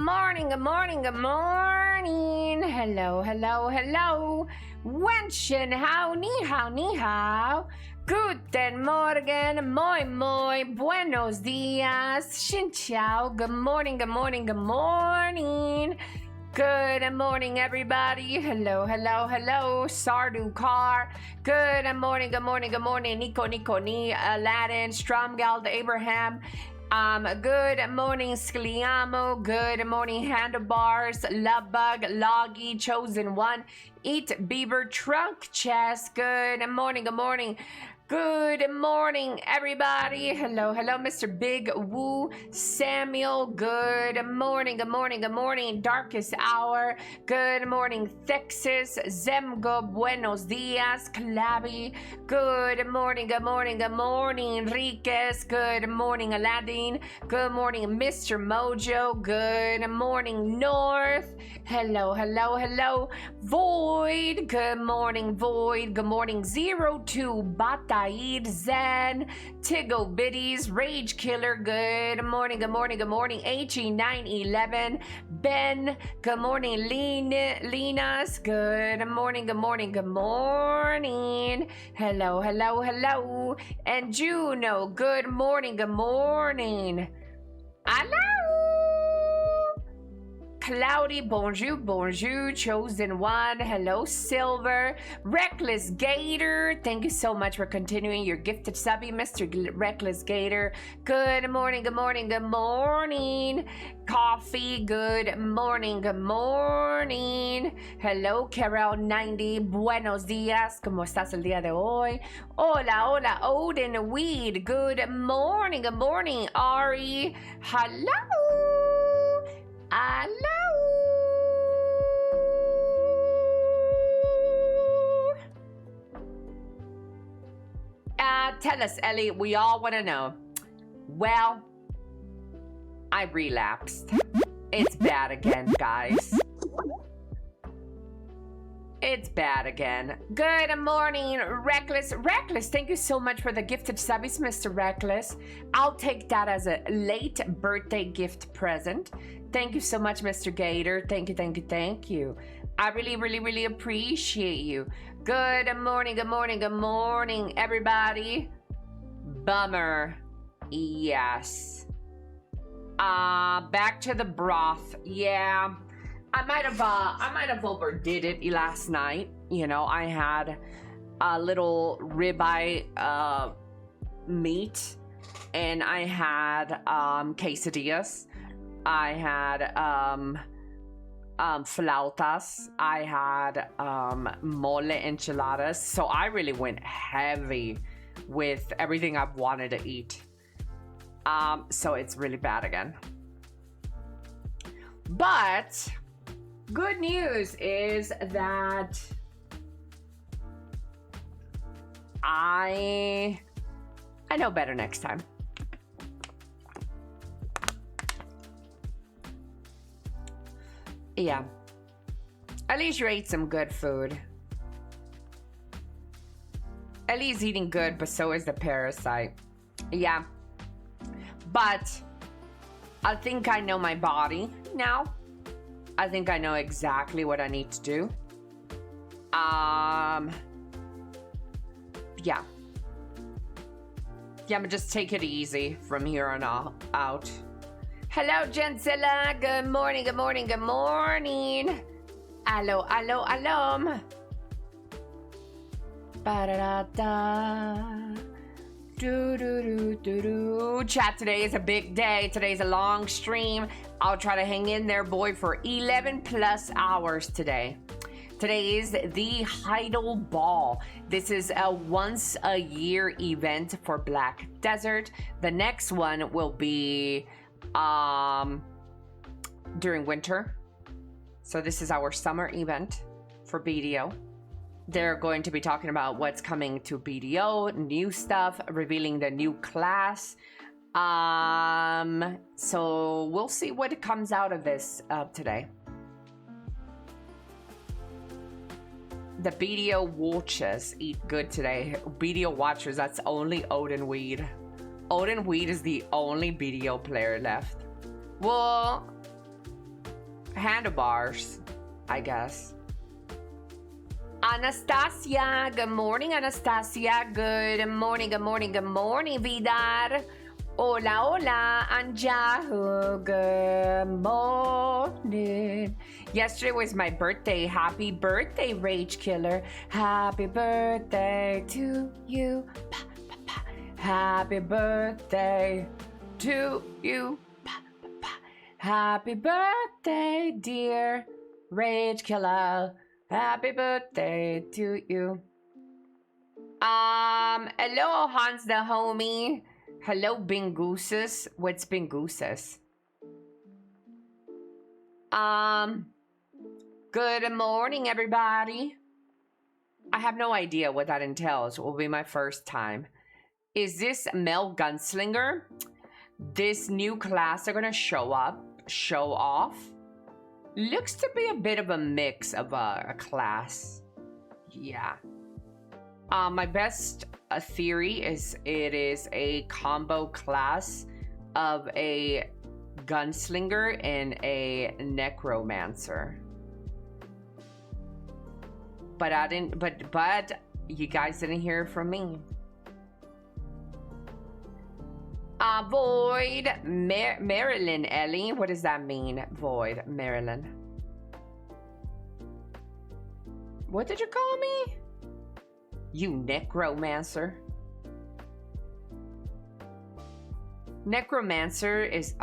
morning, good morning, good morning. Hello, hello, hello. Wenchen, hao, ni hao, ni hao. Guten Morgen, moi moi, buenos dias, xin chào. Good morning, good morning, good morning. Good morning, everybody. Hello, hello, hello. Sardu Car. Good morning, good morning, good morning. Nico, Nico, Ni, Aladdin, Stromgald, Abraham. Good morning, Scliamo. Good morning, Handlebars, Lovebug, Loggy, Chosen One, Eat Beaver, Trunk Chest. Good morning, good morning. Good morning, everybody. Hello, hello, Mr. Big Woo, Samuel. Good morning, good morning, good morning. Darkest Hour. Good morning, Texas. Zemgo, buenos dias, Clavi. Good morning, good morning, good morning, Enriquez. Good morning, Aladdin. Good morning, Mr. Mojo. Good morning, North. Hello, hello, hello, Void. Good morning, Void. Good morning, 02 Bata. Zen, Tiggle Biddies, Rage Killer, good morning, good morning, good morning, HE911, Ben, good morning, Lena's, good morning, good morning, good morning, hello, hello, hello, and Juno, good morning, good morning, hello. Cloudy, bonjour, bonjour, Chosen One, hello, Silver, Reckless Gator, thank you so much for continuing your gifted subby, Mr. Reckless Gator, good morning, good morning, good morning, Coffee, good morning, hello, Carol90, buenos días, ¿cómo estás el día de hoy? Hola, hola, Odin Weed, good morning, Ari, hello, hello. Tell us, Ellie, we all want to know. Well, I relapsed. It's bad again, guys. It's bad again. Good morning, Reckless. Reckless, thank you so much for the gifted subbies, Mr. Reckless. I'll take that as a late birthday gift present. Thank you so much, Mr. Gator. Thank you, thank you, thank you. I really, really, really appreciate you. Good morning, good morning, good morning, everybody. Bummer. Yes. Back to the broth. Yeah. I might have overdid it last night. You know, I had a little ribeye meat, and I had quesadillas. I had flautas. I had mole enchiladas. So I really went heavy with everything I've wanted to eat. So it's really bad again. But good news is that I know better next time. Yeah. At least you ate some good food. Ellie's eating good, but so is the parasite. Yeah. But I think I know my body now. I think I know exactly what I need to do. Yeah. Yeah, I'm gonna just take it easy from here on out. Hello, Jensilla. Good morning, good morning, good morning. Allo, allo, alum. Ba-da-da-da. Do-do-do-do-do. Chat, today is a big day. Today's a long stream. I'll try to hang in there, boy, for 11 plus hours today. Today is the Heidel Ball. This is a once a year event for Black Desert. The next one will be during winter. So this is our summer event for BDO. They're going to be talking about what's coming to BDO, new stuff, revealing the new class. So we'll see what comes out of this today. The BDO watchers eat good today. BDO watchers, that's only Odin Weed. Odin Weed is the only BDO player left. Well, handlebars, I guess. Anastasia, good morning, Anastasia. Good morning, good morning, good morning, Vidar. Hola, hola, Anjahu. Good morning. Yesterday was my birthday. Happy birthday, Rage Killer. Happy birthday to you. Pa, pa, pa. Happy birthday to you. Pa, pa, pa. Happy birthday, dear Rage Killer. Happy birthday to you. Hello, Hans the homie. Hello, Bingooses. What's Bingooses? Good morning, everybody. I have no idea what that entails. It will be my first time. Is this Mel Gunslinger? This new class they're gonna show off. Looks to be a bit of a mix of a class. Yeah. My best theory is it is a combo class of a gunslinger and a necromancer. But I didn't. But you guys didn't hear from me. Void Marilyn Ellie. What does that mean? Void Marilyn. What did you call me? You necromancer. Necromancer is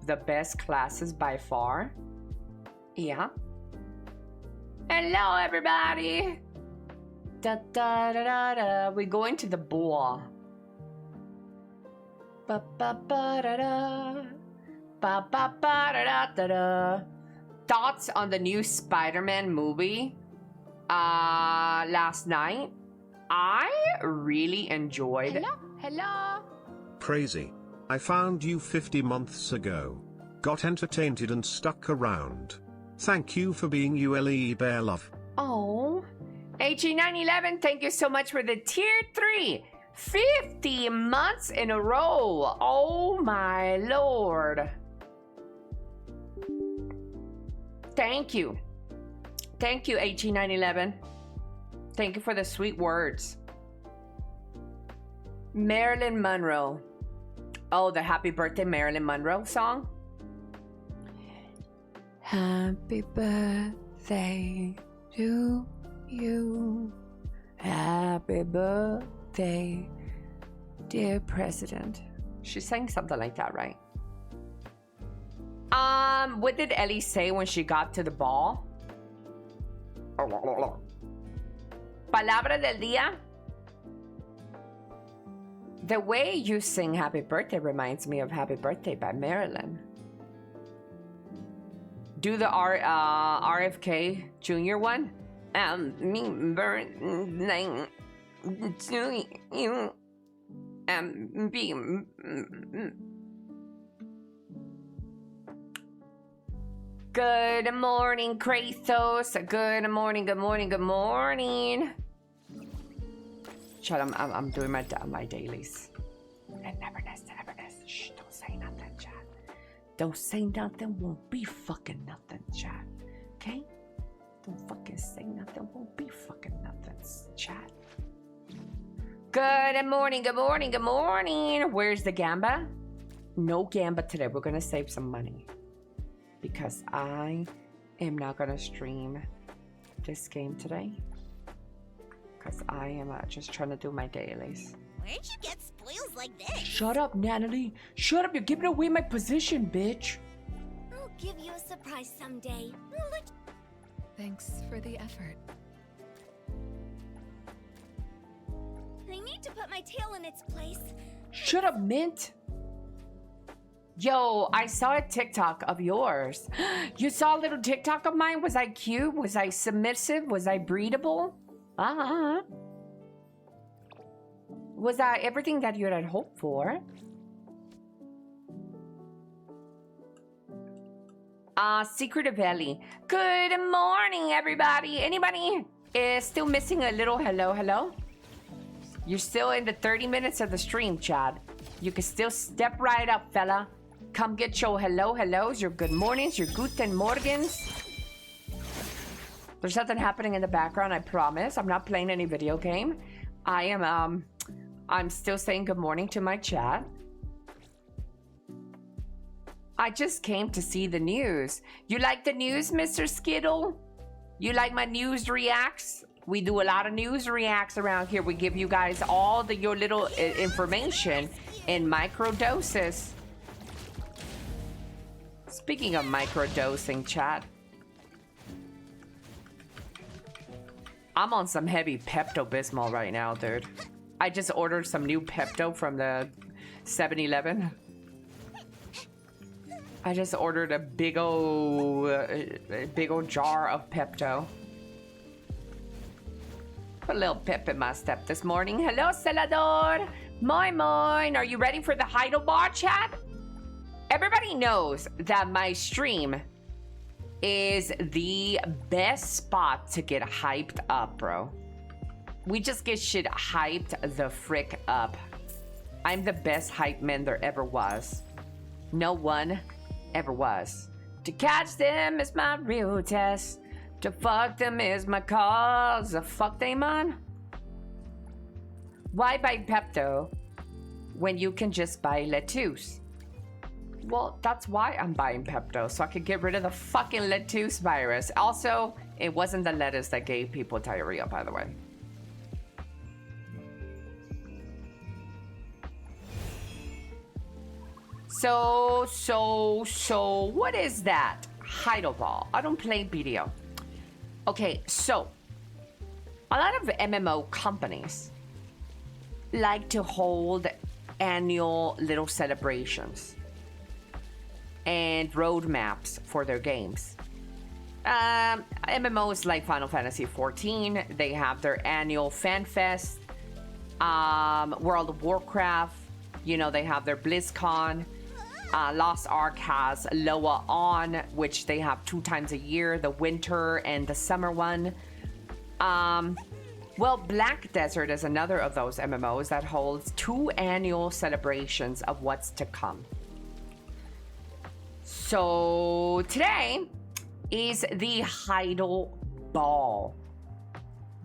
the best classes by far. Yeah. Hello, everybody. Da da da da da. We're going to the boar. Ba ba ba da da. Ba ba ba da da da da. Thoughts on the new Spider-Man movie? Last night, I really enjoyed. Hello. Crazy. I found you 50 months ago. Got entertained and stuck around. Thank you for being you, Elly Bear Love. Oh, HE911, thank you so much for the tier 3. 50 months in a row. Oh my lord. Thank you. Thank you, HE911. Thank you for the sweet words. Marilyn Monroe. Oh, the Happy Birthday Marilyn Monroe song. Happy birthday to you. Happy birthday, dear President. She sang something like that, right? What did Ellie say when she got to the ball? Palabra del día. The way you sing Happy Birthday reminds me of Happy Birthday by Marilyn. Do the RFK Jr. one. Me birthday to you. Be. Good morning, Kratos. Good morning, good morning, good morning. Shut up, I'm doing my dailies. And neverness. Shh, don't say nothing, chat. Don't say nothing, won't be fucking nothing, chat. Okay? Don't fucking say nothing, won't be fucking nothing, chat. Good morning, good morning, good morning. Where's the gamba? No gamba today. We're gonna save some money. Because I am not gonna stream this game today. Because I am just trying to do my dailies. Where'd you get spoils like this? Shut up, Natalie. Shut up. You're giving away my position, bitch. I'll give you a surprise someday. Thanks for the effort. I need to put my tail in its place. Shut up, Mint. Yo, I saw a TikTok of yours. You saw a little TikTok of mine? Was I cute? Was I submissive? Was I breedable? Was that everything that you had hoped for? Secret of Ellie. Good morning, everybody. Anybody is still missing a little hello? You're still in the 30 minutes of the stream, Chad. You can still step right up, fella. Come get your hellos, your good mornings, your guten morgens. There's nothing happening in the background, I promise. I'm not playing any video game. I'm still saying good morning to my chat. I just came to see the news. You like the news, Mr. Skittle? You like my news reacts? We do a lot of news reacts around here. We give you guys all your little information in micro doses. Speaking of micro dosing, chat, I'm on some heavy Pepto-Bismol right now, dude. I just ordered some new Pepto from the 7-Eleven. I just ordered a big old jar of Pepto. Put a little pep in my step this morning. Hello, Celador. Moin moin. Are you ready for the Heidelbar, chat? Everybody knows that my stream is the best spot to get hyped up, bro. We just get shit hyped the frick up. I'm the best hype man there ever was. No one ever was. To catch them is my real test. To fuck them is my cause. Fuck them on. Why buy Pepto when you can just buy lettuce? Well, that's why I'm buying Pepto, so I could get rid of the fucking lettuce virus. Also, it wasn't the lettuce that gave people diarrhea, by the way. So, what is that? Heidelball. I don't play BDO. Okay, so, a lot of MMO companies like to hold annual little celebrations and roadmaps for their games. MMOs like Final Fantasy XIV, they have their annual fan fest. World of Warcraft, you know, they have their BlizzCon. Lost Ark has Loa On, which they have 2 times a year, the winter and the summer one. Well, Black Desert is another of those MMOs that holds 2 annual celebrations of what's to come. So today is the Heidel Ball.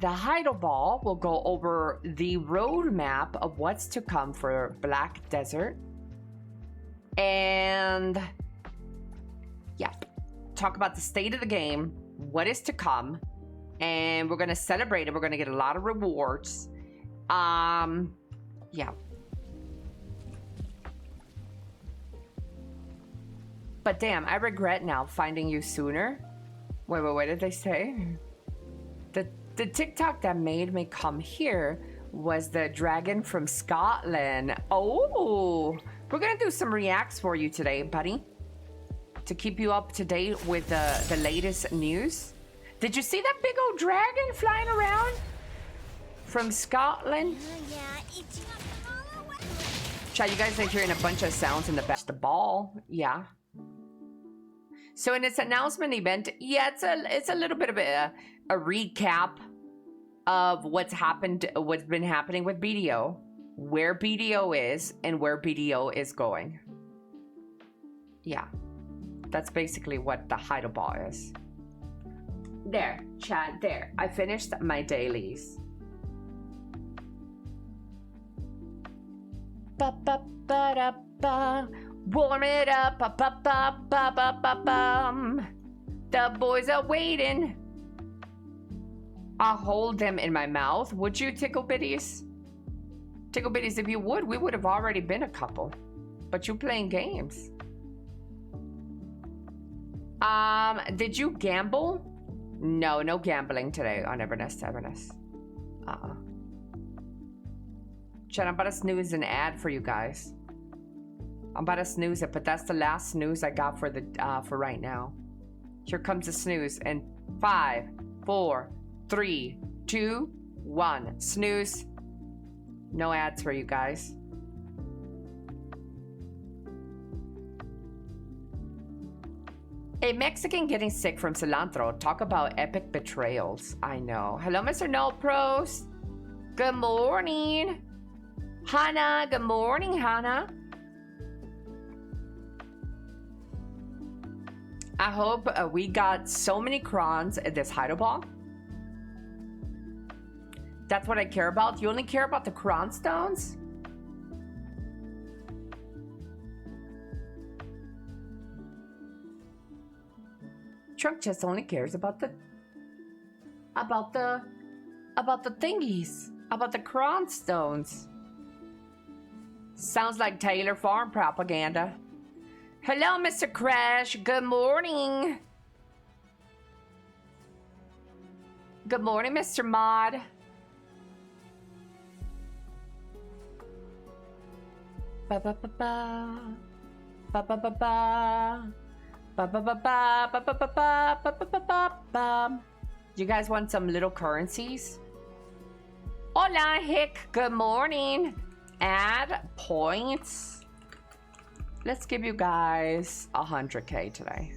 The Heidel Ball will go over the roadmap of what's to come for Black Desert. And yeah, talk about the state of the game, what is to come, and we're gonna celebrate it. We're gonna get a lot of rewards. Yeah. But damn, I regret now finding you sooner. Wait, what did they say? The TikTok that made me come here was the dragon from Scotland. Oh, we're gonna do some reacts for you today, buddy, to keep you up to date with the latest news. Did you see that big old dragon flying around from Scotland? Chat, you guys are hearing a bunch of sounds in the back. The ball, yeah. So in its announcement event, yeah, it's a little bit of a recap of what's been happening with BDO, where BDO is, and where BDO is going. Yeah, that's basically what the Heidelball is. There, chat, there. I finished my dailies. Ba ba ba da ba. Warm it up, ba ba ba ba ba ba bum. The boys are waiting. I'll hold them in my mouth. Would you, Tickle Bitties? Tickle Bitties, if you would, we would have already been a couple. But you playing games. Did you gamble? No, no gambling today on Evernest. Chat, I'm about to snooze an ad for you guys. I'm about to snooze it, but that's the last snooze I got for for right now. Here comes the snooze in 5, 4, 3, 2, 1. Snooze. No ads for you guys. A Mexican getting sick from cilantro. Talk about epic betrayals. I know. Hello, Mr. No Pros. Good morning. Hannah. Good morning, Hannah. I hope we got so many crons at this Hido Ball. That's what I care about. You only care about the cron stones? Trunk chest only cares about the thingies, about the cron stones. Sounds like Taylor Farm propaganda. Hello, Mr. Crash. Good morning. Good morning, Mr. Mod. Ba ba ba ba. Ba ba ba ba. Ba ba ba ba ba ba ba ba ba ba ba ba. You guys want some little currencies? Hola, Hick. Good morning. Add points. Let's give you guys 100K today.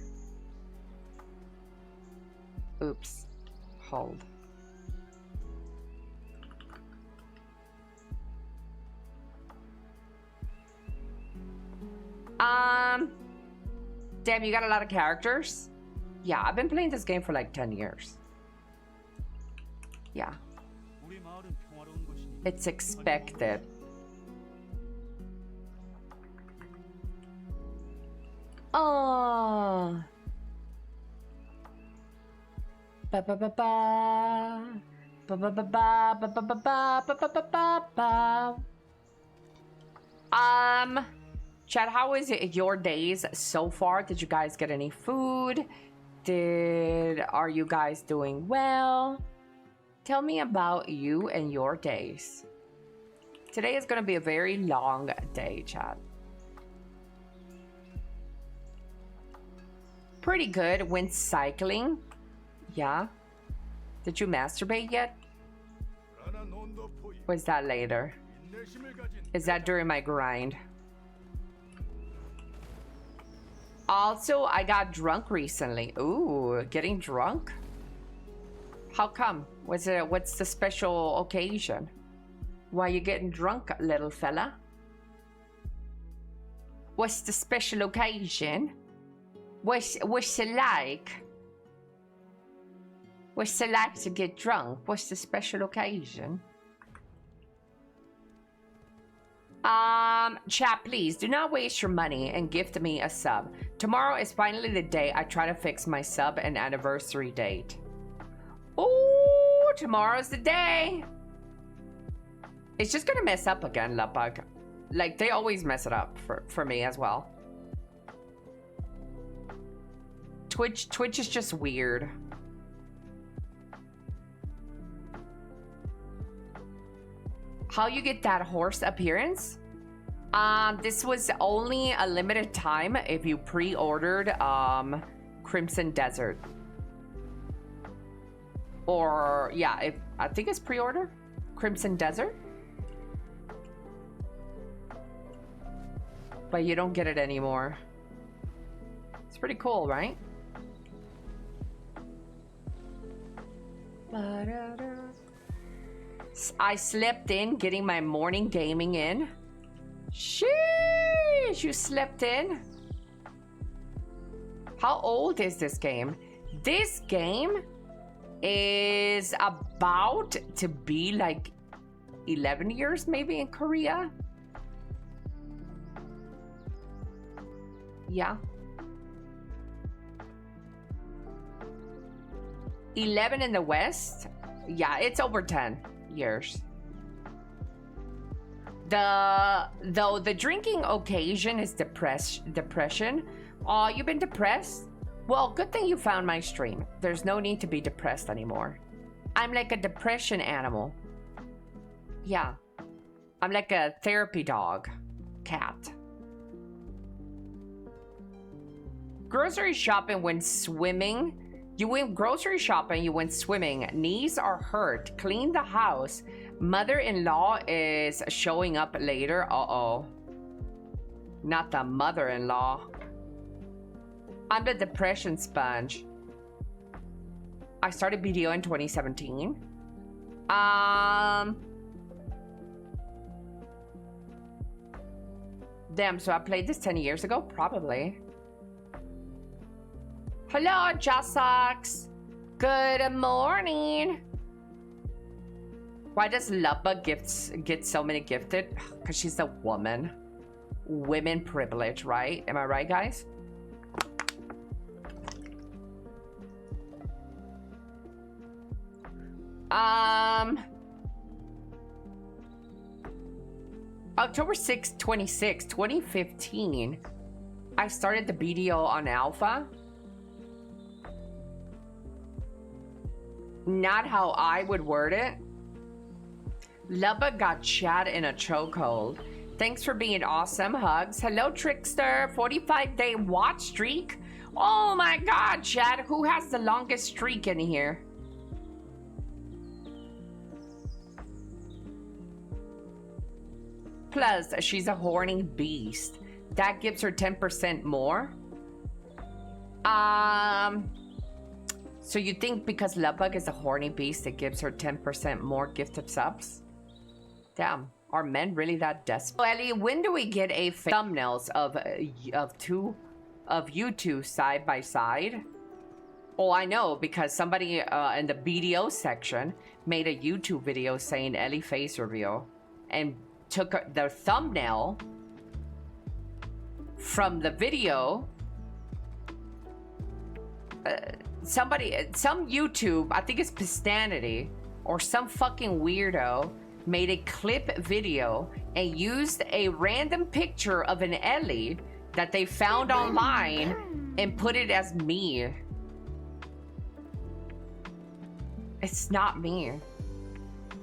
Oops. Hold. Damn, you got a lot of characters? Yeah, I've been playing this game for like 10 years. Yeah. It's expected. Oh. Ba ba ba ba. Ba ba ba ba ba ba ba ba ba ba ba ba. Chad, how is it your days so far? Did you guys get any food? Are you guys doing well? Tell me about you and your days. Today is gonna be a very long day, Chad. Pretty good. Went cycling. Yeah. Did you masturbate yet? Or is that later? Is that during my grind? Also, I got drunk recently. Ooh, getting drunk? How come? What's the special occasion? Why you getting drunk, little fella? What's the special occasion? What's it like? What's it like to get drunk? What's the special occasion? Chat, please do not waste your money and gift me a sub. Tomorrow is finally the day I try to fix my sub and anniversary date. Oh, tomorrow's the day. It's just gonna mess up again, Lupbug. Like, they always mess it up for me as well. Twitch is just weird. How you get that horse appearance? This was only a limited time if you pre-ordered Crimson Desert. Or yeah, I think it's pre-order Crimson Desert. But you don't get it anymore. It's pretty cool, right? I slept in, getting my morning gaming in. Sheesh, you slept in? How old is this game? This game is about to be like 11 years maybe in Korea. Yeah. 11 in the West. Yeah, it's over 10 years. Though the drinking occasion is depression. Oh, you've been depressed? Well, good thing you found my stream. There's no need to be depressed anymore. I'm like a depression animal. Yeah. I'm like a therapy dog. Cat. Grocery shopping when swimming. You went grocery shopping, you went swimming. Knees are hurt. Clean the house. Mother-in-law is showing up later. Uh-oh. Not the mother-in-law. I'm the depression sponge. I started BDO in 2017. Damn, so I played this 10 years ago? Probably. Hello, Jassox. Good morning. Why does Lubba get so many gifted? Because she's a woman. Women privilege, right? Am I right, guys? October 6th, 2015, I started the BDO on Alpha. Not how I would word it. Lubba got Chad in a chokehold. Thanks for being awesome. Hugs. Hello, Trickster. 45-day watch streak. Oh my god, Chad. Who has the longest streak in here? Plus, she's a horny beast. That gives her 10% more. So you think because Lubba is a horny beast, it gives her 10% more gifted subs? Damn, are men really that desperate? Ellie, when do we get a thumbnails of you two side by side? Oh, I know, because somebody in the BDO section made a YouTube video saying Ellie face reveal and took the thumbnail from the video. Some YouTube, I think it's Pistanity or some fucking weirdo, made a clip video and used a random picture of an Ellie that they found online and put it as me. It's not me.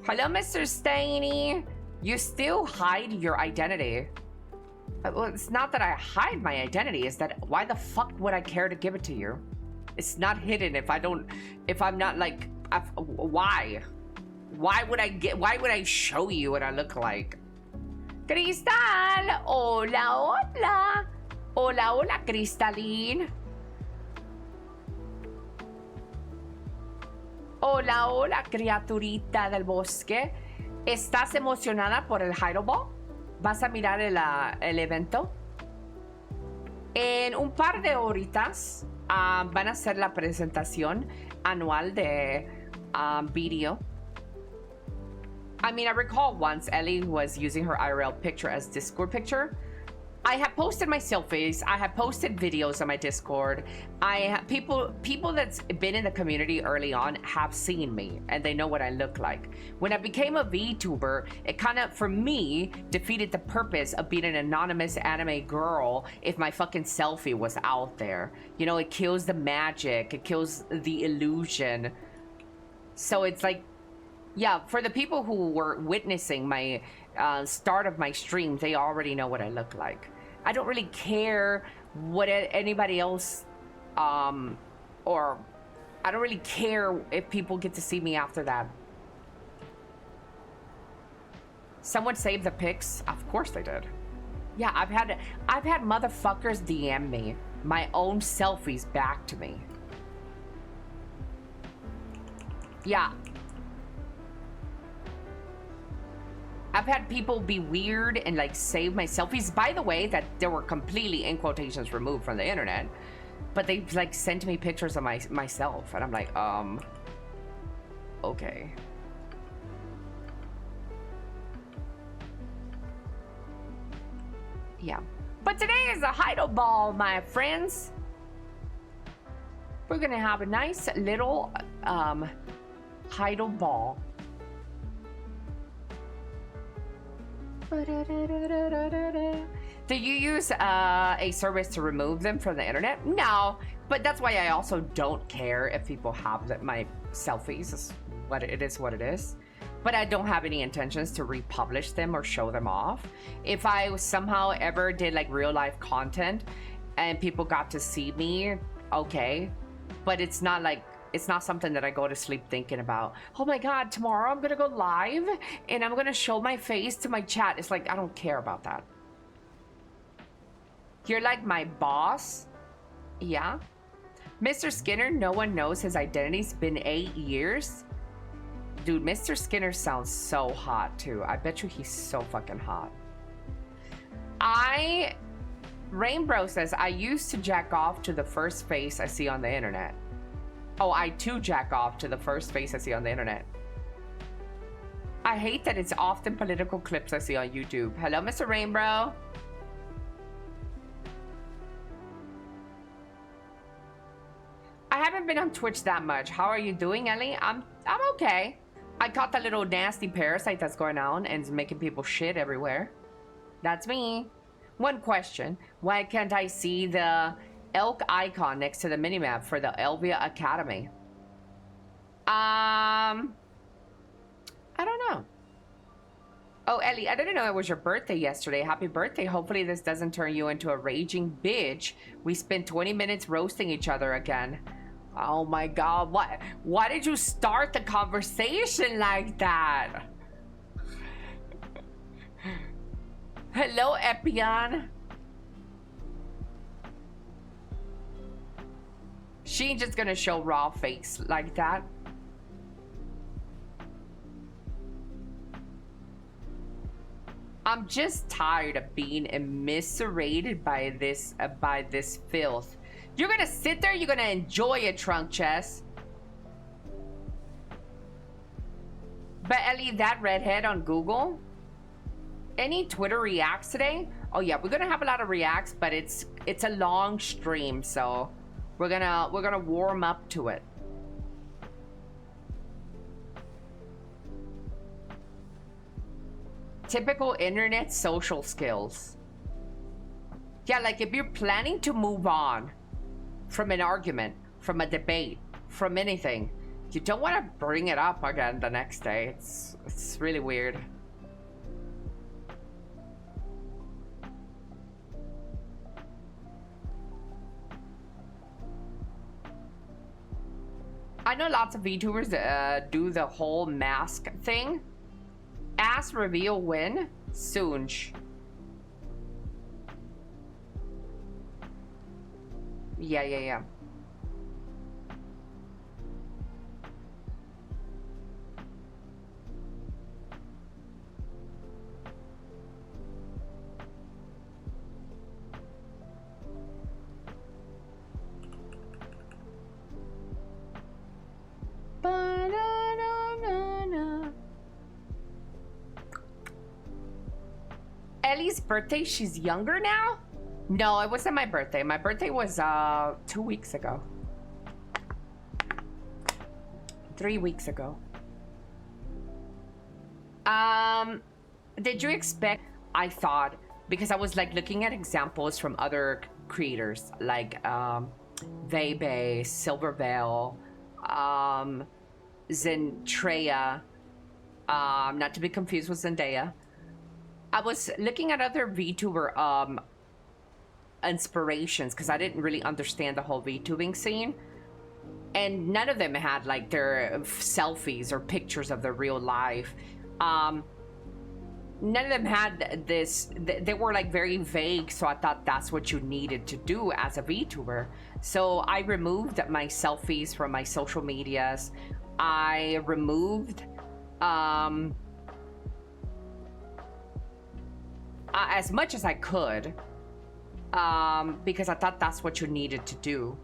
Hello, Mr. Stainy. You still hide your identity. Well, it's not that I hide my identity, it's that why the fuck would I care to give it to you? It's not hidden if I'm not like, why? Why would I show you what I look like? Cristal! Hola, hola! Hola, hola, Cristaline! Hola, hola, criaturita del bosque. ¿Estás emocionada por el Hyrule Ball? ¿Vas a mirar el evento? En un par de horitas van a hacer la presentación anual de video. I mean, I recall once Ellie was using her IRL picture as Discord picture. I have posted my selfies. I have posted videos on my Discord. People that's been in the community early on have seen me and they know what I look like. When I became a VTuber, it kind of, for me, defeated the purpose of being an anonymous anime girl if my fucking selfie was out there. You know, it kills the magic. It kills the illusion. So it's like, yeah, for the people who were witnessing my start of my stream, they already know what I look like. I don't really care what anybody else, or I don't really care if people get to see me after that. Someone saved the pics? Of course they did. Yeah, I've had motherfuckers DM me my own selfies back to me. Yeah. I've had people be weird and like save my selfies, by the way, that they were completely in quotations removed from the internet, but they like sent me pictures of myself and I'm like, okay. Yeah, but today is a Hyrule Ball, my friends. We're gonna have a nice little Hyrule Ball. Do you use a service to remove them from the internet? No, but that's why I also don't care if people have my selfies. It's what it is. But I don't have any intentions to republish them or show them off. If I somehow ever did like real life content and people got to see me, okay. But it's not like, it's not something that I go to sleep thinking about. Oh my God, tomorrow I'm gonna go live and I'm gonna show my face to my chat. It's like, I don't care about that. You're like my boss? Yeah. Mr. Skinner, no one knows his identity's been 8 years. Dude, Mr. Skinner sounds so hot too. I bet you he's so fucking hot. Rainbow says, I used to jack off to the first face I see on the internet. Oh, I too jack off to the first face I see on the internet. I hate that it's often political clips I see on YouTube. Hello, Mr. Rainbow. I haven't been on Twitch that much. How are you doing, Ellie? I'm okay. I caught the little nasty parasite that's going on and is making people shit everywhere. That's me. One question. Why can't I see the elk icon next to the minimap for the Elvia Academy? I don't know. Oh, Ellie, I didn't know it was your birthday yesterday. Happy birthday. Hopefully this doesn't turn you into a raging bitch. We spent 20 minutes roasting each other again. Oh my god, what? Why did you start the conversation like that? Hello, Epion. She ain't just gonna show raw face like that. I'm just tired of being immiserated by this filth. You're gonna sit there, you're gonna enjoy it, Trunk Chess. But Ellie, that redhead on Google. Any Twitter reacts today? Oh yeah, we're gonna have a lot of reacts, but it's a long stream, so we're gonna warm up to it. Typical internet social skills. Yeah, like if you're planning to move on from an argument, from a debate, from anything, you don't want to bring it up again the next day. It's really weird. I know lots of VTubers do the whole mask thing. Ass reveal when? Soon. Yeah. Ba-da-da-da-da. Ellie's birthday, she's younger now? No, it wasn't my birthday. My birthday was 2 weeks ago. 3 weeks ago. Did you expect? I thought, because I was like looking at examples from other creators like VODs, Silverveil, Zentreya, not to be confused with Zendaya. I was looking at other VTuber inspirations because I didn't really understand the whole VTubing scene, and none of them had like their selfies or pictures of their real life. None of them had this. They were like very vague, so I thought that's what you needed to do as a VTuber. So I removed my selfies from my social medias. I removed as much as I could, because I thought that's what you needed to do.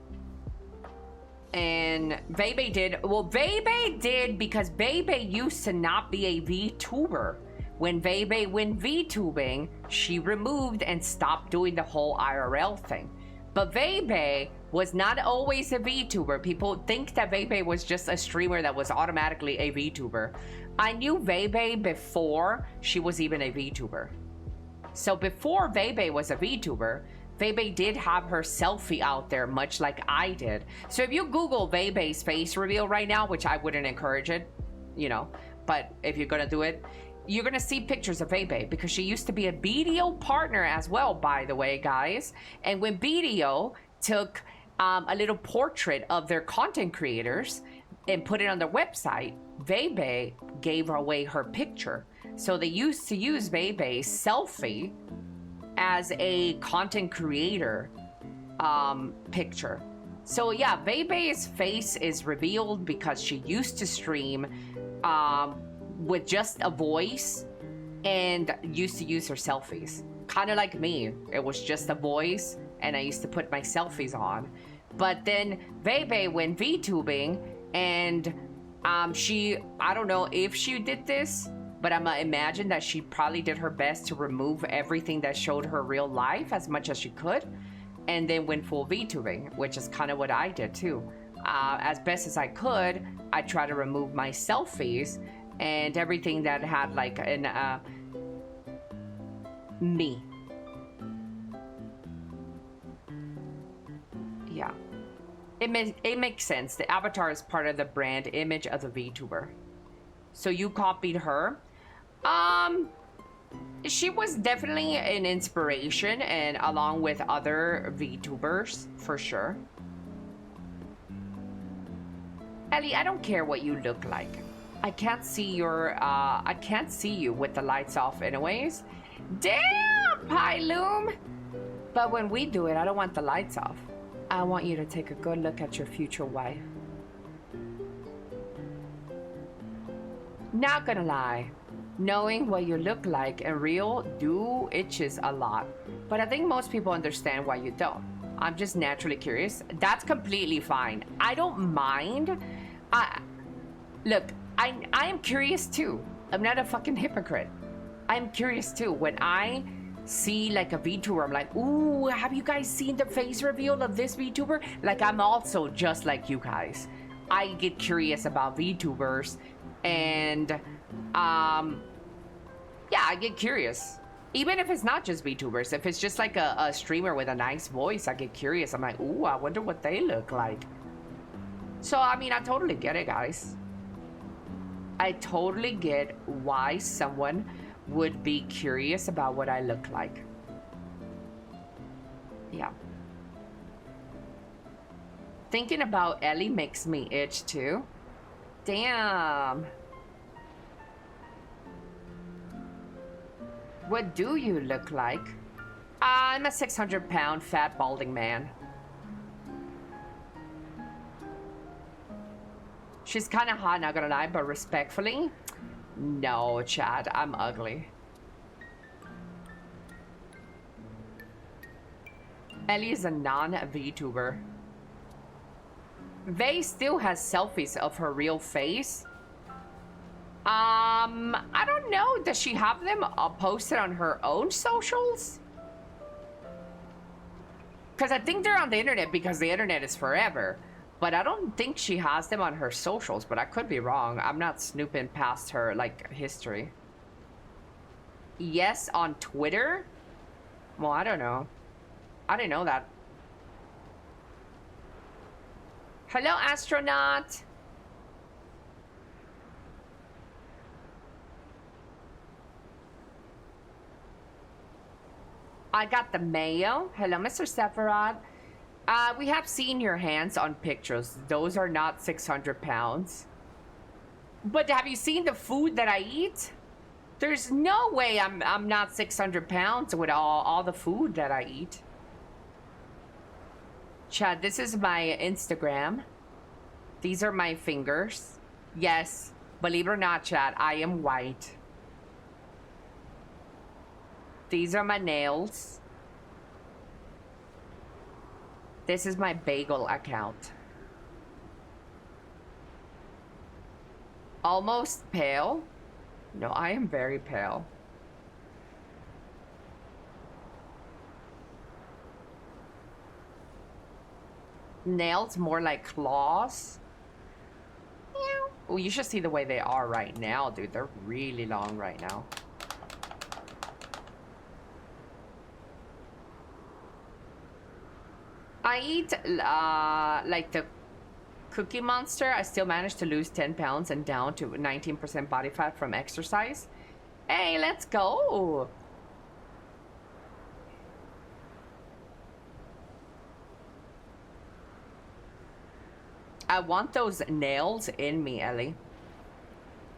And Bebe did. Well, Bebe did because Bebe used to not be a VTuber. When Bebe went VTubing, she removed and stopped doing the whole IRL thing. But Bebe was not always a VTuber. People think that Bebe was just a streamer that was automatically a VTuber. I knew Bebe before she was even a VTuber. So before Bebe was a VTuber, Bebe did have her selfie out there, much like I did. So if you Google Bebe's face reveal right now, which I wouldn't encourage it, you know, but if you're gonna do it, you're gonna see pictures of Bebe because she used to be a BDO partner as well, by the way, guys. And when BDO took a little portrait of their content creators and put it on their website, Bebe gave away her picture. So they used to use Bebe's selfie as a content creator picture. So yeah, Bebe's face is revealed because she used to stream with just a voice and used to use her selfies. kind of like me. It was just a voice, and I used to put my selfies on. But then VODs went VTubing, and I don't know if she did this, but I'm gonna imagine that she probably did her best to remove everything that showed her real life as much as she could, and then went full VTubing, which is kind of what I did too. As best as I could, I tried to remove my selfies and everything that had like an me. Yeah, it makes sense. The avatar is part of the brand image of the VTuber. So you copied her. She was definitely an inspiration, and along with other VTubers for sure. Elly, I don't care what you look like. I can't see you with the lights off anyways. Damn, Pyloom! But when we do it, I don't want the lights off. I want you to take a good look at your future wife. Not gonna lie, knowing what you look like in real do itches a lot. But I think most people understand why you don't. I'm just naturally curious. That's completely fine. I don't mind. Look, I am curious too. I'm not a fucking hypocrite. I'm curious too. When I see like a VTuber, I'm like, ooh, have you guys seen the face reveal of this VTuber? Like, I'm also just like you guys. I get curious about VTubers, and yeah, I get curious. Even if it's not just VTubers, if it's just like a streamer with a nice voice, I get curious. I'm like, ooh, I wonder what they look like. So, I mean, I totally get it, guys. I totally get why someone would be curious about what I look like. Yeah. Thinking about Elly makes me itch too. Damn. What do you look like? I'm a 600-pound fat balding man. She's kind of hot, not gonna lie, but respectfully, no, Chad, I'm ugly. Elly is a non-VTuber. Vay still has selfies of her real face. I don't know. Does she have them posted on her own socials? Because I think they're on the internet because the internet is forever. But I don't think she has them on her socials, but I could be wrong. I'm not snooping past her, like, history. Yes, on Twitter? Well, I don't know. I didn't know that. Hello, astronaut. I got the mail. Hello, Mr. Sephiroth. We have seen your hands on pictures. Those are not 600 pounds. But have you seen the food that I eat? There's no way I'm not 600 pounds with all the food that I eat. Chad, this is my Instagram. These are my fingers. Yes, believe it or not, Chad, I am white. These are my nails. This is my bagel account. Almost pale? No, I am very pale. Nails more like claws. Oh, you should see the way they are right now, dude. They're really long right now. I eat like the Cookie Monster. I still managed to lose 10 pounds and down to 19% body fat from exercise. Hey, let's go. I want those nails in me, Elly.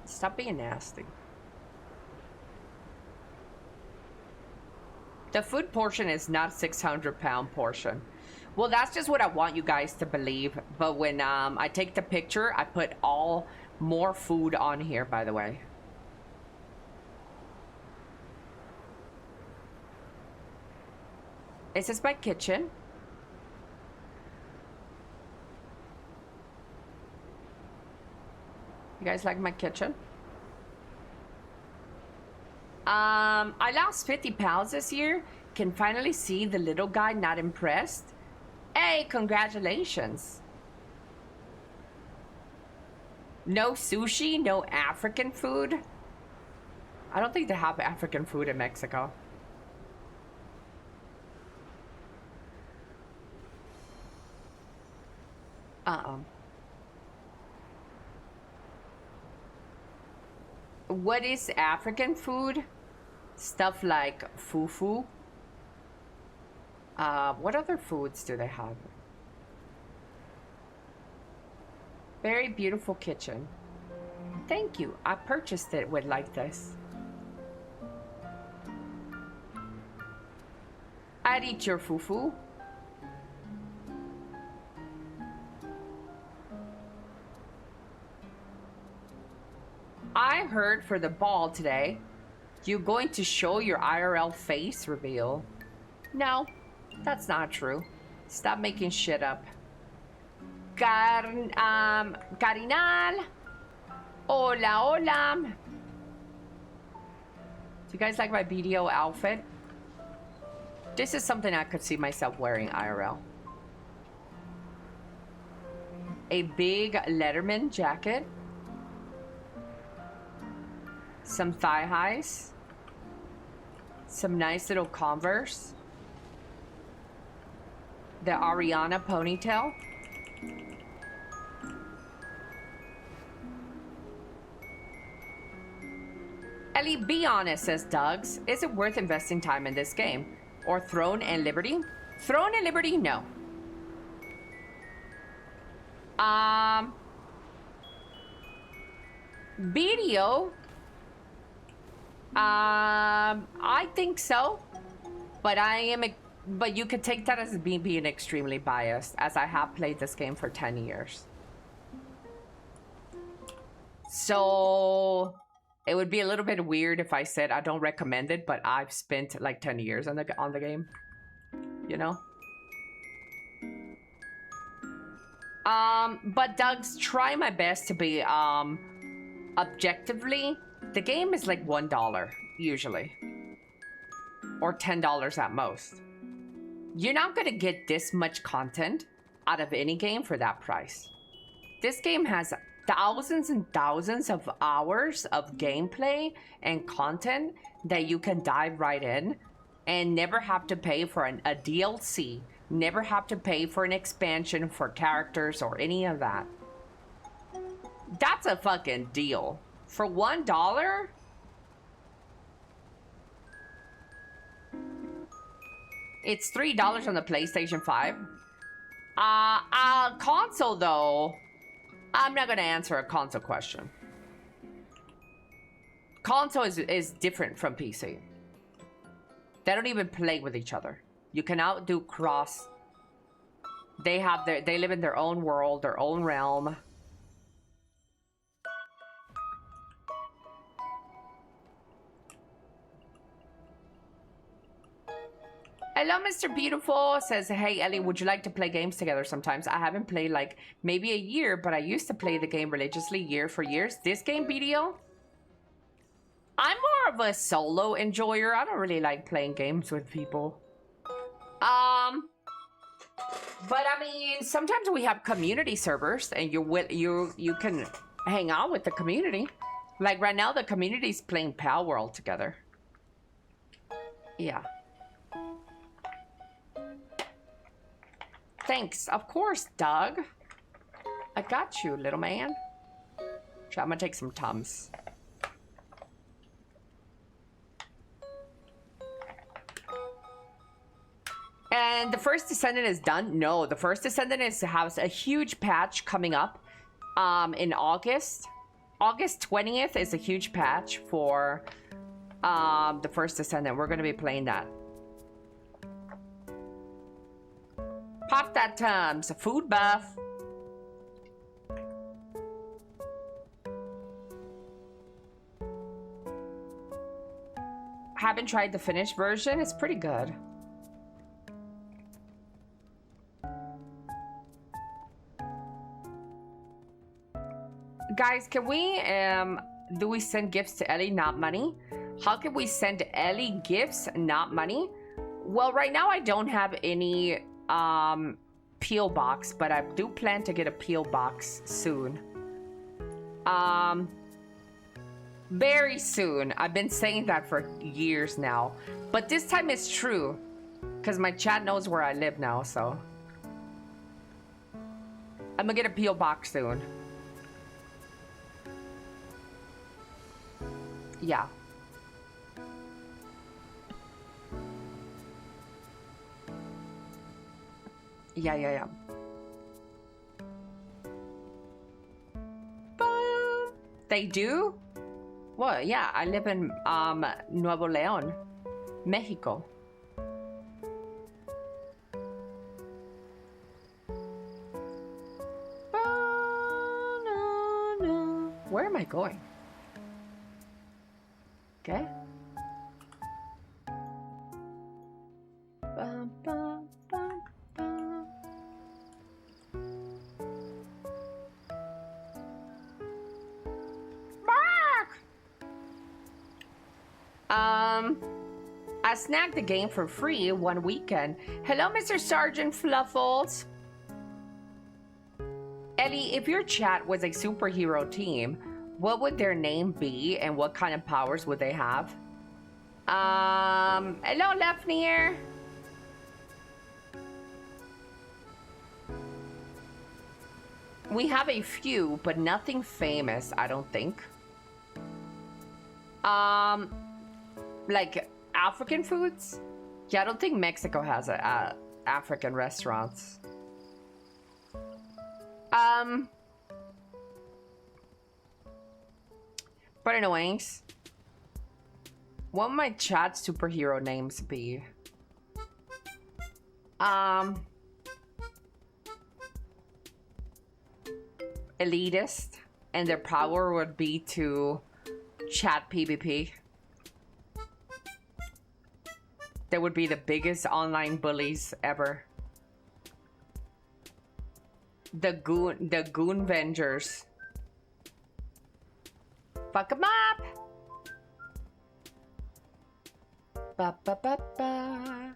Stop being nasty. The food portion is not 600-pound portion. Well, that's just what I want you guys to believe. But when I take the picture, I put all more food on here, by the way. This is my kitchen. You guys like my kitchen? I lost 50 pounds this year. Can finally see the little guy, not impressed. Hey, congratulations. No sushi, no African food. I don't think they have African food in Mexico. What is African food? Stuff like fufu. What other foods do they have? Very beautiful kitchen. Thank you. I purchased it with like this. I'd eat your fufu. I heard for the ball today, you're going to show your IRL face reveal. No, that's not true. Stop making shit up. Carinal. Hola, hola. Do you guys like my BDO outfit? This is something I could see myself wearing IRL. A big Letterman jacket. Some thigh highs. Some nice little Converse. The Ariana ponytail. Ellie, be honest, says Doug's. Is it worth investing time in this game? Or Throne and Liberty? Throne and Liberty? No. BDO? I think so. But but you could take that as me being extremely biased, as I have played this game for 10 years. So it would be a little bit weird if I said I don't recommend it, but I've spent like 10 years on the game, you know? But Doug's, try my best to be, objectively, the game is like $1 usually, or $10 at most. You're not gonna get this much content out of any game for that price. This game has thousands and thousands of hours of gameplay and content that you can dive right in and never have to pay for a DLC, never have to pay for an expansion for characters or any of that. That's a fucking deal. For $1? It's $3 on the PlayStation 5. Console though, I'm not gonna answer a console question. Console is different from PC. They don't even play with each other. You cannot do cross. They live in their own world, their own realm. Hello, Mr. Beautiful says, hey, Ellie, would you like to play games together sometimes? I haven't played like maybe a year, but I used to play the game religiously for years. This game, BDO? I'm more of a solo enjoyer. I don't really like playing games with people. But I mean, sometimes we have community servers and you can hang out with the community. Like right now, the community's playing Pal World together. Yeah. Thanks. Of course, Doug. I got you, little man. Sure, I'm gonna take some Tums. And the First Descendant is done? No, the First Descendant has a huge patch coming up in August. August 20th is a huge patch for the First Descendant. We're gonna be playing that. Pop that Tums, a food buff. Haven't tried the finished version. It's pretty good. Guys, can we, do we send gifts to Elly, not money? How can we send Elly gifts, not money? Well, right now I don't have any, P.O. box, but I do plan to get a P.O. box soon. Very soon. I've been saying that for years now. But this time it's true. Because my chat knows where I live now, so. I'm gonna get a P.O. box soon. Yeah. Yeah. They do? Well, yeah, I live in Nuevo León, Mexico. Where am I going? Okay. I snagged the game for free one weekend. Hello, Mr. Sergeant Fluffles. Elly, if your chat was a superhero team, what would their name be and what kind of powers would they have? Hello, Lefnier. We have a few, but nothing famous, I don't think. Like African foods? Yeah, I don't think Mexico has African restaurants. But anyways, what would my chat superhero names be? Elitist, and their power would be to chat PvP. They would be the biggest online bullies ever. The Goon Vengers. Fuck 'em up! Ba ba ba ba.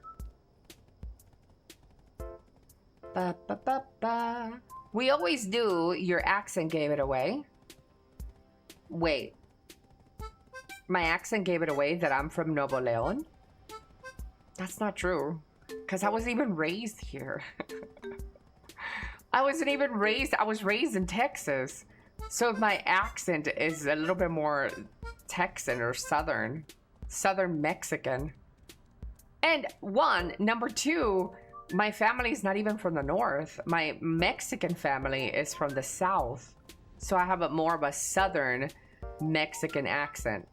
Ba ba ba ba. We always do. Your accent gave it away. Wait. My accent gave it away that I'm from Nuevo León? That's not true. Because I wasn't even raised here. I wasn't even raised. I was raised in Texas. So my accent is a little bit more Texan or Southern Mexican. And number two, my family's not even from the north. My Mexican family is from the south. So I have more of a Southern Mexican accent.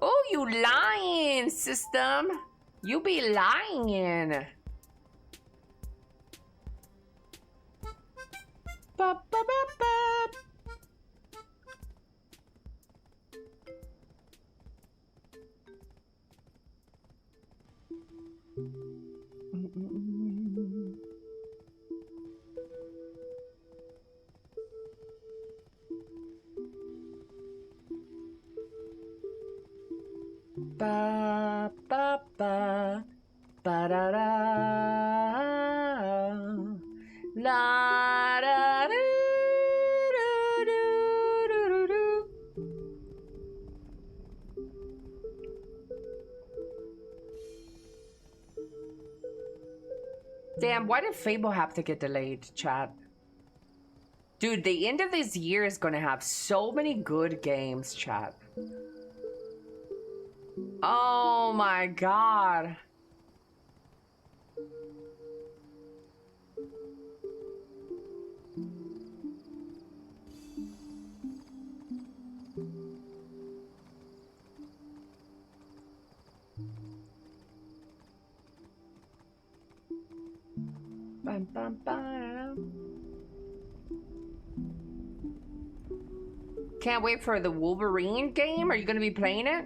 Oh, you lying, system. You be lying. Ba, ba, ba, ba. Ba ba ba ba da da la da do do do do do. Damn, why did Fable have to get delayed, chat? Dude, the end of this year is gonna have so many good games, chat. Oh my god. Bum, bum, bum. Can't wait for the Wolverine game. Are you gonna be playing it?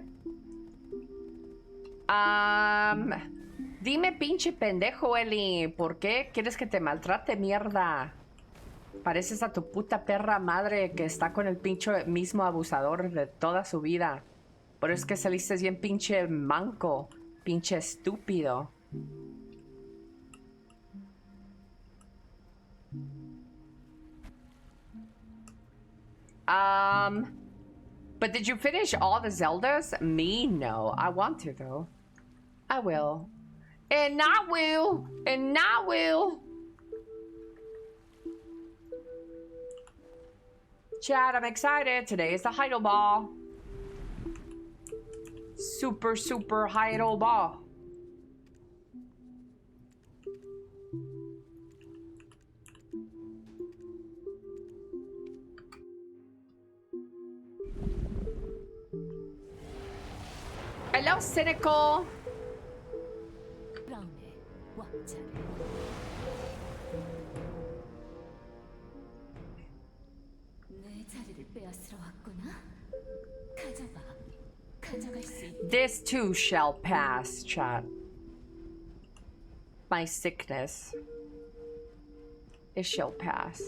Dime, pinche pendejo, Elly, ¿por qué quieres que te maltrate, mierda? Pareces a tu puta perra madre que está con el pinche mismo abusador de toda su vida. Pero es que saliste bien pinche manco, pinche estúpido. But did you finish all the Zeldas? Me? No. I want to though. I will. And I will. And I will. Chat, I'm excited. Today is the Heidel Ball. Super, super Heidel Ball. Hello, Cynical. This too shall pass, chat. My sickness. It shall pass.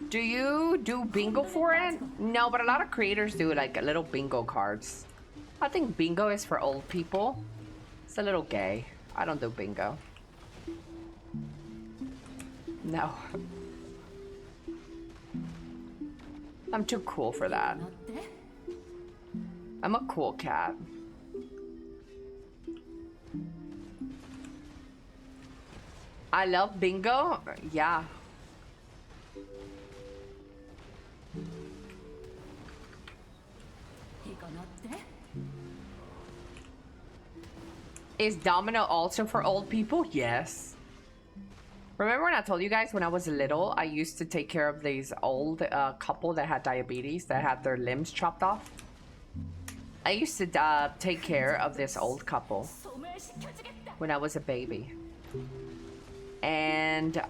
Do you do bingo for it? No, but a lot of creators do like little bingo cards. I think bingo is for old people. It's a little gay. I don't do bingo. No. I'm too cool for that. I'm a cool cat. I love bingo. Yeah. Is domino also for old people? Yes. Remember when I told you guys when I was little, I used to take care of these old couple that had diabetes, that had their limbs chopped off? I used to take care of this old couple when I was a baby. And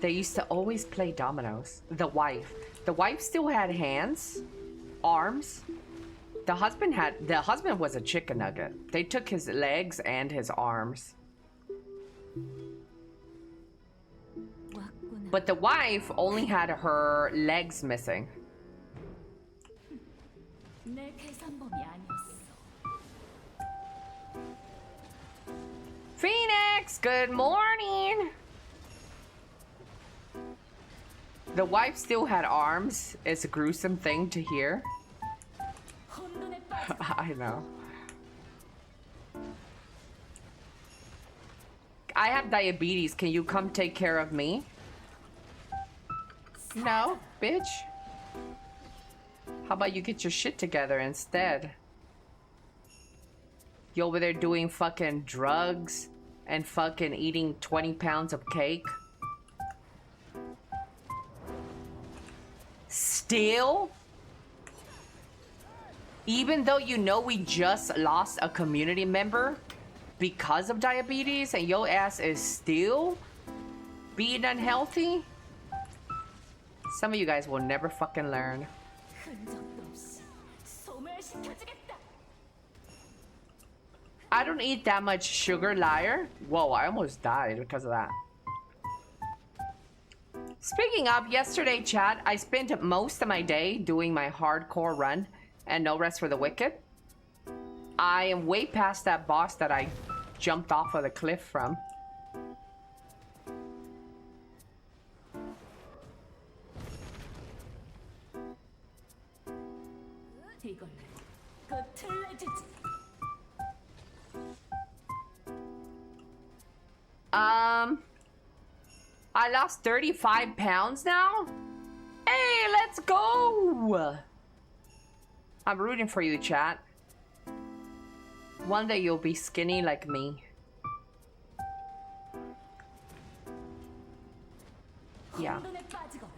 they used to always play dominoes. The wife still had hands, arms. The husband was a chicken nugget. They took his legs and his arms. But the wife only had her legs missing. Phoenix, good morning. The wife still had arms. It's a gruesome thing to hear. I know. I have diabetes. Can you come take care of me? No, bitch. How about you get your shit together instead? You over there doing fucking drugs and fucking eating 20 pounds of cake? Still? Even though you know we just lost a community member because of diabetes and your ass is still being unhealthy? Some of you guys will never fucking learn. I don't eat that much sugar, liar. Whoa, I almost died because of that. Speaking of, yesterday, chat, I spent most of my day doing my hardcore run and no rest for the wicked. I am way past that boss that I jumped off of the cliff from. I lost 35 pounds now? Hey, let's go! I'm rooting for you, chat. One day you'll be skinny like me. Yeah.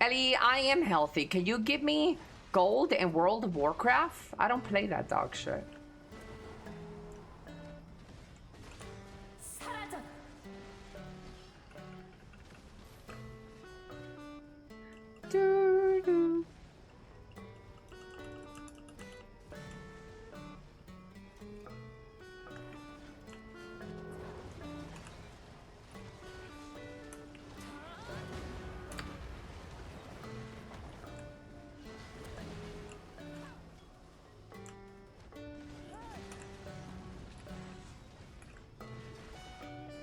Ellie, I am healthy. Can you give me gold in World of Warcraft? I don't play that dog shit. Doo-doo.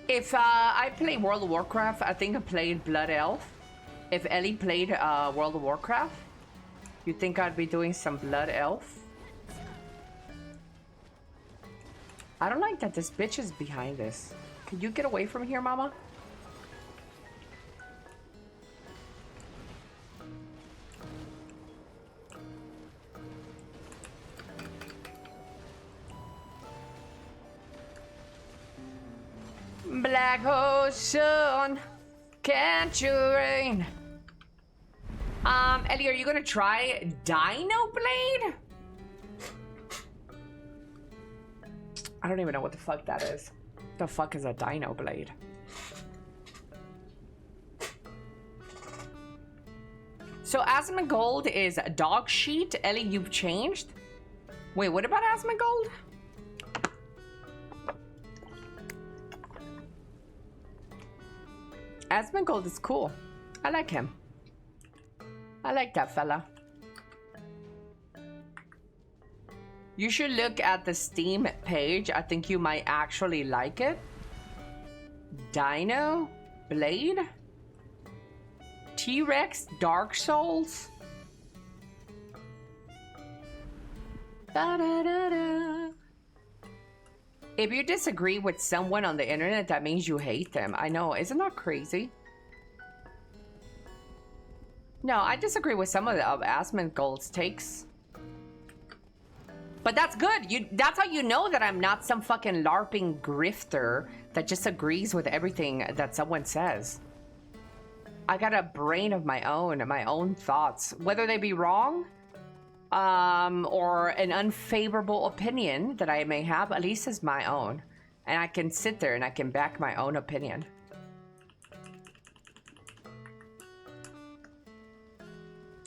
If I play World of Warcraft, I think I played Blood Elf. If Elly played World of Warcraft, you think I'd be doing some Blood Elf? I don't like that this bitch is behind this. Can you get away from here, mama? Black ocean, can't you rain? Elly, are you gonna try Dino Blade? I don't even know what the fuck that is. The fuck is a Dino Blade? So Asmongold is dog sheet. Elly, you've changed? Wait, what about Asmongold? Asmongold is cool. I like him. I like that fella. You should look at the Steam page. I think you might actually like it. Dino Blade? T-Rex Dark Souls? Da, da, da, da. If you disagree with someone on the internet, that means you hate them. I know, isn't that crazy? No, I disagree with some of Asmongold's takes. But that's good. That's how you know that I'm not some fucking LARPing grifter that just agrees with everything that someone says. I got a brain of my own thoughts. Whether they be wrong, or an unfavorable opinion that I may have, at least is my own. And I can sit there and I can back my own opinion.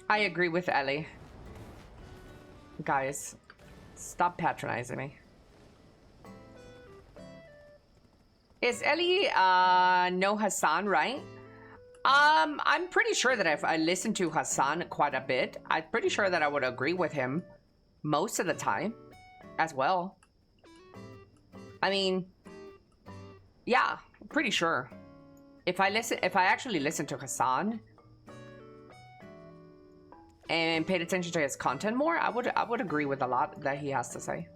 I agree with Elly. Guys, stop patronizing me. Is Elly, no Hassan, right? I'm pretty sure that I listened to Hassan quite a bit. I'm pretty sure that I would agree with him most of the time as well. I mean, yeah, pretty sure. If I actually listened to Hassan and paid attention to his content more, I would agree with a lot that he has to say.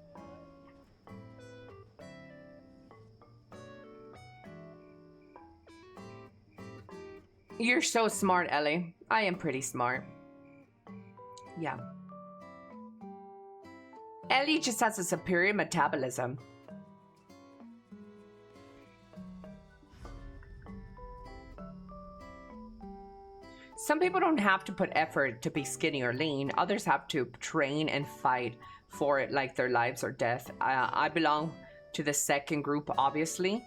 You're so smart, Elly. I am pretty smart. Yeah. Elly just has a superior metabolism. Some people don't have to put effort to be skinny or lean. Others have to train and fight for it like their lives or death. I belong to the second group, obviously.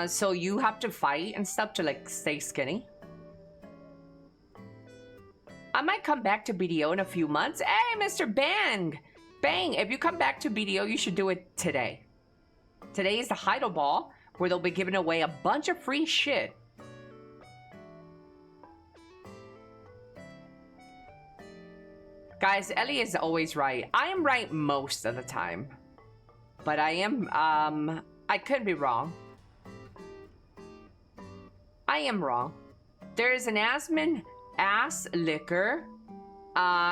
So you have to fight and stuff to like stay skinny. I might come back to BDO in a few months. Hey, Mr. Bang! Bang! If you come back to BDO, you should do it today. Today is the Heidel Ball, where they'll be giving away a bunch of free shit. Guys, Elly is always right. I am right most of the time. But I am, I could be wrong. I am wrong. There is an Asmon ass liquor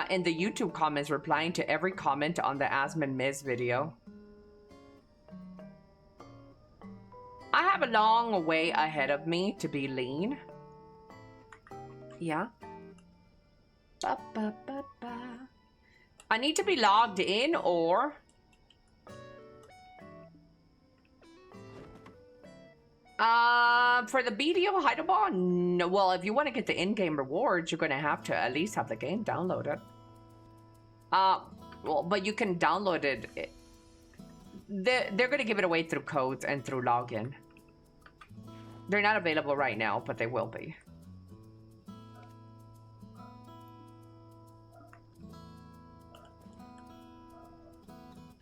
in the YouTube comments replying to every comment on the Asmon Miz video. I have a long way ahead of me to be lean. Yeah. Ba, ba, ba, ba. I need to be logged in or... for the BDO Heidel, no. Well, if you want to get the in-game rewards, you're going to have to at least have the game downloaded. Well, but you can download it. They're going to give it away through codes and through login. They're not available right now, but they will be.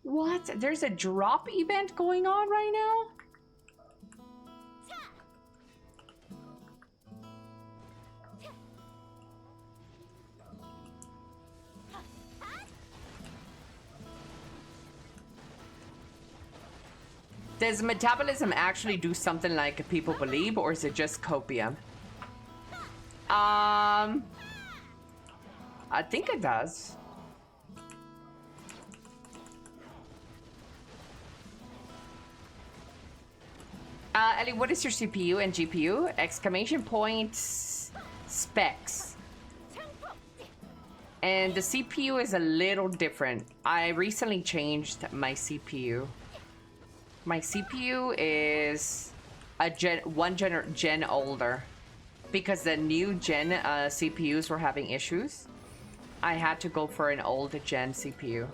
What? There's a drop event going on right now? Does metabolism actually do something like people believe, or is it just copium? I think it does. Ellie, what is your CPU and GPU? Exclamation points, specs. And the CPU is a little different. I recently changed my CPU. My CPU is a gen older. Because the new gen CPUs were having issues. I had to go for an old gen CPU.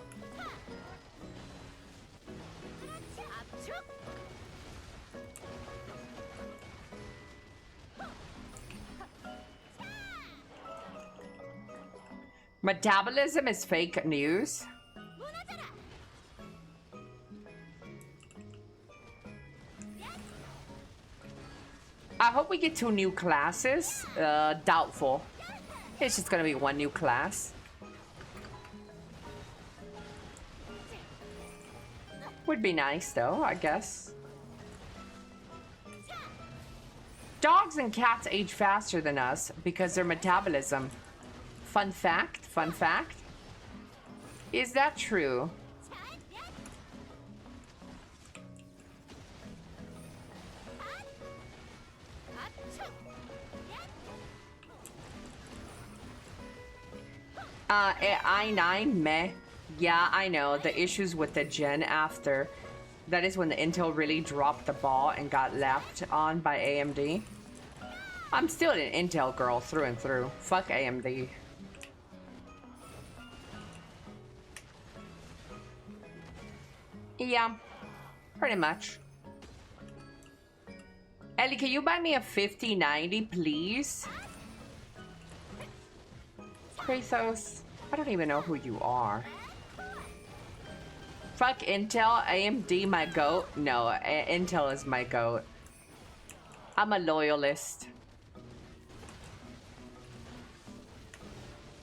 Metabolism is fake news. I hope we get 2 new classes. Doubtful. It's just gonna be 1 new class. Would be nice though, I guess. Dogs and cats age faster than us because their metabolism. Fun fact, fun fact. Is that true? i9 meh. Yeah, I know. The issues with the gen after. That is when the Intel really dropped the ball and got left on by AMD. I'm still an Intel girl through and through. Fuck AMD. Yeah, pretty much. Ellie, can you buy me a 5090, please? Kratos, I don't even know who you are. Fuck Intel, AMD my goat. No, Intel is my goat. I'm a loyalist.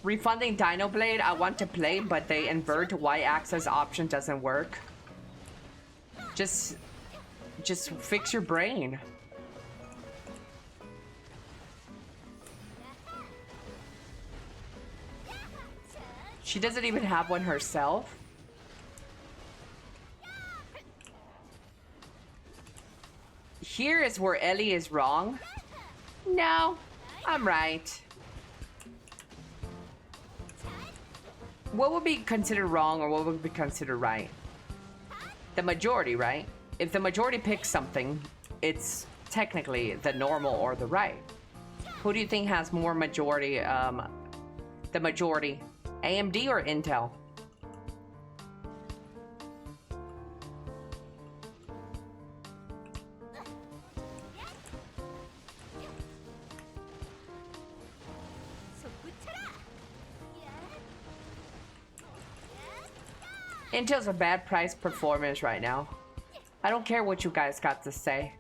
Refunding Dinoblade, I want to play, but the invert Y-axis option doesn't work. Just fix your brain. She doesn't even have one herself. Here is where Ellie is wrong. No, I'm right. What would be considered wrong or what would be considered right? The majority, right? If the majority picks something, it's technically the normal or the right. Who do you think has more majority, the majority? AMD or Intel? Intel's a bad price performance right now. I don't care what you guys got to say.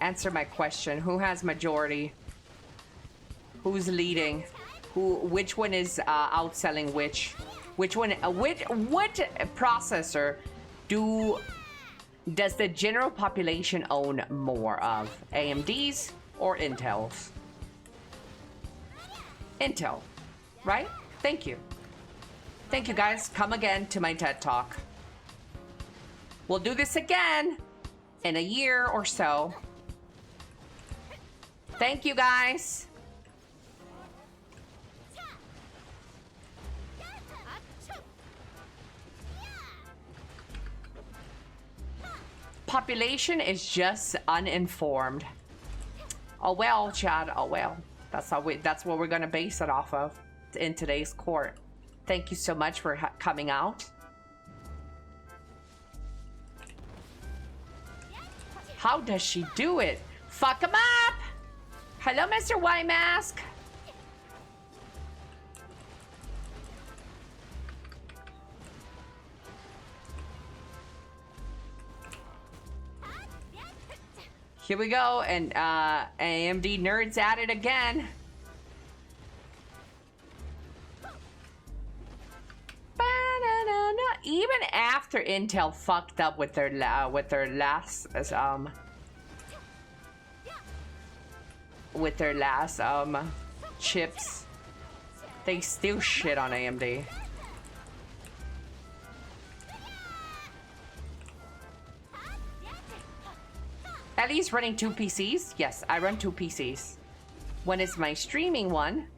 Answer my question. Who has majority? Who's leading? Which one is outselling which? Which one? What processor does the general population own more of? AMD's or Intel's? Intel, right? Thank you. Thank you guys. Come again to my TED Talk. We'll do this again in a year or so. Thank you guys. Population is just uninformed. Oh well, Chad. Oh well. That's what we're gonna base it off of in today's court. Thank you so much for coming out. How does she do it? Fuck him up! Hello, Mr. White Mask. Here we go, and AMD nerds at it again. Even after Intel fucked up with their last chips, they still shit on AMD. Elly's running 2 PCs. Yes, I run 2 PCs. One is my streaming one,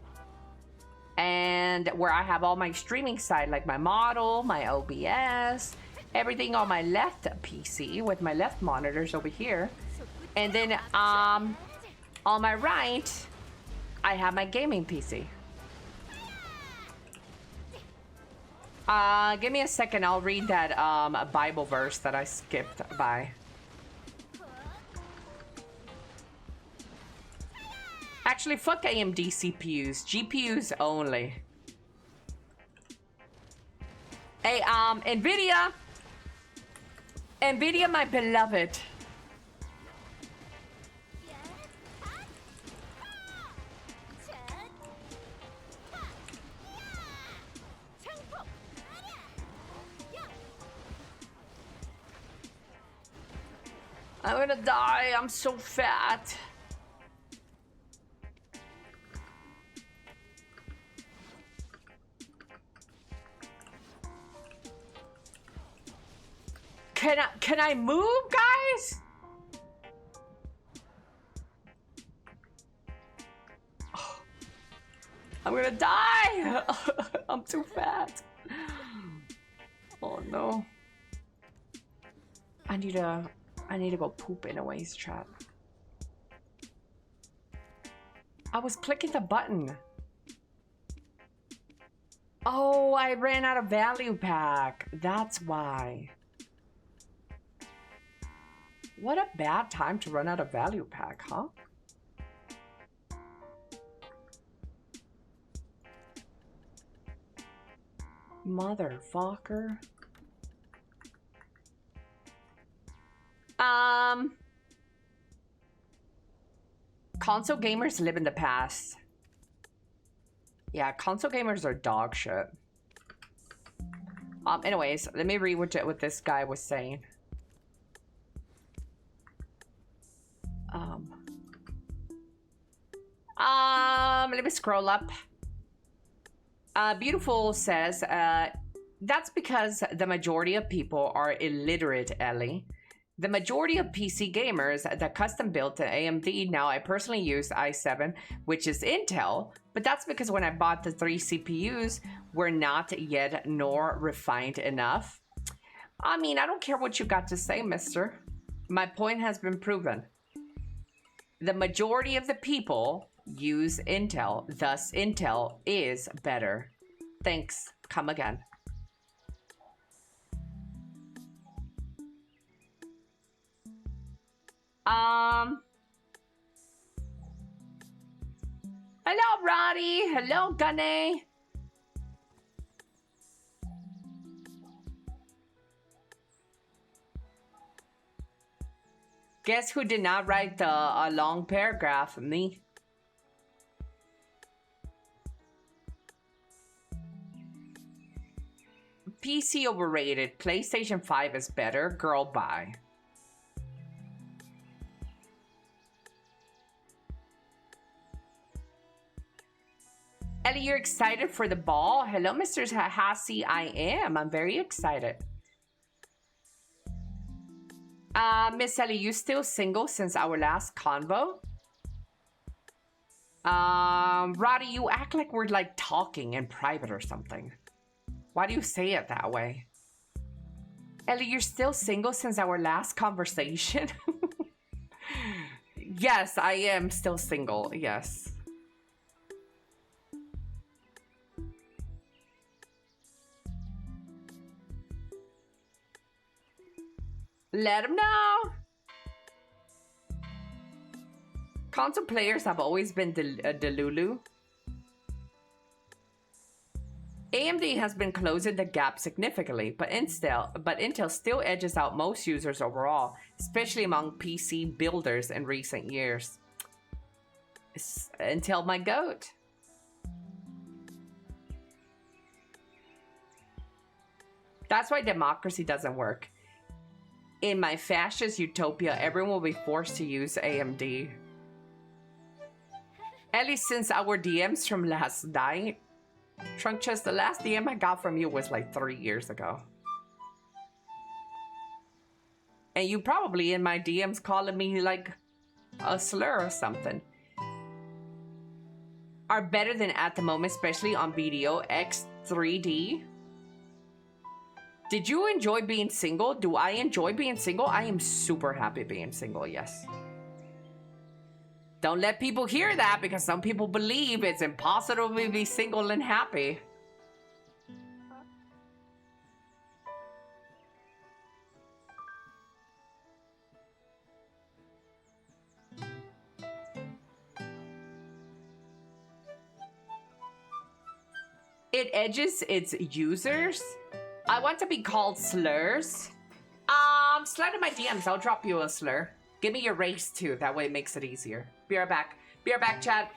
and where I have all my streaming side, like my model, my OBS, everything on my left PC with my left monitors over here. And then on my right, I have my gaming PC. Give me a second, I'll read that Bible verse that I skipped by. Actually, fuck AMD CPUs, GPUs only. Hey, NVIDIA, my beloved. I'm gonna die, I'm so fat. Can I move, guys? Oh, I'm gonna die. I'm too fat. Oh no. I need to go poop anyways, chat. I was clicking the button. Oh, I ran out of value pack. That's why. What a bad time to run out of value pack, huh? Motherfucker. Console gamers live in the past. Yeah, console gamers are dog shit. Anyways, let me read what this guy was saying. Let me scroll up. Beautiful says, that's because the majority of people are illiterate, Elly. The majority of PC gamers that custom built an AMD, now I personally use i7, which is Intel, but that's because when I bought the 3 CPUs, were not yet nor refined enough. I mean, I don't care what you got to say, mister. My point has been proven. The majority of the people use Intel, thus Intel is better. Thanks, come again. Hello, Roddy. Hello, Gunny. Guess who did not write a long paragraph? Me. PC overrated. PlayStation 5 is better. Girl, bye. Elly, you're excited for the ball? Hello, Mr. Hassi. I am. I'm very excited. Miss Elly, you still single since our last convo? Roddy, you act like we're like talking in private or something. Why do you say it that way? Elly, you're still single since our last conversation? Yes, I am still single. Yes. Let him know. Console players have always been Delulu. AMD has been closing the gap significantly, but Intel still edges out most users overall, especially among PC builders in recent years. Intel my goat. That's why democracy doesn't work. In my fascist utopia, everyone will be forced to use AMD. At least since our DMs from last night. Trunk Chest, the last DM I got from you was like 3 years ago. And you probably in my DMs calling me like a slur or something. Are better than at the moment, especially on video X3D. Did you enjoy being single? Do I enjoy being single? I am super happy being single, yes. Don't let people hear that because some people believe it's impossible to be single and happy. It edges its users. I want to be called slurs. Slide in my DMs. I'll drop you a slur. Give me your race too. That way it makes it easier. Be right back. Be right back, chat.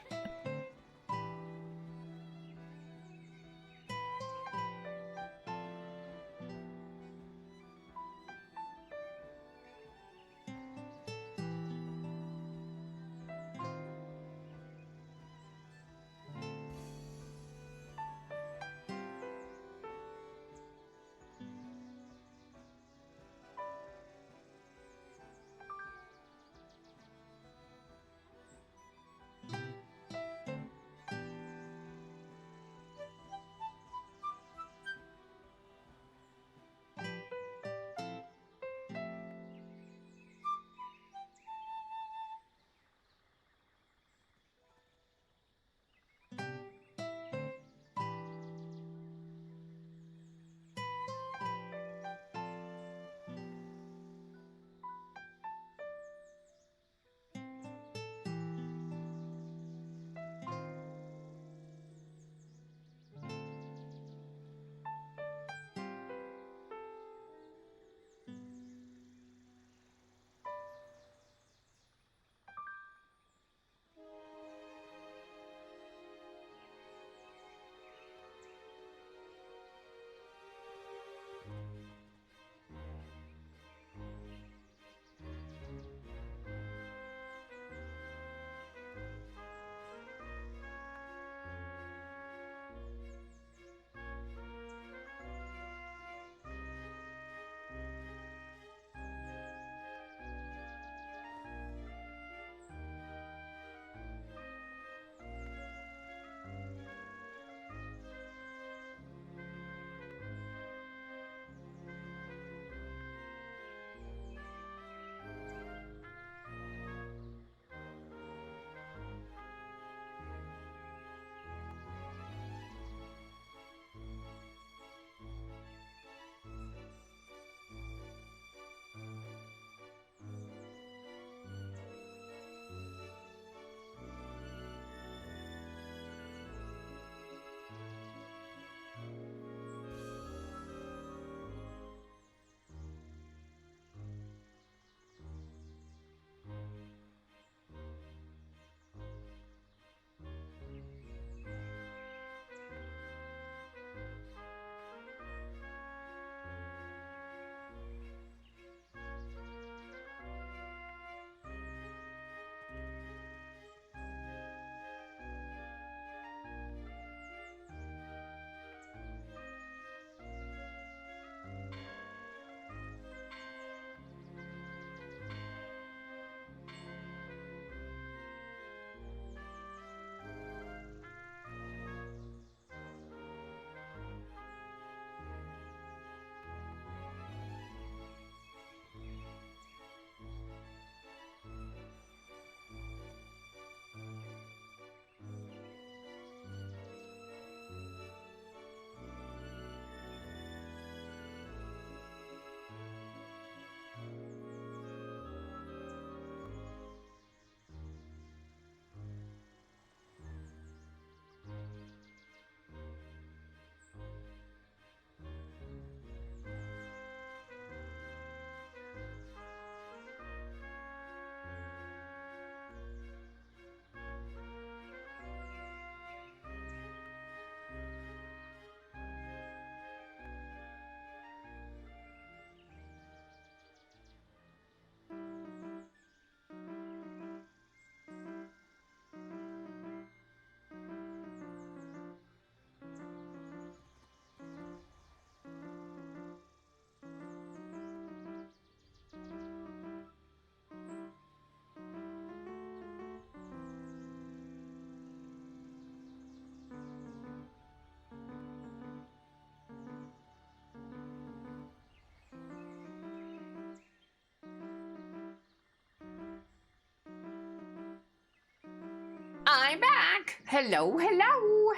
I'm back. Hello, hello.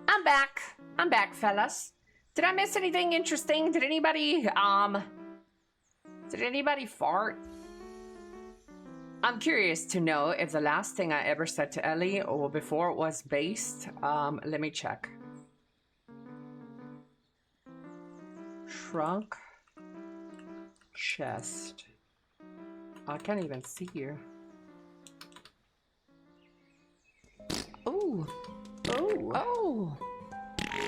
I'm back. I'm back, fellas. Did I miss anything interesting? Did anybody fart? I'm curious to know if the last thing I ever said to Ellie or before it was based. Let me check. Trunk. Chest. I can't even see you. Oh. Oh. Oh.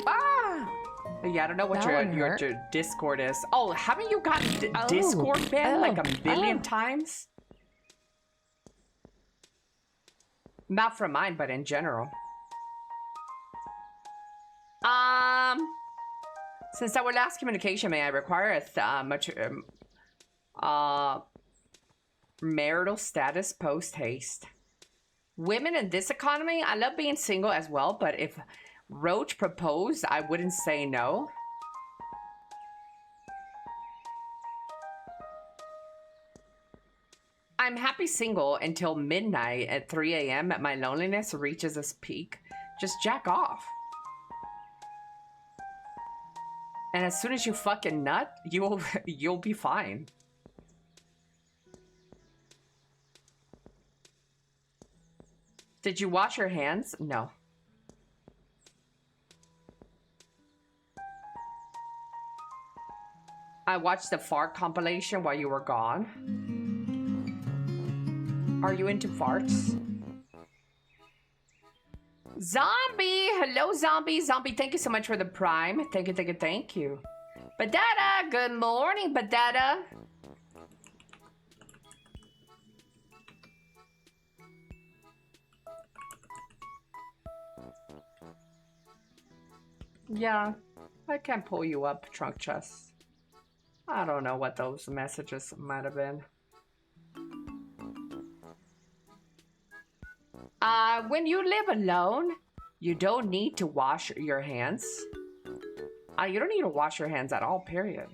Ah. Yeah, I don't know what your Discord is. Oh, haven't you gotten Discord banned like a billion times? Not from mine, but in general. Since our last communication, may I require a marital status post haste. Women in this economy, I love being single as well, but if Roach proposed, I wouldn't say no. I'm happy single until midnight at 3 a.m. My loneliness reaches its peak. Just jack off. And as soon as you fucking nut, you'll be fine. Did you wash your hands? No. I watched the fart compilation while you were gone. Are you into farts? Zombie! Hello, Zombie. Zombie, thank you so much for the prime. Thank you, thank you, thank you. Badada, good morning, Badada. Yeah, I can't pull you up, Trunk Chest. I don't know what those messages might have been. When you live alone, you don't need to wash your hands. You don't need to wash your hands at all, period.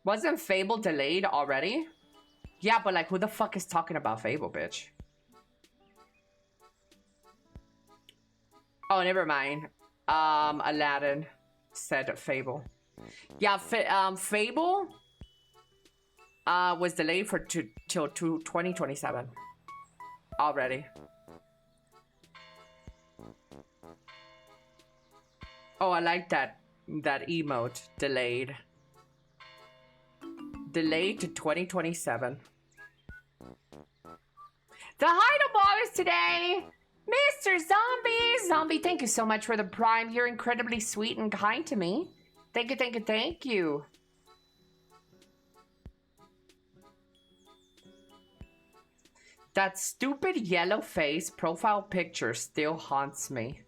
Wasn't Fable delayed already? Yeah, but like, who the fuck is talking about Fable, bitch? Oh, never mind. Aladdin said Fable. Yeah, Fable was delayed for till 2027 already. Oh, I like that emote. Delayed to 2027. The Heidel Ball is today. Mr. Zombie! Zombie, thank you so much for the prime. You're incredibly sweet and kind to me. Thank you, thank you, thank you. That stupid yellow face profile picture still haunts me.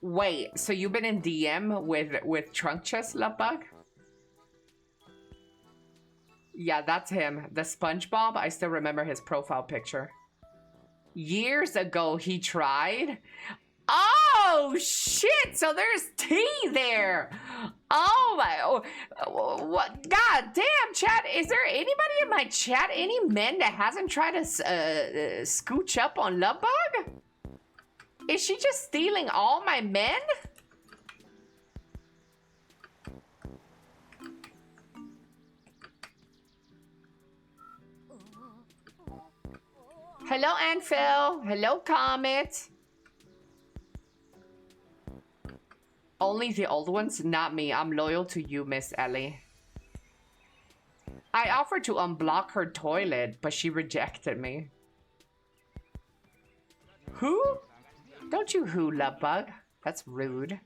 Wait, so you've been in DM with Trunk Chest, Lovebug? Yeah, that's him. The SpongeBob, I still remember his profile picture. Years ago, he tried. Oh, shit! So there's tea there. Oh, my... What? God damn, chat. Is there anybody in my chat, any men that hasn't tried to scooch up on Lovebug? Is she just stealing all my men? Hello, Anphil. Hello, Comet. Only the old ones, not me. I'm loyal to you, Miss Ellie. I offered to unblock her toilet, but she rejected me. Who? Don't you who, Lovebug? That's rude.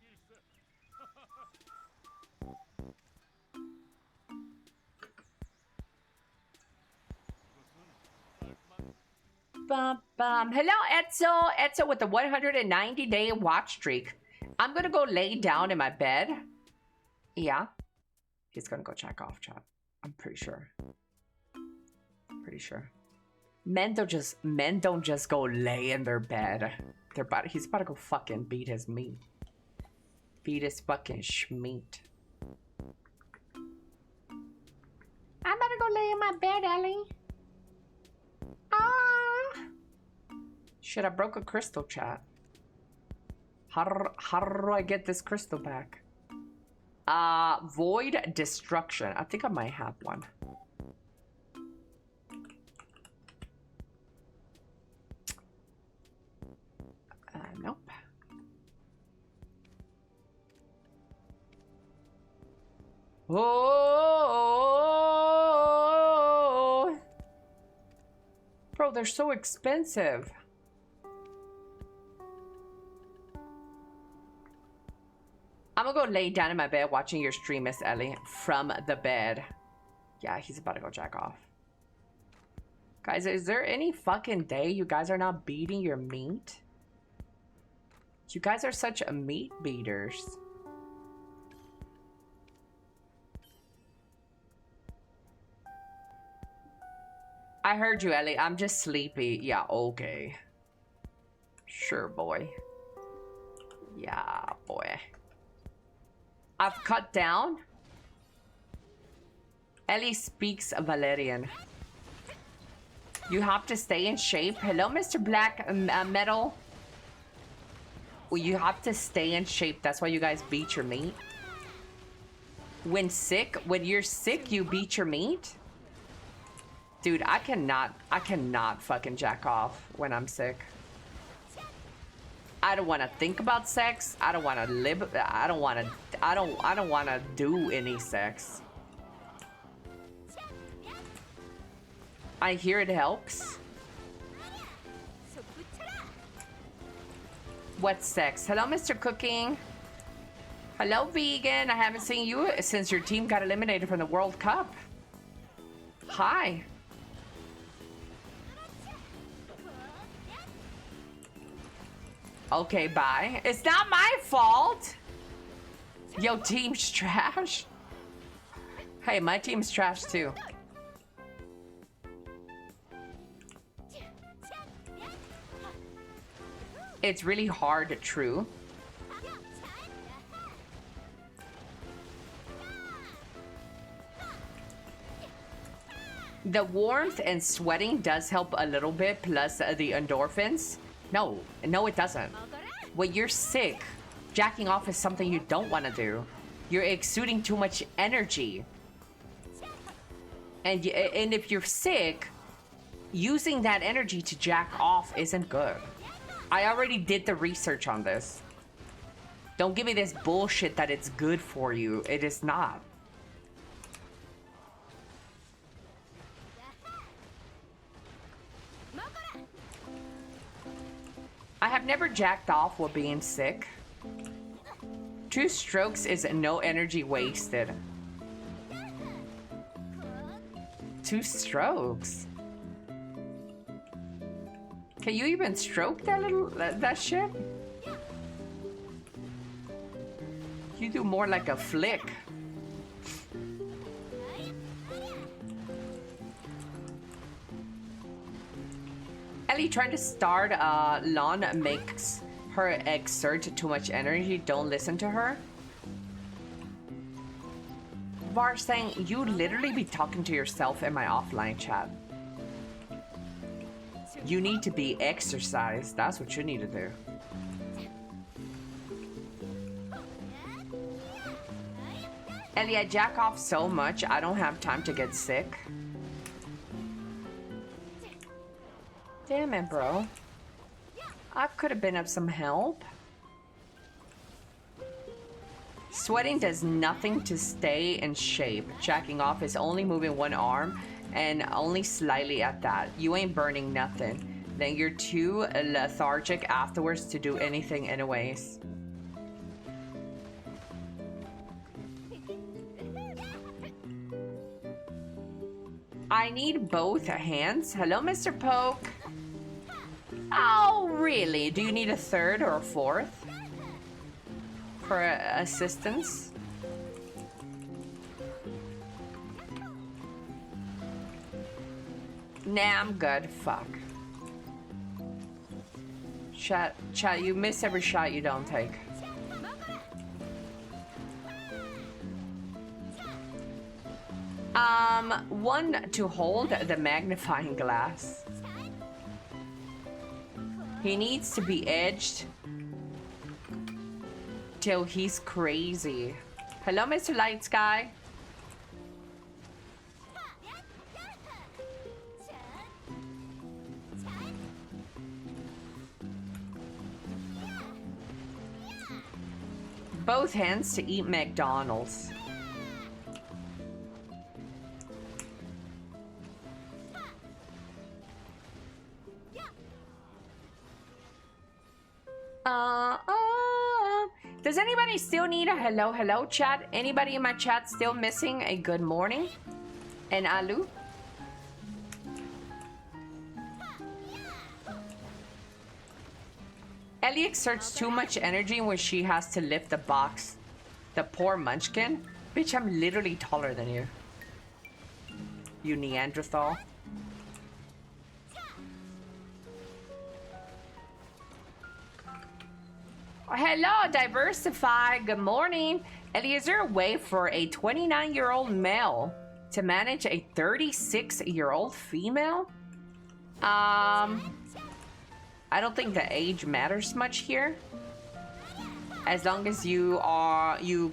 Bum, bum. Hello, Etzo. Etzo with the 190-day watch streak. I'm gonna go lay down in my bed. Yeah. He's gonna go check off, chat. I'm pretty sure. Pretty sure. Men don't just go lay in their bed. He's about to go fucking beat his meat. Beat his fucking schmeat. I'm about to go lay in my bed, Elly. Ah. Shit, I broke a crystal, chat. How do I get this crystal back? Void destruction. I think I might have one. Nope. Oh, bro, they're so expensive. I'm gonna go lay down in my bed watching your stream, Miss Elly, from the bed. Yeah, he's about to go jack off. Guys, is there any fucking day you guys are not beating your meat? You guys are such meat beaters. I heard you, Elly. I'm just sleepy. Yeah, okay. Sure, boy. Yeah, boy. I've cut down. Elly speaks Valerian. You have to stay in shape. Hello, Mr. Black Metal. Well, you have to stay in shape. That's why you guys beat your meat. When you're sick, you beat your meat? Dude, I cannot fucking jack off when I'm sick. I don't want to think about sex. I don't want to live. I don't want to do any sex. I hear it helps. What sex? Hello, Mr. Cooking. Hello, vegan. I haven't seen you since your team got eliminated from the World Cup. Hi. Okay, bye. It's not my fault. Yo, team's trash. Hey, my team's trash too. It's really hard, true. The warmth and sweating does help a little bit, plus the endorphins. No, it doesn't. When you're sick, jacking off is something you don't want to do. You're exuding too much energy. And if you're sick, using that energy to jack off isn't good. I already did the research on this. Don't give me this bullshit that it's good for you. It is not. I have never jacked off while being sick. 2 strokes is no energy wasted. 2 strokes? Can you even stroke that shit? You do more like a flick. Elly trying to start lawn makes her exert too much energy. Don't listen to her. Var saying you literally be talking to yourself in my offline chat. You need to be exercised. That's what you need to do. Elly, I jack off so much I don't have time to get sick. Damn it, bro. I could have been of some help. Sweating does nothing to stay in shape. Jacking off is only moving one arm and only slightly at that. You ain't burning nothing. Then you're too lethargic afterwards to do anything anyways. I need both hands. Hello, Mr. Poke. Oh, really? Do you need a 3rd or a 4th for assistance? Nah, I'm good. Fuck. Chat, you miss every shot you don't take. One to hold the magnifying glass. He needs to be edged till he's crazy. Hello, Mr. Light Sky. Both hands to eat McDonald's. Does anybody still need a hello chat? Anybody in my chat still missing a good morning? And alu? Elly exerts too much energy when she has to lift the box. The poor munchkin. Bitch, I'm literally taller than you. You Neanderthal. Hello, Diversify. Good morning. Elly, is there a way for a 29-year-old male to manage a 36-year-old female? I don't think the age matters much here. As long as you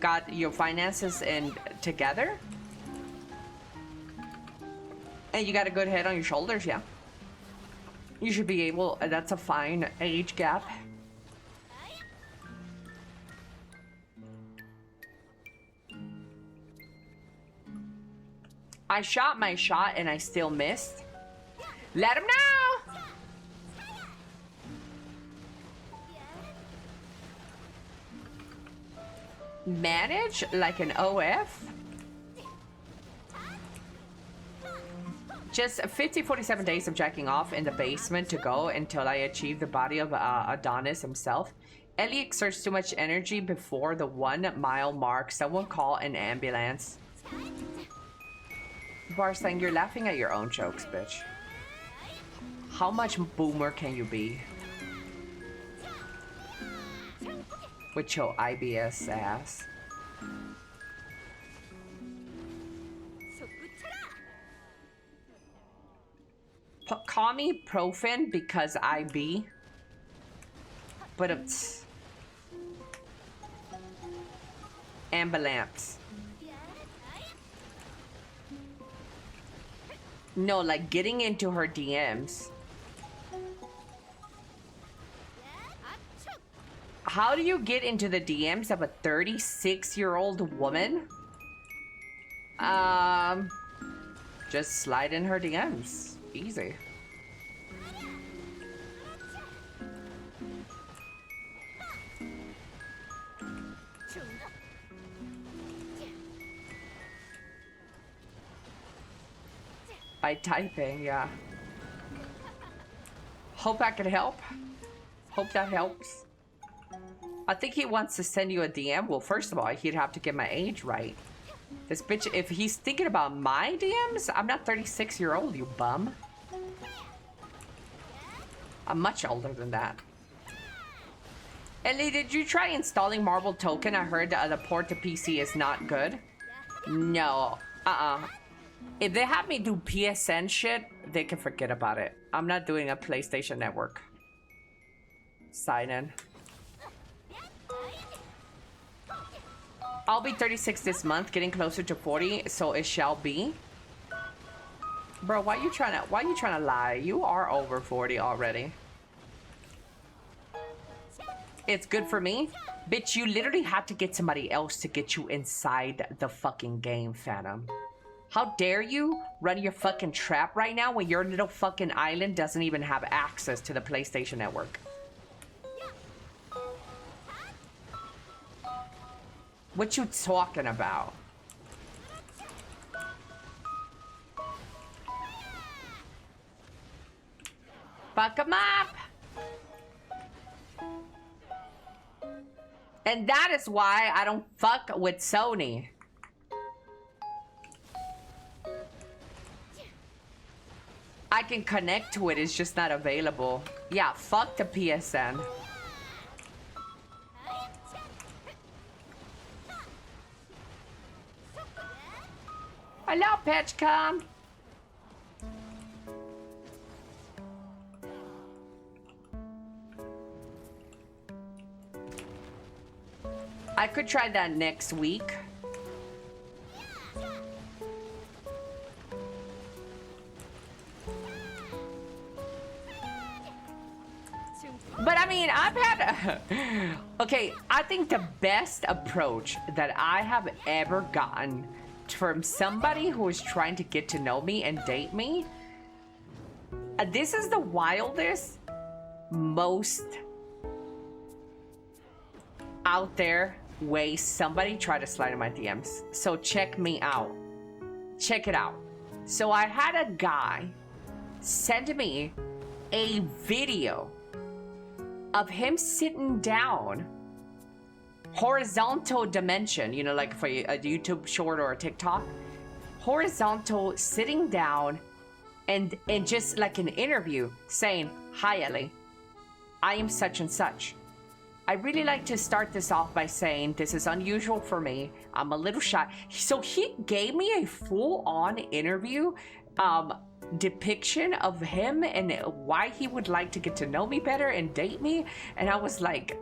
got your finances together. And you got a good head on your shoulders, yeah. You should be able, that's a fine age gap. I shot my shot and I still missed. Let him know! Manage like an OF? Just 47 days of jacking off in the basement to go until I achieve the body of Adonis himself. Elly exerts too much energy before the 1 mile mark. Someone call an ambulance. Bar saying you're laughing at your own jokes, bitch. How much boomer can you be? With your IBS ass. Call me Profin because I be. But it's ambulance. No, like getting into her DMs. How do you get into the DMs of a 36-year-old woman? Just slide in her DMs. Easy. By typing, yeah. Hope I can help. Hope that helps. I think he wants to send you a DM. Well, first of all, he'd have to get my age right. This bitch, if he's thinking about my DMs, I'm not 36-year-old, you bum. I'm much older than that. Elly, did you try installing Marble Token? I heard the port to PC is not good. No. If they have me do PSN shit, they can forget about it. I'm not doing a PlayStation Network sign in. I'll be 36 this month, getting closer to 40, so it shall be. Bro, why you trying to lie? You are over 40 already. It's good for me. Bitch, you literally have to get somebody else to get you inside the fucking game, Phantom. How dare you run your fucking trap right now when your little fucking island doesn't even have access to the PlayStation Network? What you talking about? Fuck 'em up! And that is why I don't fuck with Sony. I can connect to it, it's just not available. Yeah, fuck the PSN. Hello, Petchcom. I could try that next week. But I mean, I've had okay, I think the best approach that I have ever gotten from somebody who is trying to get to know me and date me, this is the wildest, most out there way somebody tried to slide in my DMs. So check me out. Check it out. So I had a guy send me a video of him sitting down, horizontal dimension, you know, like for a YouTube short or a TikTok, horizontal, sitting down and just like an interview saying, "Hi Elly, I am such and such. I really like to start this off by saying this is unusual for me. I'm a little shy." So he gave me a full-on interview depiction of him and why he would like to get to know me better and date me. And I was like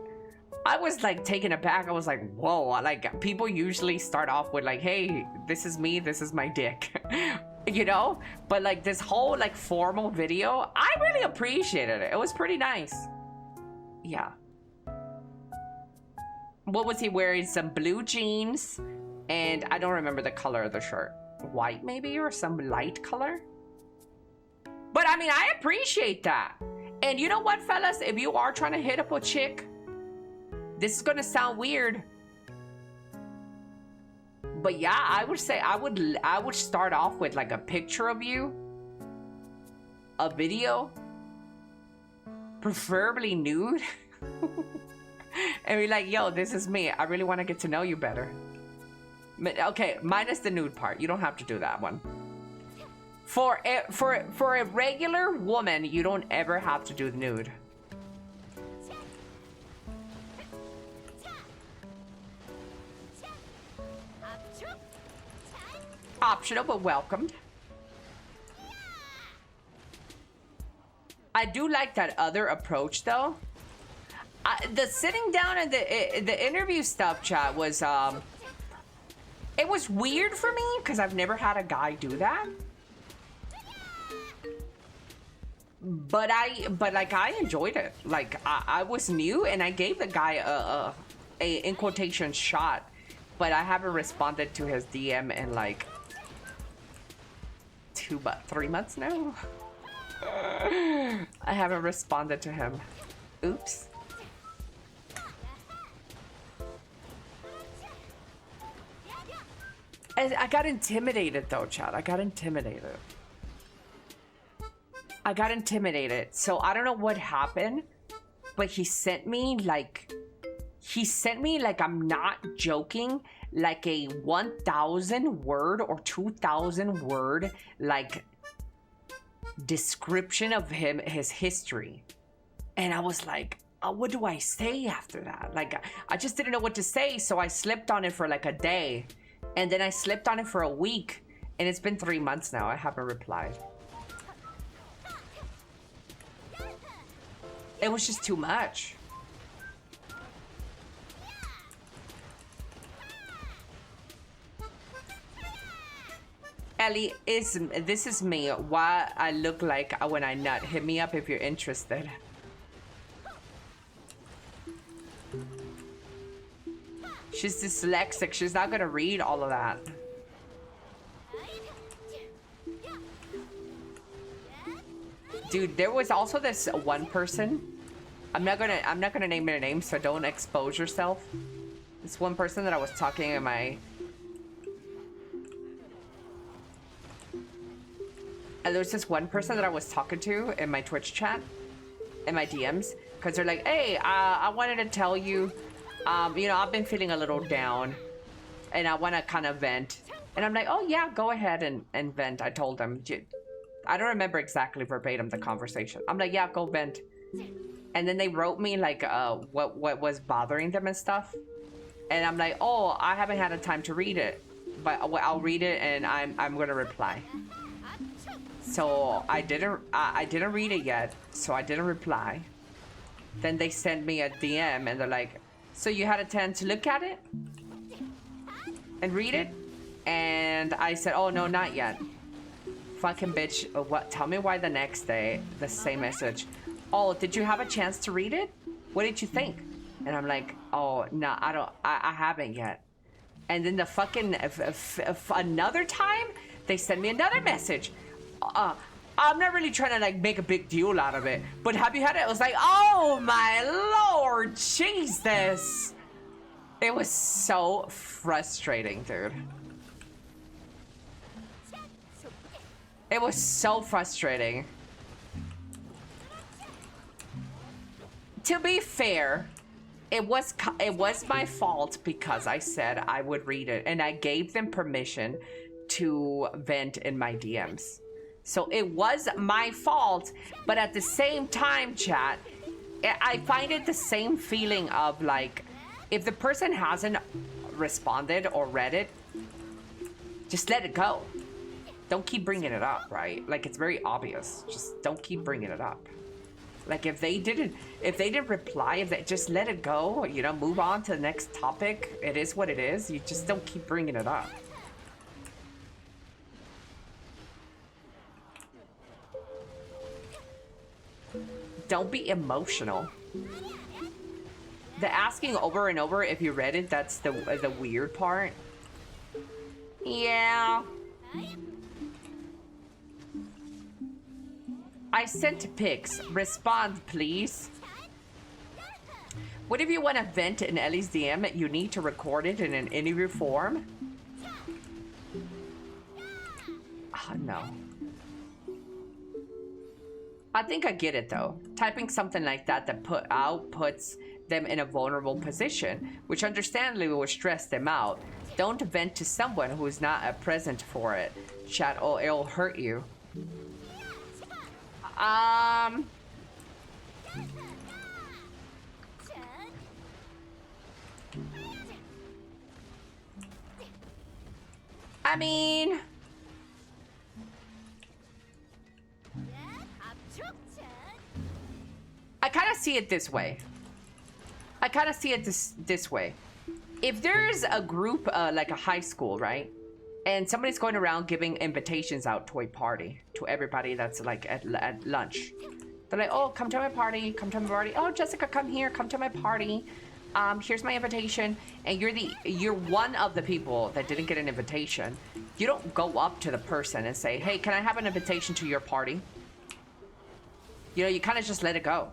taken aback. I was like, whoa, like people usually start off with like, hey, this is me, this is my dick. You know, but like this whole like formal video, I really appreciated it. It was pretty nice. Yeah. What was he wearing? Some blue jeans, and I don't remember the color of the shirt. White maybe, or some light color. But I mean, I appreciate that. And you know what, fellas? If you are trying to hit up a chick, this is gonna sound weird, but yeah, I would say I would start off with like a picture of you, a video, preferably nude, and be like, yo, this is me. I really want to get to know you better. Okay, minus the nude part. You don't have to do that one. For a regular woman, you don't ever have to do the nude. Optional, but welcomed. I do like that other approach, though. The sitting down and the interview stuff, chat, was it was weird for me because I've never had a guy do that. But like I enjoyed it. Like I was new and I gave the guy a in quotation shot, but I haven't responded to his DM in like 3 months now. I haven't responded to him. Oops. I got intimidated though, chat. I got intimidated. So I don't know what happened, but he sent me like I'm not joking, like a 1,000 word or 2,000 word like description of him, his history. And I was like, what do I say after that? Like I just didn't know what to say, so I slipped on it for like a day, and then I slipped on it for a week, and it's been 3 months now. I haven't replied. It was just too much. Elly, this is me. What I look like when I nut. Hit me up if you're interested. She's dyslexic. She's not gonna read all of that. Dude, there was also this one person. I'm not gonna name their name, so don't expose yourself. This one person that I was talking in my. And there was this one person that I was talking to in my Twitch chat, in my DMs, because they're like, "Hey, I wanted to tell you, you know, I've been feeling a little down, and I want to kind of vent." And I'm like, "Oh yeah, go ahead and vent." I told them. I don't remember exactly verbatim the conversation. I'm like, "Yeah, go vent." And then they wrote me like what was bothering them and stuff. And I'm like, "Oh, I haven't had a time to read it." but I'll read it and I'm gonna reply. So I didn't read it yet, so I didn't reply. Then they sent me a DM and they're like, so you had a chance to look at it and read it? And I said, oh no, not yet. Fucking bitch, what? Tell me why the next day, the same message. Oh, did you have a chance to read it? What did you think? And I'm like, oh, no, I haven't yet. And then the fucking, another time, they send me another message. I'm not really trying to like make a big deal out of it, but have you had it? It was like, oh my Lord, Jesus. It was so frustrating, dude. It was so frustrating. To be fair, it was my fault because I said I would read it and I gave them permission to vent in my DMs. So it was my fault, but at the same time, chat, I find it the same feeling of like, if the person hasn't responded or read it, just let it go. Don't keep bringing it up, right? Like, it's very obvious. Just don't keep bringing it up. Like, if they didn't reply, if they just let it go, you know, move on to the next topic. It is what it is. You just don't keep bringing it up. Don't be emotional. The asking over and over if you read it, that's the weird part. Yeah. I sent pics. Respond, please. What if you want to vent in Elly's DM? You need to record it in an interview form? Oh, no. I think I get it though. Typing something like that puts them in a vulnerable position, which understandably will stress them out. Don't vent to someone who is not present for it. Chat, oh, it'll hurt you. I mean, I kind of see it this way. I kind of see it this way. If there's a group, like a high school, right? And somebody's going around giving invitations out to a party to everybody that's like at lunch. They're like, oh, come to my party, come to my party. Oh, Jessica, come here, come to my party. Here's my invitation. And you're one of the people that didn't get an invitation. You don't go up to the person and say, hey, can I have an invitation to your party? You know, you kind of just let it go.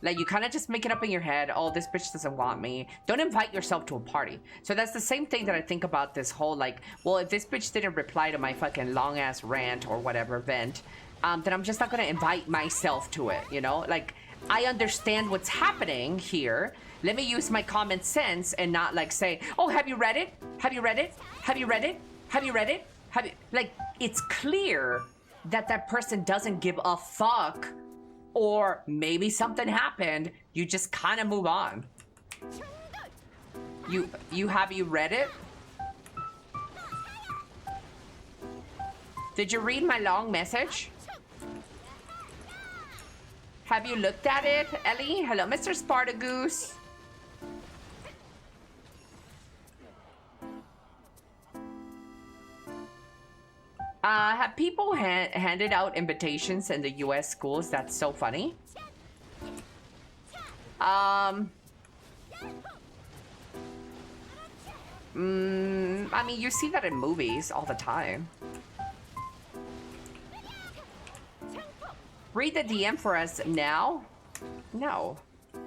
Like, you kind of just make it up in your head, oh, this bitch doesn't want me. Don't invite yourself to a party. So that's the same thing that I think about this whole, like, well, if this bitch didn't reply to my fucking long-ass rant or whatever vent, then I'm just not going to invite myself to it, you know? Like, I understand what's happening here. Let me use my common sense and not, like, say, oh, have you read it? Have you read it? Have you read it? Have you read it? Have you... Like, it's clear that that person doesn't give a fuck. Or maybe something happened. You just kind of move on. Have you read it? Did you read my long message? Have you looked at it, Ellie? Hello, Mr. Spartagoose. Have people handed out invitations in the US schools? That's so funny. I mean, you see that in movies all the time. Read the DM for us now? No. I'm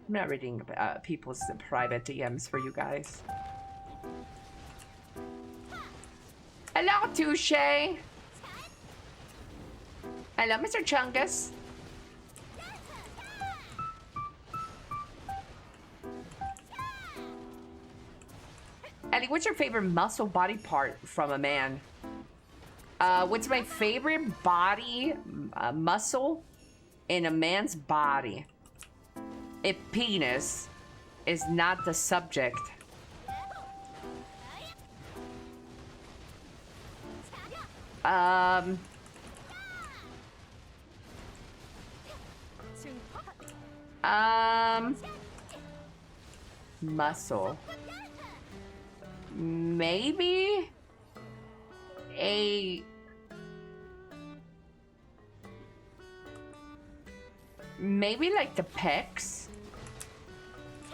not reading people's private DMs for you guys. Hello, Touche. Hello, Mr. Chungus. Ellie, what's your favorite muscle body part from a man? What's my favorite body muscle in a man's body? If penis is not the subject. Um... Muscle. Maybe maybe like the pecs,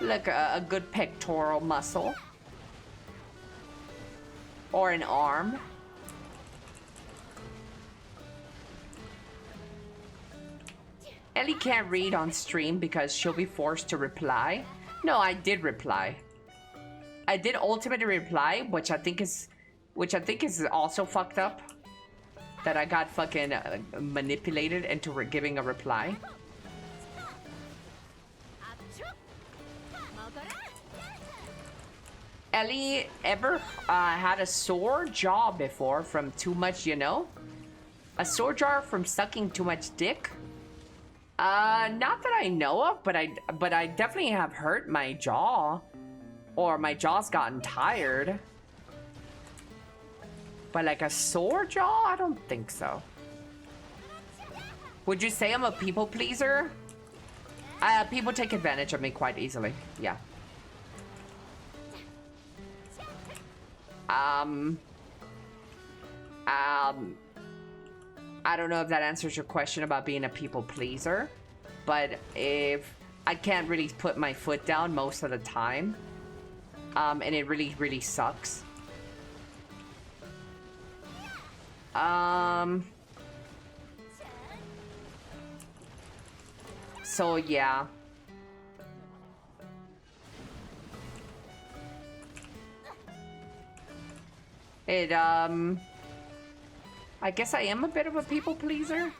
like a good pectoral muscle, or an arm. Ellie can't read on stream because she'll be forced to reply. No, I did reply. I did ultimately reply, which I think is also fucked up. That I got fucking manipulated into giving a reply. Ellie ever had a sore jaw before from too much, you know? A sore jaw from sucking too much dick? Not that I know of, but I definitely have hurt my jaw. Or my jaw's gotten tired. But like a sore jaw? I don't think so. Would you say I'm a people pleaser? People take advantage of me quite easily. Yeah. I don't know if that answers your question about being a people pleaser, but if I can't really put my foot down most of the time, and it really, really sucks. So yeah. I guess I am a bit of a people pleaser.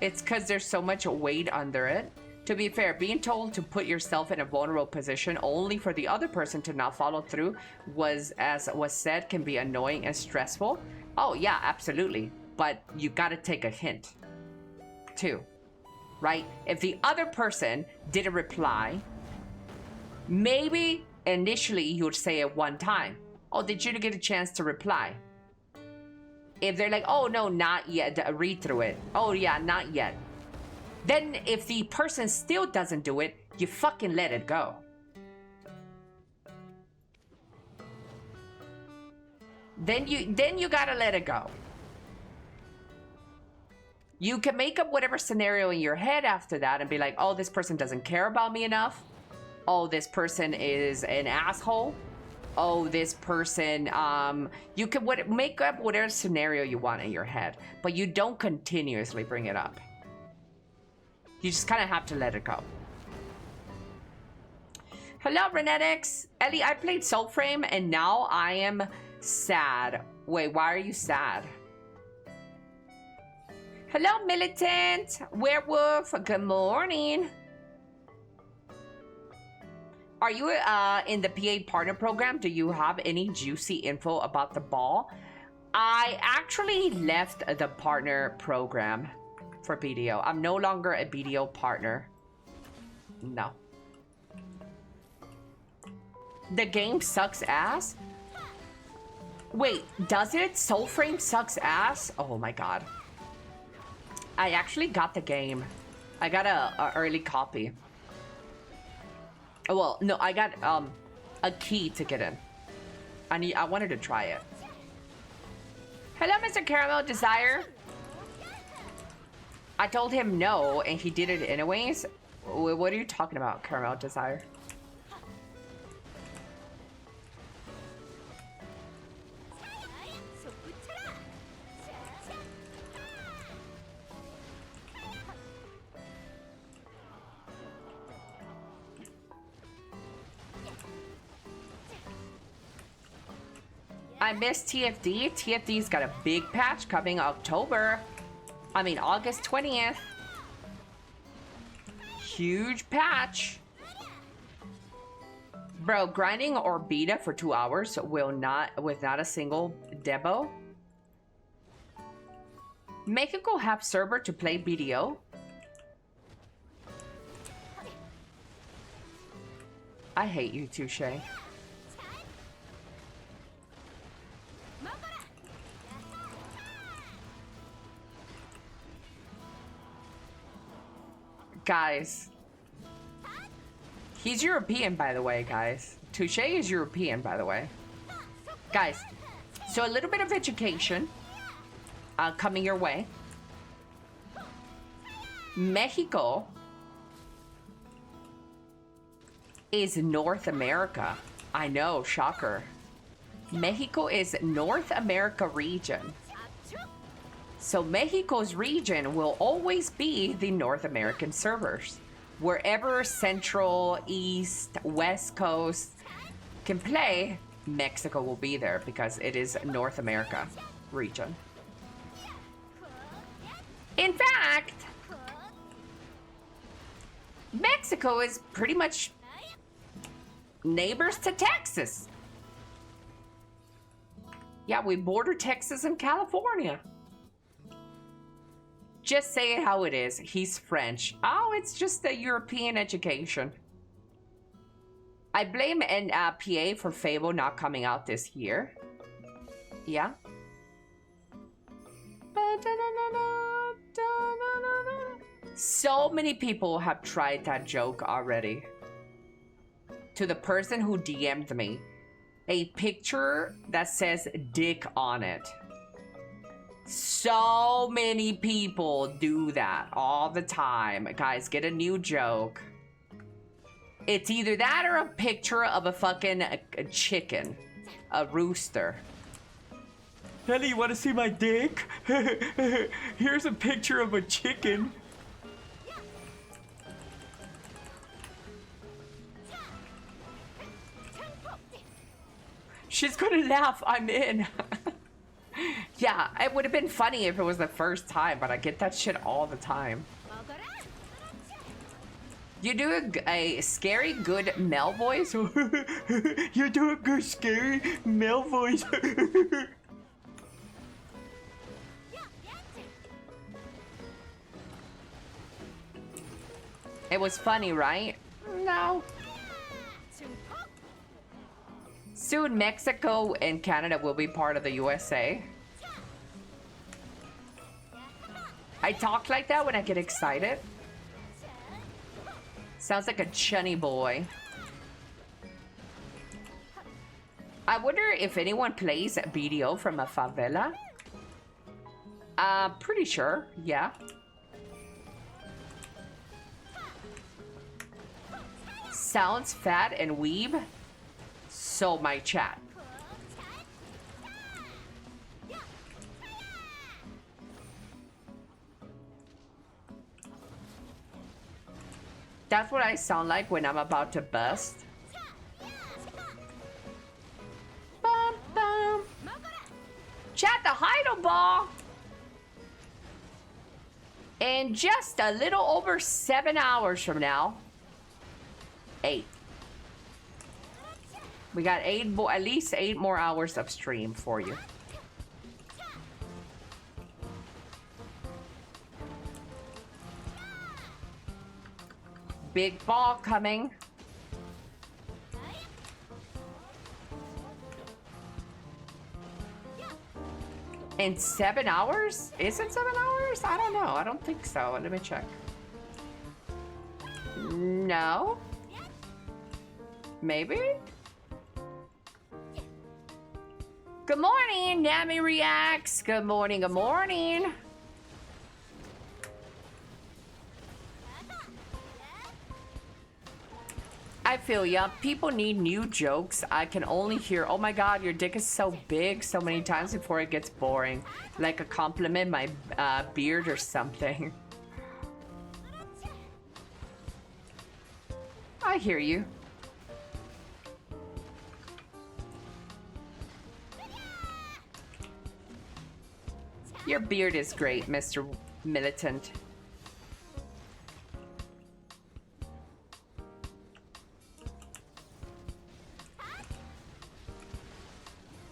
It's because there's so much weight under it. To be fair, being told to put yourself in a vulnerable position only for the other person to not follow through was, as was said, can be annoying and stressful. Oh yeah, absolutely. But you gotta take a hint, too, right? If the other person didn't reply, maybe initially you would say it one time. Oh, did you get a chance to reply? If they're like, oh no, not yet, read through it. Oh yeah, not yet. Then if the person still doesn't do it, you fucking let it go. Then you gotta let it go. You can make up whatever scenario in your head after that and be like, oh, this person doesn't care about me enough. Oh, this person is an asshole. Oh, this person, you can make up whatever scenario you want in your head, but you don't continuously bring it up. You just kind of have to let it go. Hello, Renetics. Ellie, I played Soulframe and now I am sad. Wait, why are you sad? Hello, Militant. Werewolf, good morning. Are you in the PA partner program? Do you have any juicy info about the ball? I actually left the partner program for BDO. I'm no longer a BDO partner. No. The game sucks ass? Wait, does it? Soulframe sucks ass? Oh my god. I actually got the game. I got a early copy. Well, no, I got a key to get in. I wanted to try it. Hello, Mr. Caramel Desire. I told him no, and he did it anyways. What are you talking about, Caramel Desire? I missed TFD. TFD's got a big patch coming August 20th. Huge patch. Bro, grinding or beta for 2 hours with not a single debo. Make a go have server to play BDO. I hate you, Touche. Guys. He's European, by the way, guys. Touche is European, by the way. Guys, so a little bit of education coming your way. Mexico is North America. I know, shocker. Mexico is North America region. So Mexico's region will always be the North American servers. Wherever Central, East, West Coast can play, Mexico will be there because it is North America region. In fact, Mexico is pretty much neighbors to Texas. Yeah, we border Texas and California. Just say it how it is. He's French. Oh, it's just the European education. I blame PA for Fable not coming out this year. Yeah. So many people have tried that joke already. To the person who DM'd me, a picture that says dick on it. So many people do that all the time. Guys, get a new joke. It's either that or a picture of a fucking a chicken. A rooster. Elly, you want to see my dick? Here's a picture of a chicken. She's gonna laugh. I'm in. Yeah, it would have been funny if it was the first time, but I get that shit all the time. You do a scary good male voice? You do a good scary male voice. It was funny, right? No. Soon, Mexico and Canada will be part of the USA. I talk like that when I get excited. Sounds like a chunny boy. I wonder if anyone plays BDO from a favela. Pretty sure, yeah. Sounds fat and weeb. So my chat. That's what I sound like when I'm about to bust. Bum, bum. Chat the Heidel ball. In just a little over 7 hours from now. 8. We got at least 8 more hours of stream for you. Big ball coming. In 7 hours? Is it 7 hours? I don't know. I don't think so. Let me check. No. Maybe? Good morning, Nami Reacts. Good morning, good morning. I feel ya. People need new jokes. I can only hear, oh my god, your dick is so big so many times before it gets boring. Like a compliment, my beard or something. I hear you. Your beard is great, Mr. Militant.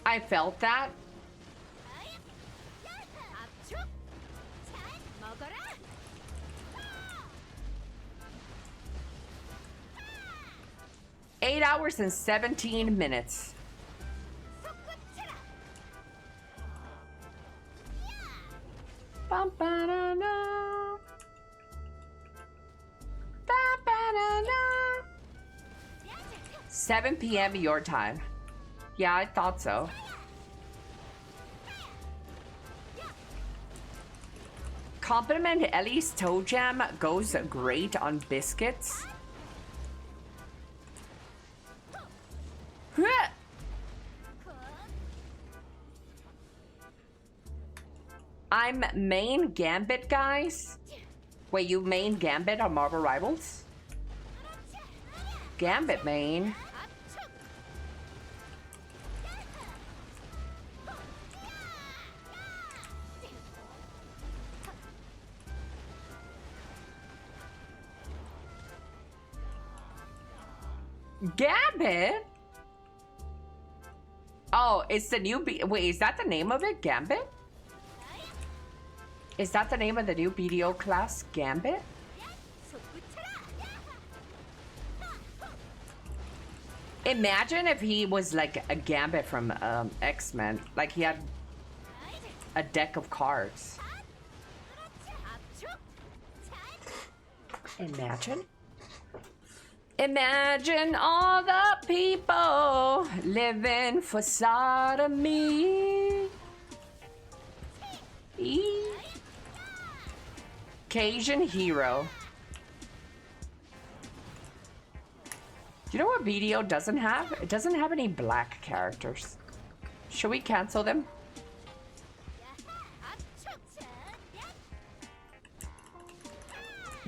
I felt that. Eight hours and 17 minutes. Bum, ba, da, da. 7 p.m. your time. Yeah, I thought so. Compliment Elly's toe jam goes great on biscuits. I'm main Gambit, guys. Wait, you main Gambit on Marvel Rivals? Gambit main. Gambit? Oh, it's the new wait, is that the name of it? Gambit? Is that the name of the new BDO class? Gambit? Imagine if he was like a Gambit from X-Men. Like he had a deck of cards. Imagine. Imagine all the people living for sodomy. Cajun hero. You know what BDO doesn't have? It doesn't have any black characters. Should we cancel them?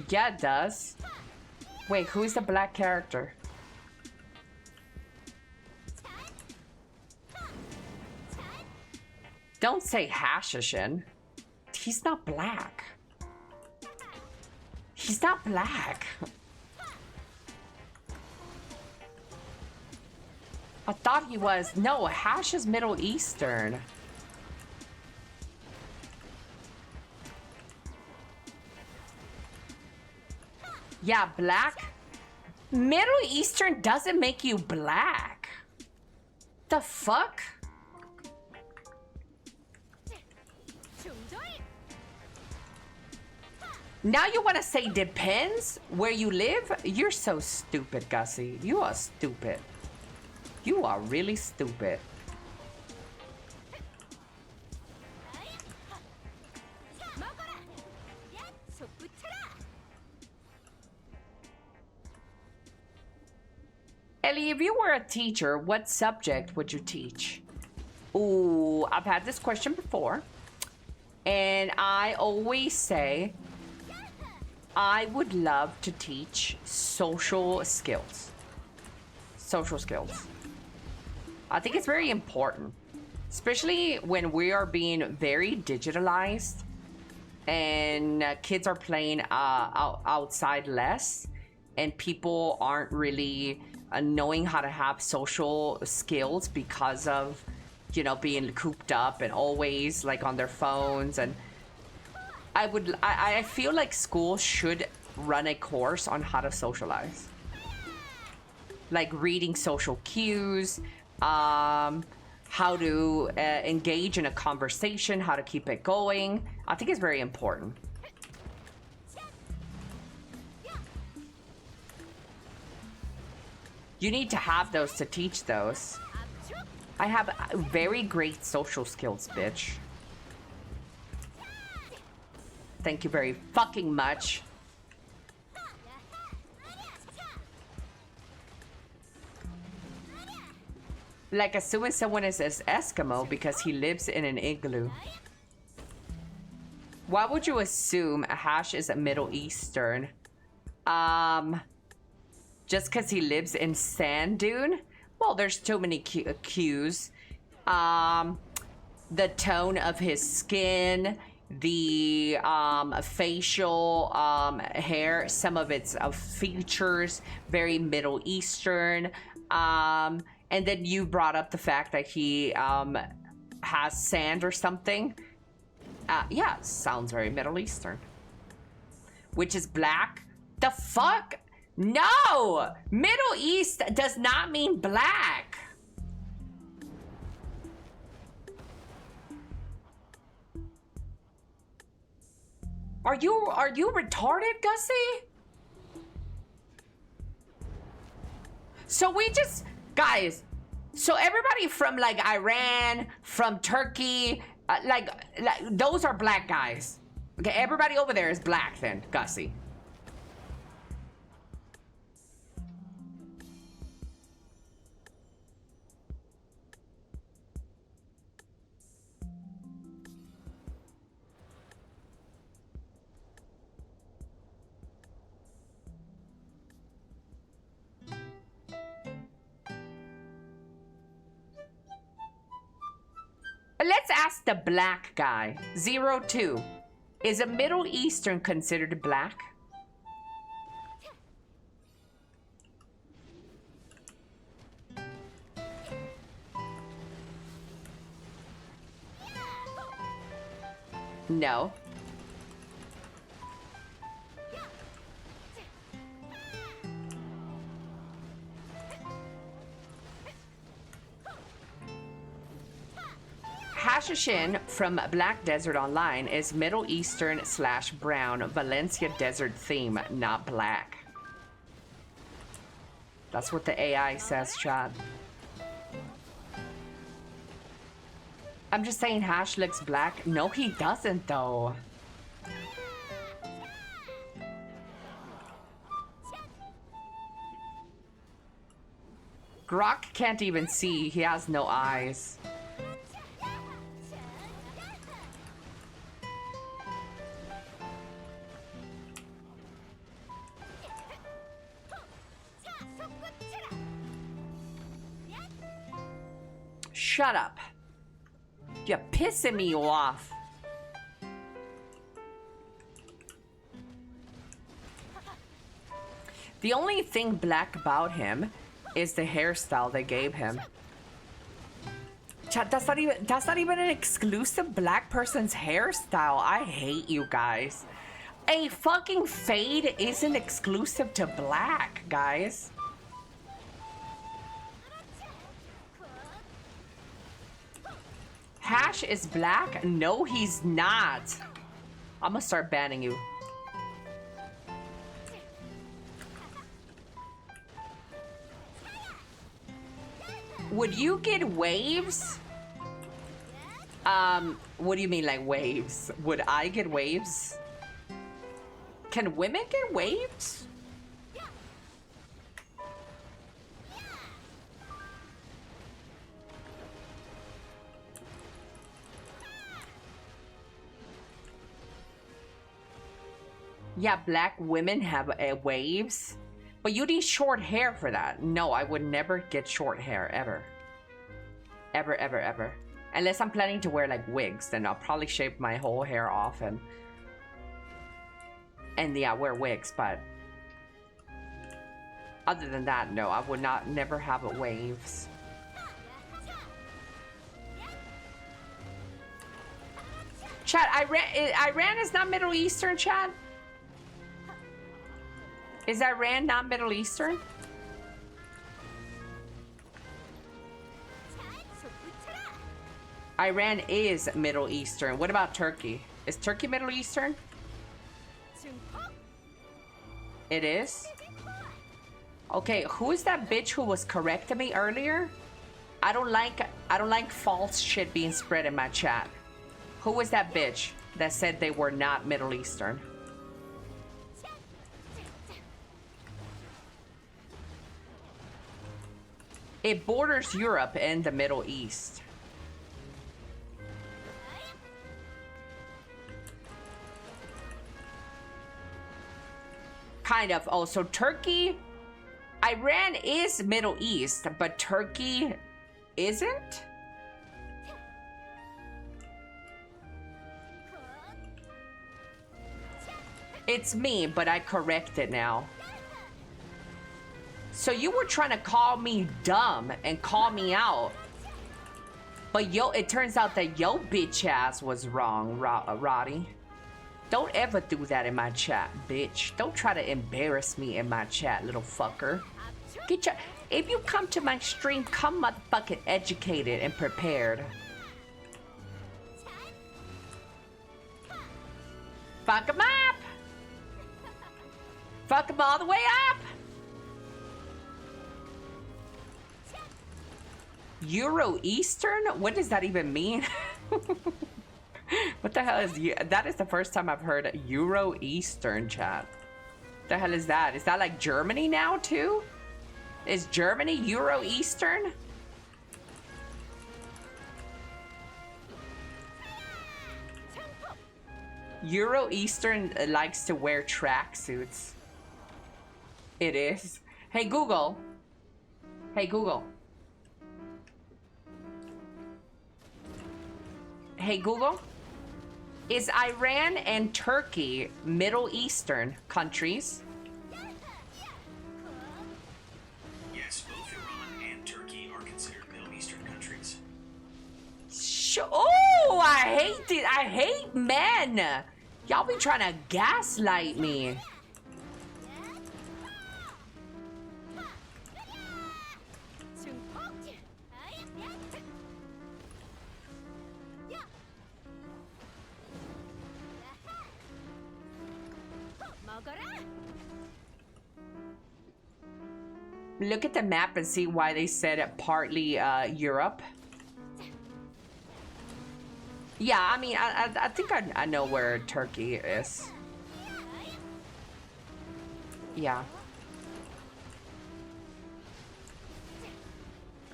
Yeah, it does. Wait, who's the black character? Don't say Hashishin. He's not black. He's not black. I thought he was. No, Hash is Middle Eastern. Yeah, black. Middle Eastern doesn't make you black. The fuck? Now you want to say depends where you live? You're so stupid, Gussie. You are stupid. You are really stupid. Elly, if you were a teacher, what subject would you teach? Ooh, I've had this question before. And I always say, I would love to teach social skills. Social skills. I think it's very important, especially when we are being very digitalized and kids are playing outside less and people aren't really knowing how to have social skills because of, you know, being cooped up and always like on their phones. And I feel like schools should run a course on how to socialize, like reading social cues, how to engage in a conversation, how to keep it going. I think it's very important. You need to have those to teach those. I have very great social skills, bitch. Thank you very fucking much. Like assuming someone is as Eskimo because he lives in an igloo. Why would you assume a Hash is a Middle Eastern? Just because he lives in Sand Dune? Well, there's too many cues. The tone of his skin, the facial hair, some of its features, very Middle Eastern. And then you brought up the fact that he has sand or something. Yeah, sounds very Middle Eastern. Which is black. The fuck? No! Middle East does not mean black. Are you retarded, Gussie? So we just, guys, so everybody from like Iran, from Turkey, like those are black guys. Okay, everybody over there is black then, Gussie. Let's ask the black guy. 02. Is a Middle Eastern considered black? No. Hashishin from Black Desert Online is Middle Eastern / brown Valencia desert theme, not black. That's what the AI says, chat. I'm just saying Hash looks black. No, he doesn't though. Grok can't even see. He has no eyes. Shut up. You're pissing me off. The only thing black about him is the hairstyle they gave him. Chat, that's not even an exclusive black person's hairstyle. I hate you guys. A fucking fade isn't exclusive to black, guys. Hash is black? No, he's not. I'm gonna start banning you. Would you get waves? What do you mean like waves? Would I get waves? Can women get waves? Yeah, black women have waves, but you need short hair for that. No, I would never get short hair, ever. Ever, ever, ever. Unless I'm planning to wear like wigs, then I'll probably shave my whole hair off and yeah, wear wigs, but other than that, no, I would never have waves. Chat, Iran is not Middle Eastern, chat? Is Iran not Middle Eastern? Iran is Middle Eastern. What about Turkey? Is Turkey Middle Eastern? It is? Okay, who is that bitch who was correcting me earlier? I don't like false shit being spread in my chat. Who was that bitch that said they were not Middle Eastern? It borders Europe and the Middle East. Kind of. Oh, so Turkey, Iran is Middle East, but Turkey isn't? It's me, but I correct it now. So you were trying to call me dumb and call me out. But it turns out that yo bitch ass was wrong, Roddy. Don't ever do that in my chat, bitch. Don't try to embarrass me in my chat, little fucker. If you come to my stream, come motherfucking educated and prepared. Fuck him up! Fuck him all the way up! Euro Eastern? What does that even mean? What the hell is that? Is the first time I've heard Euro Eastern, chat. The hell is that? Is that like Germany now too? Is Germany Euro Eastern? Euro Eastern likes to wear tracksuits. It is. Hey Google. Hey Google. Hey Google. Is Iran and Turkey Middle Eastern countries? Yes, both Iran and Turkey are considered Middle Eastern countries. Oh, I hate it. I hate men. Y'all be trying to gaslight me. Look at the map and see why they said it partly Europe. Yeah, I mean, I think I know where Turkey is. Yeah.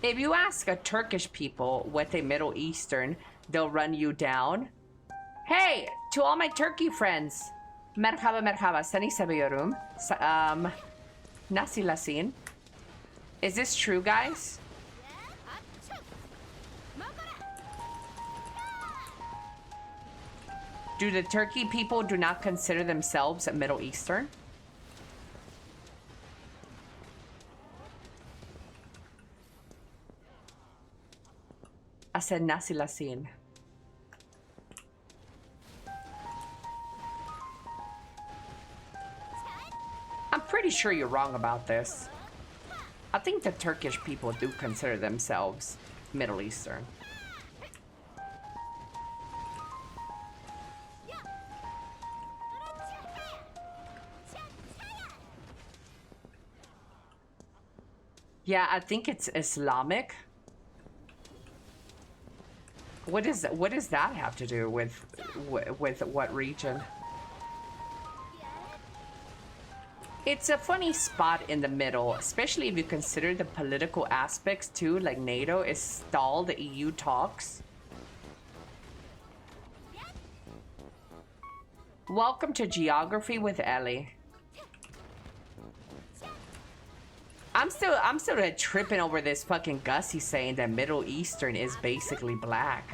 If you ask a Turkish people what they Middle Eastern, they'll run you down. Hey, to all my Turkey friends. Merhaba merhaba, seni seviyorum. Nasi lasin. Is this true, guys? Do the Turkey people do not consider themselves Middle Eastern? I said nasi lasin. I'm pretty sure you're wrong about this. I think the Turkish people do consider themselves Middle Eastern. Yeah, I think it's Islamic. What does that have to do with what region? It's a funny spot in the middle, especially if you consider the political aspects too, like NATO is stalled the EU talks. Welcome to Geography with Elly. I'm still tripping over this fucking Gussie saying that Middle Eastern is basically black.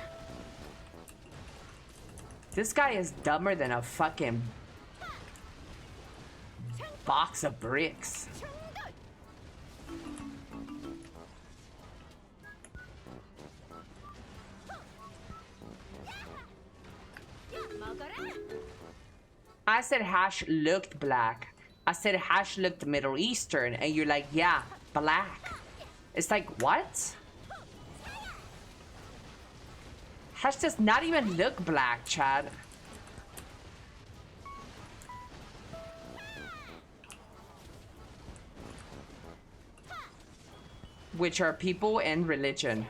This guy is dumber than a fucking box of bricks. I said hash looked black. I said hash looked Middle Eastern, and you're like, yeah, black. It's like, what? Hash does not even look black, Chad. Which are people and religion.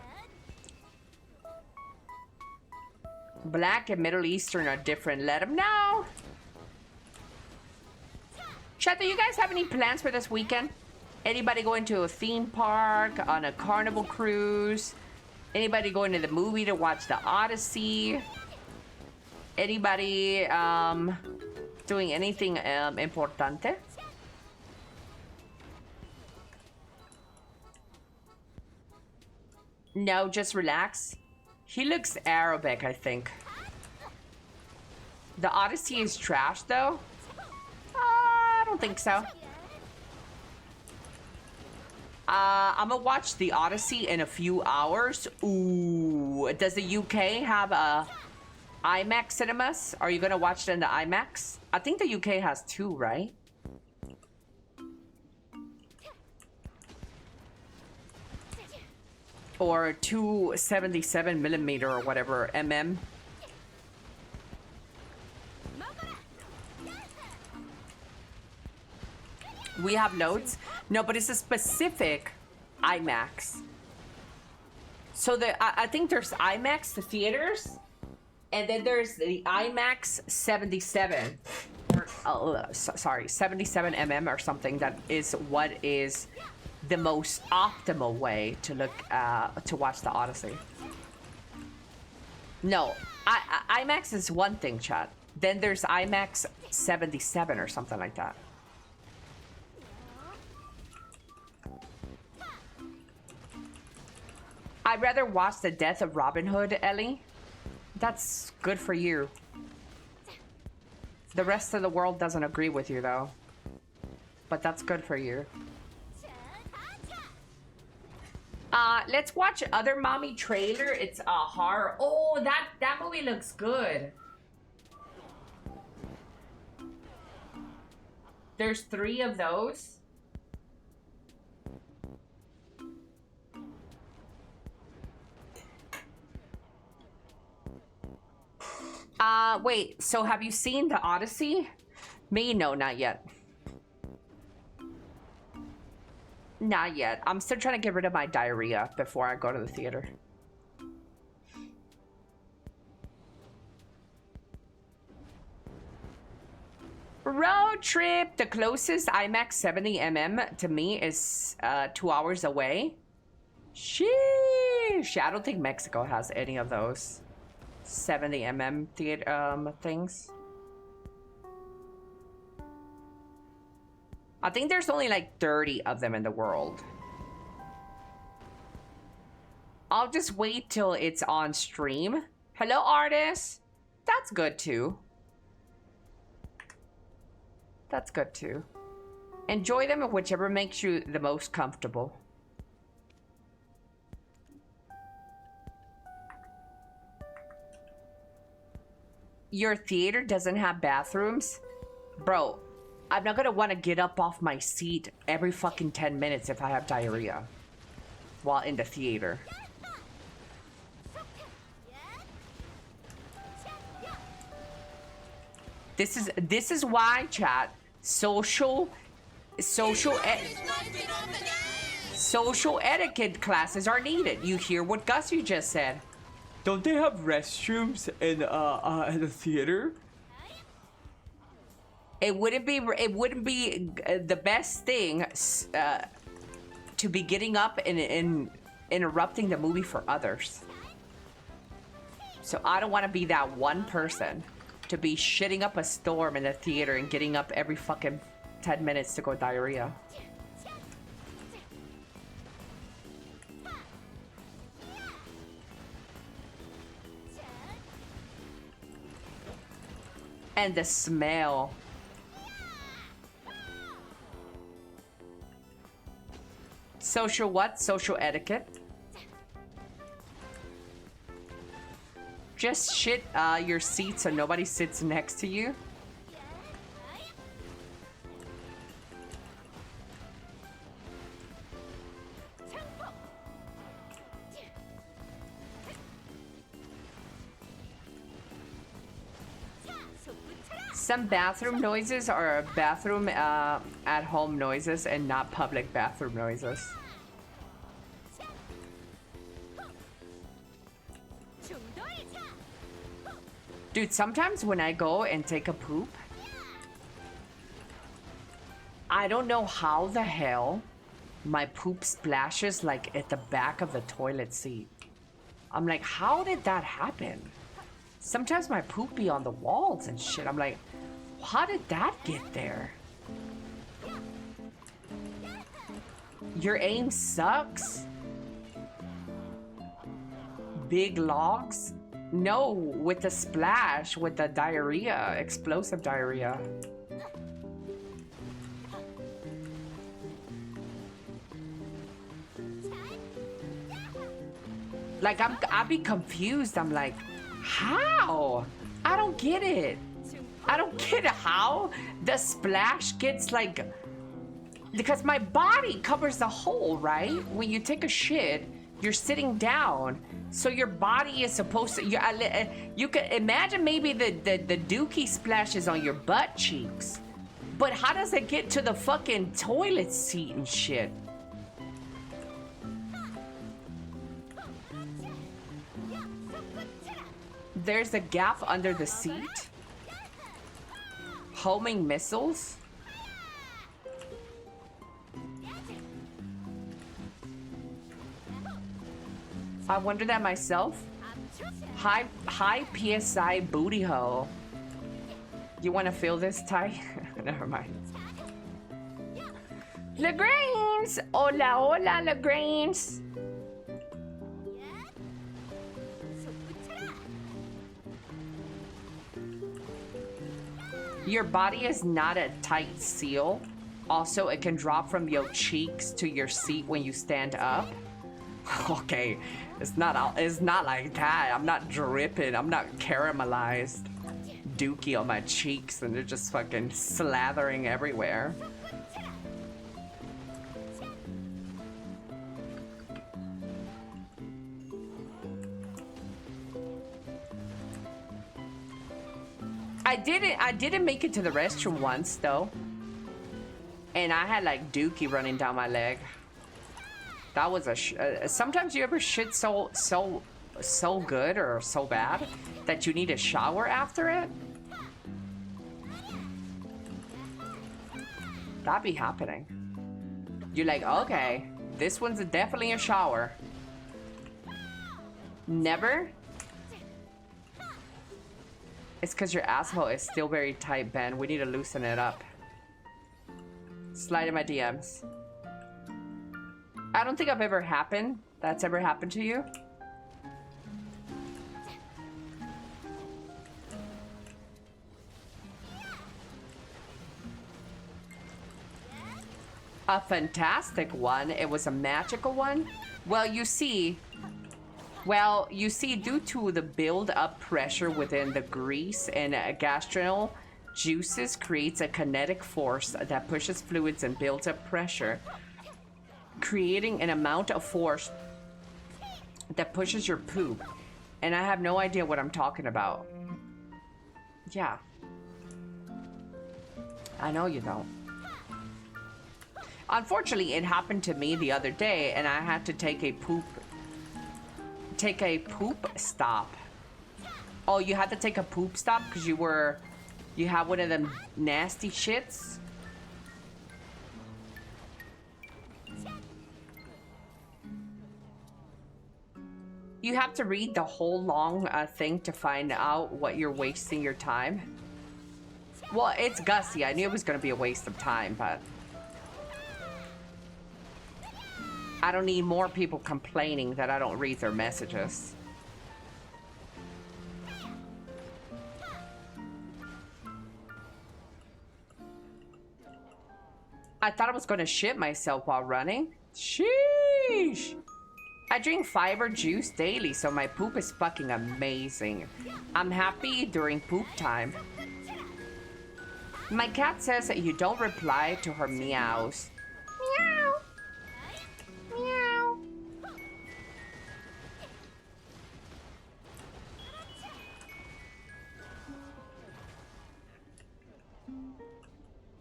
Black and Middle Eastern are different. Let them know. Chat, do you guys have any plans for this weekend? Anybody going to a theme park, on a carnival cruise? Anybody going to the movie to watch the Odyssey? Anybody doing anything importante? No, just relax. He looks Arabic, I think. The Odyssey is trash, though? I don't think so. I'm gonna watch the Odyssey in a few hours. Ooh, does the UK have a IMAX cinemas? Are you gonna watch it in the IMAX? I think the UK has two, right? Or 277mm or whatever, mm. We have loads. No, but it's a specific IMAX. So I think there's IMAX, the theaters, and then there's the IMAX 77. Or, sorry, 77 mm or something. That is what is the most optimal way to look to watch the Odyssey. No, IMAX is one thing, chat. Then there's IMAX 77 or something like that. I'd rather watch the death of Robin Hood, Ellie. That's good for you. The rest of the world doesn't agree with you, though. But that's good for you. Let's watch other mommy trailer. It's a horror. Oh, that movie looks good. There's 3 of those. Wait, so have you seen the Odyssey? Me? No, not yet. Not yet. I'm still trying to get rid of my diarrhea before I go to the theater. Road trip. The closest IMAX 70 mm to me is 2 hours away. Sheesh. I don't think Mexico has any of those 70 mm theater things. I think there's only like 30 of them in the world. I'll just wait till it's on stream. Hello, artists. That's good too. That's good too. Enjoy them, whichever makes you the most comfortable. Your theater doesn't have bathrooms? Bro, I'm not gonna want to get up off my seat every fucking 10 minutes if I have diarrhea while in the theater. This is why, chat, social etiquette classes are needed. You hear what Gussie just said. Don't they have restrooms in the theater? It wouldn't be the best thing to be getting up and interrupting the movie for others. So I don't want to be that one person to be shitting up a storm in the theater and getting up every fucking 10 minutes to go diarrhea. And the smell. Social what? Social etiquette. Just shit your seat so nobody sits next to you. Some bathroom noises are bathroom at home noises and not public bathroom noises. Dude, sometimes when I go and take a poop, I don't know how the hell my poop splashes like at the back of the toilet seat. I'm like, how did that happen? Sometimes my poop be on the walls and shit. I'm like, how did that get there? Your aim sucks? Big logs? No, with the splash, with the diarrhea, explosive diarrhea. Like, I'd be confused. I'm like, how? I don't get it. I don't get how the splash gets like, because my body covers the hole, right? When you take a shit, you're sitting down. So your body is supposed to, you can imagine maybe the dookie splashes on your butt cheeks. But how does it get to the fucking toilet seat and shit? There's a gap under the seat. Homing missiles. I wondered that myself. High PSI booty hole. You want to feel this, Ty? Never mind. Lagrange! Hola, hola, Lagrange! Your body is not a tight seal. Also, it can drop from your cheeks to your seat when you stand up. Okay, it's not like that. I'm not dripping. I'm not caramelized dookie on my cheeks and they're just fucking slathering everywhere. I didn't make it to the restroom once though. And I had like dookie running down my leg. That was a sometimes you ever shit so good or so bad that you need a shower after it? That be happening. You're like, okay, this one's definitely a shower. Never? It's because your asshole is still very tight, Ben. We need to loosen it up. Slide in my DMs. I don't think that's ever happened to you. A fantastic one. It was a magical one. Well, you see, due to the build-up pressure within the grease and gastrinal juices creates a kinetic force that pushes fluids and builds up pressure, creating an amount of force that pushes your poop. And I have no idea what I'm talking about. Yeah. I know you don't. Unfortunately, it happened to me the other day and I had to take a poop stop. Oh, you had to take a poop stop because you had one of them nasty shits? You have to read the whole long thing to find out what you're wasting your time. Well, it's Gussie. I knew it was going to be a waste of time, but I don't need more people complaining that I don't read their messages. I thought I was going to shit myself while running. Sheesh. I drink fiber juice daily, so my poop is fucking amazing. I'm happy during poop time. My cat says that you don't reply to her meows. Meow. Meow.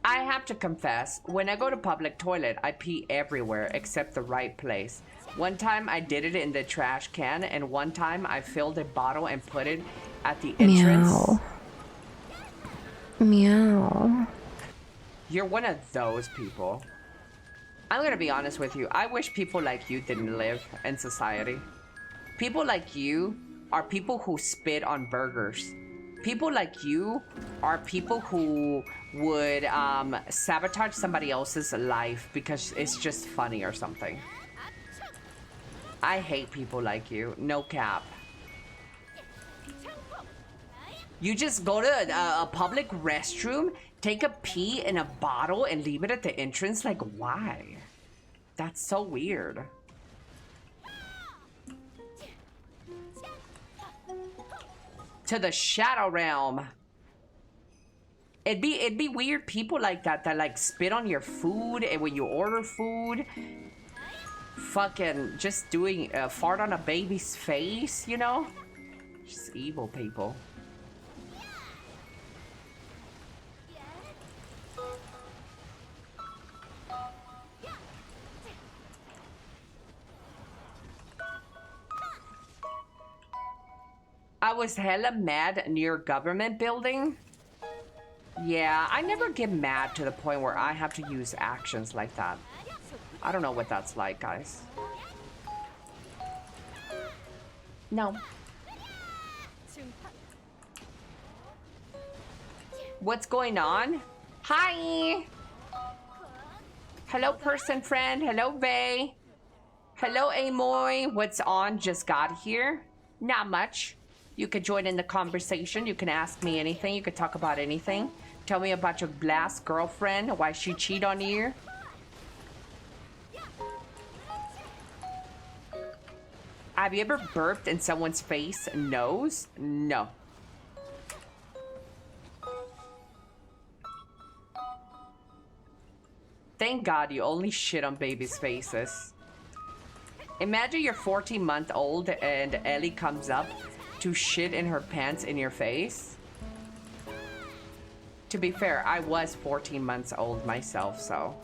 I have to confess, when I go to public toilet, I pee everywhere except the right place. One time I did it in the trash can, and one time I filled a bottle and put it at the entrance. Meow. Meow. You're one of those people. I'm gonna be honest with you. I wish people like you didn't live in society. People like you are people who spit on burgers. People like you are people who would sabotage somebody else's life because it's just funny or something. I hate people like you. No cap. You just go to a public restroom, take a pee in a bottle, and leave it at the entrance? Like, why? That's so weird. To the shadow realm. It'd be weird people like that like spit on your food and when you order food. Fucking just doing a fart on a baby's face, you know? Just evil people. I was hella mad near government building. Yeah, I never get mad to the point where I have to use actions like that. I don't know what that's like, guys. No. What's going on? Hi! Hello, person friend. Hello, Vay. Hello, Amoy. What's on? Just got here. Not much. You could join in the conversation. You can ask me anything. You could talk about anything. Tell me about your blast girlfriend. Why she cheat on you. Have you ever burped in someone's face? Nose? No. Thank God you only shit on babies' faces. Imagine you're 14-month-old and Ellie comes up to shit in her pants in your face. To be fair, I was 14 months old myself, so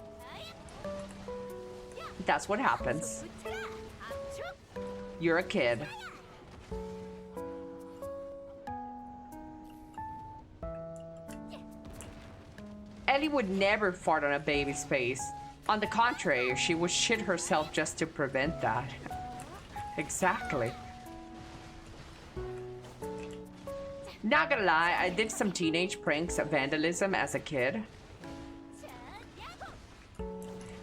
that's what happens. You're a kid. Ellie would never fart on a baby's face. On the contrary, she would shit herself just to prevent that. Exactly. Not gonna lie, I did some teenage pranks of vandalism as a kid.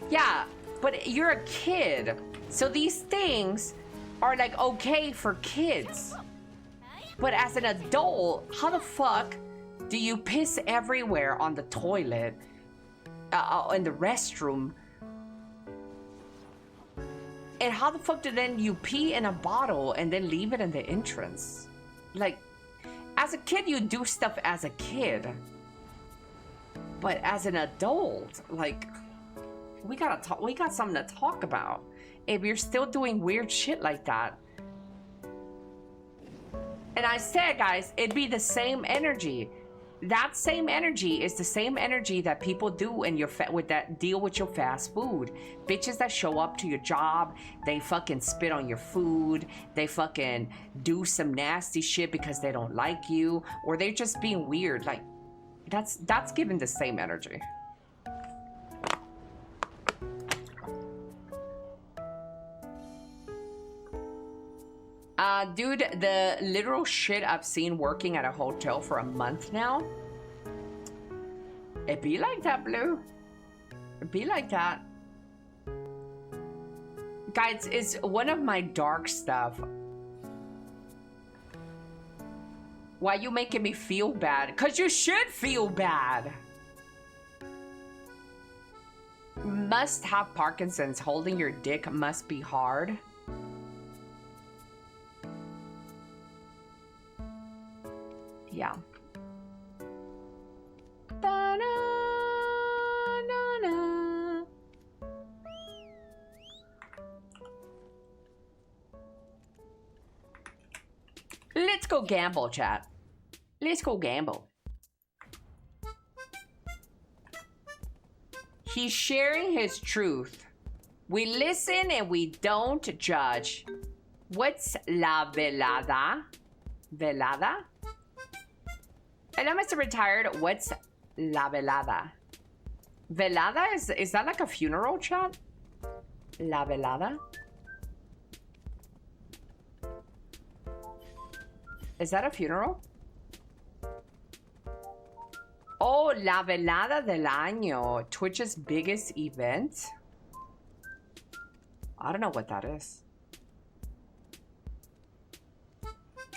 Yeah, but you're a kid. So these things are like okay for kids. But as an adult, how the fuck do you piss everywhere on the toilet, in the restroom? And how the fuck do then you pee in a bottle and then leave it in the entrance? Like, as a kid, you do stuff as a kid. But as an adult, like, we got something to talk about. If you're still doing weird shit like that. And I said, guys, it'd be the same energy. That same energy is the same energy that people do in your with that deal with your fast food. Bitches that show up to your job, they fucking spit on your food, they fucking do some nasty shit because they don't like you, or they're just being weird. Like, that's given the same energy. Dude, the literal shit I've seen working at a hotel for a month now. It be like that, Blue. It be like that. Guys, it's one of my dark stuff. Why you making me feel bad? Cause you should feel bad. Must have Parkinson's. Holding your dick must be hard. Yeah. Let's go gamble, chat. Let's go gamble. He's sharing his truth. We listen and we don't judge. What's la velada? Velada? And I'm Mr. Retired. What's la velada? Velada? Is that like a funeral, chat? La velada? Is that a funeral? Oh, la velada del año. Twitch's biggest event? I don't know what that is.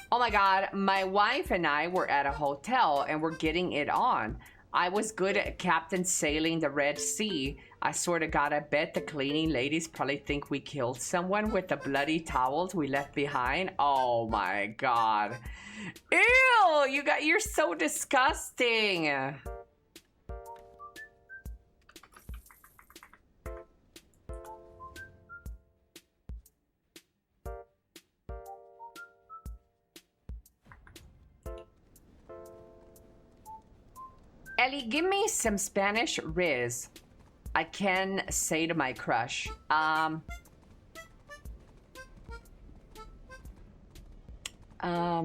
Oh my God, my wife and I were at a hotel and we're getting it on. I was good at captain sailing the Red Sea. I swear to God, I bet the cleaning ladies probably think we killed someone with the bloody towels we left behind. Oh my God. Ew, you're so disgusting. Ellie, give me some Spanish riz. I can say to my crush.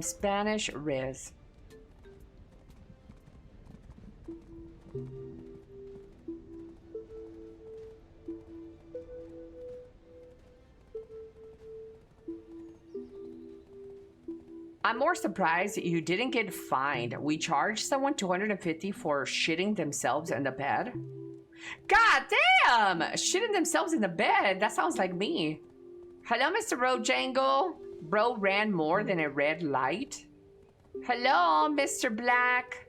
Spanish Riz. I'm more surprised you didn't get fined. We charged someone $250 for shitting themselves in the bed. God damn! Shitting themselves in the bed. That sounds like me. Hello, Mr. Rojangle. Bro ran more than a red light. Hello, Mr. Black.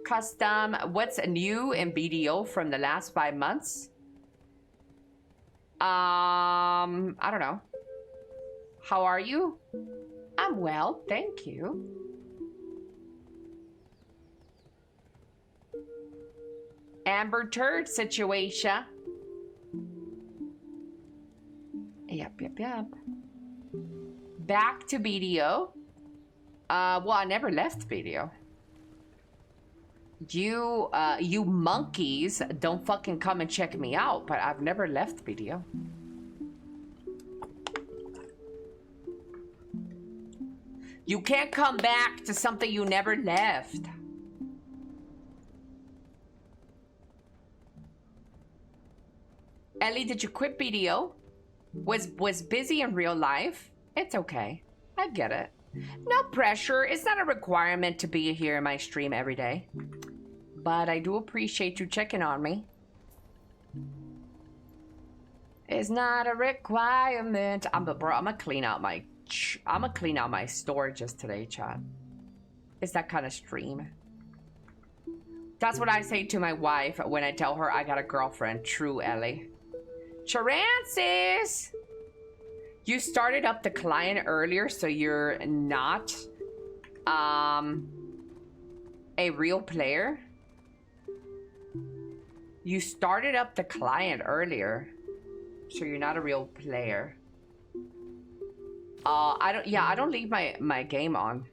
Custom. What's new in BDO from the last 5 months? I don't know. How are you? I'm well, thank you. Amber Turd situation. Yep. Back to BDO. Well, I never left BDO. You monkeys don't fucking come and check me out, but I've never left BDO. You can't come back to something you never left. Ellie, did you quit BDO? Was busy in real life? It's okay. I get it. No pressure. It's not a requirement to be here in my stream every day. But I do appreciate you checking on me. It's not a requirement. I'm gonna clean out my storages today, chat. It's that kind of stream. That's what I say to my wife when I tell her I got a girlfriend. True, Ellie. Charancis! You started up the client earlier, so you're not a real player. You started up the client earlier, so you're not a real player. I don't leave my game on.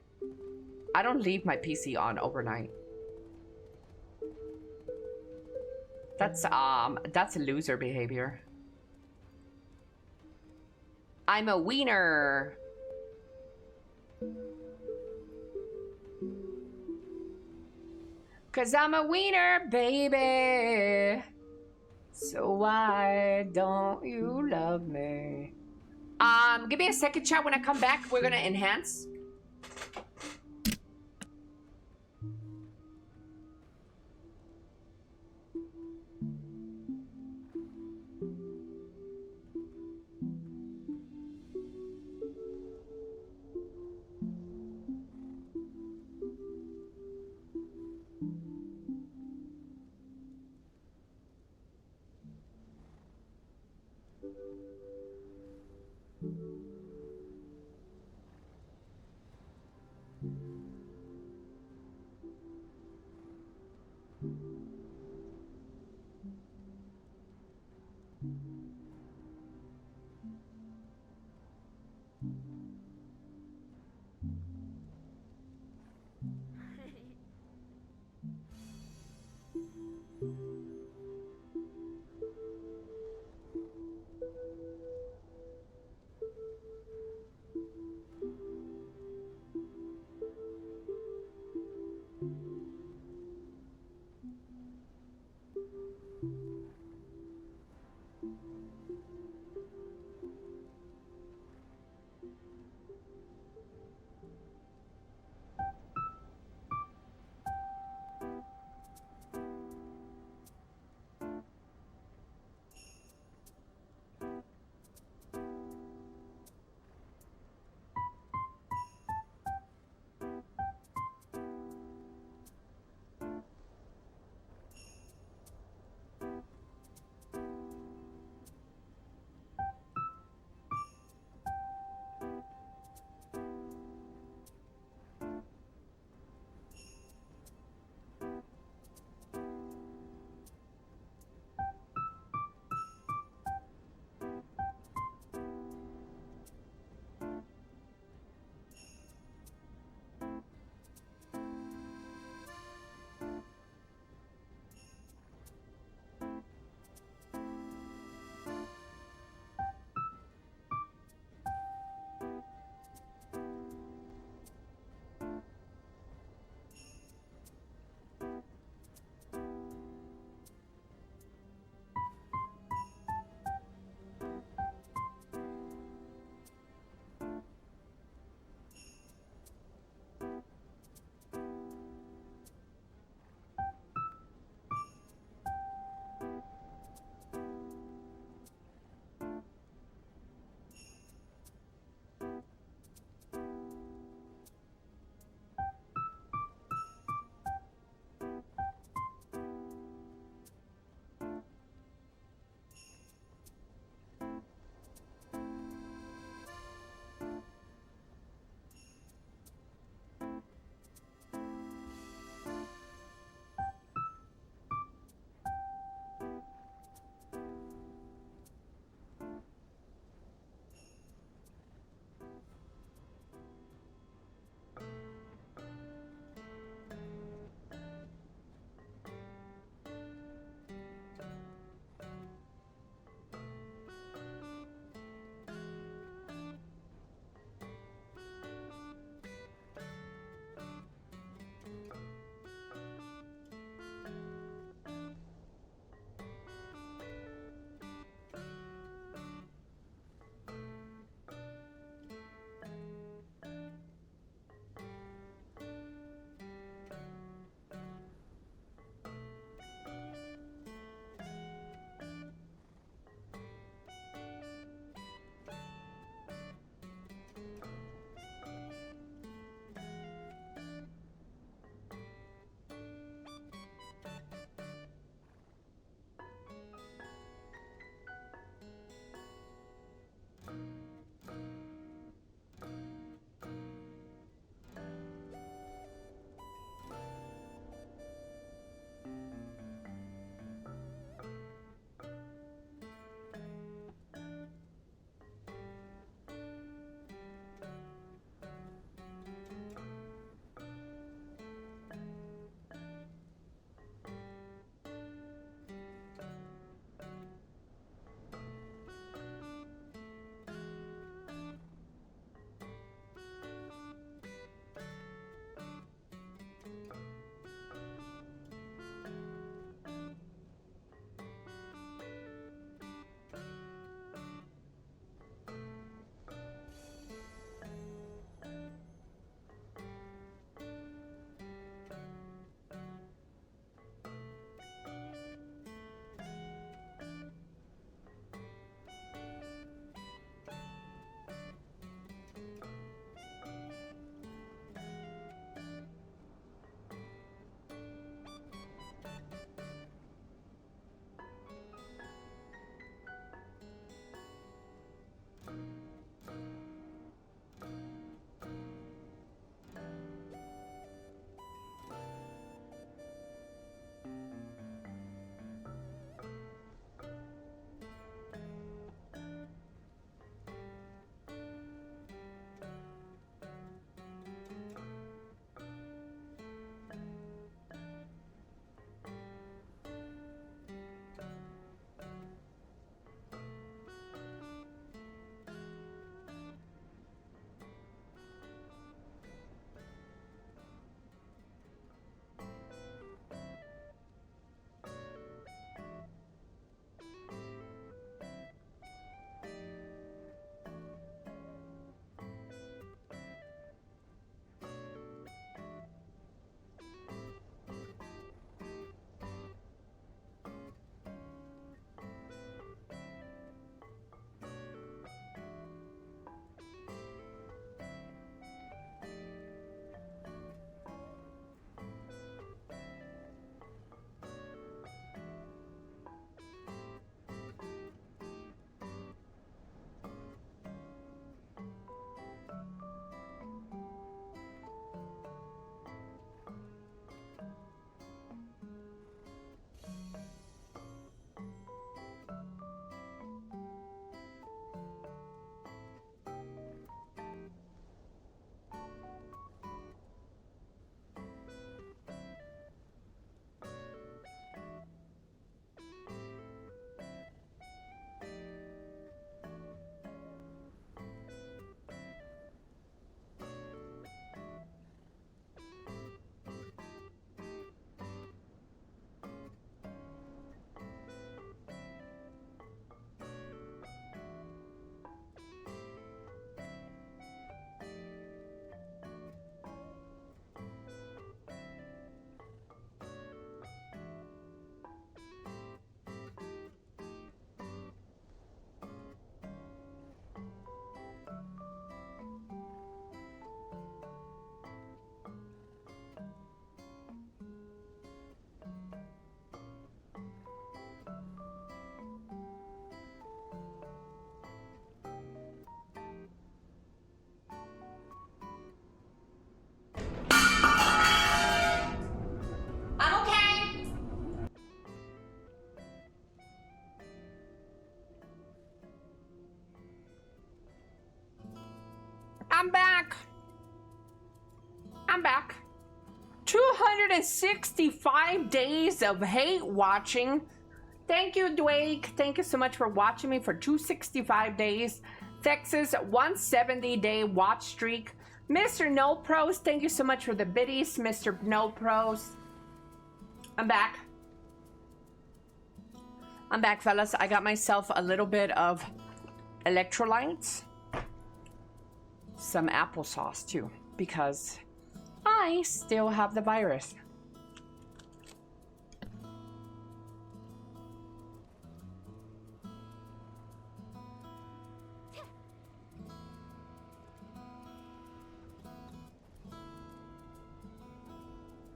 I don't leave my PC on overnight. That's loser behavior. I'm a wiener. Cause I'm a wiener, baby. So why don't you love me? Give me a second, chat. When I come back, we're gonna enhance. 265 days of hate watching. Thank you, Dwayne. Thank you so much for watching me for 265 days. Texas 170-day watch streak. Mr. No Pros, thank you so much for the biddies, Mr. No Pros. I'm back. I'm back, fellas. I got myself a little bit of electrolytes. Some applesauce, too, because I still have the virus.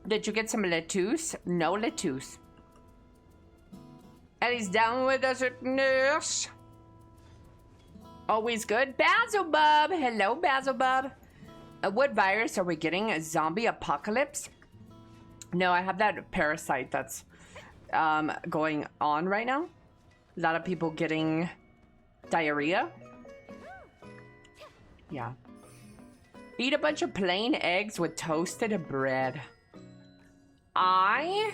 Did you get some lettuce? No lettuce. Elly's down with us at nurse. Always good. Basilbub. Hello, Basilbub. What virus are we getting? A zombie apocalypse? No, I have that parasite that's going on right now. A lot of people getting diarrhea. Yeah. Eat a bunch of plain eggs with toasted bread. I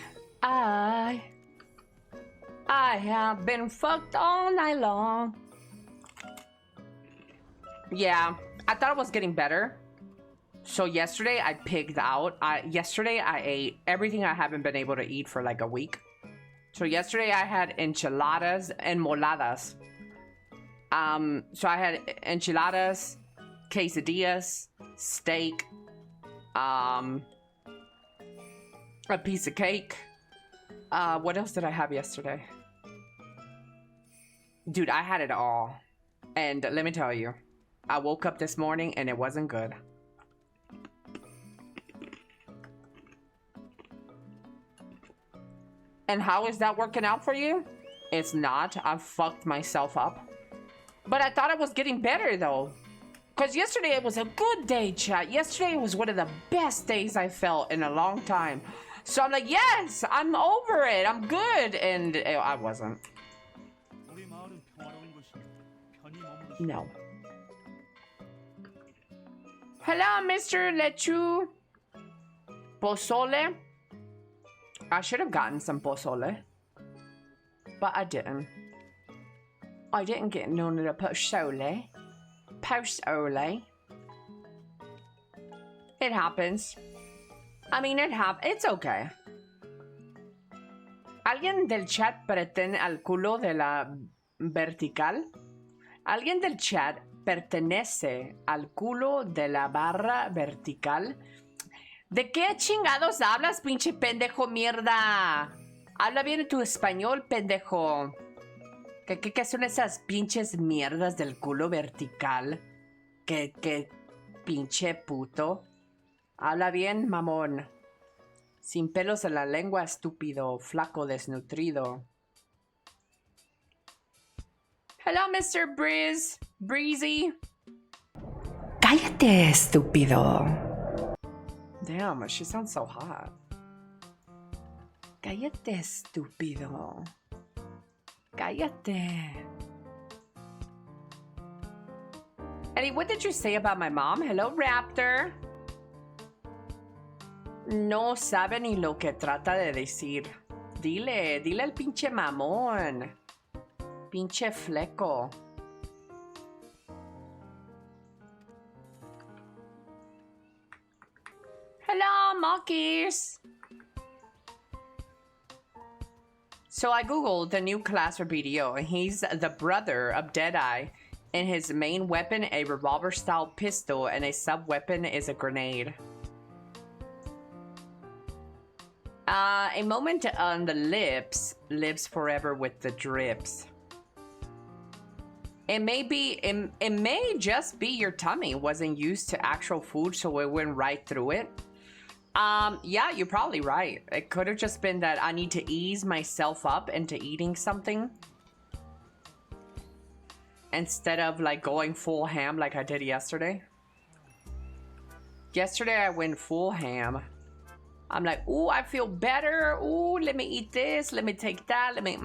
have been fucked all night long. Yeah, I thought it was getting better. So yesterday I pigged out. Yesterday I ate everything I haven't been able to eat for like a week. So yesterday I had enchiladas and moladas. So I had enchiladas, quesadillas, steak, a piece of cake. What else did I have yesterday? Dude, I had it all. And let me tell you, I woke up this morning and it wasn't good. And how is that working out for you? It's not. I've fucked myself up. But I thought it was getting better though. Because yesterday it was a good day, chat. Yesterday was one of the best days I felt in a long time. So I'm like, yes, I'm over it. I'm good. And I wasn't. No. Hello, Mr. Lechu. Pozole. I should have gotten some pozole. But I didn't. I didn't get none of the pozole. Pozole. It happens. I mean, it's okay. ¿Alguien del chat pertenece al culo de la vertical? ¿Alguien del chat pertenece al culo de la barra vertical? ¿De qué chingados hablas, pinche pendejo mierda? Habla bien tu español, pendejo. ¿Qué son esas pinches mierdas del culo vertical? ¿Qué pinche puto? Habla bien, mamón. Sin pelos en la lengua, estúpido, flaco, desnutrido. Hello, Mr. Breezy. Cállate, estúpido. Damn, she sounds so hot. Cállate, estúpido. Cállate. Elly, what did you say about my mom? Hello, Raptor. No sabe ni lo que trata de decir. Dile al pinche mamón. Pinche fleco. Hello, monkeys. So I googled the new class for BDO, and he's the brother of Deadeye, and his main weapon a revolver-style pistol, and a sub-weapon is a grenade. A moment on the lips lives forever with the drips. It may just be your tummy wasn't used to actual food, so it went right through it. Yeah, you're probably right. It could have just been that I need to ease myself up into eating something instead of like going full ham like I did yesterday. Yesterday I went full ham. I'm like, ooh, I feel better. Ooh, let me eat this. Let me take that. Let me,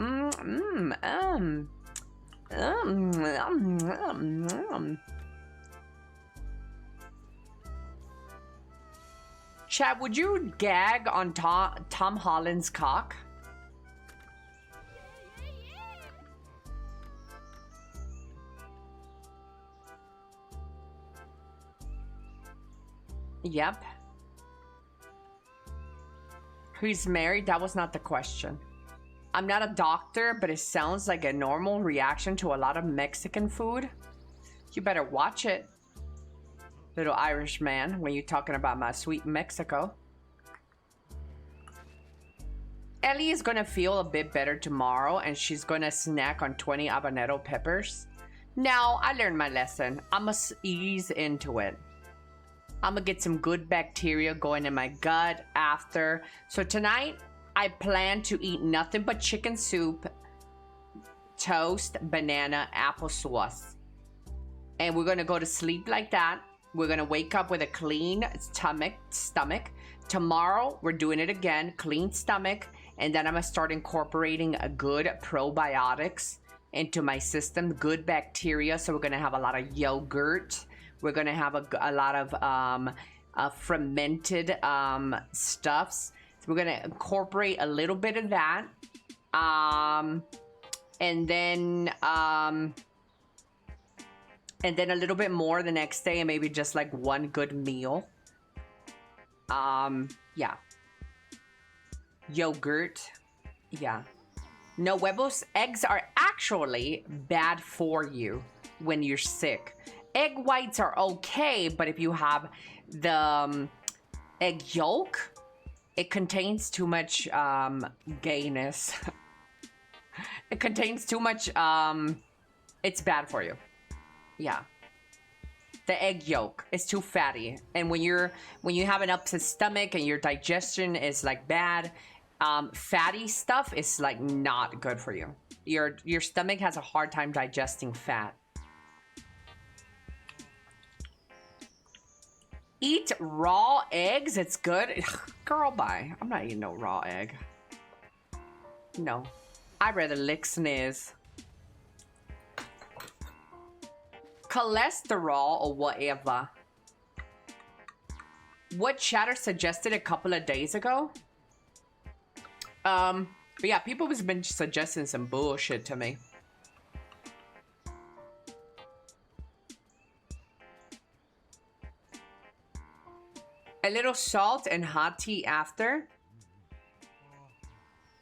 Chad, would you gag on Tom Holland's cock? Yep. Who's married? That was not the question. I'm not a doctor, but it sounds like a normal reaction to a lot of Mexican food. You better watch it, little Irish man, when you're talking about my sweet Mexico. Ellie is gonna feel a bit better tomorrow, and she's gonna snack on 20 habanero peppers. Now, I learned my lesson. I must ease into it. I'm gonna get some good bacteria going in my gut after. So tonight, I plan to eat nothing but chicken soup, toast, banana, applesauce. And we're gonna go to sleep like that. We're gonna wake up with a clean stomach. Tomorrow, we're doing it again, clean stomach. And then I'm gonna start incorporating a good probiotics into my system, good bacteria. So we're gonna have a lot of yogurt. We're gonna have a lot of fermented stuffs. So we're gonna incorporate a little bit of that. And then a little bit more the next day, and maybe just like one good meal. Yeah. Yogurt. Yeah. No huevos. Eggs are actually bad for you when you're sick. Egg whites are okay, but if you have the egg yolk, it contains too much gayness. It contains too much, it's bad for you. Yeah. The egg yolk is too fatty. And when you have an upset stomach and your digestion is like bad, fatty stuff is like not good for you. Your stomach has a hard time digesting fat. Eat raw eggs, it's good. Girl, bye. I'm not eating no raw egg. No. I'd rather lick sniz. Cholesterol or whatever. What chatter suggested a couple of days ago? But yeah, people have been suggesting some bullshit to me. A little salt and hot tea after.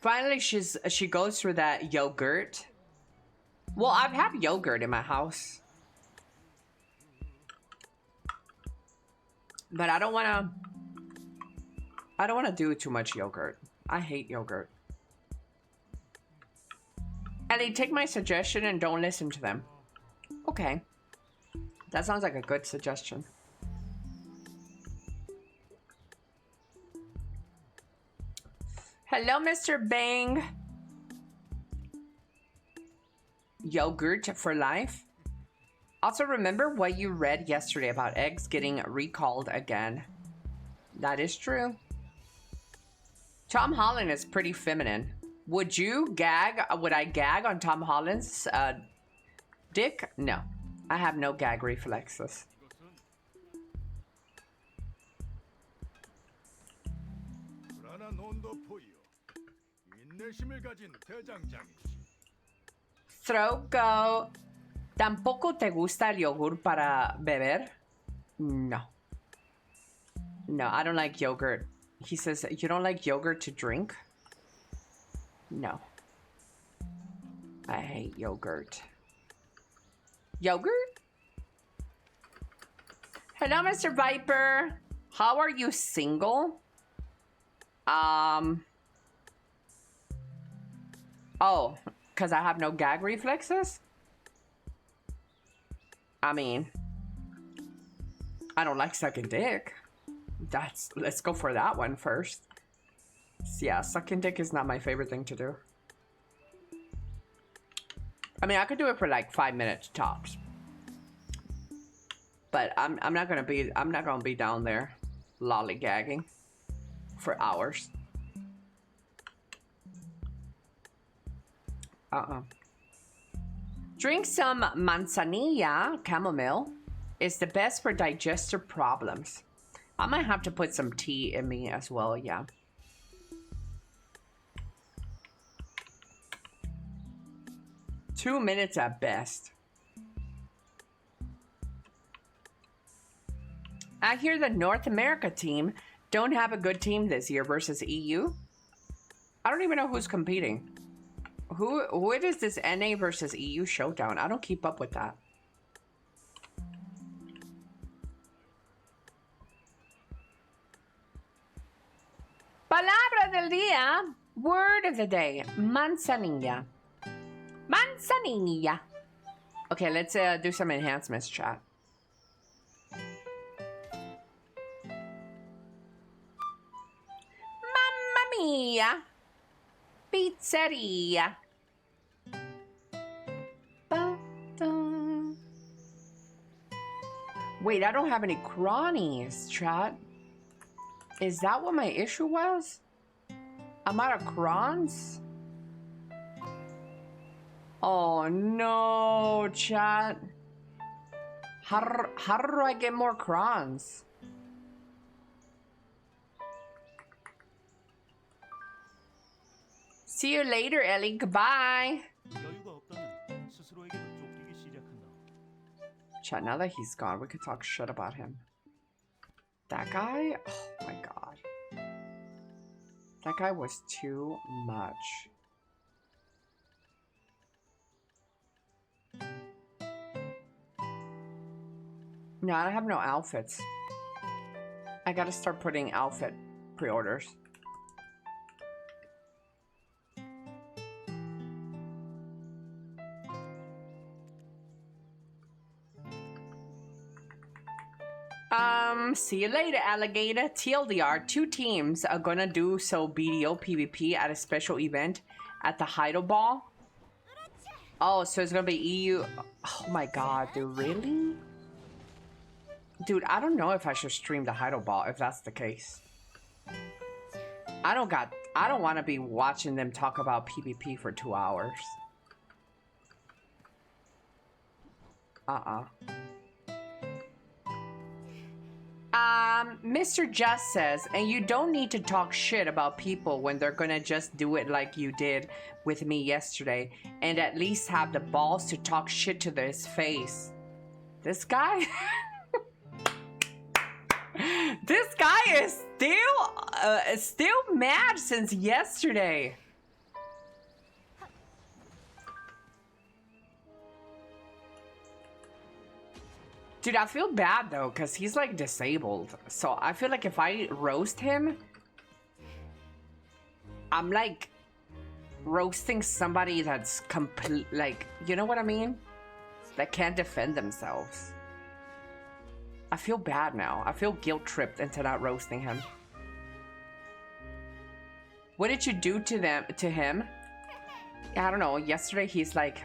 Finally, she goes through that yogurt. Well, I have yogurt in my house. But I don't want to do too much yogurt. I hate yogurt. Ellie, take my suggestion and don't listen to them. Okay. That sounds like a good suggestion. Hello, Mr. Bang. Yogurt for life. Also, remember what you read yesterday about eggs getting recalled again. That is true. Tom Holland is pretty feminine. Would you gag? Would I gag on Tom Holland's dick? No. I have no gag reflexes. Throat go. ¿Tampoco te gusta el yogur para beber? No. No, I don't like yogurt. He says, you don't like yogurt to drink? No. I hate yogurt. Yogurt? Hello, Mr. Viper. How are you single? Oh, because I have no gag reflexes? I mean, I don't like sucking dick. Let's go for that one first. Yeah, sucking dick is not my favorite thing to do. I mean, I could do it for like 5 minutes tops. But I'm not gonna be down there lollygagging for hours. Drink some manzanilla chamomile. It's the best for digestive problems. I might have to put some tea in me as well, yeah. Two minutes at best. I hear the North America team don't have a good team this year versus EU. I don't even know who's competing. What is this NA versus EU showdown? I don't keep up with that. Palabra del día. Word of the day. Manzanilla. Manzanilla. Okay, let's do some enhancements, chat. Mamma mia. Pizzeria. Ba-dum. Wait, I don't have any cronies, chat. Is that what my issue was? I'm out of crons? Oh no, chat. How do I get more crons? See you later, Ellie. Goodbye. Chat, now that he's gone, we could talk shit about him. That guy? Oh my god. That guy was too much. No, I have no outfits. I gotta start putting outfit pre-orders. See you later, alligator. TLDR, 2 teams are gonna do so BDO PvP at a special event at the Heido Ball. Oh, so it's gonna be EU. Oh my god, dude, really? Dude, I don't know if I should stream the Heido Ball if that's the case. I don't want to be watching them talk about PvP for 2 hours. Mr. Just says, and you don't need to talk shit about people when they're gonna just do it like you did with me yesterday, and at least have the balls to talk shit to his face. This guy? This guy is still mad since yesterday. Dude, I feel bad though, because he's like disabled. So I feel like if I roast him, I'm like roasting somebody that's like, you know what I mean? That can't defend themselves. I feel bad now. I feel guilt tripped into not roasting him. What did you do to him? I don't know. Yesterday he's like,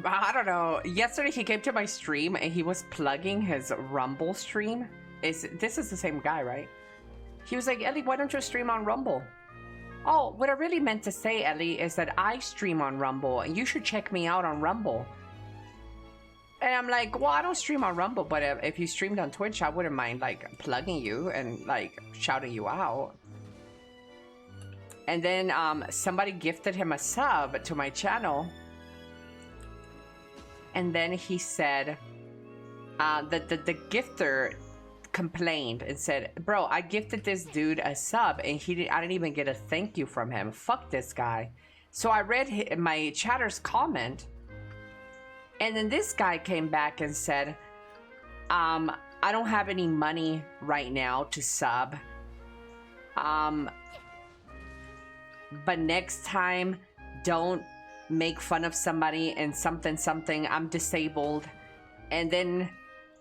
I don't know. Yesterday he came to my stream and he was plugging his Rumble stream. This is the same guy, right? He was like, Ellie, why don't you stream on Rumble? Oh, what I really meant to say, Ellie, is that I stream on Rumble and you should check me out on Rumble. And I'm like, well, I don't stream on Rumble, but if you streamed on Twitch, I wouldn't mind like plugging you and like shouting you out. And then somebody gifted him a sub to my channel. And then he said, the gifter complained and said, bro, I gifted this dude a sub and I didn't even get a thank you from him. Fuck this guy. So I read my chatter's comment. And then this guy came back and said, I don't have any money right now to sub. But next time, don't make fun of somebody and something, I'm disabled. And then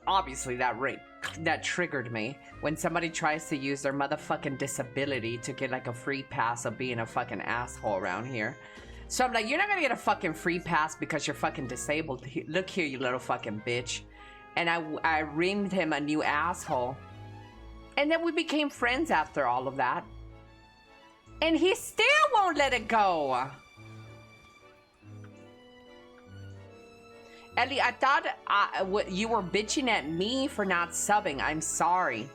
obviously that triggered me when somebody tries to use their motherfucking disability to get like a free pass of being a fucking asshole around here. So I'm like, you're not gonna get a fucking free pass because you're fucking disabled. Look here, you little fucking bitch. And I reamed him a new asshole. And then we became friends after all of that. And he still won't let it go. Ellie, I thought you were bitching at me for not subbing. I'm sorry.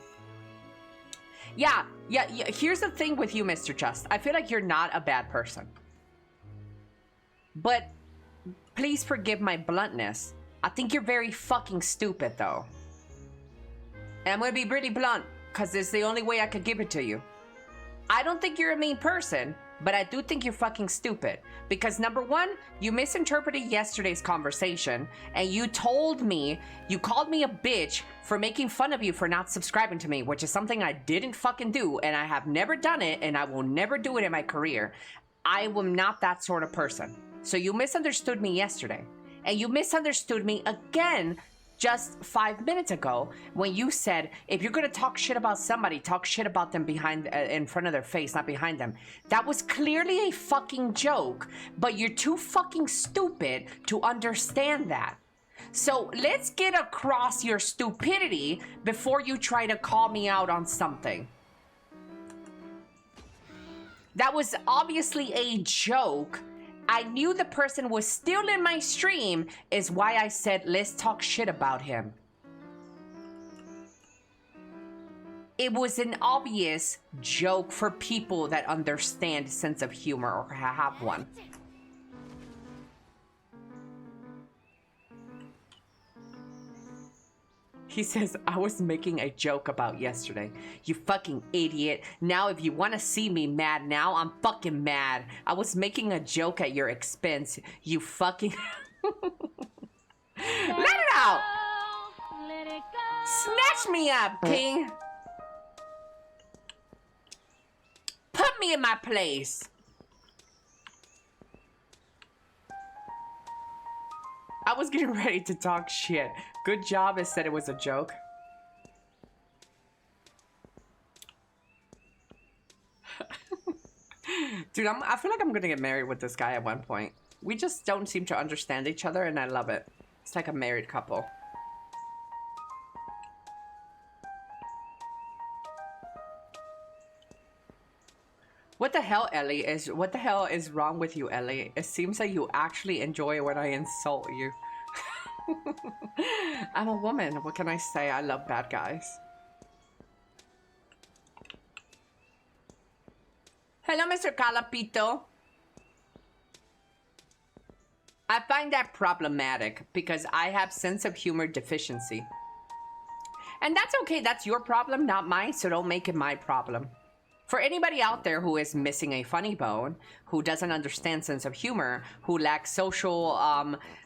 Yeah. Here's the thing with you, Mr. Just. I feel like you're not a bad person. But please forgive my bluntness. I think you're very fucking stupid, though. And I'm gonna be really blunt, because it's the only way I could give it to you. I don't think you're a mean person, but I do think you're fucking stupid. Because number one, you misinterpreted yesterday's conversation, and you told me, you called me a bitch for making fun of you for not subscribing to me, which is something I didn't fucking do, and I have never done it, and I will never do it in my career. I am not that sort of person. So you misunderstood me yesterday, and you misunderstood me again just 5 minutes ago when you said, if you're gonna talk shit about somebody, talk shit about them behind, in front of their face, not behind them. That was clearly a fucking joke, but you're too fucking stupid to understand that. So let's get across your stupidity before you try to call me out on something. That was obviously a joke. I knew the person was still in my stream, is why I said, let's talk shit about him. It was an obvious joke for people that understand sense of humor or have one. He says, I was making a joke about yesterday. You fucking idiot. Now, if you want to see me mad now, I'm fucking mad. I was making a joke at your expense. You fucking... Let it out! Let it go. Snatch me up, King! Put me in my place! I was getting ready to talk shit. Good job, I said it was a joke. Dude, I feel like I'm gonna get married with this guy at one point. We just don't seem to understand each other, and I love it. It's like a married couple. What the hell, Ellie? What the hell is wrong with you, Ellie? It seems like you actually enjoy when I insult you. I'm a woman. What can I say? I love bad guys. Hello, Mr. Calapito. I find that problematic because I have sense of humor deficiency. And that's okay. That's your problem, not mine, so don't make it my problem. For anybody out there who is missing a funny bone, who doesn't understand sense of humor, who lacks social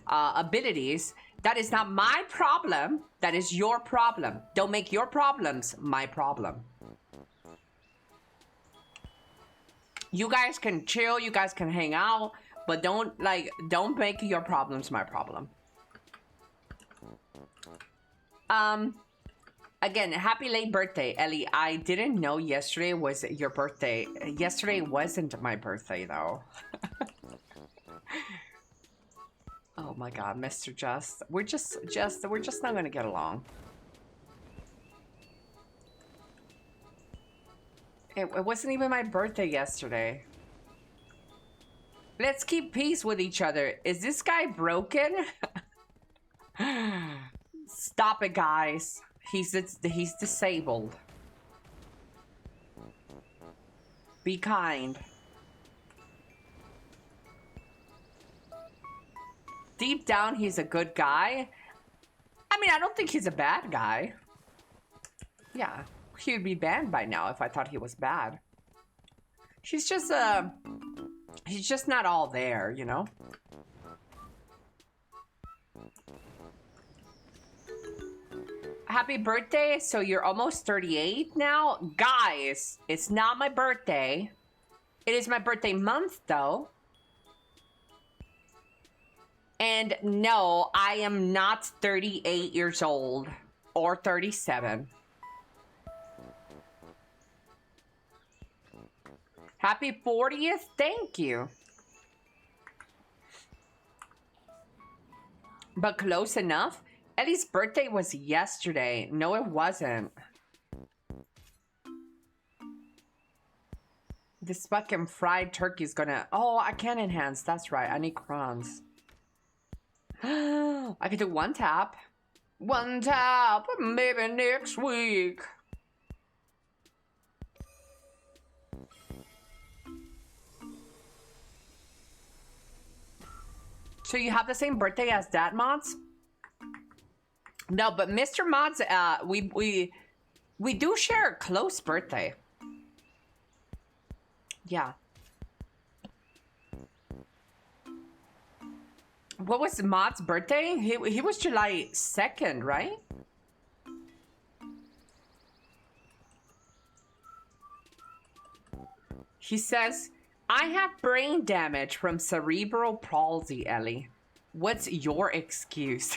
abilities, that is not my problem. That is your problem. Don't make your problems my problem. You guys can chill, you guys can hang out, but don't make your problems my problem. Again, happy late birthday, Ellie. I didn't know yesterday was your birthday. Yesterday wasn't my birthday, though. Oh my God, Mr. Just. We're just not gonna get along. It wasn't even my birthday yesterday. Let's keep peace with each other. Is this guy broken? Stop it, guys. He's disabled. Be kind. Deep down, he's a good guy. I mean, I don't think he's a bad guy. Yeah, he would be banned by now if I thought he was bad. He's just not all there, you know? Happy birthday. So you're almost 38 now? Guys, it's not my birthday. It is my birthday month, though. And no, I am not 38 years old or 37. Happy 40th. Thank you. But close enough. Ellie's birthday was yesterday. No, it wasn't. This fucking fried turkey's gonna... Oh, I can't enhance. That's right. I need crayons. I could do one tap. One tap, maybe next week. So you have the same birthday as Dad Mods? No, but Mr. Mods, we do share a close birthday. Yeah. What was Mod's birthday? He was July 2nd, right? He says, I have brain damage from cerebral palsy, Ellie. What's your excuse?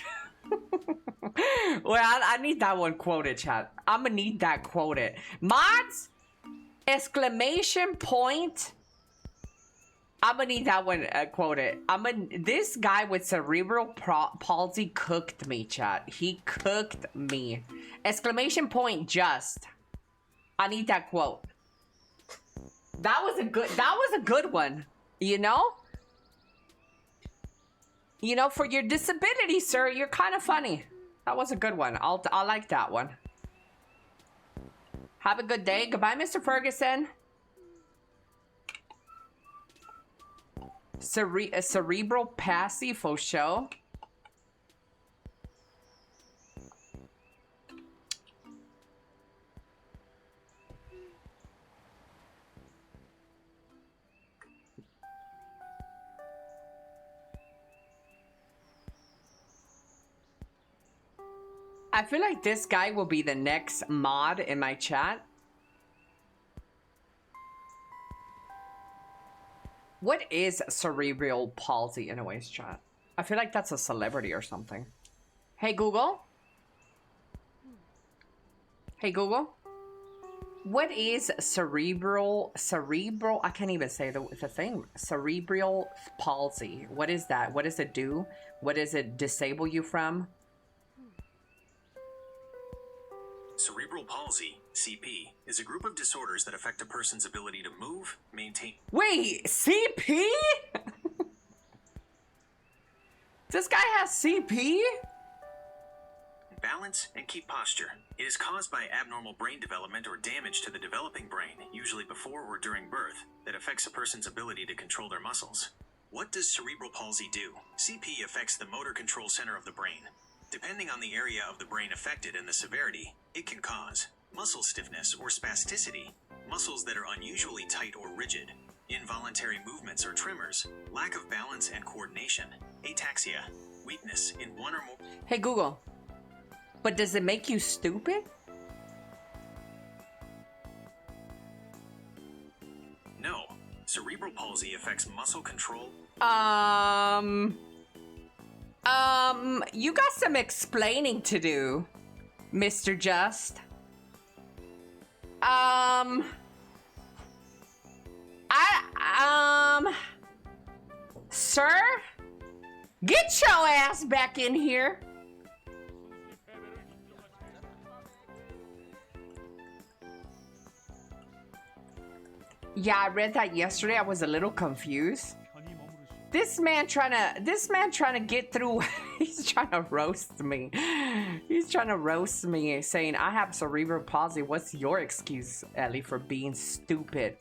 Well, I need that one quoted, chat. I'm gonna need that quoted. Mods! Exclamation point. I'm gonna need that one quoted. This guy with cerebral palsy cooked me, chat. He cooked me. Exclamation point just. I need that quote. That was a good one. You know? You know, for your disability, sir, you're kind of funny. That was a good one. I like that one. Have a good day. Goodbye, Mr. Ferguson. Cerebral palsy for show. I feel like this guy will be the next mod in my chat. What is cerebral palsy anyways, chat? I feel like that's a celebrity or something. Hey Google. Hey Google. What is cerebral, I can't even say the thing. Cerebral palsy. What is that? What does it do? What does it disable you from? Cerebral palsy, CP, is a group of disorders that affect a person's ability to move, maintain... Wait, CP? This guy has CP? Balance and keep posture. It is caused by abnormal brain development or damage to the developing brain, usually before or during birth, that affects a person's ability to control their muscles. What does cerebral palsy do? CP affects the motor control center of the brain. Depending on the area of the brain affected and the severity, it can cause muscle stiffness or spasticity, muscles that are unusually tight or rigid, involuntary movements or tremors, lack of balance and coordination, ataxia, weakness in one or more... Hey Google, but does it make you stupid? No. Cerebral palsy affects muscle control... You got some explaining to do, Mr. Just. Sir? Get your ass back in here. Yeah, I read that yesterday. I was a little confused. This man trying to get through. He's trying to roast me. He's trying to roast me, saying I have cerebral palsy. What's your excuse, Ellie, for being stupid?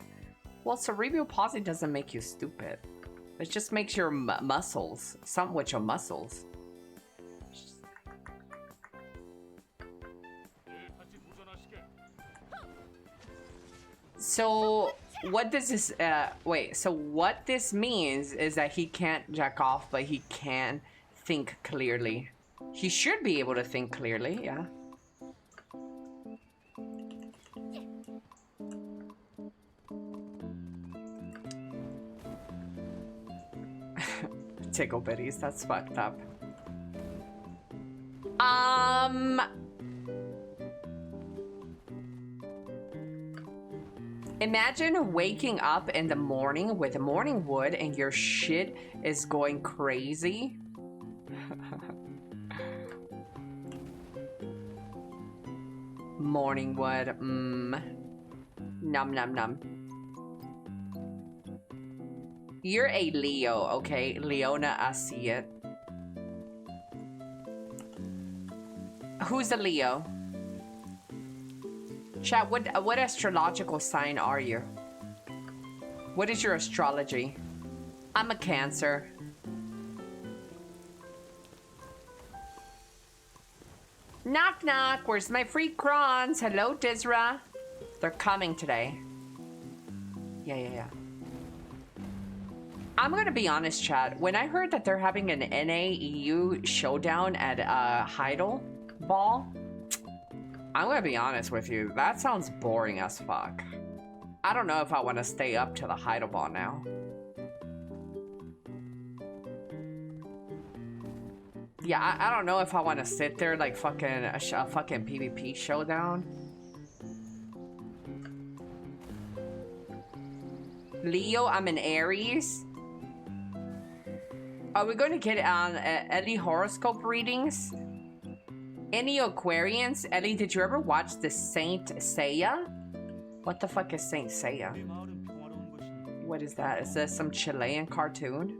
Well, cerebral palsy doesn't make you stupid. It just makes your muscles, something with your muscles. So what does this, wait, so what this means is that he can't jack off, but he can think clearly. He should be able to think clearly, yeah. Tickle bitties, that's fucked up. Imagine waking up in the morning with morning wood and your shit is going crazy. Morning wood, Num num num. You're a Leo, okay? Leona, I see it. Who's a Leo? Chat, what astrological sign are you? What is your astrology? I'm a Cancer. Knock knock, where's my free crons? Hello, Dizra. They're coming today. Yeah. I'm gonna be honest, chat. When I heard that they're having an NA-EU showdown at Heidel Ball, I'm gonna be honest with you. That sounds boring as fuck. I don't know if I want to stay up to the Heidel Ball now. Yeah, I don't know if I want to sit there like fucking a fucking PvP showdown. Leo, I'm an Aries. Are we going to get on Elly horoscope readings? Any Aquarians? Elly, did you ever watch the Saint Seiya? What the fuck is Saint Seiya? What is that? Is this some Chilean cartoon?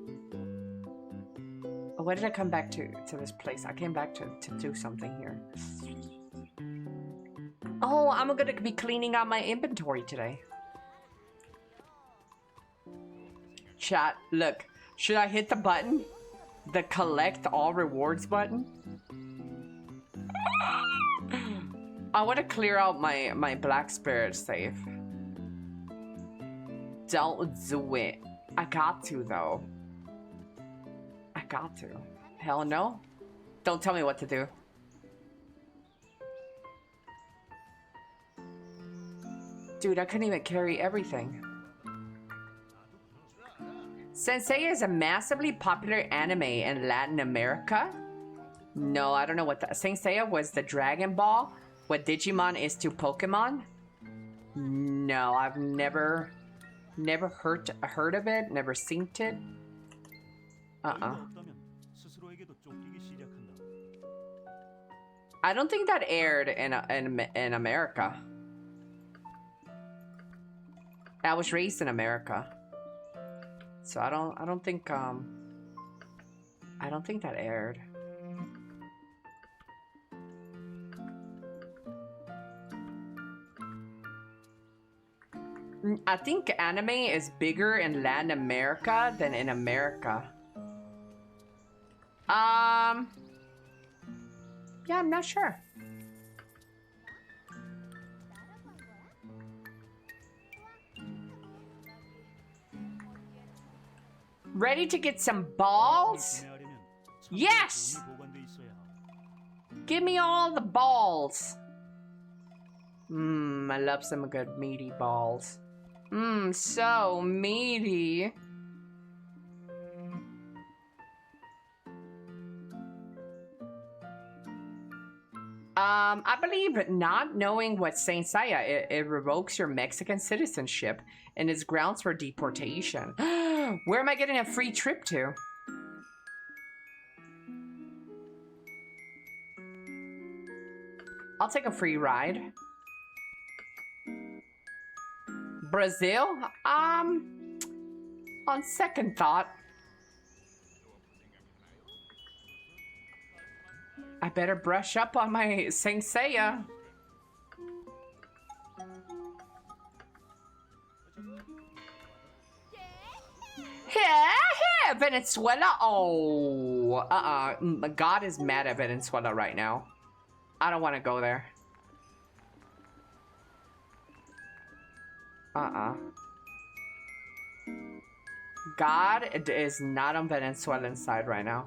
Oh, why did I come back to this place? I came back to do something here. Oh, I'm gonna be cleaning out my inventory today. Chat, look. Should I hit the button? The collect all rewards button? I want to clear out my black spirit safe. Don't do it. I got to though. I got to. Hell no. Don't tell me what to do. Dude, I couldn't even carry everything. Sensei is a massively popular anime in Latin America. No, I don't know what that. Saint Seiya was the Dragon Ball. What Digimon is to Pokemon? No, I've never heard of it, never seen it. I don't think that aired in America. I was raised in America, so I don't think that aired. I think anime is bigger in Latin America than in America. Yeah, I'm not sure. Ready to get some balls? Yes! Give me all the balls. I love some good meaty balls. So meaty. I believe not knowing what Saint Seiya, it revokes your Mexican citizenship and is grounds for deportation. Where am I getting a free trip to? I'll take a free ride. Brazil? On second thought, I better brush up on my Saint Seiya. Yeah, Venezuela. Oh, God is mad at Venezuela right now. I don't want to go there. God is not on Venezuelan side right now.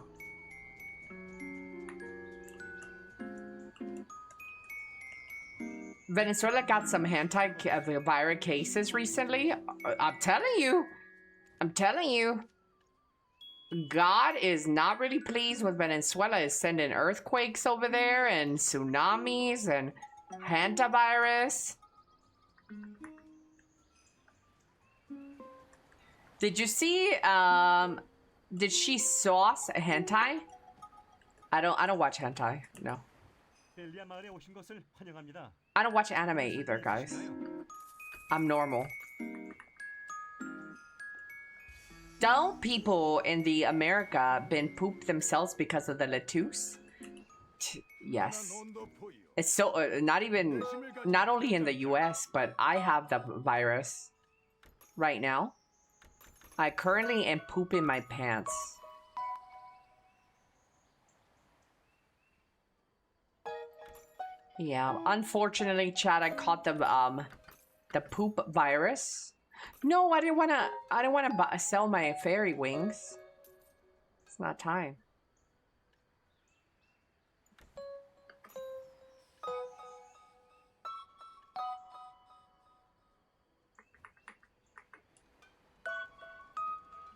Venezuela got some anti-virus cases recently. I'm telling you. God is not really pleased with Venezuela. Is sending earthquakes over there and tsunamis and hantavirus. Did you see? Did she sauce hentai? I don't watch hentai. No. I don't watch anime either, guys. I'm normal. Don't people in the America been pooped themselves because of the lettuce? Yes. It's so, not only in the US, but I have the virus right now. I currently am pooping my pants. Yeah, unfortunately, Chad, I caught the poop virus. No, I didn't wanna sell my fairy wings. It's not time.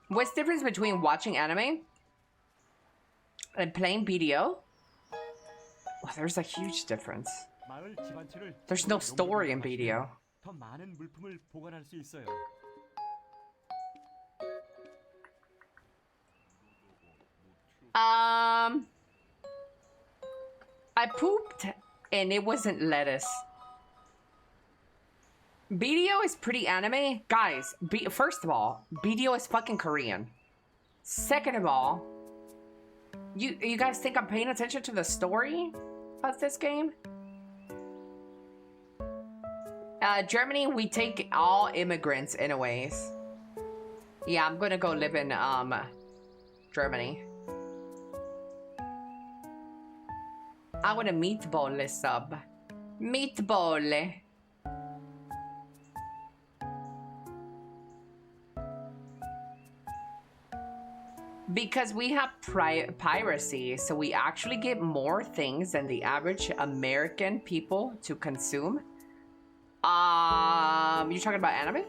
What's the difference between watching anime and playing video? Well, there's a huge difference. There's no story in video. I pooped and it wasn't lettuce. BDO is pretty anime. Guys, first of all, BDO is fucking Korean. Second of all, you guys think I'm paying attention to the story of this game? Germany, we take all immigrants anyways. Yeah, I'm gonna go live in Germany. I want a meatball sub. Meatball. Because we have piracy, so we actually get more things than the average American people to consume. You talking about anime?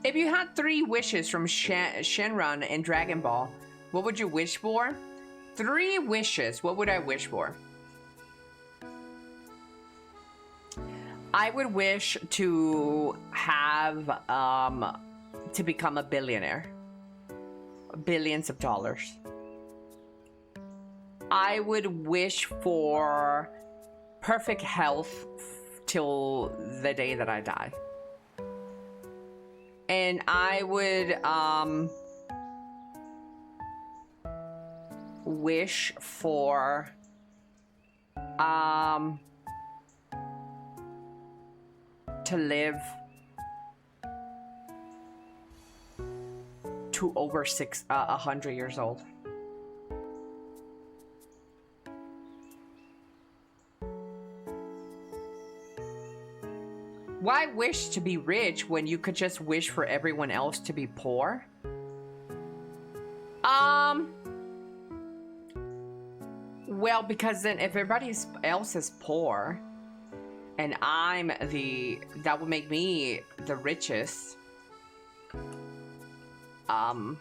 If you had 3 wishes from Shenron in Dragon Ball, what would you wish for? 3 wishes. What would I wish for? I would wish to have, to become a billionaire. Billions of dollars. I would wish for perfect health till the day that I die. And I would, wish for to live to over 100 years old. Why wish to be rich when you could just wish for everyone else to be poor? Well, because then if everybody else is poor and I'm that would make me the richest. I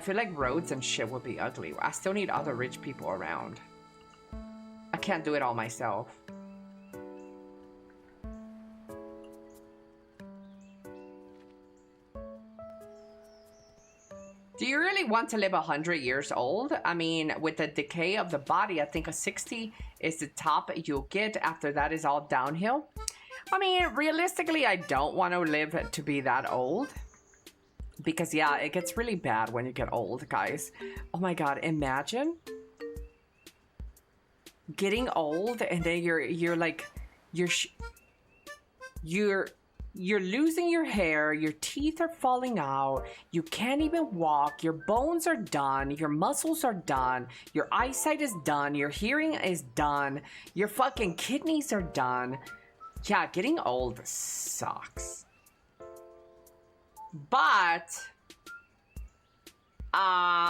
feel like roads and shit would be ugly. I still need other rich people around. I can't do it all myself. Do you really want to live 100 years old? I mean, with the decay of the body, I think a 60 is the top you'll get. After that is all downhill. I mean, realistically, I don't want to live to be that old. Because, yeah, it gets really bad when you get old, guys. Oh my God, imagine getting old and then you're like, you're losing your hair, your teeth are falling out, you can't even walk, your bones are done, your muscles are done, your eyesight is done, your hearing is done, your fucking kidneys are done. Yeah, getting old sucks. But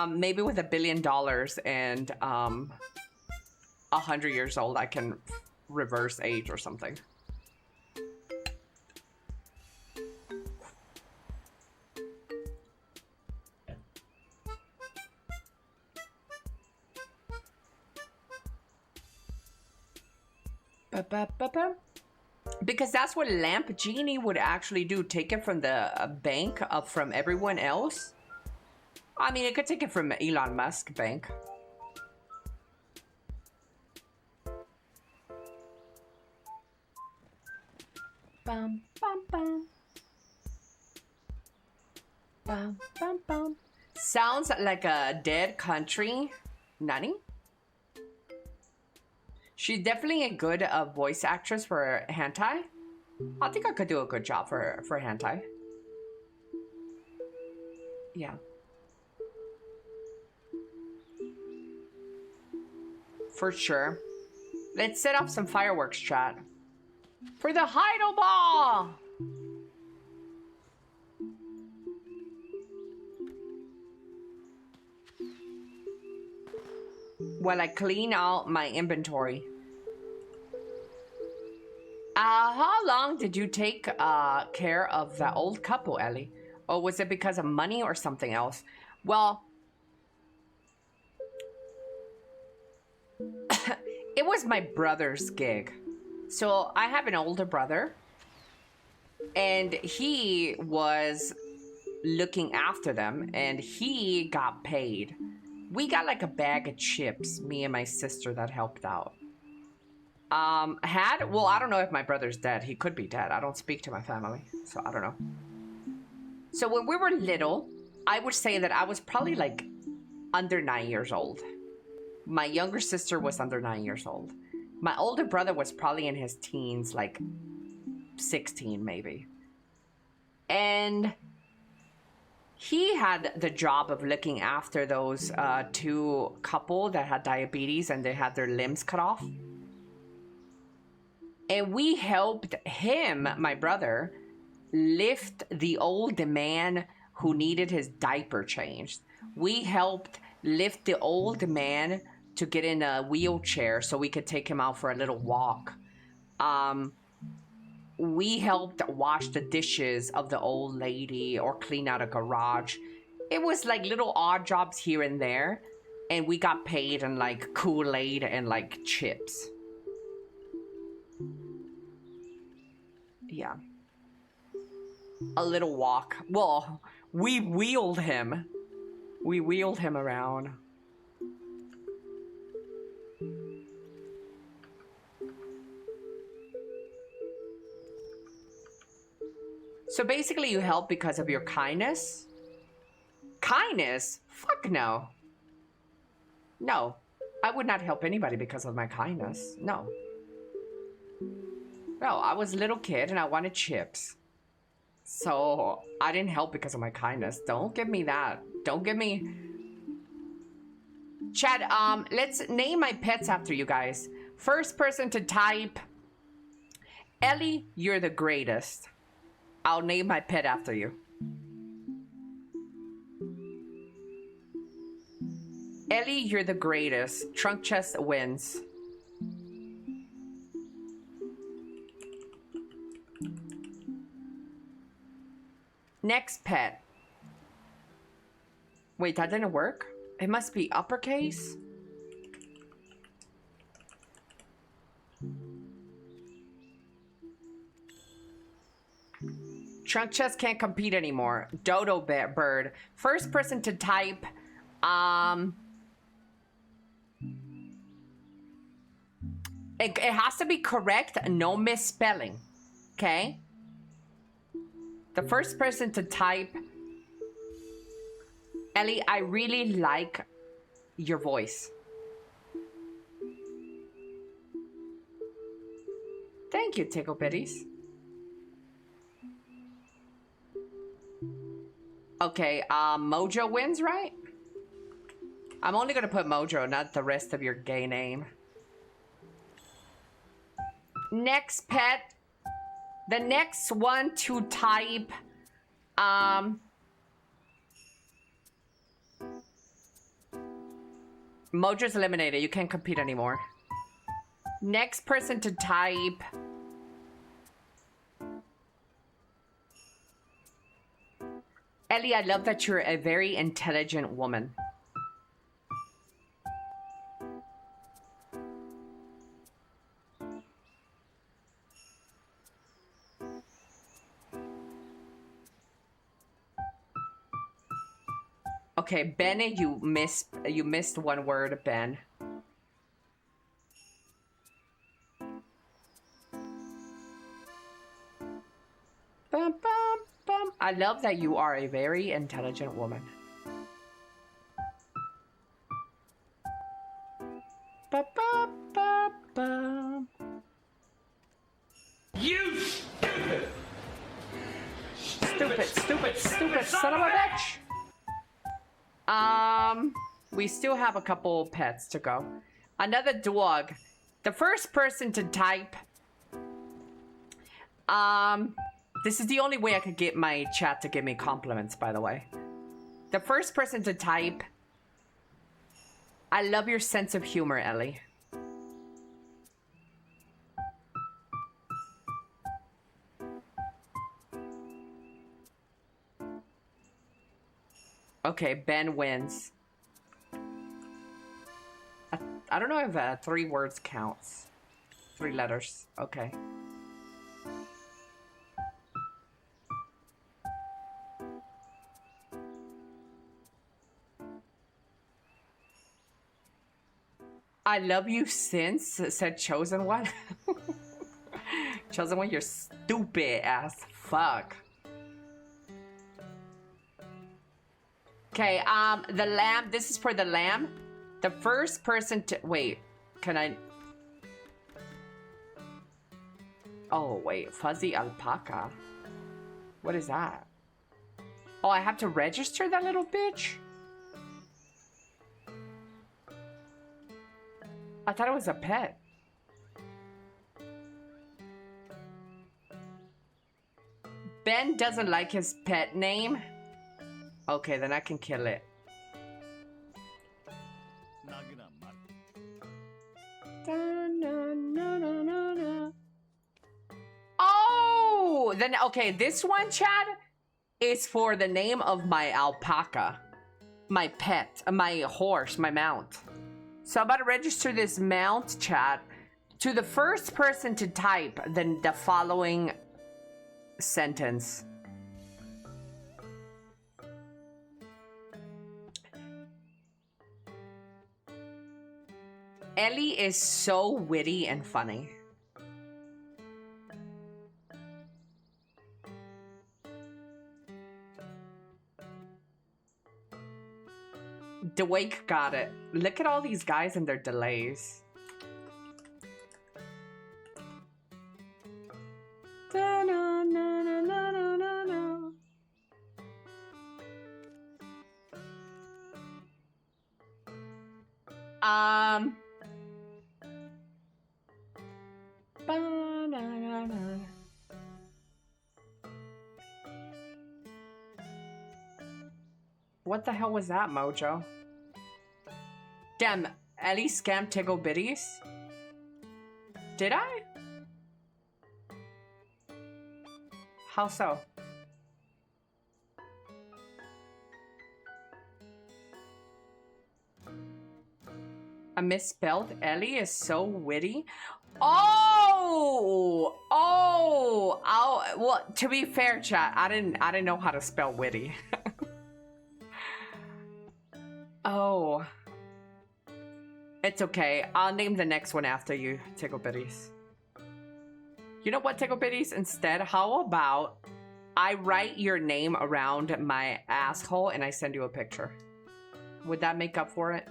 maybe with $1 billion and 100 years old, I can reverse age or something. Because that's what Lamp Genie would actually do. Take it from the bank from everyone else. I mean, it could take it from Elon Musk bank. Bum, bum, bum. Bum, bum, bum. Sounds like a dead country. Nani? She's definitely a good voice actress for hentai. I think I could do a good job for hentai. Yeah. For sure. Let's set up some fireworks, chat. For the Heidel Ball! While I clean out my inventory. How long did you take care of the old couple, Ellie? Or was it because of money or something else? Well, it was my brother's gig. So I have an older brother, and he was looking after them, and he got paid. We got like a bag of chips, me and my sister that helped out. Well, I don't know if my brother's dead. He could be dead. I don't speak to my family, so I don't know. So when we were little, I would say that I was probably like under 9 years old. My younger sister was under 9 years old. My older brother was probably in his teens, like 16 maybe. And he had the job of looking after those two couple that had diabetes and they had their limbs cut off. And we helped him, my brother, lift the old man who needed his diaper changed. We helped lift the old man to get in a wheelchair so we could take him out for a little walk. We helped wash the dishes of the old lady or clean out a garage. It was like little odd jobs here and there. And we got paid in like Kool-Aid and like chips. Yeah. A little walk. Well, we wheeled him. We wheeled him around. So basically you help because of your kindness? Kindness? Fuck no. No. I would not help anybody because of my kindness. No. No, I was a little kid and I wanted chips. So I didn't help because of my kindness. Don't give me that. Don't give me... Chat, let's name my pets after you guys. First person to type, Ellie, you're the greatest. I'll name my pet after you. Ellie, you're the greatest. Trunk chest wins. Next pet. Wait, that didn't work? It must be uppercase? Trunk chest can't compete anymore. Dodo bird. First person to type, it has to be correct, no misspelling. Okay? The first person to type, Ellie, I really like your voice. Thank you, Tickle Bitties. Okay, Mojo wins, right? I'm only gonna put Mojo, not the rest of your gay name. Next pet. The next one to type, Mojo's eliminated. You can't compete anymore. Next person to type, Ellie, I love that you're a very intelligent woman. Okay, Ben, you missed one word, Ben. I love that you are a very intelligent woman. Ba, ba, ba, ba. You stupid! Stupid son of a bitch! We still have a couple pets to go. Another dog. The first person to type... This is the only way I could get my chat to give me compliments, by the way. The first person to type... I love your sense of humor, Ellie. Okay, Ben wins. I don't know if 3 words counts. 3 letters. Okay. I love you since, said Chosen One. Chosen One, you're stupid ass fuck. Okay, the lamb, this is for the lamb. The first person to, wait, can I? Oh, wait, fuzzy alpaca. What is that? Oh, I have to register that little bitch? I thought it was a pet. Ben doesn't like his pet name. Okay, then I can kill it. Oh, then okay, this one, Chad, is for the name of my alpaca, my pet, my horse, my mount. So I'm about to register this mount, Chad, to the first person to type the following sentence. Ellie is so witty and funny. DAYYYYY got it. Look at all these guys and their delays. Da, na, na, na, na, na, na, na. Ba-na-na-na. What the hell was that, Mojo? Damn, Ellie scammed Tickle Bitties? Did I? How so? I misspelled. Ellie is so witty. Oh, well, to be fair, chat, I didn't know how to spell witty. Oh. It's okay. I'll name the next one after you, Tickle Bitties. You know what, Tickle Bitties? Instead, how about I write your name around my asshole and I send you a picture? Would that make up for it?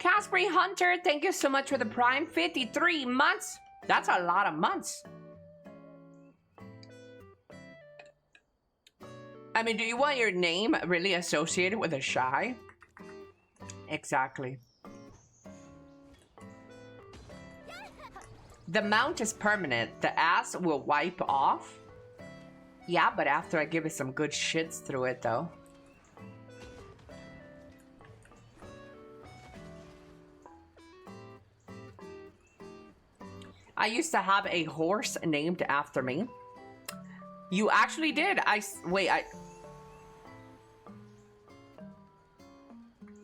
Caspery Hunter, thank you so much for the Prime. 53 months. That's a lot of months. I mean, do you want your name really associated with a shy? Exactly. The mount is permanent. The ass will wipe off. Yeah, but after I give it some good shits through it, though. I used to have a horse named after me. You actually did.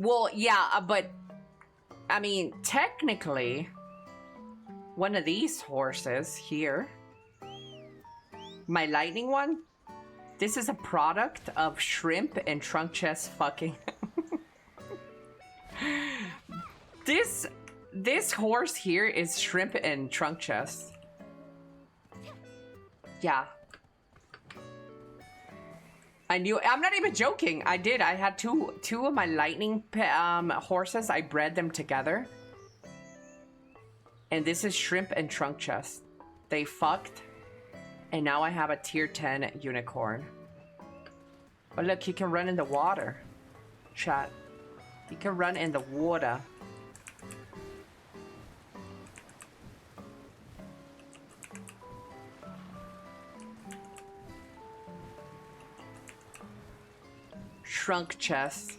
Well, yeah, but I mean, technically, one of these horses here, my lightning one, this is a product of shrimp and trunk chest fucking. This horse here is shrimp and trunk chest. Yeah. I'm not even joking. I did. I had two of my lightning horses. I bred them together. And this is shrimp and trunk chest. They fucked. And now I have a tier 10 unicorn. But look, he can run in the water. Chat. He can run in the water. Trunk chest.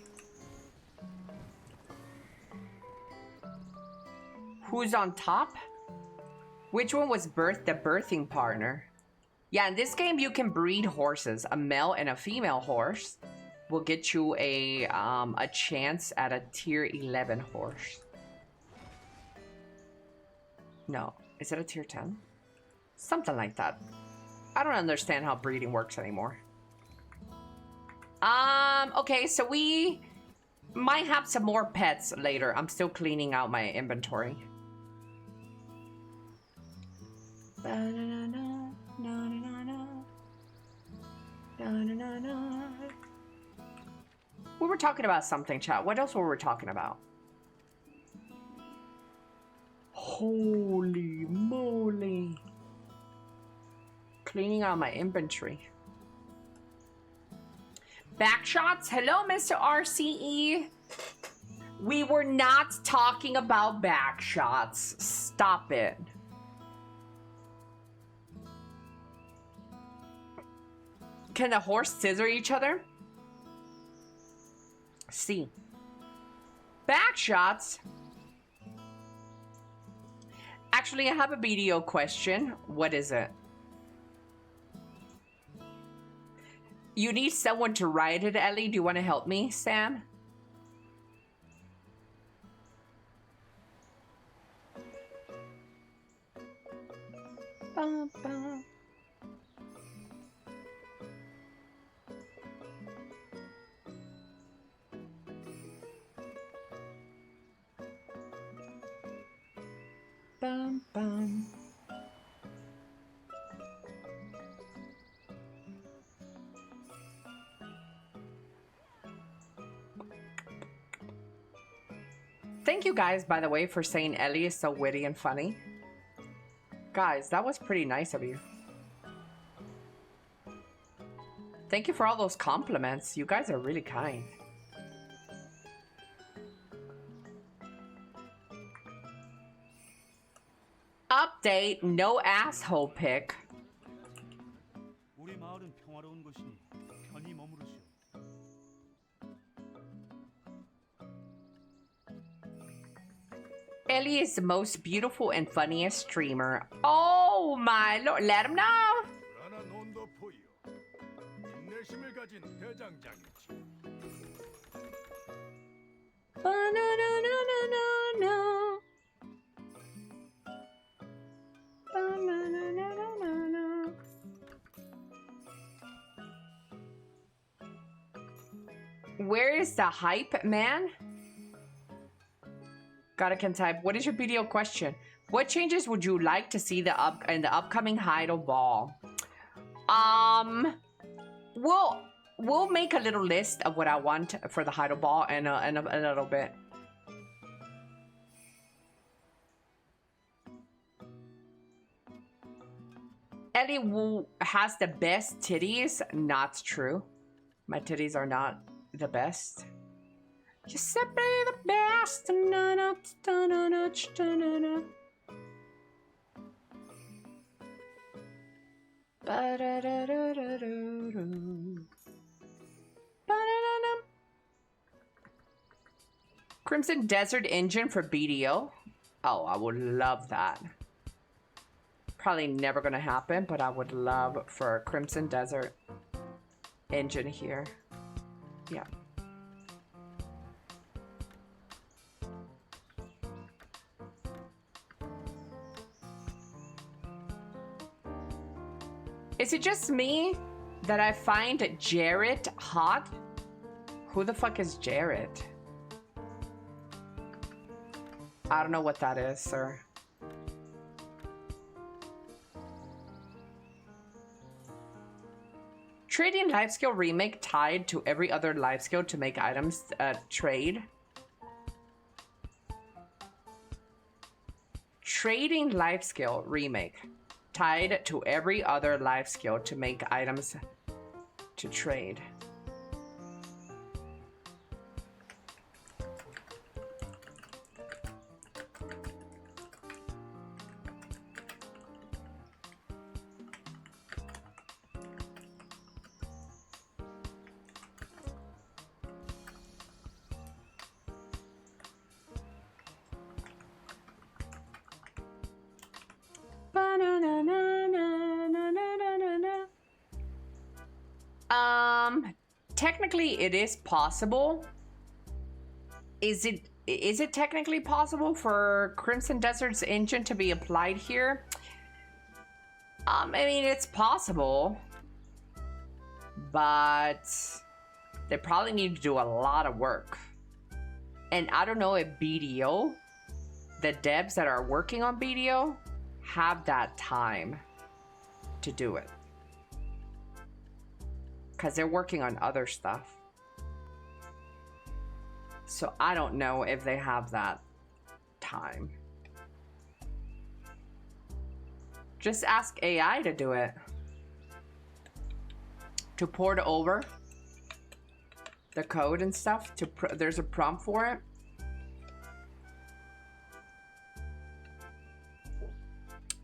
Who's on top? Which one was the birthing partner? Yeah, in this game you can breed horses. A male and a female horse will get you a chance at a tier 11 horse. No, is it a tier 10? Something like that. I don't understand how breeding works anymore. Okay, so we might have some more pets later. I'm still cleaning out my inventory. We were talking about something, chat. What else were we talking about? Holy moly. Cleaning out my inventory. Backshots? Hello, Mr. RCE. We were not talking about backshots. Stop it. Can the horse scissor each other? See. Backshots. Actually, I have a video question. What is it? You need someone to write it, Ellie. Do you want to help me, Sam? Bum, bum. Bum, bum. Thank you guys, by the way, for saying Ellie is so witty and funny. Guys, that was pretty nice of you. Thank you for all those compliments. You guys are really kind. Update, no asshole pic. 우리 마을은 평화로운 것이니 편히 머무르시오. Ellie is the most beautiful and funniest streamer. Oh my lord, let him know. 불안한 온도포이요. 인내심을 가진 대장장이지. Ba-na-na-na-na-na-na. Ba-na-na-na-na-na-na. Where is the hype, man? Gotta can type. What is your video question? What changes would you like to see in the upcoming Heidel Ball? We'll make a little list of what I want for the Heidel Ball in a little bit. Ellie has the best titties. Not true. My titties are not the best. You're simply the best. Crimson Desert engine for BDO. Oh, I would love that. Probably never gonna happen, but I would love for a Crimson Desert engine here. Yeah. Is it just me that I find Jarrett hot? Who the fuck is Jarrett? I don't know what that is, sir. Trading life skill remake tied to every other life skill to make items trade. Trading life skill remake tied to every other life skill to make items to trade. Technically it is possible. Is it technically possible for Crimson Desert's engine to be applied here? I mean, it's possible, but they probably need to do a lot of work. And I don't know if BDO, the devs that are working on BDO, have that time to do it. Because they're working on other stuff. So I don't know if they have that time. Just ask AI to do it. To port over the code and stuff. There's a prompt for it.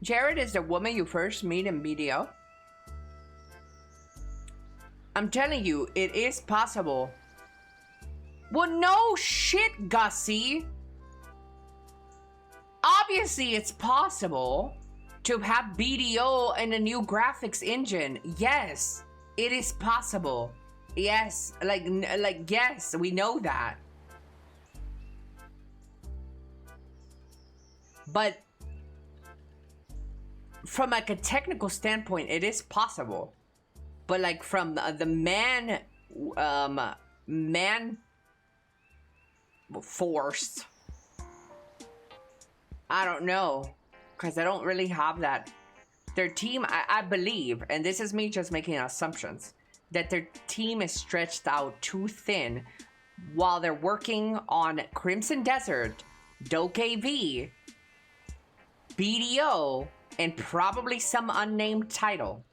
Jared is the woman you first meet in BDO. I'm telling you, it is possible. Well, no shit, Gussie. Obviously, it's possible to have BDO and a new graphics engine. Yes, it is possible. Yes, like yes, we know that. But from like a technical standpoint, it is possible. But like from the man force, I don't know, because I don't really have that. Their team, I believe, and this is me just making assumptions, that their team is stretched out too thin while they're working on Crimson Desert, DAYYYYY, BDO, and probably some unnamed title.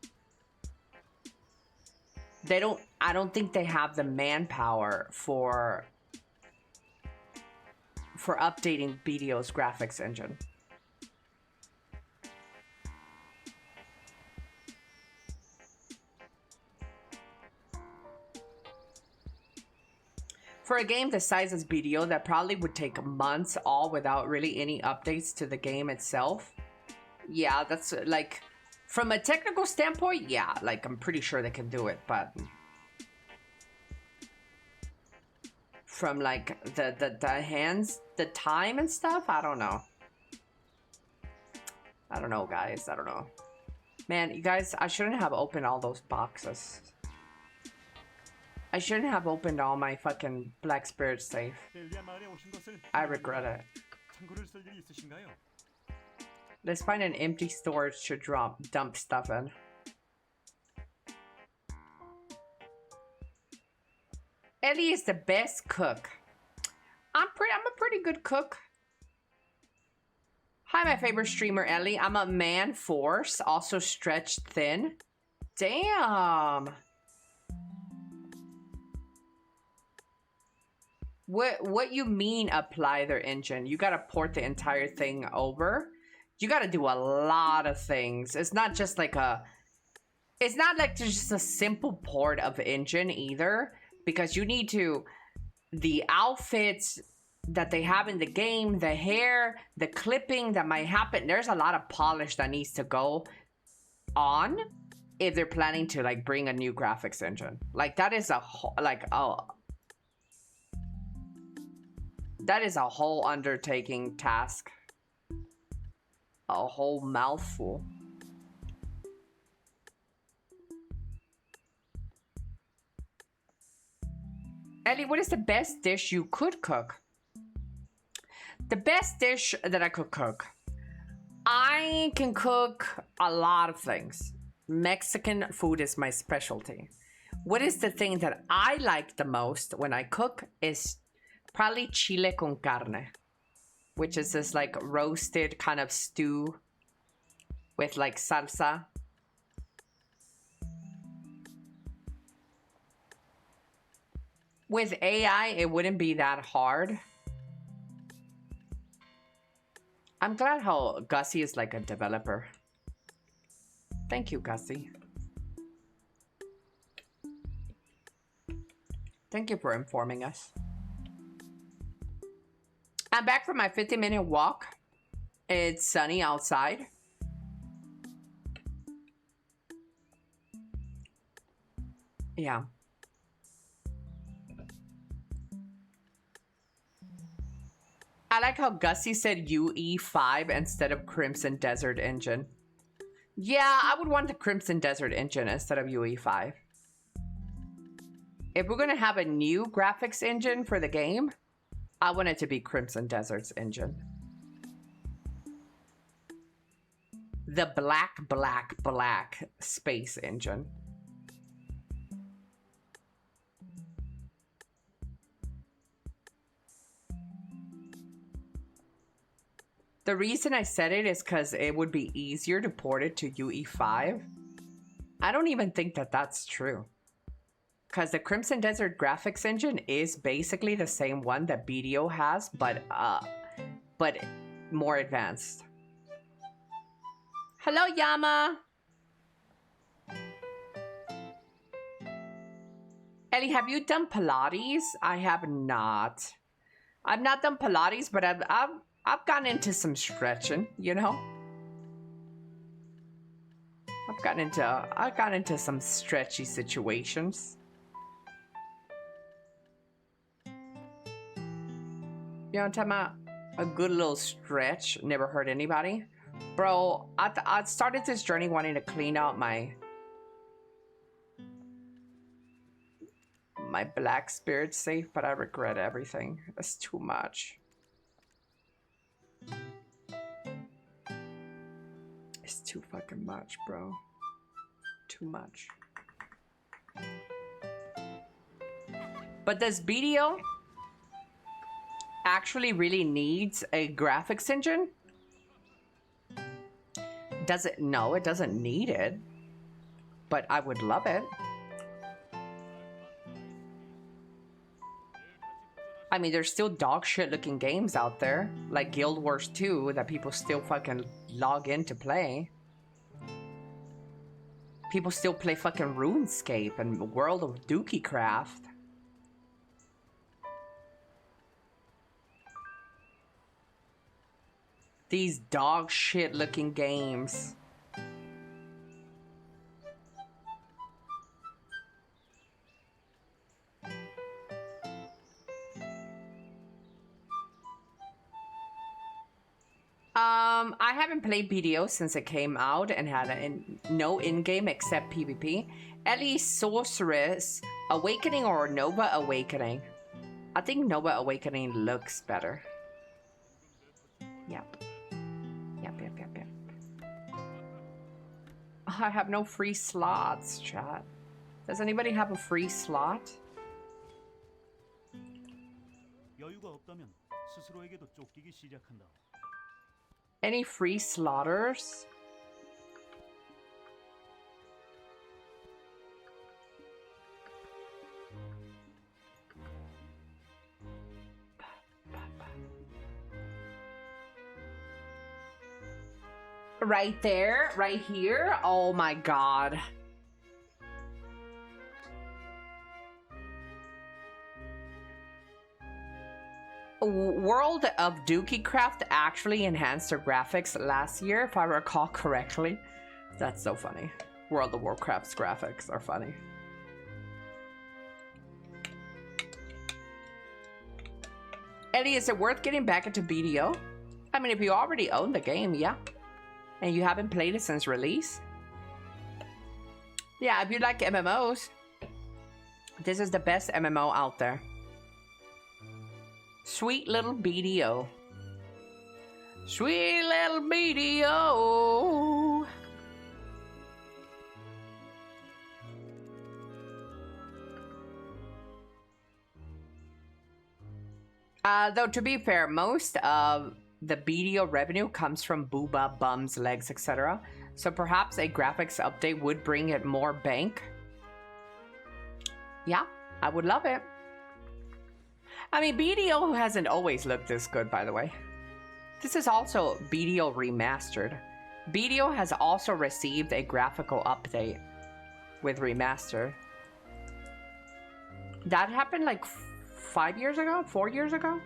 I don't think they have the manpower for updating BDO's graphics engine. For a game the size as BDO, that probably would take months, all without really any updates to the game itself. Yeah, that's like, from a technical standpoint, yeah, like I'm pretty sure they can do it, but from like the hands, the time and stuff, I don't know. I don't know, guys, I don't know. Man, you guys, I shouldn't have opened all those boxes. I shouldn't have opened all my fucking Black Spirit safe. I regret it. Let's find an empty storage to dump stuff in. Elly is the best cook. I'm a pretty good cook. Hi, my favorite streamer, Elly. I'm a man force, also stretched thin. Damn. What you mean apply their engine? You gotta port the entire thing over. You gotta do a lot of things. It's not just like it's not like there's just a simple port of engine either, because you need to, the outfits that they have in the game, the hair, the clipping that might happen, there's a lot of polish that needs to go on if they're planning to like bring a new graphics engine. Like that is a whole, like, oh, that is a whole undertaking task. A whole mouthful. Elly, what is the best dish you could cook? The best dish that I could cook. I can cook a lot of things. Mexican food is my specialty. What is the thing that I like the most when I cook is probably chile con carne, which is this like roasted kind of stew with like salsa. With AI, it wouldn't be that hard. I'm glad how Gussie is like a developer. Thank you, Gussie. Thank you for informing us. I'm back from my 50-minute walk. It's sunny outside. Yeah. I like how Gussie said UE5 instead of Crimson Desert Engine. Yeah, I would want the Crimson Desert Engine instead of UE5. If we're gonna have a new graphics engine for the game, I want it to be Crimson Desert's engine. The black space engine. The reason I said it is because it would be easier to port it to UE5. I don't even think that that's true. Because the Crimson Desert graphics engine is basically the same one that BDO has, but more advanced. Hello, Yama! Ellie, have you done Pilates? I have not. I've not done Pilates, but I've gotten into some stretching, you know? I've gotten into some stretchy situations. You know what I'm talking about? A good little stretch. Never hurt anybody. Bro, I started this journey wanting to clean out my black spirit safe, but I regret everything. It's too much. It's too fucking much, bro. Too much. But does BDO actually really needs a graphics engine? Does it? No, it doesn't need it. But I would love it. I mean, there's still dog shit looking games out there, like Guild Wars 2, that people still fucking log in to play. People still play fucking RuneScape and World of Dookie Craft. These dog shit looking games. I haven't played BDO since it came out and had no in-game except PvP. Ellie Sorceress Awakening or Nova Awakening? I think Nova Awakening looks better. Yep. Yep. I have no free slots, chat. Does anybody have a free slot? 여유가 없다면 스스로에게도 쫓기기 시작한다. Any free slaughters? Right there, right here. Oh my god. World of Dookie Craft actually enhanced their graphics last year, if I recall correctly. That's so funny. World of Warcraft's graphics are funny. Eddie, is it worth getting back into BDO? I mean, if you already own the game, yeah. And you haven't played it since release? Yeah, if you like MMOs, this is the best MMO out there. Sweet little BDO. Sweet little BDO. Though to be fair, most of the BDO revenue comes from booba, bums, legs, etc. So perhaps a graphics update would bring it more bank. Yeah, I would love it. I mean, BDO hasn't always looked this good, by the way. This is also BDO remastered. BDO has also received a graphical update with remaster. That happened like 5 years ago? 4 years ago?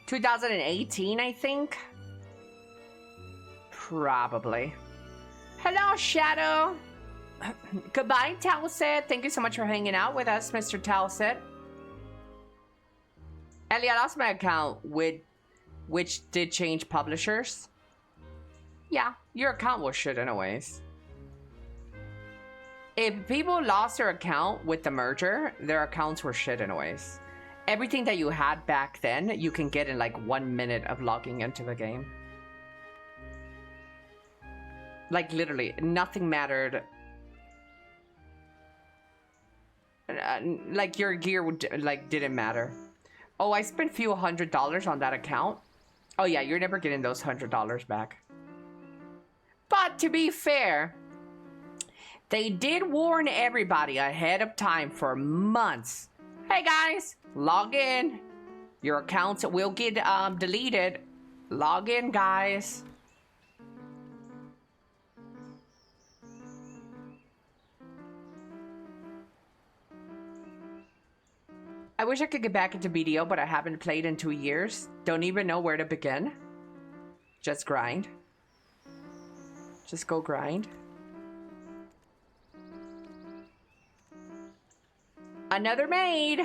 2018, I think. Probably. Hello, Shadow. Goodbye, Talset. Thank you so much for hanging out with us, Mr. Talset. Ellie, I lost my account which did change publishers. Yeah, your account was shit anyways. If people lost their account with the merger, their accounts were shit anyways. Everything that you had back then, you can get in like 1 minute of logging into the game. Like literally, nothing mattered. Like your gear would like didn't matter. Oh, I spent a few $100s on that account. Oh yeah, you're never getting those $100 back. But to be fair, they did warn everybody ahead of time for months. Hey guys, log in. Your accounts will get deleted. Log in, guys. I wish I could get back into BDO, but I haven't played in 2 years. Don't even know where to begin. Just grind. Just go grind. Another maid.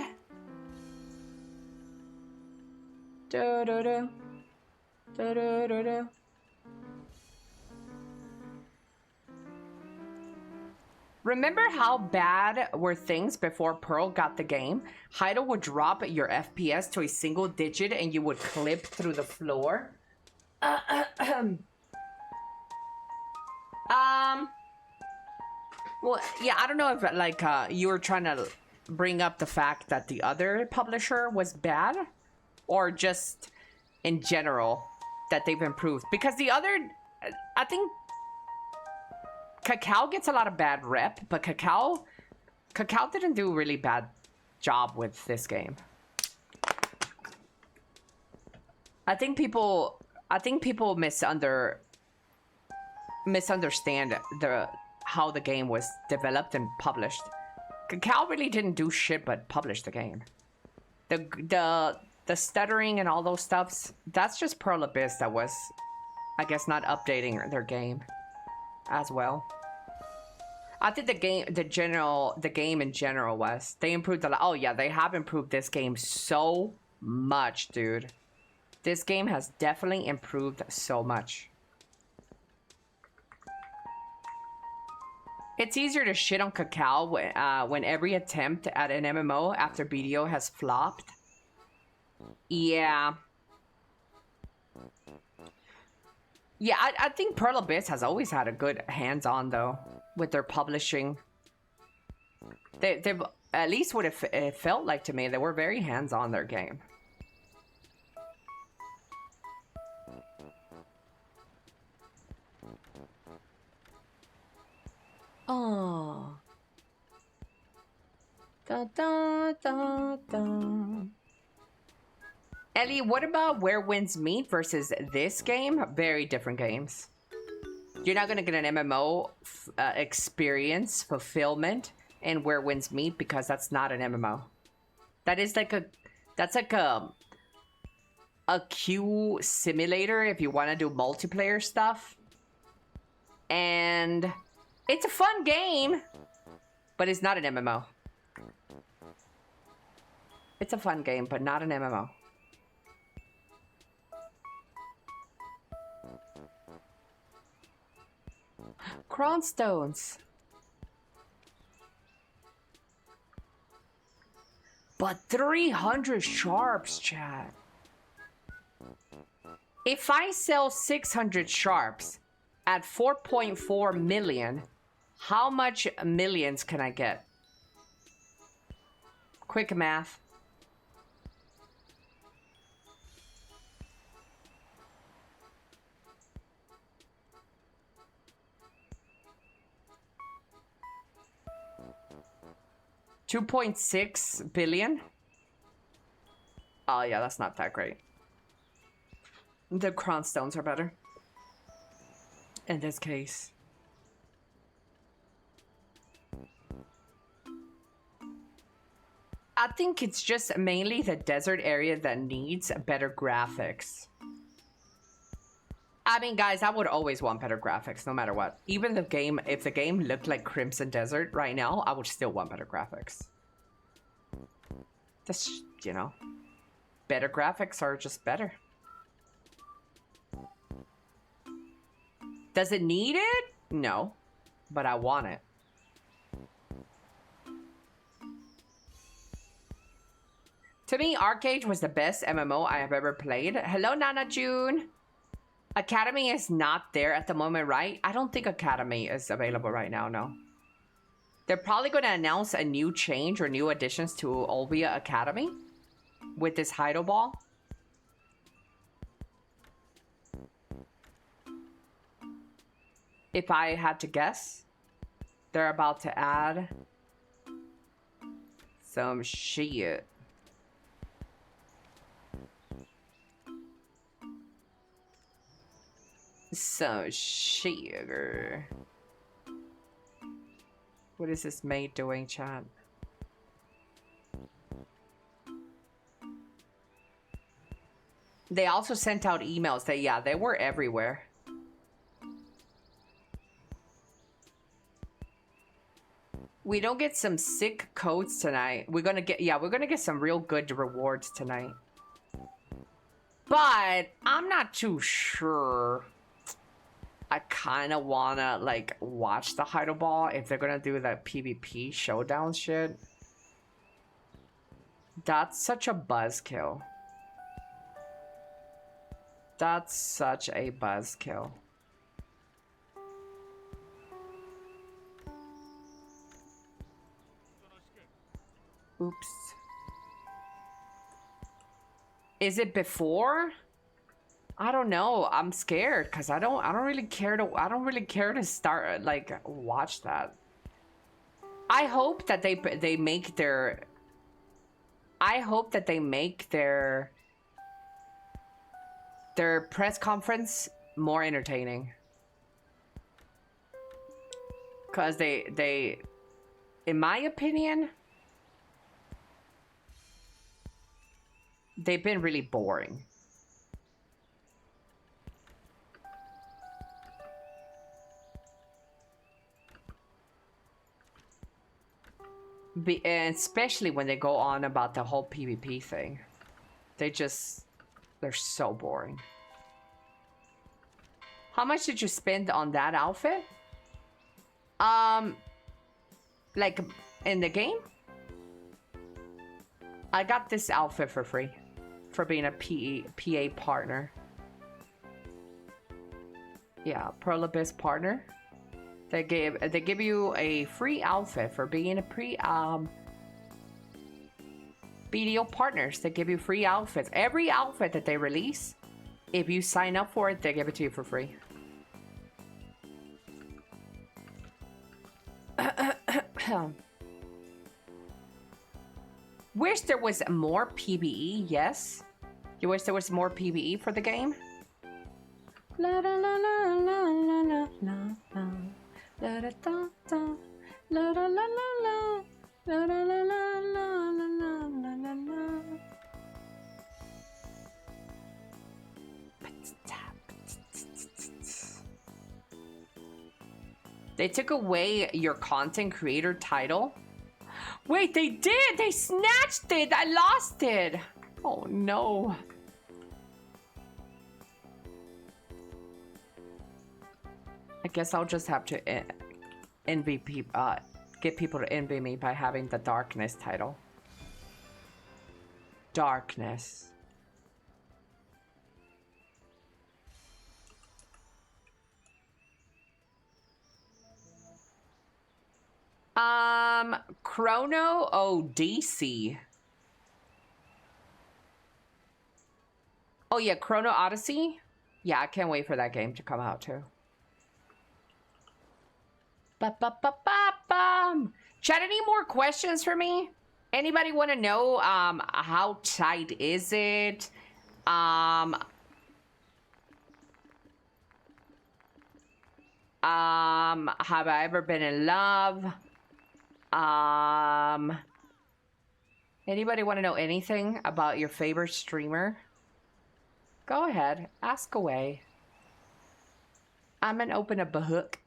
Do do do. Do do do do. Remember how bad were things before Pearl got the game? Hydo would drop your FPS to a single digit and you would clip through the floor. Well, yeah, I don't know if like you were trying to bring up the fact that the other publisher was bad, or just in general that they've improved. Because the other, I think Cacao gets a lot of bad rep, but Cacao didn't do a really bad job with this game. I think people misunderstand how the game was developed and published. Cacao really didn't do shit but publish the game. The stuttering and all those stuffs, that's just Pearl Abyss that was, I guess, not updating their game as well. I think the game in general was, they improved a lot. Oh yeah, they have improved this game so much, dude. This game has definitely improved so much. It's easier to shit on Cacao when every attempt at an MMO after BDO has flopped. Yeah. Yeah, I think Pearl Abyss has always had a good hands-on, though, with their publishing. They've, at least what it felt like to me, they were very hands-on their game. Oh. Da da da da. Ellie, what about Where Winds Meet versus this game? Very different games. You're not gonna get an MMO experience fulfillment in Where Winds Meet because that's not an MMO. That is like that's like a queue simulator if you want to do multiplayer stuff. And it's a fun game, but it's not an MMO. It's a fun game, but not an MMO. Cronstones. But 300 sharps, chat. If I sell 600 sharps at 4.4 million, how much millions can I get? Quick math. $2.6 billion. Oh yeah, that's not that great. The cronstones are better in this case. I think it's just mainly the desert area that needs better graphics. I mean, guys, I would always want better graphics no matter what. Even the game, if the game looked like Crimson Desert right now, I would still want better graphics. Just, you know, better graphics are just better. Does it need it? No, but I want it. To me, Arcade was the best MMO I have ever played. Hello, Nana June. Academy is not there at the moment, right? I don't think Academy is available right now, no. They're probably going to announce a new change or new additions to Olvia Academy with this Heido Ball. If I had to guess, they're about to add some shit. Some sugar. What is this maid doing, chat? They also sent out emails that, yeah, they were everywhere. We don't get some sick codes tonight. We're gonna get some real good rewards tonight. But I'm not too sure. I kind of want to, like, watch the Heido Ball if they're going to do that PvP showdown shit. That's such a buzzkill. That's such a buzzkill. Oops. Is it before? I don't know. I'm scared because I don't really care to start, like, watch that. I hope that they make their press conference more entertaining. Cause they in my opinion, they've been really boring. And especially when they go on about the whole PvP thing. They're so boring. How much did you spend on that outfit? Like in the game? I got this outfit for free for being a PA partner. Yeah, Pearl Abyss partner. They give you a free outfit for being a BDO partners. They give you free outfits. Every outfit that they release, if you sign up for it, they give it to you for free. Wish there was more PvE, yes. You wish there was more PvE for the game? La la la la la la la la. La da da da, la la la la, la la la la la la la la. They took away your content creator title. Wait, they did! They snatched it! I lost it! Oh no. I guess I'll just have to envy people, get people to envy me by having the darkness title. Darkness. Chrono, oh, DC. Oh yeah, Chrono Odyssey. Yeah, I can't wait for that game to come out too. Ba-ba-ba-ba-bum. Chat, any more questions for me? Anybody want to know how tight is it? Have I ever been in love? Anybody want to know anything about your favorite streamer? Go ahead, ask away. I'm an open a book.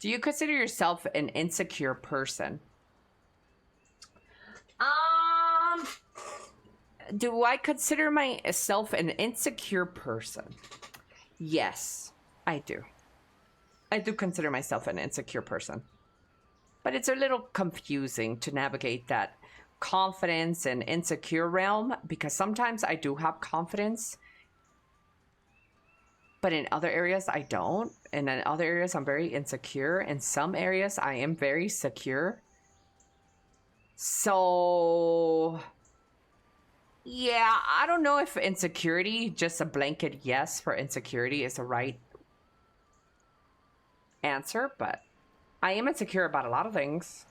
Do you consider yourself an insecure person? Do I consider myself an insecure person? Yes, I do. I do consider myself an insecure person. But it's a little confusing to navigate that confidence and insecure realm, because sometimes I do have confidence, but in other areas I don't. And in other areas I'm very insecure. In some areas I am very secure. So yeah, I don't know if insecurity, just a blanket yes for insecurity, is the right answer, but I am insecure about a lot of things.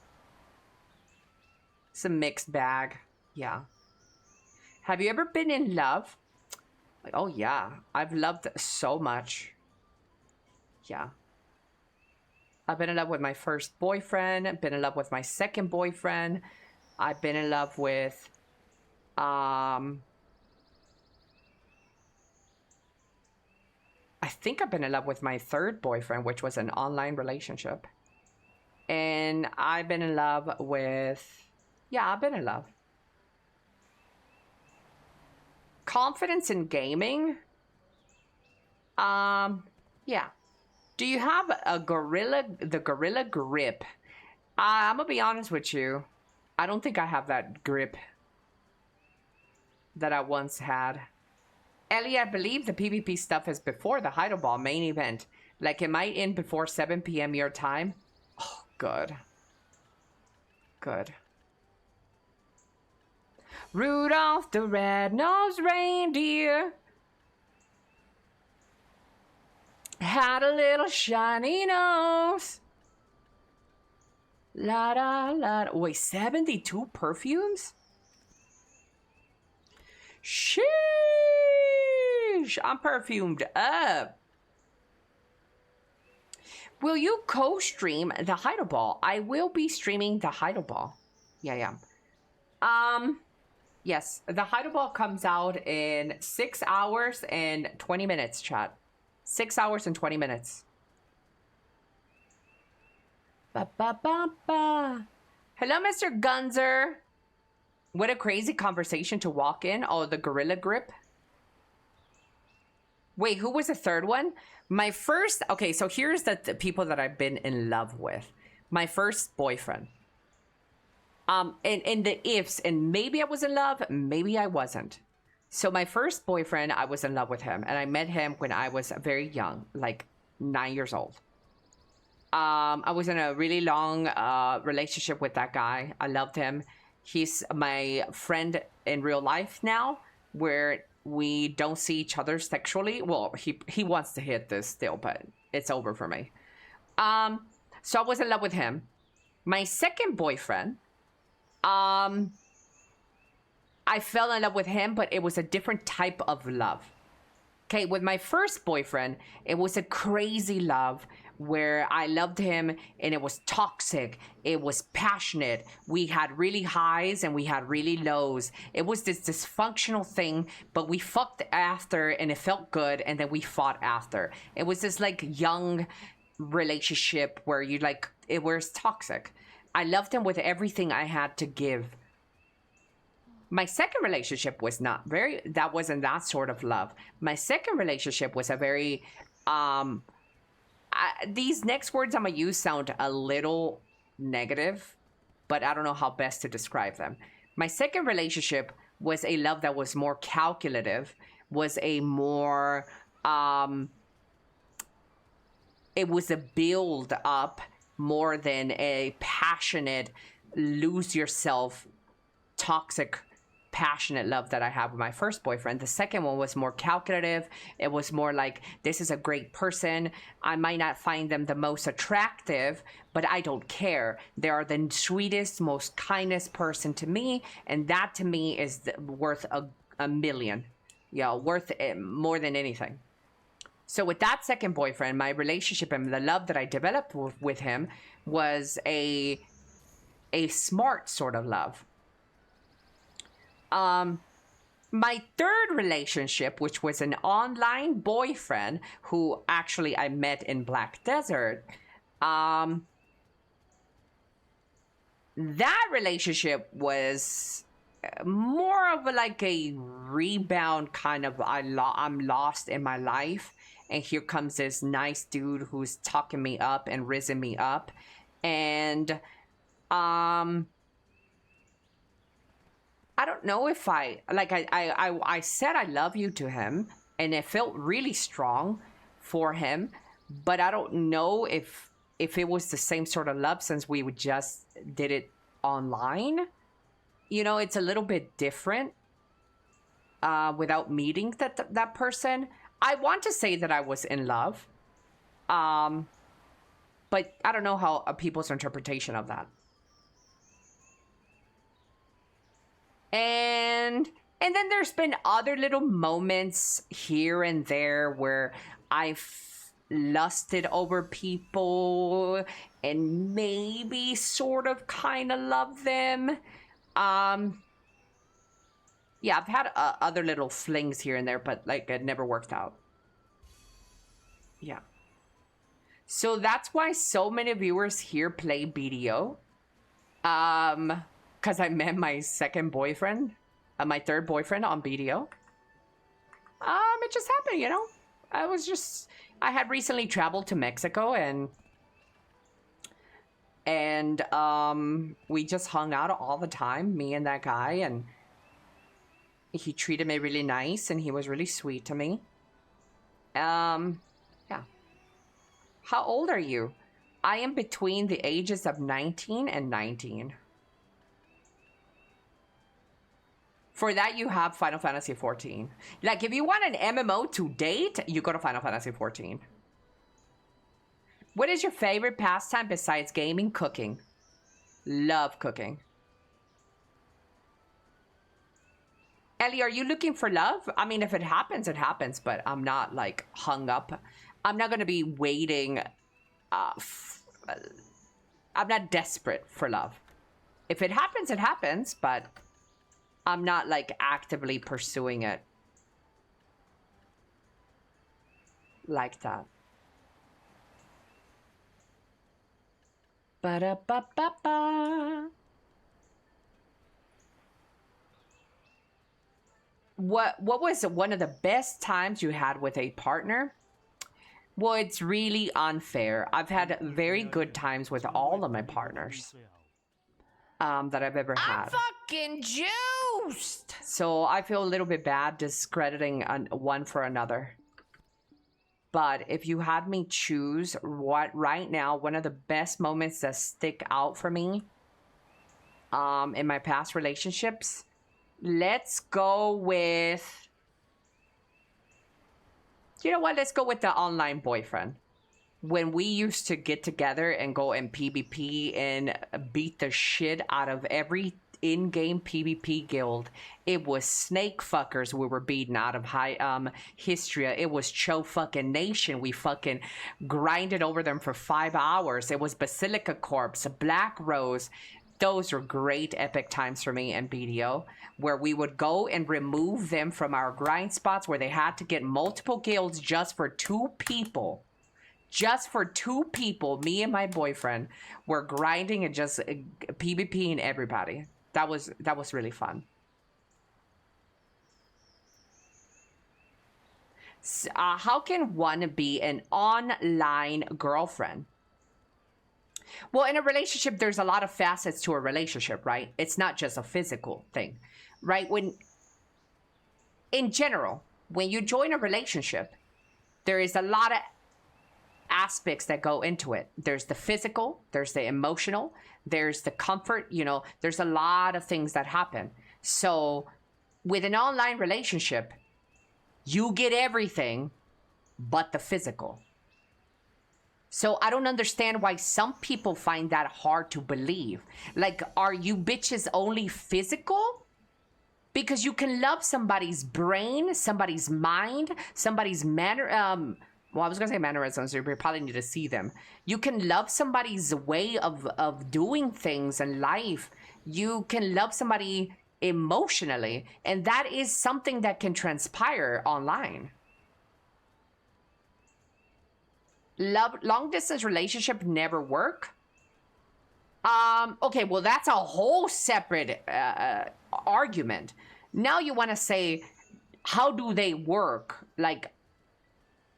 It's a mixed bag. Yeah. Have you ever been in love? Like, oh yeah, I've loved so much. Yeah. I've been in love with my first boyfriend. I've been in love with my second boyfriend. I've been in love with I think I've been in love with my third boyfriend, which was an online relationship. And I've been in love with, yeah, I've been in love. Confidence in gaming? Yeah. Do you have the Gorilla Grip? I'm gonna be honest with you. I don't think I have that grip that I once had. Ellie, I believe the PvP stuff is before the Heidelball main event. Like, it might end before 7 p.m. your time. Oh, good. Good. Rudolph the red-nosed reindeer had a little shiny nose. La da la da. Wait, 72 perfumes? Sheesh, I'm perfumed up. Will you co-stream the Heidelball? I will be streaming the Heidelball. Yeah. Yes, the Heidelball comes out in 6 hours and 20 minutes, chat. 6 hours and 20 minutes. Ba-ba-ba-ba. Hello, Mr. Gunzer. What a crazy conversation to walk in. Oh, the Gorilla Grip. Wait, who was the third one? My first... Okay, so here's the people that I've been in love with. My first boyfriend. And the ifs, and maybe I was in love, maybe I wasn't. So my first boyfriend, I was in love with him. And I met him when I was very young, like 9 years old. I was in a really long relationship with that guy. I loved him. He's my friend in real life now, where we don't see each other sexually. Well, he wants to hit this still, but it's over for me. So I was in love with him. My second boyfriend, I fell in love with him, but it was a different type of love. Okay, with my first boyfriend, it was a crazy love where I loved him and it was toxic. It was passionate. We had really highs and we had really lows. It was this dysfunctional thing, but we fucked after and it felt good, and then we fought after. It was this like young relationship where you like, it was toxic. I loved him with everything I had to give. My second relationship was not very, that wasn't that sort of love. My second relationship was a very, these next words I'm gonna use sound a little negative, but I don't know how best to describe them. My second relationship was a love that was more calculative, was a more, it was a build up more than a passionate, lose yourself, toxic, passionate love that I had with my first boyfriend. The second one was more calculative. It was more like, this is a great person. I might not find them the most attractive, but I don't care. They are the sweetest, most kindest person to me, and that to me is worth a million. Yeah, worth it more than anything. So with that second boyfriend, my relationship and the love that I developed with him was a smart sort of love. My third relationship, which was an online boyfriend who actually I met in Black Desert, that relationship was more of like a rebound kind of, I'm lost in my life, and here comes this nice dude who's talking me up and risen me up, and I don't know if I said I love you to him, and it felt really strong for him, but I don't know if it was the same sort of love since we just did it online. You know, it's a little bit different without meeting that person. I want to say that I was in love, but I don't know how people's interpretation of that. And then there's been other little moments here and there where I've lusted over people and maybe sort of kind of love them. Yeah, I've had other little flings here and there, but like it never worked out. Yeah. So that's why so many viewers here play BDO. Because I met my second boyfriend, my third boyfriend on BDO. It just happened, you know. I had recently traveled to Mexico and we just hung out all the time, me and that guy, and he treated me really nice and he was really sweet to me. Yeah. How old are you? I am between the ages of 19 and 19. For that, you have Final Fantasy XIV. Like, if you want an MMO to date, you go to Final Fantasy XIV. What is your favorite pastime besides gaming? Cooking. Love cooking. Ellie, are you looking for love? I mean, if it happens, it happens, but I'm not, like, hung up. I'm not going to be waiting. I'm not desperate for love. If it happens, it happens, but I'm not, like, actively pursuing it like that. Ba-da-ba-ba-ba. What was one of the best times you had with a partner? Well, it's really unfair. I've had very good times with all of my partners that I've ever had. I'm fucking juiced! So I feel a little bit bad discrediting one for another. But if you had me choose right now, one of the best moments that stick out for me in my past relationships, let's go with... You know what? Let's go with the online boyfriend. When we used to get together and go in PvP and beat the shit out of every in-game PvP guild, it was snake fuckers we were beating out of Histria. It was Cho fucking Nation. We fucking grinded over them for 5 hours. It was Basilica Corpse, Black Rose. Those were great epic times for me in BDO, where we would go and remove them from our grind spots where they had to get multiple guilds just for 2 people just for two people, me and my boyfriend, were grinding and just PvPing everybody. That was really fun. How can one be an online girlfriend? Well, in a relationship, there's a lot of facets to a relationship, right? It's not just a physical thing, right? In general, when you join a relationship, there is a lot of aspects that go into it. There's the physical, there's the emotional, there's the comfort, you know, there's a lot of things that happen. So with an online relationship, you get everything but the physical. So I don't understand why some people find that hard to believe. Like, are you bitches only physical? Because you can love somebody's brain, somebody's mind, somebody's manner. Well, I was gonna say mannerisms. You probably need to see them. You can love somebody's way of doing things in life. You can love somebody emotionally, and that is something that can transpire online. Long distance relationship never work. Okay, well, that's a whole separate argument. Now you want to say, how do they work? Like,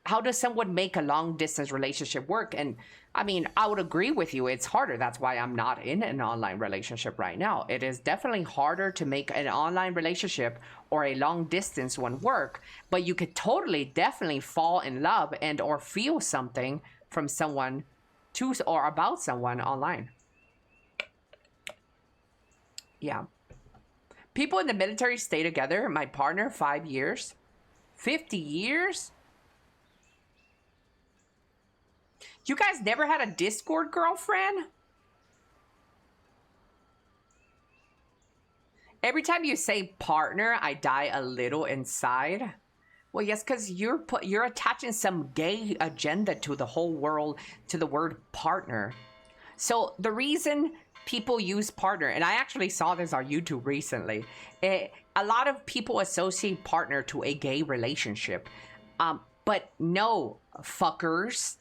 how does someone make a long distance relationship work? And I mean, I would agree with you. It's harder. That's why I'm not in an online relationship right now. It is definitely harder to make an online relationship or a long distance one work, but you could totally, definitely fall in love and or feel something from someone to or about someone online. Yeah. People in the military stay together. My partner, 5 years. 50 years? You guys never had a Discord girlfriend? Every time you say partner, I die a little inside. Well, yes, because you're attaching some gay agenda to the whole world, to the word partner. So the reason people use partner, and I actually saw this on YouTube recently, a lot of people associate partner to a gay relationship. But no, fuckers.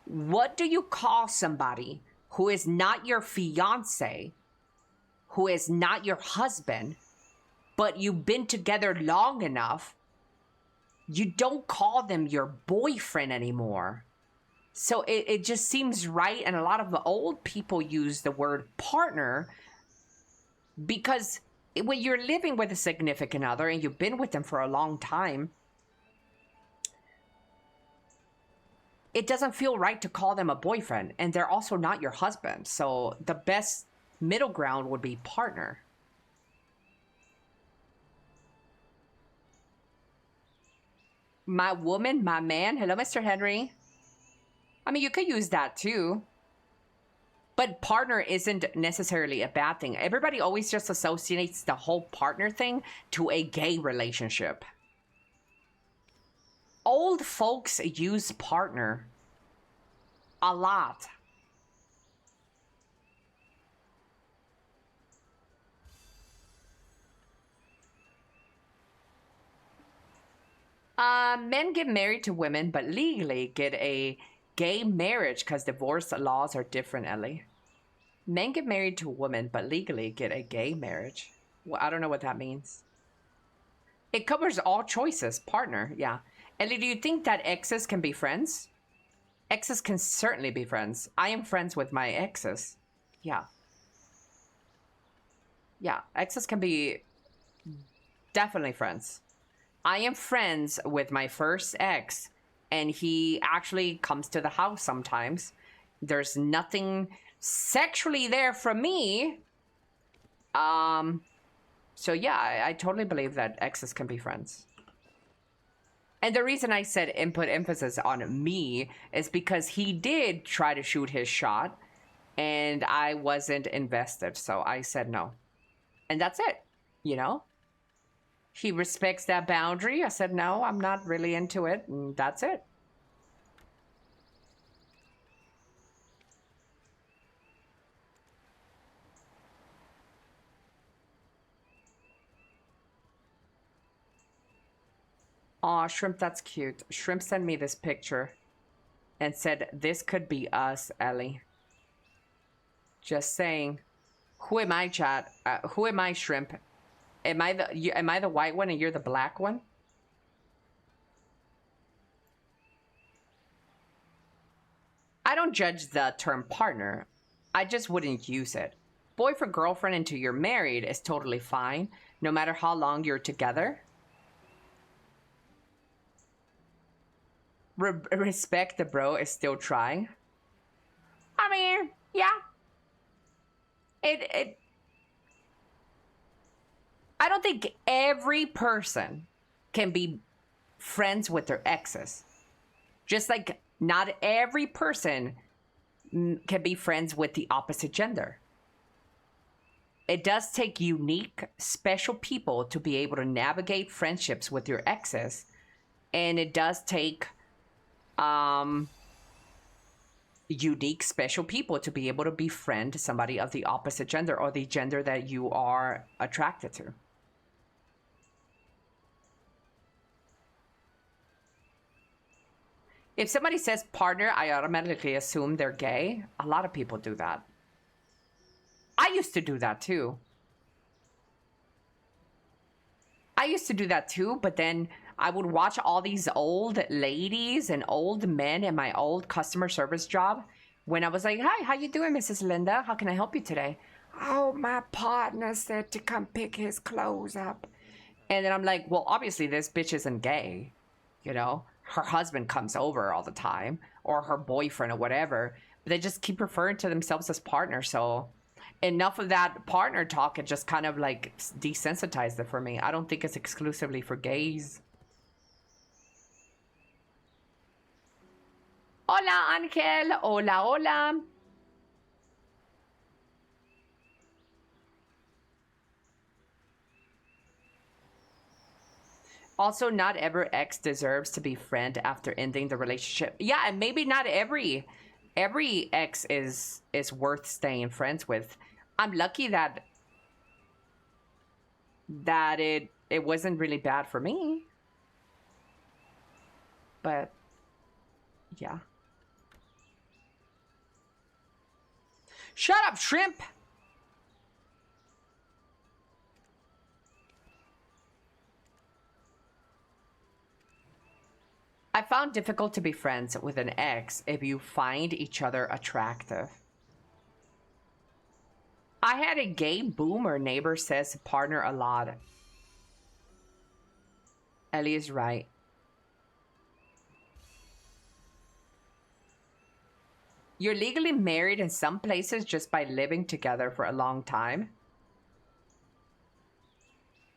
What do you call somebody who is not your fiance, who is not your husband, but you've been together long enough? You don't call them your boyfriend anymore. So it just seems right. And a lot of the old people use the word partner because when you're living with a significant other and you've been with them for a long time, it doesn't feel right to call them a boyfriend, and they're also not your husband. So the best middle ground would be partner. My woman, my man. Hello, Mr. Henry. I mean, you could use that too. But partner isn't necessarily a bad thing. Everybody always just associates the whole partner thing to a gay relationship. Old folks use partner a lot. Men get married to women, but legally get a gay marriage because divorce laws are different, Ellie. Men get married to women, but legally get a gay marriage. Well, I don't know what that means. It covers all choices. Partner, yeah. Ellie, do you think that exes can be friends? Exes can certainly be friends. I am friends with my exes. Yeah. Yeah, exes can be definitely friends. I am friends with my first ex, and he actually comes to the house sometimes. There's nothing sexually there from me. So yeah, I totally believe that exes can be friends. And the reason I said put emphasis on me is because he did try to shoot his shot and I wasn't invested. So I said no. And that's it, you know? He respects that boundary. I said, no, I'm not really into it. And that's it. Aw, Shrimp, that's cute. Shrimp sent me this picture. and said, this could be us, Ellie. Just saying. Who am I, chat? Who am I, Shrimp? Am I the white one and you're the black one? I don't judge the term partner. I just wouldn't use it. Boyfriend, girlfriend until you're married is totally fine, no matter how long you're together. Respect the bro is still trying. I mean, yeah. I don't think every person can be friends with their exes. Just like not every person can be friends with the opposite gender. It does take unique, special people to be able to navigate friendships with your exes. And it does take unique, special people to be able to befriend somebody of the opposite gender or the gender that you are attracted to. If somebody says partner, I automatically assume they're gay. A lot of people do that. I used to do that too. But then I would watch all these old ladies and old men in my old customer service job when I was like, hi, how you doing, Mrs. Linda? How can I help you today? Oh, my partner said to come pick his clothes up. And then I'm like, well, obviously this bitch isn't gay, you know? Her husband comes over all the time, or her boyfriend or whatever, but they just keep referring to themselves as partners. So enough of that partner talk, it just kind of like desensitized it for me. I don't think it's exclusively for gays. Hola, Angel. Hola, hola. Also, not every ex deserves to be friend after ending the relationship. Yeah, and maybe not every ex is worth staying friends with. I'm lucky that it wasn't really bad for me. But yeah. Shut up, Shrimp. I found difficult to be friends with an ex if you find each other attractive. I had a gay boomer neighbor says partner a lot. Ellie is right. You're legally married in some places just by living together for a long time.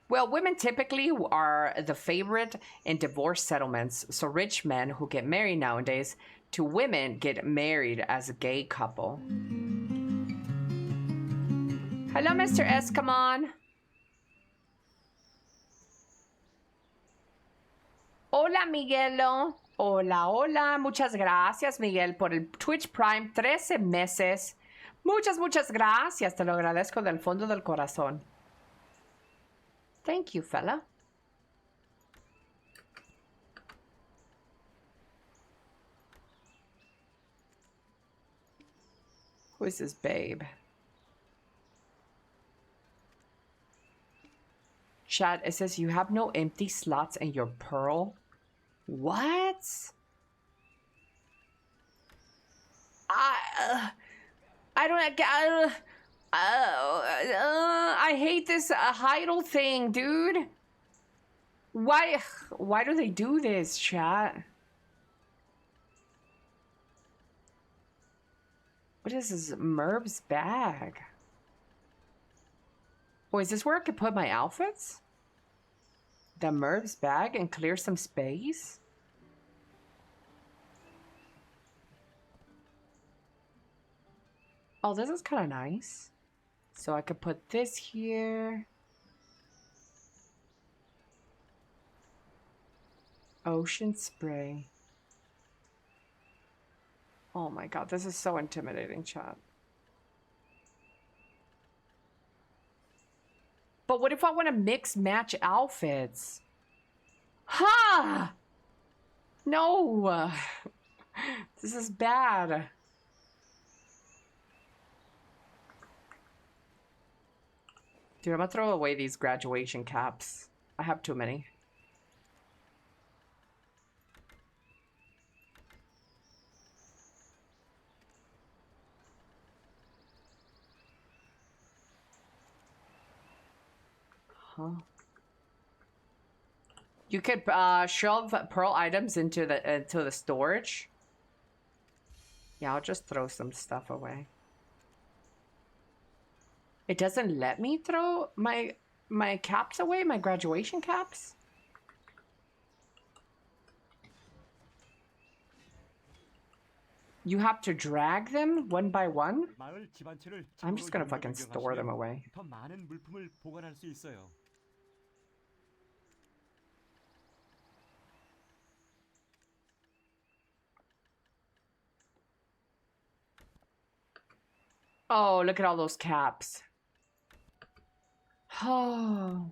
Well, women typically are the favorite in divorce settlements, so rich men who get married nowadays to women get married as a gay couple. Hello, Mr. Escamon. Hola, Miguelo. Hola, hola. Muchas gracias, Miguel, por el Twitch Prime 13 meses. Muchas gracias. Te lo agradezco del fondo del corazón. Thank you, fella. Who is this babe? Chat, it says you have no empty slots in your Pearl. What? I hate this Heidel thing, dude. Why do they do this, chat? What is this Merb's bag? Oh, is this where I could put my outfits? The Merb's bag and clear some space? Oh, this is kind of nice. So I could put this here. Ocean spray. Oh my god, this is so intimidating, chat. But what if I want to mix match outfits? Ha! No. This is bad. Dude, I'm gonna throw away these graduation caps. I have too many. Huh? You could shove pearl items into the storage. Yeah, I'll just throw some stuff away. It doesn't let me throw my caps away, my graduation caps. You have to drag them one by one? 마을 집 한 채를 I'm just gonna fucking store them away. 더 많은 물품을 보관할 수 있어요. Oh, look at all those caps. Oh.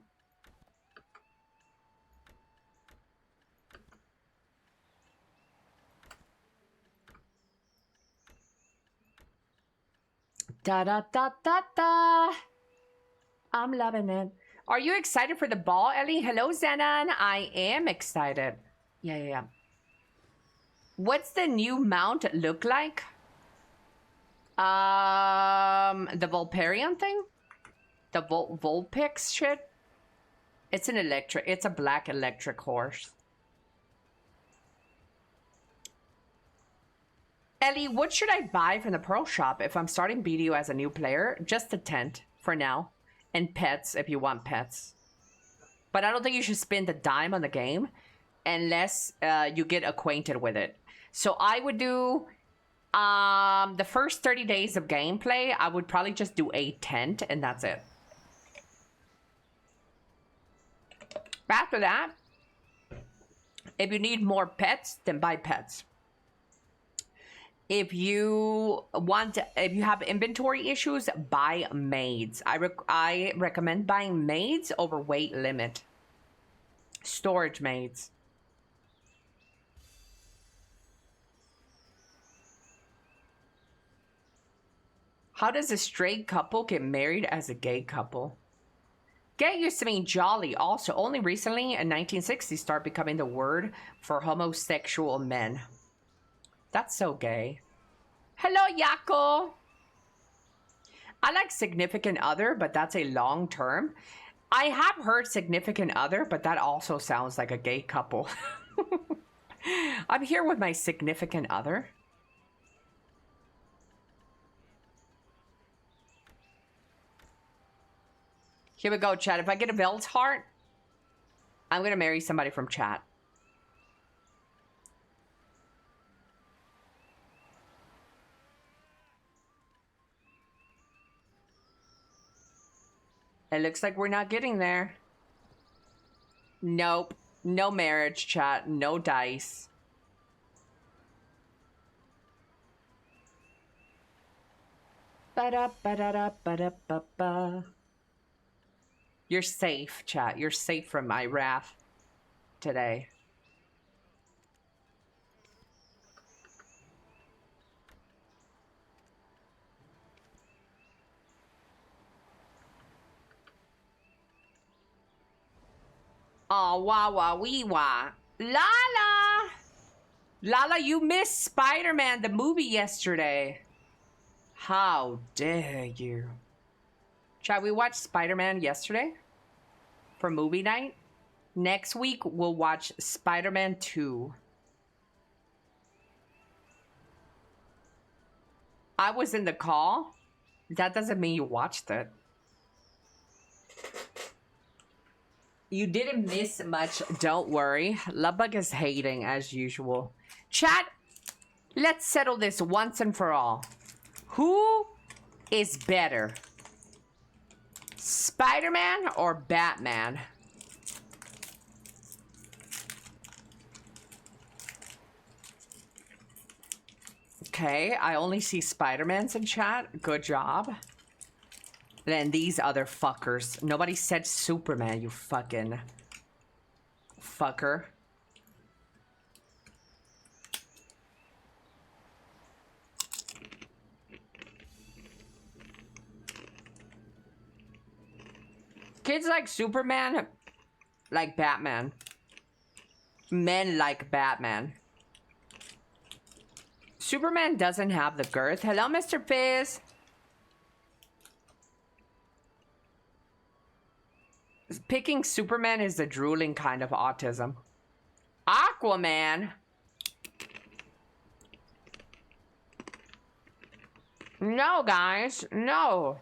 Da da da da da. I'm loving it. Are you excited for the ball, Ellie? Hello, Zenon. I am excited. Yeah. What's the new mount look like? The Volparion thing? The Volpix shit? It's a black electric horse. Ellie, what should I buy from the Pearl Shop if I'm starting BDO as a new player? Just a tent for now. And pets if you want pets. But I don't think you should spend a dime on the game unless you get acquainted with it. So I would do the first 30 days of gameplay, I would probably just do a tent and that's it. After that, if you need more pets, then buy pets. If you have inventory issues, buy maids. I recommend buying maids over weight limit. Storage maids. How does a straight couple get married as a gay couple? Gay used to mean jolly also. Only recently in 1960 started becoming the word for homosexual men. That's so gay. Hello, Yako. I like significant other, but that's a long term. I have heard significant other, but that also sounds like a gay couple. I'm here with my significant other. Here we go, chat. If I get a Vel's heart, I'm gonna marry somebody from chat. It looks like we're not getting there. Nope. No marriage, chat. No dice. Ba-da-ba-da-da-ba-da-ba-ba. You're safe, chat. You're safe from my wrath today. Oh, wah-wah-wee-wah. Lala! Lala, you missed Spider-Man, the movie, yesterday. How dare you? Chat, we watched Spider-Man yesterday for movie night. Next week, we'll watch Spider-Man 2. I was in the call. That doesn't mean you watched it. You didn't miss much, don't worry. Lovebug is hating as usual. Chat, let's settle this once and for all. Who is better? Spider-Man or Batman? Okay, I only see Spider-Mans in chat. Good job. Then these other fuckers. Nobody said Superman, you fucking fucker. Kids like Superman, like Batman. Men like Batman. Superman doesn't have the girth. Hello, Mr. Fizz. Picking Superman is the drooling kind of autism. Aquaman. No, guys. No.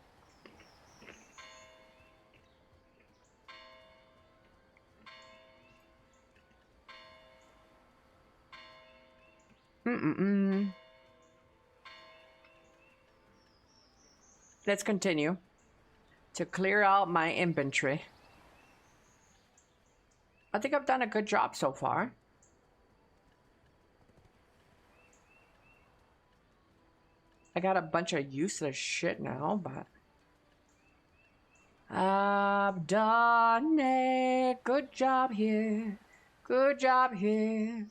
Let's continue to clear out my inventory. I think I've done a good job so far. I got a bunch of useless shit now, but I've done it. Good job here. Good job here.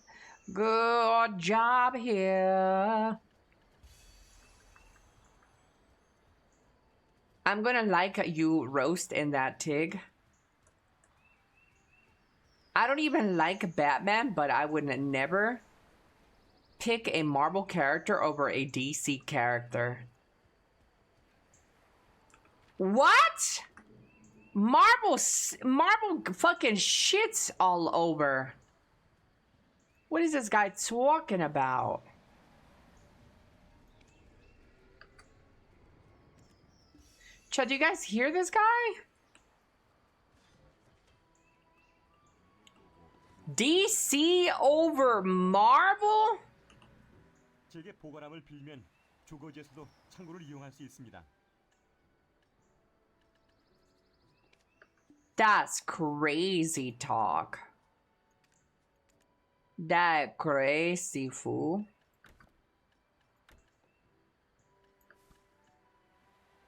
Good job here. I'm gonna like you roast in that Tig. I don't even like Batman, but I would never pick a Marvel character over a DC character. What? Marvel fucking shits all over. What is this guy talking about? Chad, do you guys hear this guy? DC over Marvel? 제게 보관함을 빌면 주거지에서도 창고를 이용할 수 있습니다. That's crazy talk. That crazy fool.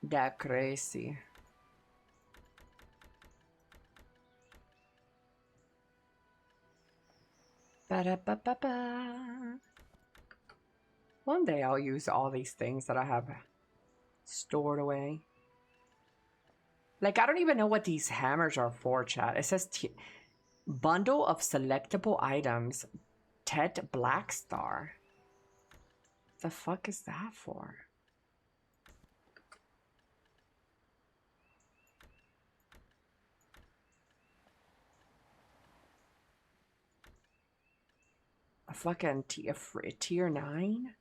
That crazy. Ba-da-ba-ba-ba. One day I'll use all these things that I have stored away. Like, I don't even know what these hammers are for, chat. It says bundle of selectable items. Tet Black Star. The fuck is that for? A fucking tier 9?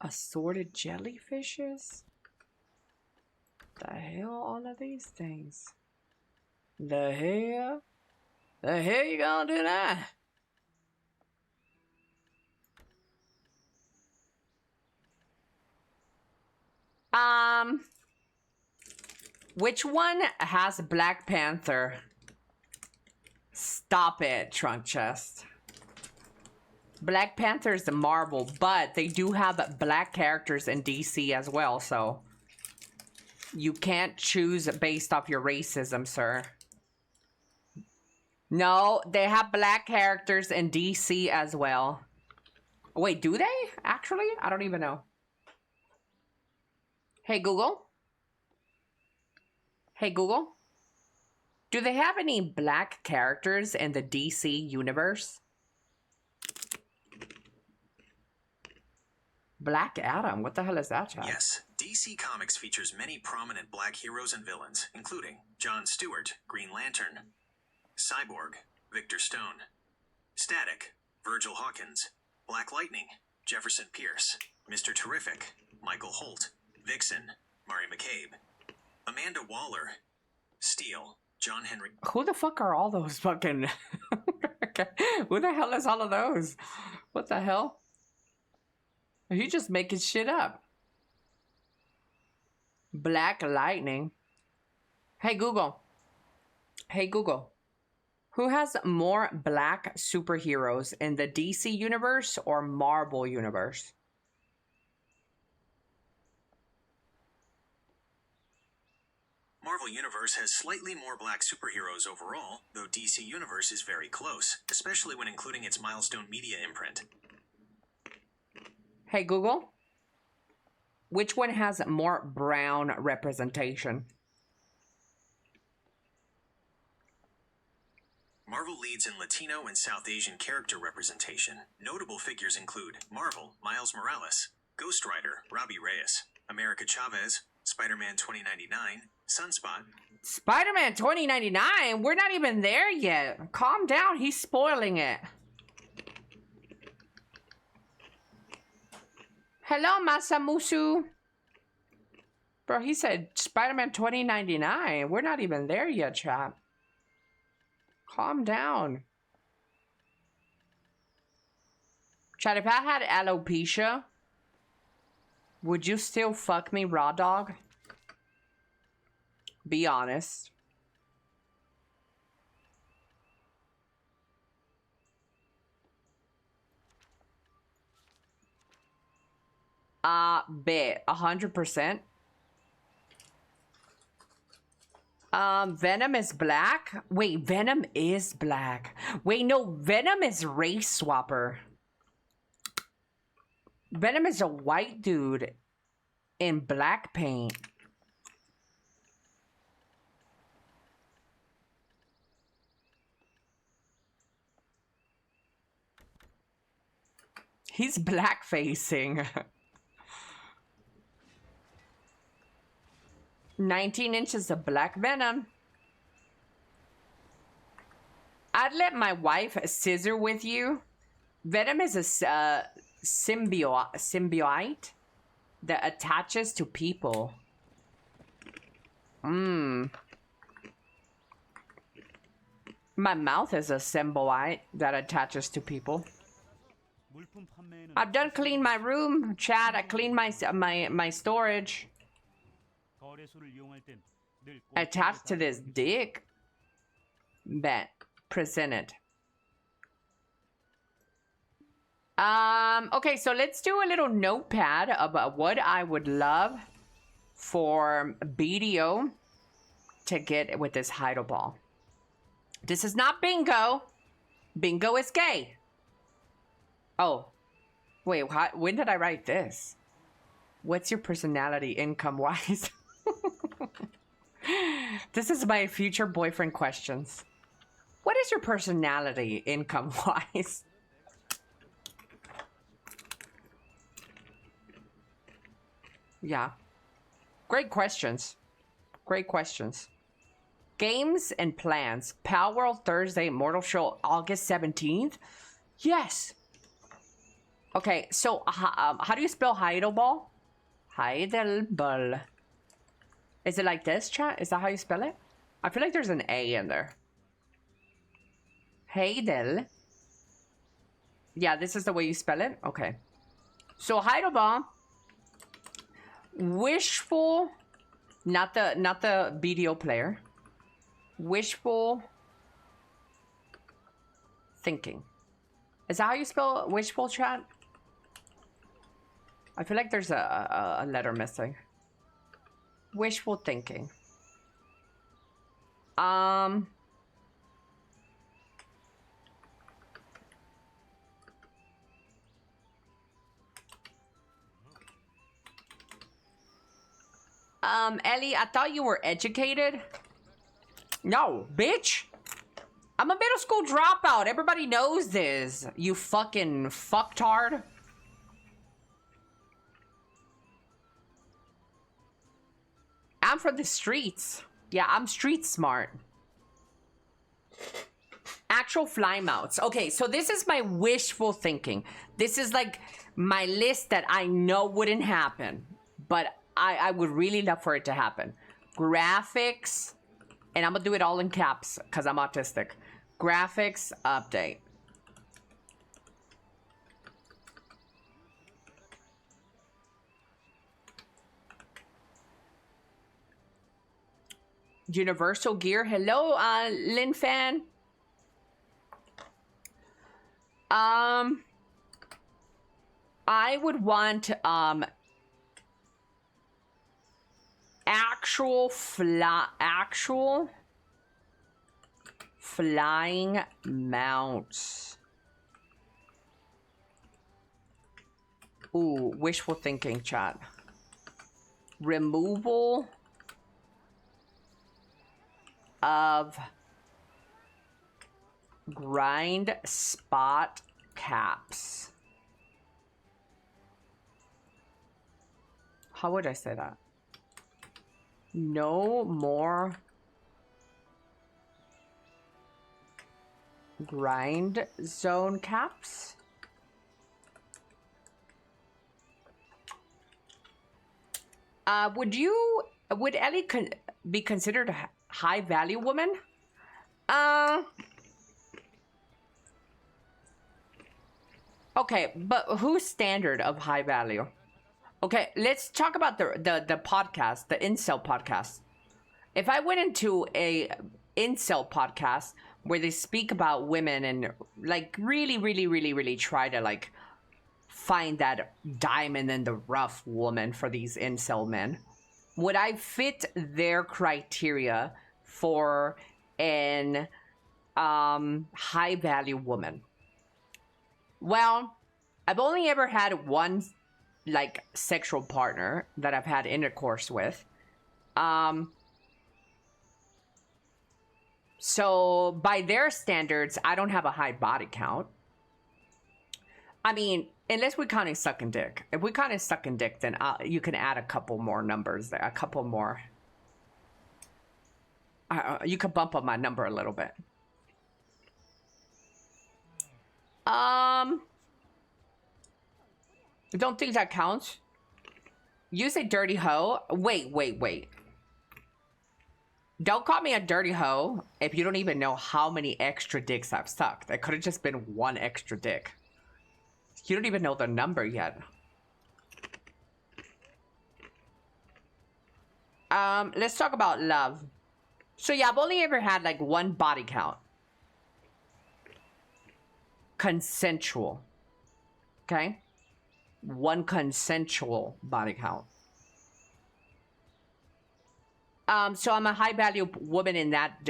Assorted jellyfishes? The hell, all of these things? The hell? The hell you gonna do that? Which one has Black Panther? Stop it, Trunk Chest. Black Panther's the Marvel, but they do have black characters in DC as well, so you can't choose based off your racism, sir. No, they have black characters in DC as well. Wait, do they? Actually? I don't even know. Hey, Google. Hey, Google. Do they have any black characters in the DC universe? Black Adam? What the hell is that, chat? Yes, DC Comics features many prominent black heroes and villains, including Jon Stewart, Green Lantern, Cyborg, Victor Stone, Static, Virgil Hawkins, Black Lightning, Jefferson Pierce, Mr. Terrific, Michael Holt, Vixen, Mari McCabe, Amanda Waller, Steel, John Henry. Who the fuck are all those fucking... Who the hell is all of those? What the hell? Are you just making shit up? Black Lightning. Hey, Google. Hey, Google. Who has more black superheroes in the DC universe or Marvel universe? Marvel Universe has slightly more black superheroes overall, though DC Universe is very close, especially when including its Milestone Media imprint. Hey, Google. Which one has more brown representation? Marvel leads in Latino and South Asian character representation. Notable figures include Marvel, Miles Morales, Ghost Rider, Robbie Reyes, America Chavez, Spider-Man 2099, Sunspot. Spider-Man 2099? We're not even there yet. Calm down, he's spoiling it. Hello, Masamusu. Bro, he said Spider-Man 2099. We're not even there yet, chap. Calm down. Chat, if I had alopecia, would you still fuck me, raw dog? Be honest. Bet 100%. Venom is black? Wait, Venom is black. Wait, no, Venom is race swapper. Venom is a white dude in black paint. He's black facing. 19 inches of black Venom. I'd let my wife scissor with you. Venom is a symbiote that attaches to people. My mouth is a symbiote that attaches to people. I've done clean my room, Chad. I cleaned my storage. Attached to this dick. Bet. Presented. Okay, so let's do a little notepad about what I would love for BDO to get with this Heidelberg ball. This is not bingo. Bingo is gay. Oh. Wait, when did I write this? What's your personality income-wise? This is my future boyfriend questions. What is your personality income-wise? Yeah. Great questions. Great questions. Games and plans. Pal World Thursday, Mortal Show August 17th? Yes. Okay, so how do you spell Heidelball? Heidelball. Is it like this, chat? Is that how you spell it? I feel like there's an A in there. Heidel. Yeah, this is the way you spell it? Okay. So Heidelball. Wishful. Not the BDO player. Wishful thinking. Is that how you spell wishful, chat? I feel like there's a letter missing. Wishful thinking. Ellie, I thought you were educated. No, bitch. I'm a middle school dropout. Everybody knows this. You fucking fucktard. I'm from the streets. Yeah, I'm street smart. Actual fly mounts. Okay, so this is my wishful thinking. This is like my list that I know wouldn't happen, but I would really love for it to happen. Graphics, and I'm gonna do it all in caps because I'm autistic. Graphics update. Universal Gear. Hello, Lin Fan. I would want actual flying mounts. Ooh, wishful thinking, chat. Removal of grind spot caps. How would I say that? No more grind zone caps. Would Elly be considered a high value woman? Okay, but whose standard of high value? Okay, let's talk about the podcast, the incel podcast. If I went into a incel podcast where they speak about women and like really try to like find that diamond in the rough woman for these incel men, would I fit their criteria for an high value woman? Well, I've only ever had one like sexual partner that I've had intercourse with. So by their standards, I don't have a high body count. I mean, unless we kind of sucking dick. If we kind of sucking dick, then you can add a couple more numbers there, a couple more. You could bump up my number a little bit. Don't think that counts. You say dirty hoe. Wait. Don't call me a dirty hoe if you don't even know how many extra dicks I've sucked. It could have just been one extra dick. You don't even know the number yet. Let's talk about love. So yeah, I've only ever had like one body count. Consensual. Okay? One consensual body count. So I'm a high value woman in that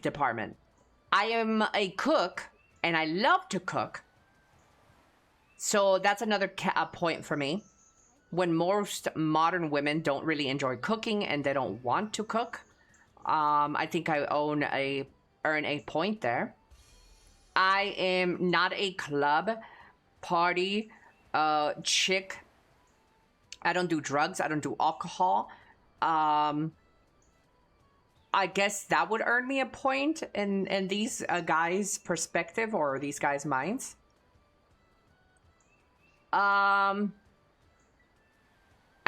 department. I am a cook and I love to cook. So that's another point for me. When most modern women don't really enjoy cooking and they don't want to cook, I think I earn a point there. I am not a club party chick. I don't do drugs. I don't do alcohol. I guess that would earn me a point in these guys' perspective or these guys' minds. I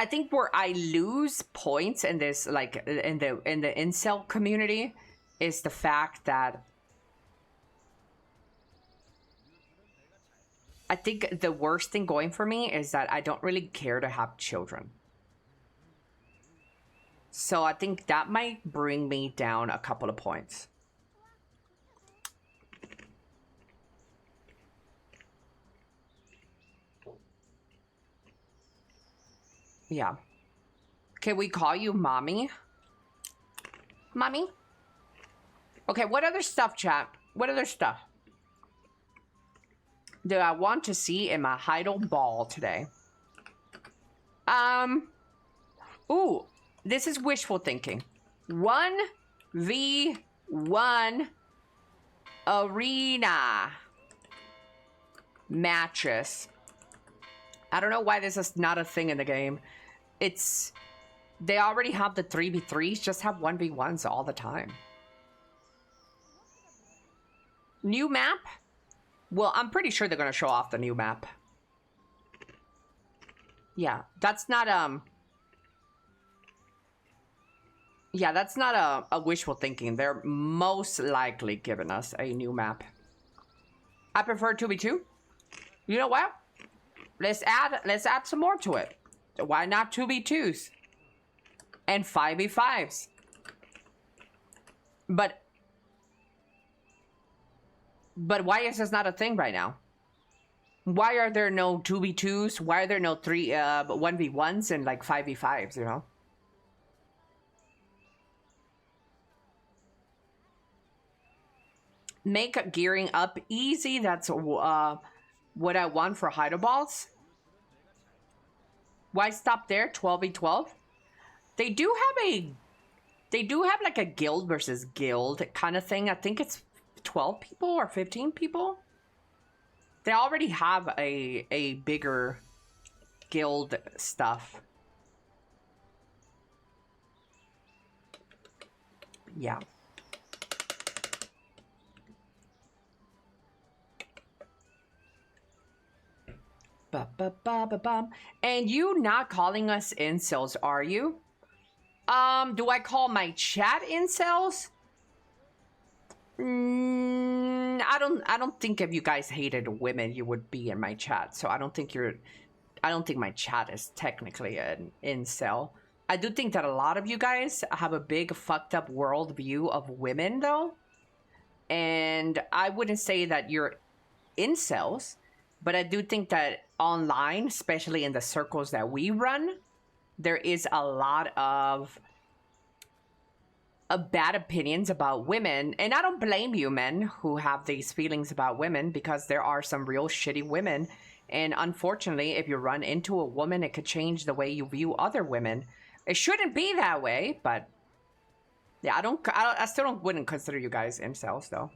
think where I lose points in this, like in the incel community, is the fact that I think the worst thing going for me is that I don't really care to have children. So I think that might bring me down a couple of points. Yeah. Can we call you mommy? Mommy? Okay, what other stuff, chat? What other stuff do I want to see in my Heidel ball today? Ooh, this is wishful thinking. 1v1 arena matches. I don't know why this is not a thing in the game. They already have the 3v3s, just have 1v1s all the time. New map? Well, I'm pretty sure they're gonna show off the new map. Yeah, that's not yeah, that's not a wishful thinking. They're most likely giving us a new map. I prefer 2v2. You know what? Let's add some more to it. Why not 2v2s? And 5v5s? But why is this not a thing right now? Why are there no 2v2s? Why are there no 1v1s and like 5v5s, you know? Make gearing up easy. That's what I want for Heidel balls. Why stop there? 12v12. They do have like a guild versus guild kind of thing. I think it's 12 people or 15 people. They already have a bigger guild stuff. Yeah. Ba-ba-ba-ba-bum. And you not calling us incels, are you? Do I call my chat incels? I don't think if you guys hated women, you would be in my chat. So I don't think my chat is technically an incel. I do think that a lot of you guys have a big fucked up world view of women though. And I wouldn't say that you're incels, but I do think that online, especially in the circles that we run, there is a lot of bad opinions about women. And I don't blame you men who have these feelings about women, because there are some real shitty women. And unfortunately, if you run into a woman, it could change the way you view other women. It shouldn't be that way, but yeah, I still wouldn't consider you guys incels though.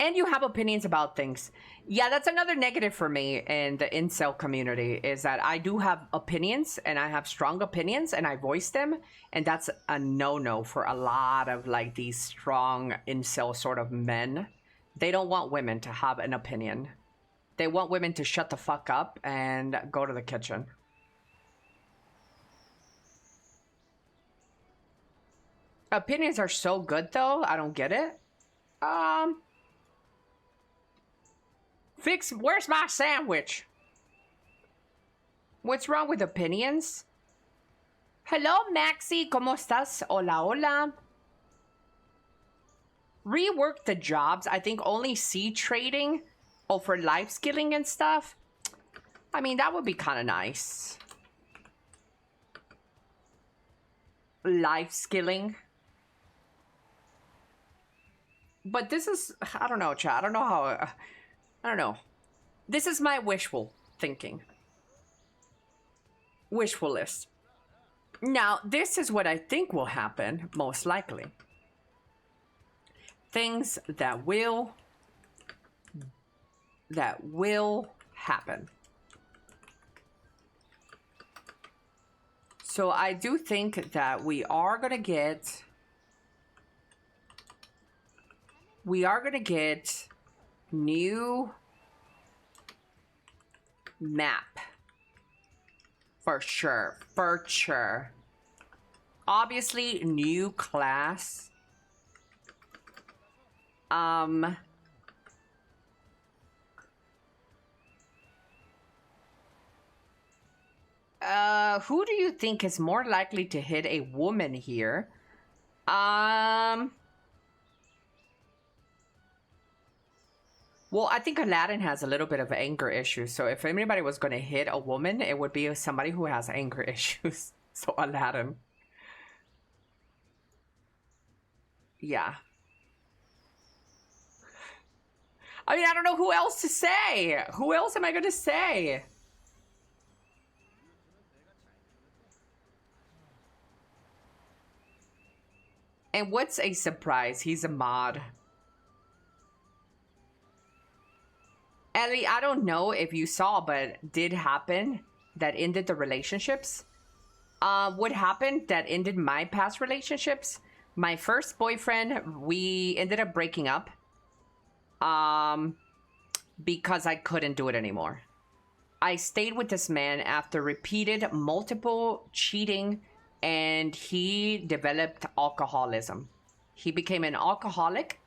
And you have opinions about things. Yeah, that's another negative for me in the incel community, is that I do have opinions, and I have strong opinions, and I voice them. And that's a no-no for a lot of like these strong incel sort of men. They don't want women to have an opinion. They want women to shut the fuck up and go to the kitchen. Opinions are so good though, I don't get it. Fix, where's my sandwich? What's wrong with opinions? Hello, Maxi, ¿cómo estás? Hola, hola. Rework the jobs. I think only seed trading or for life skilling and stuff. I mean, that would be kind of nice. Life skilling. But this is, I don't know, chat. I don't know how... I don't know. This is my wishful thinking. Wishful list. Now, this is what I think will happen, most likely. Things that will happen. So I do think that we are gonna get new map. For sure. Obviously, new class. Who do you think is more likely to hit a woman here? Well, I think Aladdin has a little bit of anger issues. So if anybody was going to hit a woman, it would be somebody who has anger issues. So Aladdin. Yeah. I mean, I don't know who else to say. Who else am I going to say? And what's a surprise? He's a mod. Ellie, I don't know if you saw, but did happen that ended the relationships. What happened that ended my past relationships? My first boyfriend, we ended up breaking up. Because I couldn't do it anymore. I stayed with this man after repeated multiple cheating, and he developed alcoholism. He became an alcoholic,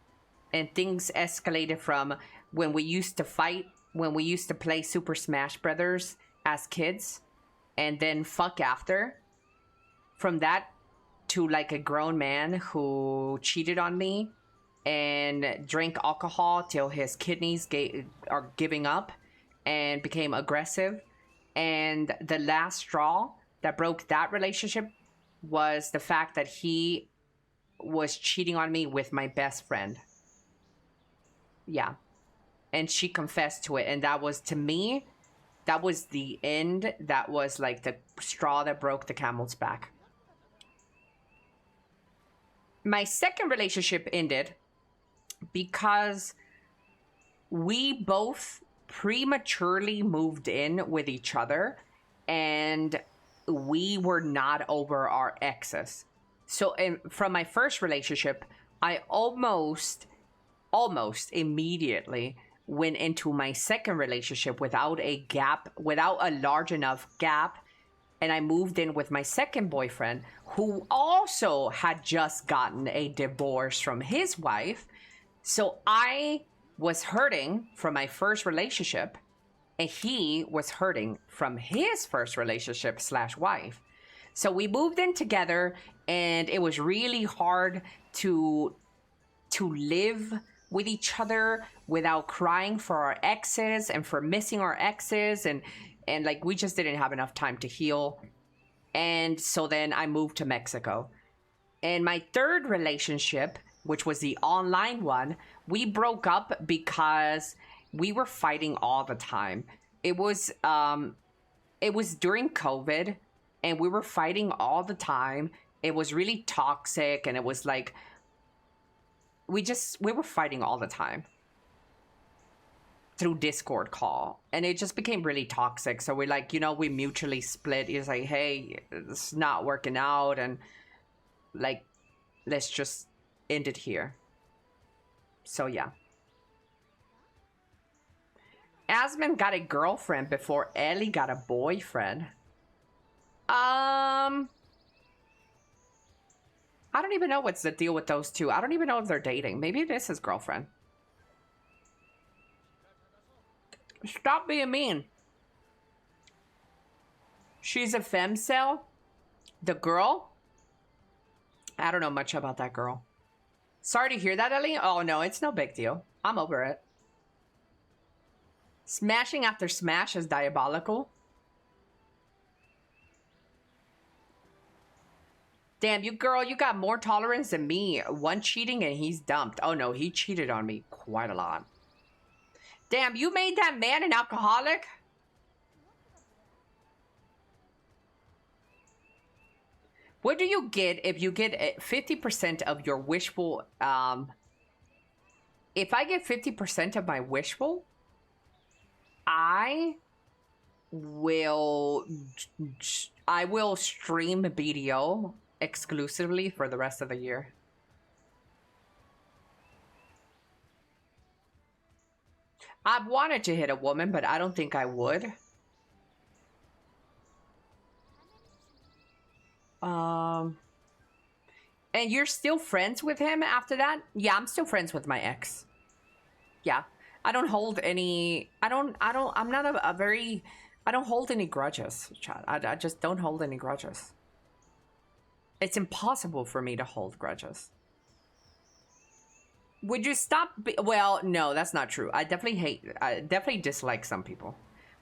and things escalated from when we used to fight, when we used to play Super Smash Brothers as kids, and then fuck after. From that to like a grown man who cheated on me and drank alcohol till his kidneys are giving up and became aggressive. And the last straw that broke that relationship was the fact that he was cheating on me with my best friend. Yeah. And she confessed to it. And that was, to me, that was the end. That was like the straw that broke the camel's back. my second relationship ended because we both prematurely moved in with each other and we were not over our exes. So from my first relationship, I almost immediately went into my second relationship without a large enough gap. And I moved in with my second boyfriend, who also had just gotten a divorce from his wife. So I was hurting from my first relationship, and he was hurting from his first relationship / wife. So we moved in together, and it was really hard to live with each other without crying for our exes and for missing our exes, and like we just didn't have enough time to heal. And so then I moved to Mexico. And my third relationship, which was the online one, we broke up because we were fighting all the time. It was during COVID, and we were fighting all the time. It was really toxic, and it was like we were fighting all the time through Discord call, and it just became really toxic. So we're like, we mutually split. It's like, hey, it's not working out, and like, let's just end it here. So yeah. Asman got a girlfriend before Elly got a boyfriend. I don't even know what's the deal with those two. I don't even know if they're dating. Maybe it is his girlfriend. Stop being mean. She's a femcel. The girl? I don't know much about that girl. Sorry to hear that, Elly. Oh, no, it's no big deal. I'm over it. Smashing after smash is diabolical. Damn, you girl, you got more tolerance than me. One cheating and he's dumped. Oh, no, he cheated on me quite a lot. Damn, you made that man an alcoholic? What do you get if you get 50% of your wishful? If I get 50% of my wishful, I will stream BDO exclusively for the rest of the year. I've wanted to hit a woman, but I don't think I would. And you're still friends with him after that? Yeah, I'm still friends with my ex. Yeah. I don't hold any, I don't hold any grudges, Chad. I just don't hold any grudges. It's impossible for me to hold grudges. Would you stop? Well, no, that's not true. I definitely dislike some people.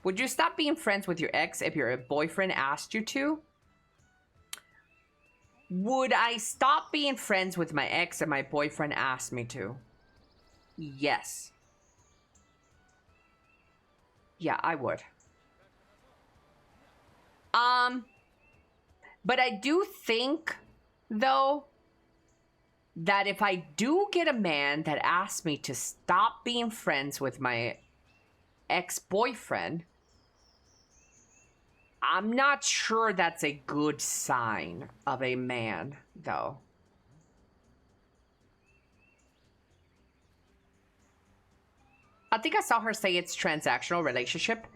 Would you stop being friends with your ex if your boyfriend asked you to? Would I stop being friends with my ex if my boyfriend asked me to? Yes. Yeah, I would. But I do think, though, that if I do get a man that asks me to stop being friends with my ex-boyfriend, I'm not sure that's a good sign of a man, though. I think I saw her say it's transactional relationship.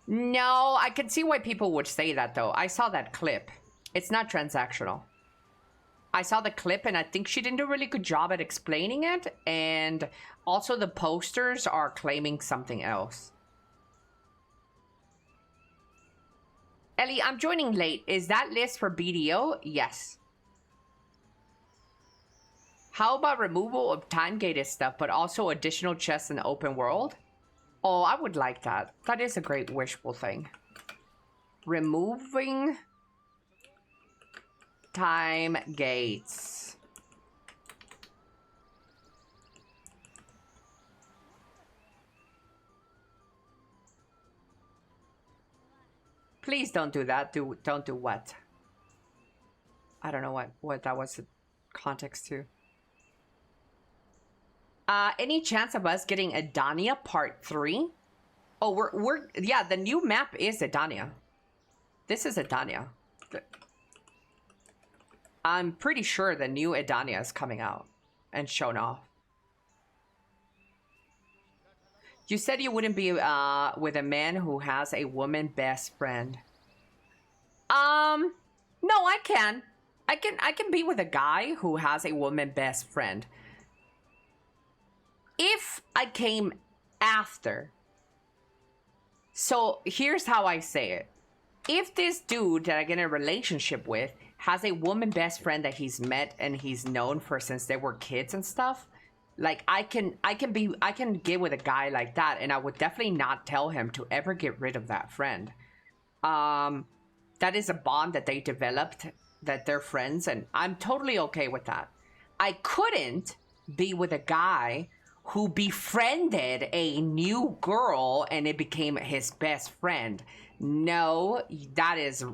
No, I can see why people would say that, though. I saw that clip. It's not transactional. I saw the clip, and I think she didn't do a really good job at explaining it. And also the posters are claiming something else. Elly, I'm joining late. Is that list for BDO? Yes. How about removal of time-gated stuff, but also additional chests in the open world? Oh, I would like that. That is a great wishful thing. Removing time gates. Please don't do that. Don't do what? I don't know what that was. context too. Any chance of us getting Edania Part 3? Oh, we're yeah, the new map is Edania. This is Edania. I'm pretty sure the new Edania is coming out and shown off. You said you wouldn't be with a man who has a woman best friend. No, I can. I can be with a guy who has a woman best friend. If I came after. So here's how I say it. If this dude that I get in a relationship with has a woman best friend that he's met and he's known for since they were kids and stuff, like I can get with a guy like that, and I would definitely not tell him to ever get rid of that friend. That is a bond that they developed, that they're friends, and I'm totally okay with that. I couldn't be with a guy who befriended a new girl and it became his best friend. No,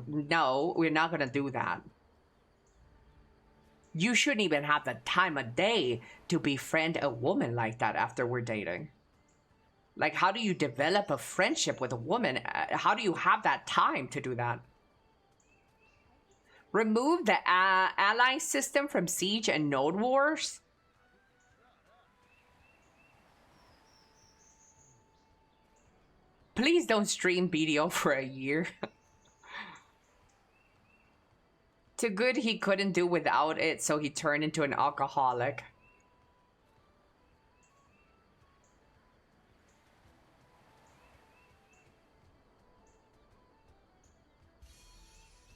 no, we're not gonna do that. You shouldn't even have the time of day to befriend a woman like that after we're dating. Like, how do you develop a friendship with a woman? How do you have that time to do that? Remove the ally system from Siege and Node Wars? Please don't stream BDO for a year. Too good he couldn't do without it, so he turned into an alcoholic.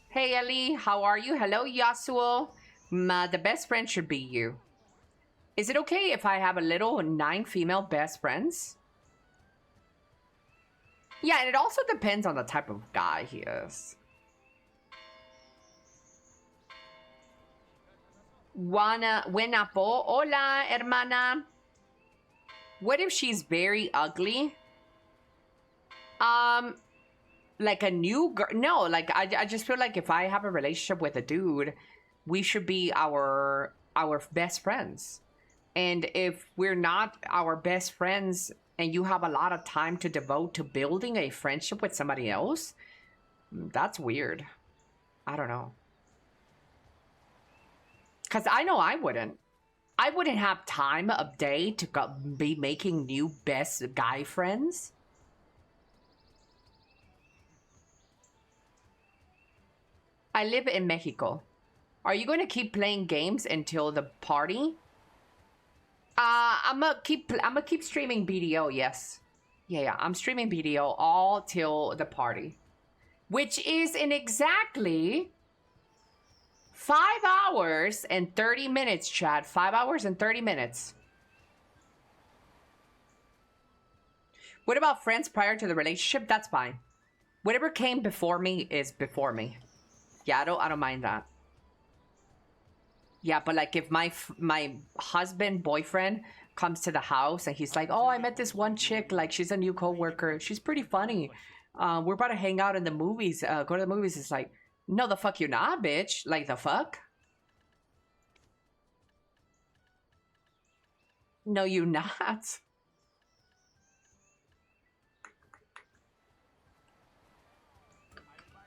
Hey Ellie, how are you? Hello Yasuo. The best friend should be you. Is it okay if I have a little 9 female best friends? Yeah, and it also depends on the type of guy he is. Buenapo, hola, hermana. What if she's very ugly? Like a new girl? No, like I just feel like if I have a relationship with a dude, we should be our best friends. And if we're not our best friends and you have a lot of time to devote to building a friendship with somebody else, that's weird. I don't know. Because I know I wouldn't. I wouldn't have time of day to be making new best guy friends. I live in Mexico. Are you going to keep playing games until the party? I'm gonna keep streaming BDO, yes. Yeah, I'm streaming BDO all till the party. Which is in exactly 5 hours and 30 minutes, Chad. 5 hours and 30 minutes. What about friends prior to the relationship? That's fine. Whatever came before me is before me. Yeah, I don't mind that. Yeah, but like if my husband, boyfriend comes to the house and he's like, oh, I met this one chick, like she's a new coworker. She's pretty funny. We're about to hang out in the movies, go to the movies. It's like, no, the fuck you're not, bitch. Like, the fuck? No, you're not.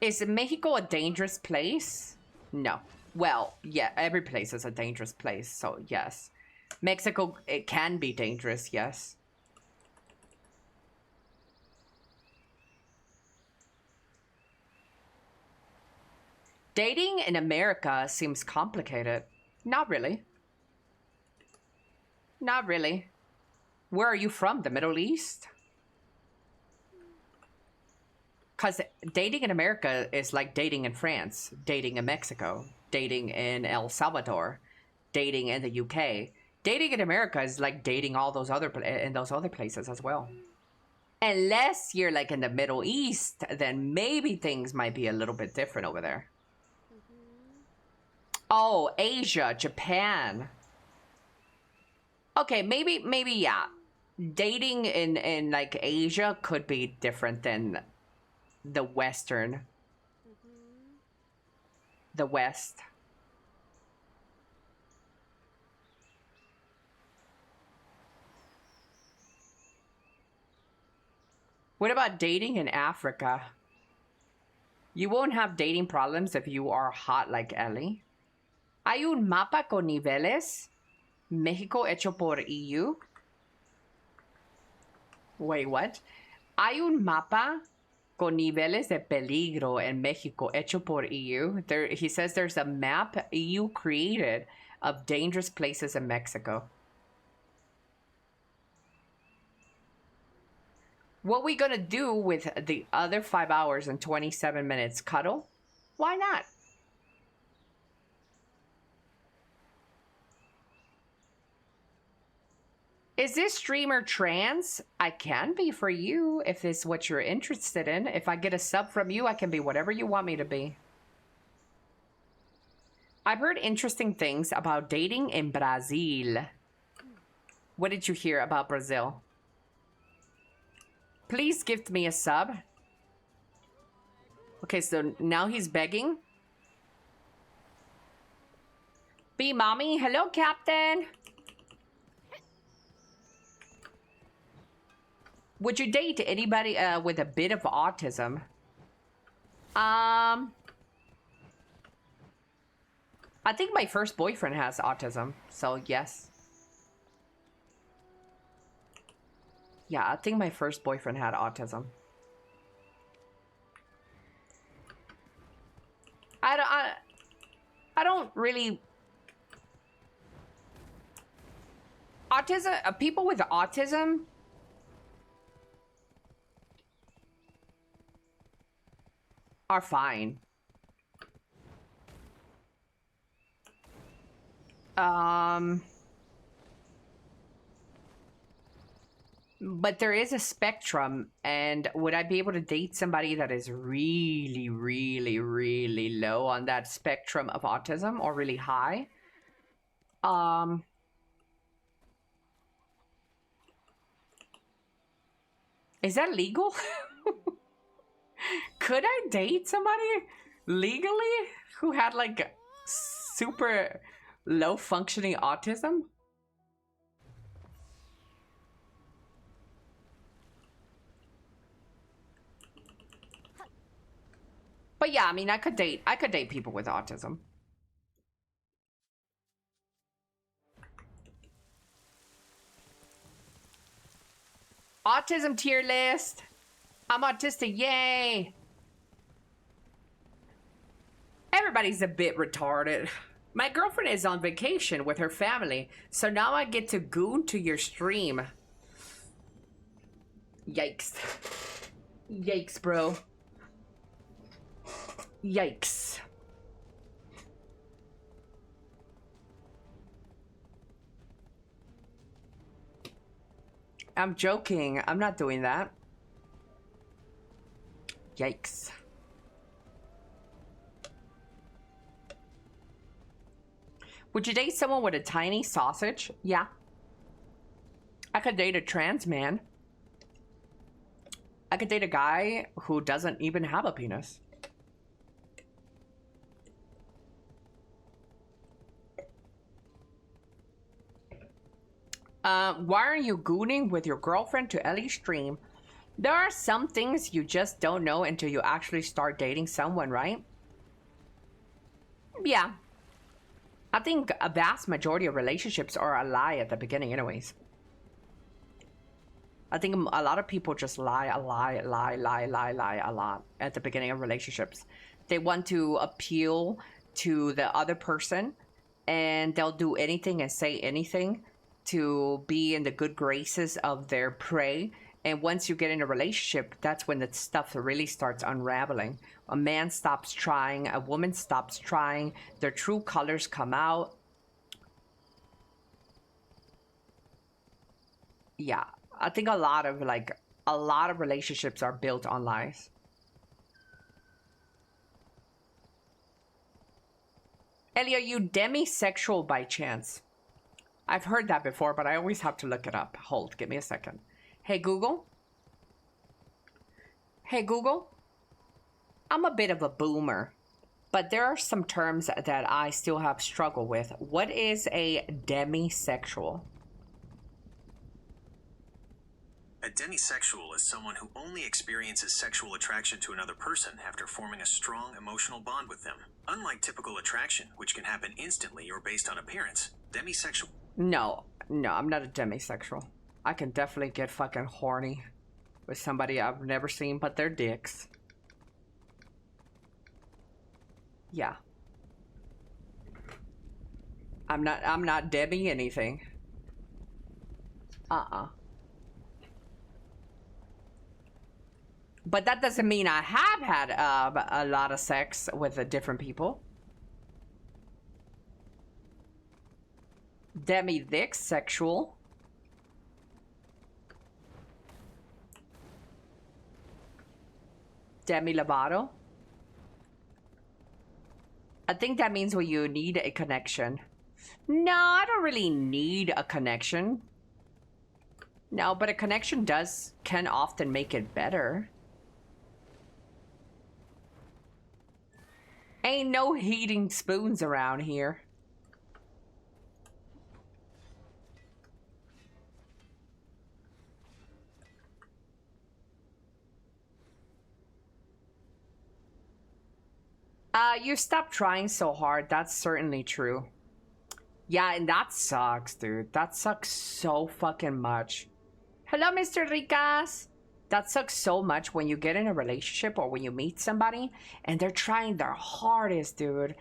Is Mexico a dangerous place? No. Well, yeah, every place is a dangerous place, so yes. Mexico, it can be dangerous, yes. Dating in America seems complicated. Not really. Not really. Where are you from? The Middle East? Because dating in America is like dating in France, dating in Mexico, dating in El Salvador, dating in the UK. Dating in America is like dating all those other places as well. Unless you're like in the Middle East, then maybe things might be a little bit different over there. Oh, Asia, Japan. Okay, maybe yeah. Dating in like Asia could be different than the Western. The West. What about dating in Africa? You won't have dating problems if you are hot like Elly. Hay un mapa con niveles. México hecho por EU. Wait, what? Hay un mapa con niveles de peligro en México hecho por EU. He says there's a map EU created of dangerous places in Mexico. What we gonna do with the other 5 hours and 27 minutes? Cuddle? Why not? Is this streamer trans? I can be for you if it's what you're interested in. If I get a sub from you, I can be whatever you want me to be. I've heard interesting things about dating in Brazil. What did you hear about Brazil? Please gift me a sub. Okay, so now he's begging. Be mommy. Hello, Captain. Would you date anybody with a bit of autism? I think my first boyfriend has autism, so yes. Yeah, I think my first boyfriend had autism. I don't really... Autism, people with autism... are fine. But there is a spectrum, and would I be able to date somebody that is really, really, really low on that spectrum of autism or really high? Is that legal? Could I date somebody legally who had like super low functioning autism? But yeah, I mean, I could date people with autism. Autism tier list. I'm autistic, yay! Everybody's a bit retarded. My girlfriend is on vacation with her family, so now I get to goon to your stream. Yikes. Yikes, bro. Yikes. I'm joking. I'm not doing that. Yikes. Would you date someone with a tiny sausage? Yeah. I could date a trans man. I could date a guy who doesn't even have a penis. Why are you gooning with your girlfriend to Elly's stream? There are some things you just don't know until you actually start dating someone, right? Yeah. I think a vast majority of relationships are a lie at the beginning anyways. I think a lot of people just lie a lot at the beginning of relationships. They want to appeal to the other person, and they'll do anything and say anything to be in the good graces of their prey. And once you get in a relationship, that's when the stuff really starts unraveling. A man stops trying, a woman stops trying, their true colors come out. Yeah, I think a lot of relationships are built on lies. Elly, are you demisexual by chance? I've heard that before, but I always have to look it up. Hold, give me a second. Hey, Google. Hey, Google. I'm a bit of a boomer, but there are some terms that I still have struggle with. What is a demisexual? A A demisexual is someone who only experiences sexual attraction to another person after forming a strong emotional bond with them. Unlike typical attraction, which can happen instantly or based on appearance, demisexual... No, I'm not a demisexual. I can definitely get fucking horny with somebody I've never seen but their dicks. Yeah. I'm not Debbie anything. But that doesn't mean I have had a lot of sex with different people. Demi-dick sexual. Demi Lovato. I think that means when you need a connection. No, I don't really need a connection. No, but a connection can often make it better. Ain't no heating spoons around here. You stopped trying so hard. That's certainly true. Yeah, and that sucks, dude. That sucks so fucking much. Hello, Mr. Ricas. That sucks so much when you get in a relationship or when you meet somebody and they're trying their hardest, dude.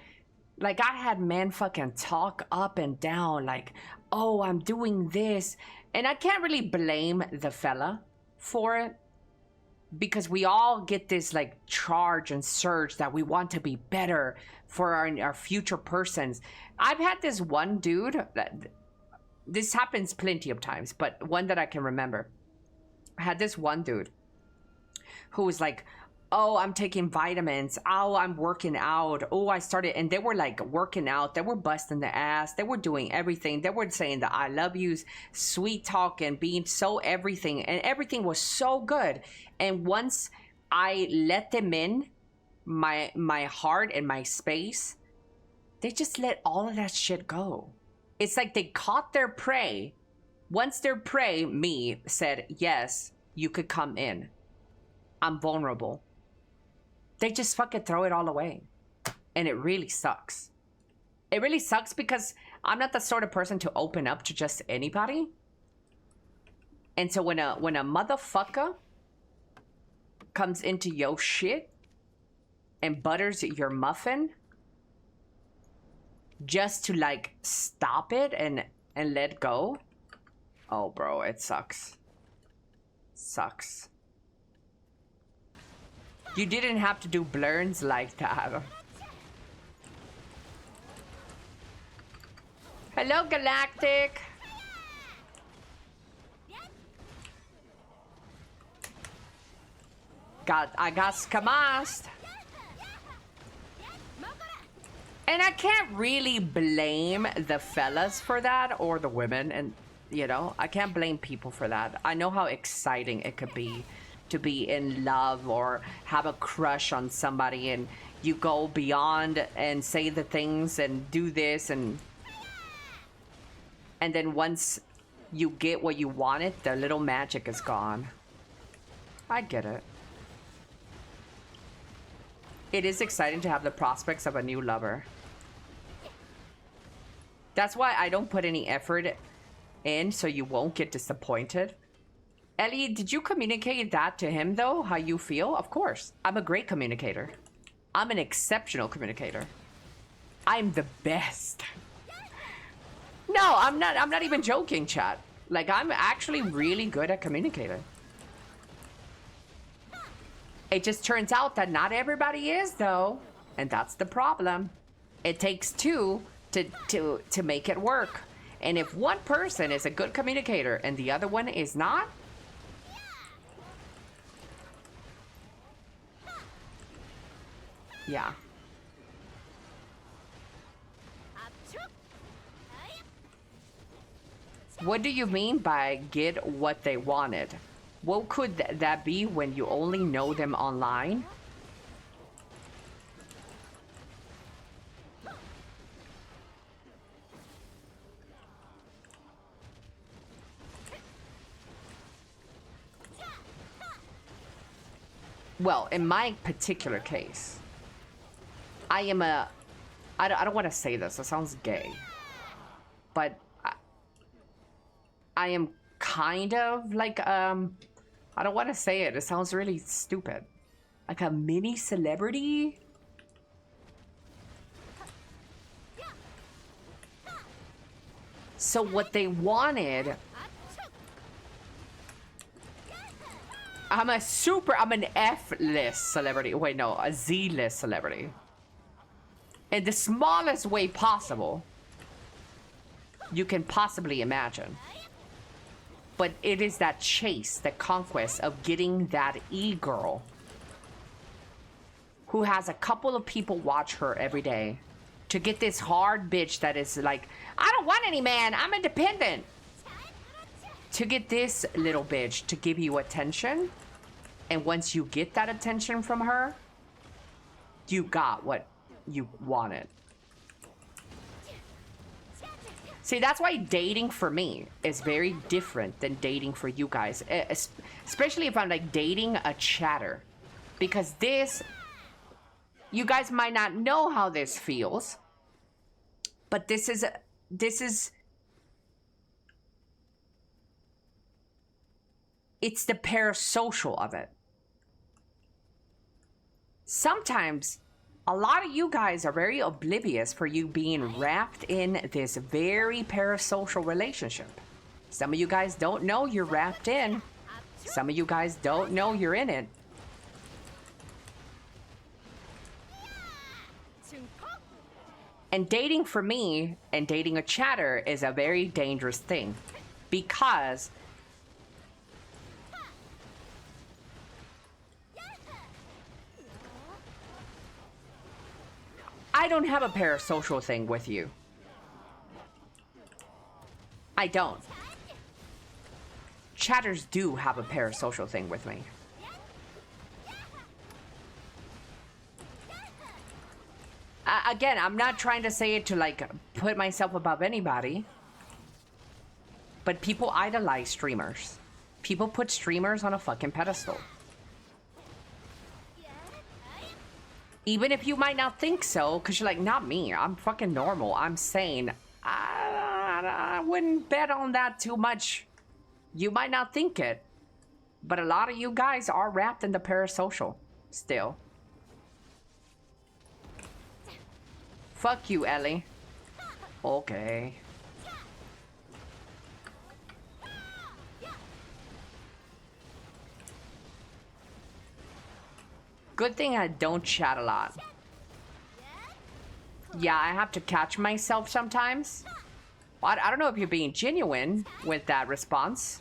Like, I had men fucking talk up and down like, oh, I'm doing this. And I can't really blame the fella for it. Because we all get this like charge and surge that we want to be better for our future persons. I've had this one dude, this happens plenty of times, but one that I can remember. I had this one dude who was like, oh, I'm taking vitamins. Oh, I'm working out. Oh, I started. And they were like working out. They were busting the ass. They were doing everything. They were saying the I love yous, sweet talking, being so everything. And everything was so good. And once I let them in my heart and my space, they just let all of that shit go. It's like they caught their prey. Once their prey, me, said, yes, you could come in. I'm vulnerable. They just fucking throw it all away. And it really sucks. It really sucks because I'm not the sort of person to open up to just anybody. And so when a motherfucker comes into your shit and butters your muffin just to like stop it and let go. Oh, bro, it sucks. Sucks. You didn't have to do blurns like that. Hello, Galactic. I got skamast. And I can't really blame the fellas for that or the women. And, you know, I can't blame people for that. I know how exciting it could be to be in love or have a crush on somebody and you go beyond and say the things and do this and then once you get what you wanted, the little magic is gone. I get it. It is exciting to have the prospects of a new lover. That's why I don't put any effort in so you won't get disappointed. Ellie, did you communicate that to him, though? How you feel? Of course. I'm a great communicator. I'm an exceptional communicator. I'm the best. No, I'm not even joking, chat. Like, I'm actually really good at communicating. It just turns out that not everybody is, though. And that's the problem. It takes two to make it work. And if one person is a good communicator and the other one is not, yeah. What do you mean by get what they wanted? What could that be when you only know them online? well, in my particular case, I am a, I don't want to say this, it sounds gay, but I am kind of like, I don't want to say it, it sounds really stupid. Like a mini celebrity? So what they wanted, I'm an F-list celebrity. Wait, no, a Z-list celebrity. In the smallest way possible you can possibly imagine. But it is that chase, the conquest of getting that e-girl who has a couple of people watch her every day to get this hard bitch that is like, I don't want any man, I'm independent. To get this little bitch to give you attention, and once you get that attention from her, you got what you wanted. See, that's why dating for me is very different than dating for you guys. Especially if I'm like dating a chatter. Because this, you guys might not know how this feels. But this is, it's the parasocial of it. Sometimes, a lot of you guys are very oblivious for you being wrapped in this very parasocial relationship. Some of you guys don't know you're wrapped in. Some of you guys don't know you're in it. And dating for me, and dating a chatter, is a very dangerous thing. Because I don't have a parasocial thing with you. I don't. Chatters do have a parasocial thing with me. Again, I'm not trying to say it to like put myself above anybody. But people idolize streamers. People put streamers on a fucking pedestal. Even if you might not think so, because you're like, not me, I'm fucking normal. I'm sane. I wouldn't bet on that too much. You might not think it. But a lot of you guys are wrapped in the parasocial still. Fuck you, Elly. Okay. Good thing I don't chat a lot. Yeah, I have to catch myself sometimes. I don't know if you're being genuine with that response.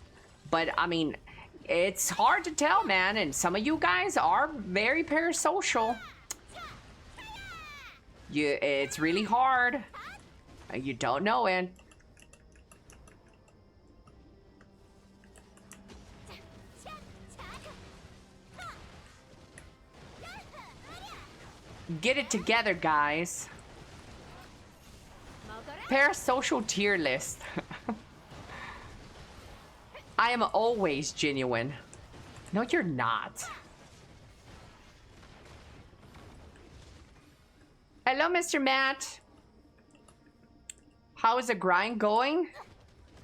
But, I mean, it's hard to tell, man. And some of you guys are very parasocial. It's really hard. You don't know it. Get it together, guys. Parasocial tier list. I am always genuine. No, you're not. Hello, Mr. Matt. How is the grind going?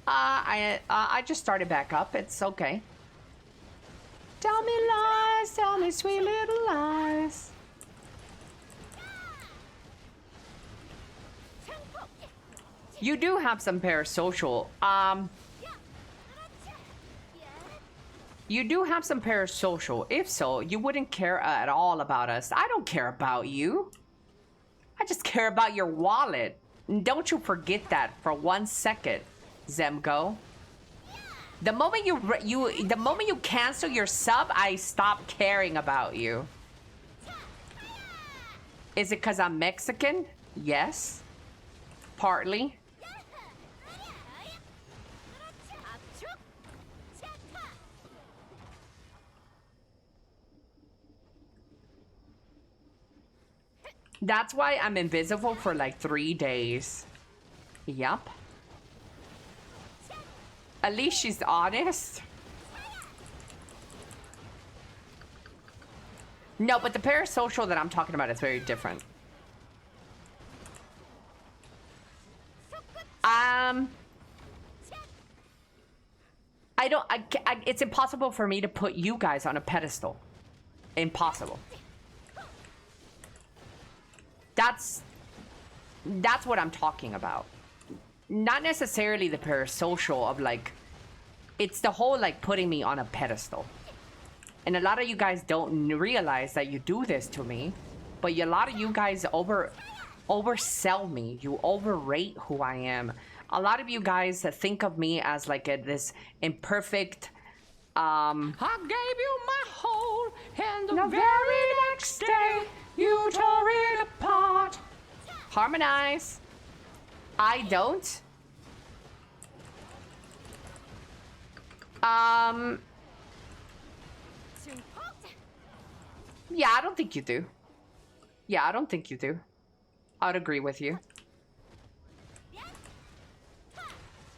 I just started back up. It's okay. Tell me lies, tell me sweet little lies. You do have some parasocial. You do have some parasocial. If so, you wouldn't care at all about us. I don't care about you. I just care about your wallet. And don't you forget that for 1 second, Zemgo. The moment you cancel your sub, I stop caring about you. Is it because I'm Mexican? Yes. Partly. That's why I'm invisible for like 3 days. Yup. At least she's honest. No, but the parasocial that I'm talking about is very different. It's impossible for me to put you guys on a pedestal. Impossible. That's what I'm talking about. Not necessarily the parasocial of like, it's the whole like putting me on a pedestal. And a lot of you guys don't realize that you do this to me, but a lot of you guys oversell me. You overrate who I am. A lot of you guys think of me as like this imperfect, I gave you my whole, and the very next day you tore it apart. Harmonize. I don't. Yeah, I don't think you do. Yeah, I don't think you do. I would agree with you.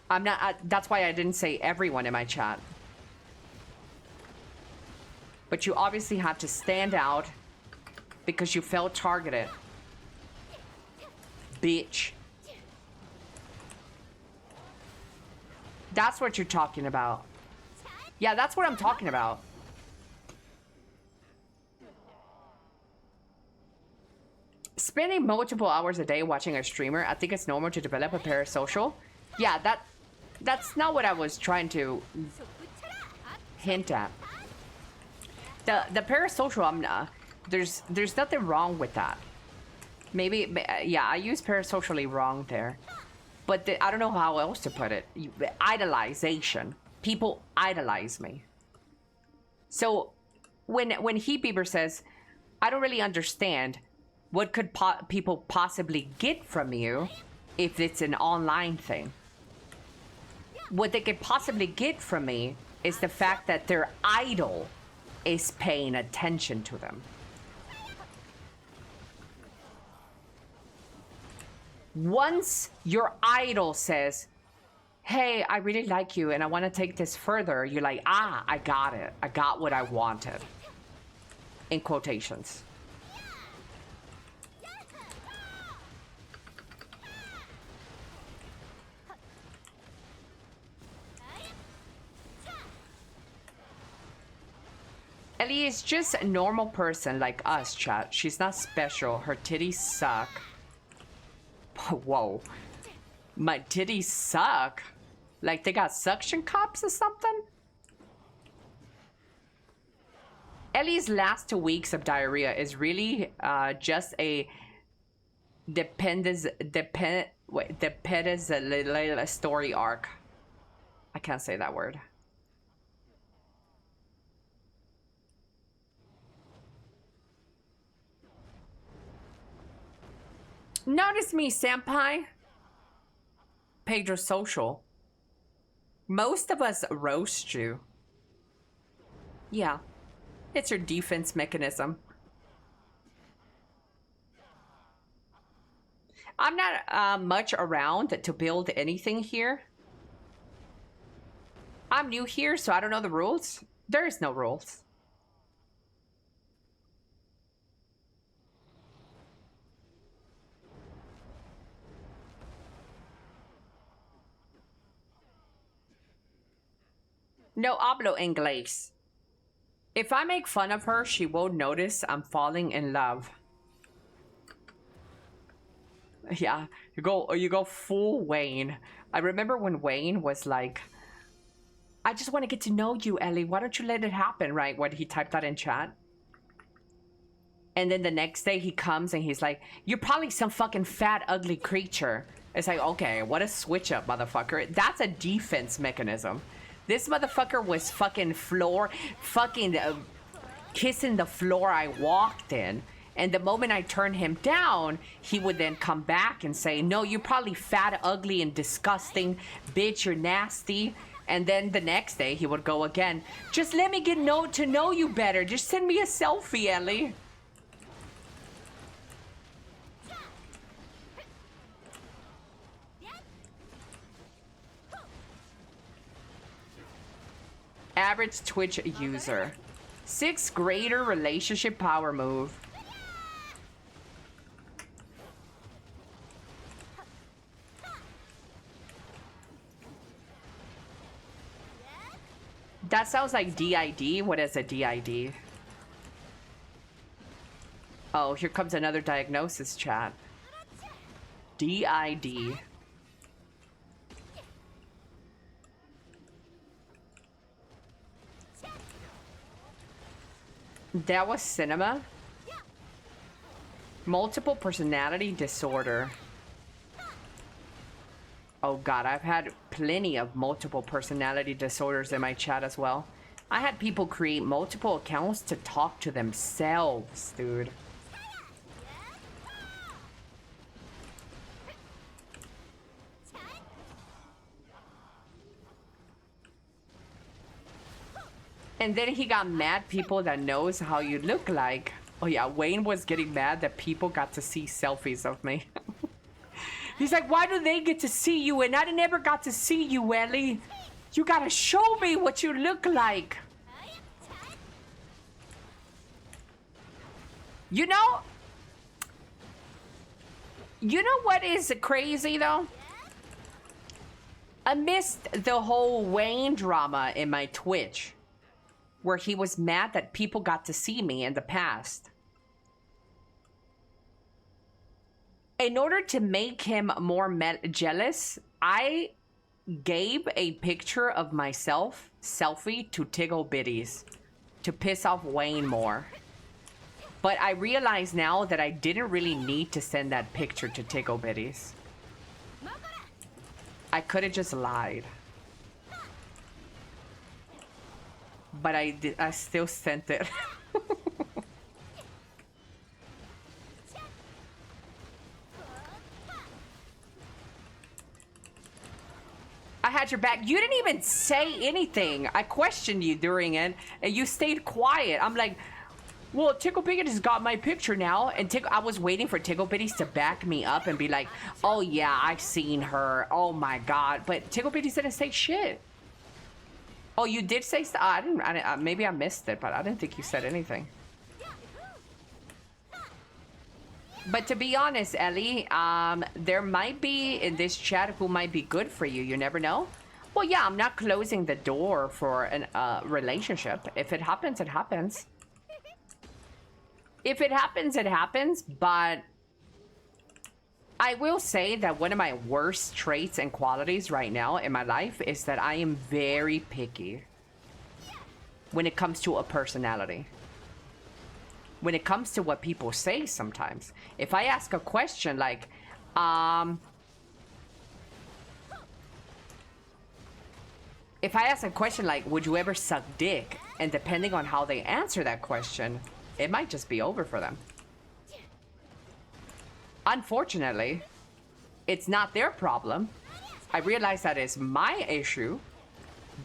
I'm not, that's why I didn't say everyone in my chat. But you obviously had to stand out because you felt targeted. Bitch. That's what you're talking about. Yeah, that's what I'm talking about. Spending multiple hours a day watching a streamer, I think it's normal to develop a parasocial. Yeah, that's not what I was trying to hint at. The parasocial, I'm not, there's nothing wrong with that. Maybe, yeah, I use parasocially wrong there. But I don't know how else to put it. Idolization. People idolize me. So when Heat Bieber says, I don't really understand, what could people possibly get from you if it's an online thing? What they could possibly get from me is the fact that their idol is paying attention to them. Once your idol says, hey, I really like you and I want to take this further, you're like, ah, I got it. I got what I wanted. In quotations. Elly is just a normal person like us, chat. She's not special. Her titties suck. Whoa. My titties suck? Like they got suction cups or something? Elly's last 2 weeks of diarrhea is really just a story arc. I can't say that word. Notice me, senpai. Pedro Social. Most of us roast you. Yeah. It's your defense mechanism. I'm not much around to build anything here. I'm new here, so I don't know the rules. There is no rules. No hablo inglés. If I make fun of her, she won't notice I'm falling in love. Yeah, you go full Wayne. I remember when Wayne was like, I just want to get to know you, Elly. Why don't you let it happen, right? When he typed that in chat. And then the next day he comes and he's like, you're probably some fucking fat, ugly creature. It's like, okay, what a switch up, motherfucker. That's a defense mechanism. This motherfucker was fucking kissing the floor I walked in. And the moment I turned him down, he would then come back and say, no, you're probably fat, ugly, and disgusting. Bitch, you're nasty. And then the next day he would go again. Just let me get to know you better. Just send me a selfie, Elly. Average Twitch user. Sixth grader relationship power move. That sounds like DID. What is a DID? Oh, here comes another diagnosis chat. DID. That was cinema? Multiple personality disorder. Oh god, I've had plenty of multiple personality disorders in my chat as well. I had people create multiple accounts to talk to themselves, dude. And then he got mad people that knows how you look like. Oh yeah, Wayne was getting mad that people got to see selfies of me. He's like, why do they get to see you and I never got to see you, Ellie? You gotta show me what you look like. You know what is crazy though? I missed the whole Wayne drama in my Twitch, where he was mad that people got to see me in the past. In order to make him more jealous, I gave a picture of myself, selfie, to Tiggle Bitties to piss off Wayne more. But I realize now that I didn't really need to send that picture to Tiggle Bitties. I could have just lied. But I still sent it. I had your back. You didn't even say anything. I questioned you during it, and you stayed quiet. I'm like, well, Tickle Bitties has got my picture now. And I was waiting for Tickle Bitties to back me up and be like, oh yeah, I've seen her. Oh my god. But Tickle Bitties didn't say shit. Oh, you did say I didn't. Maybe I missed it, but I didn't think you said anything. But to be honest, Ellie, there might be in this chat who might be good for you. You never know. Well, yeah, I'm not closing the door for a relationship. If it happens, it happens. If it happens, it happens. But I will say that one of my worst traits and qualities right now in my life is that I am very picky when it comes to a personality. When it comes to what people say sometimes. If I ask a question like, if I ask a question like, would you ever suck dick? And depending on how they answer that question, it might just be over for them. Unfortunately, it's not their problem. I realize that is my issue,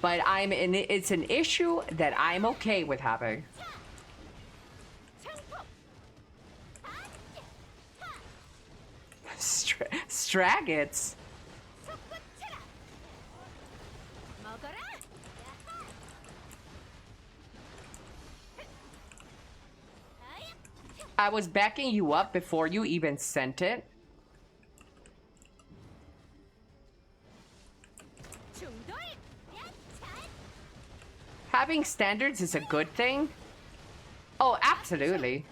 but it's an issue that I'm okay with having. Straggots. I was backing you up before you even sent it. Having standards is a good thing. Oh, absolutely.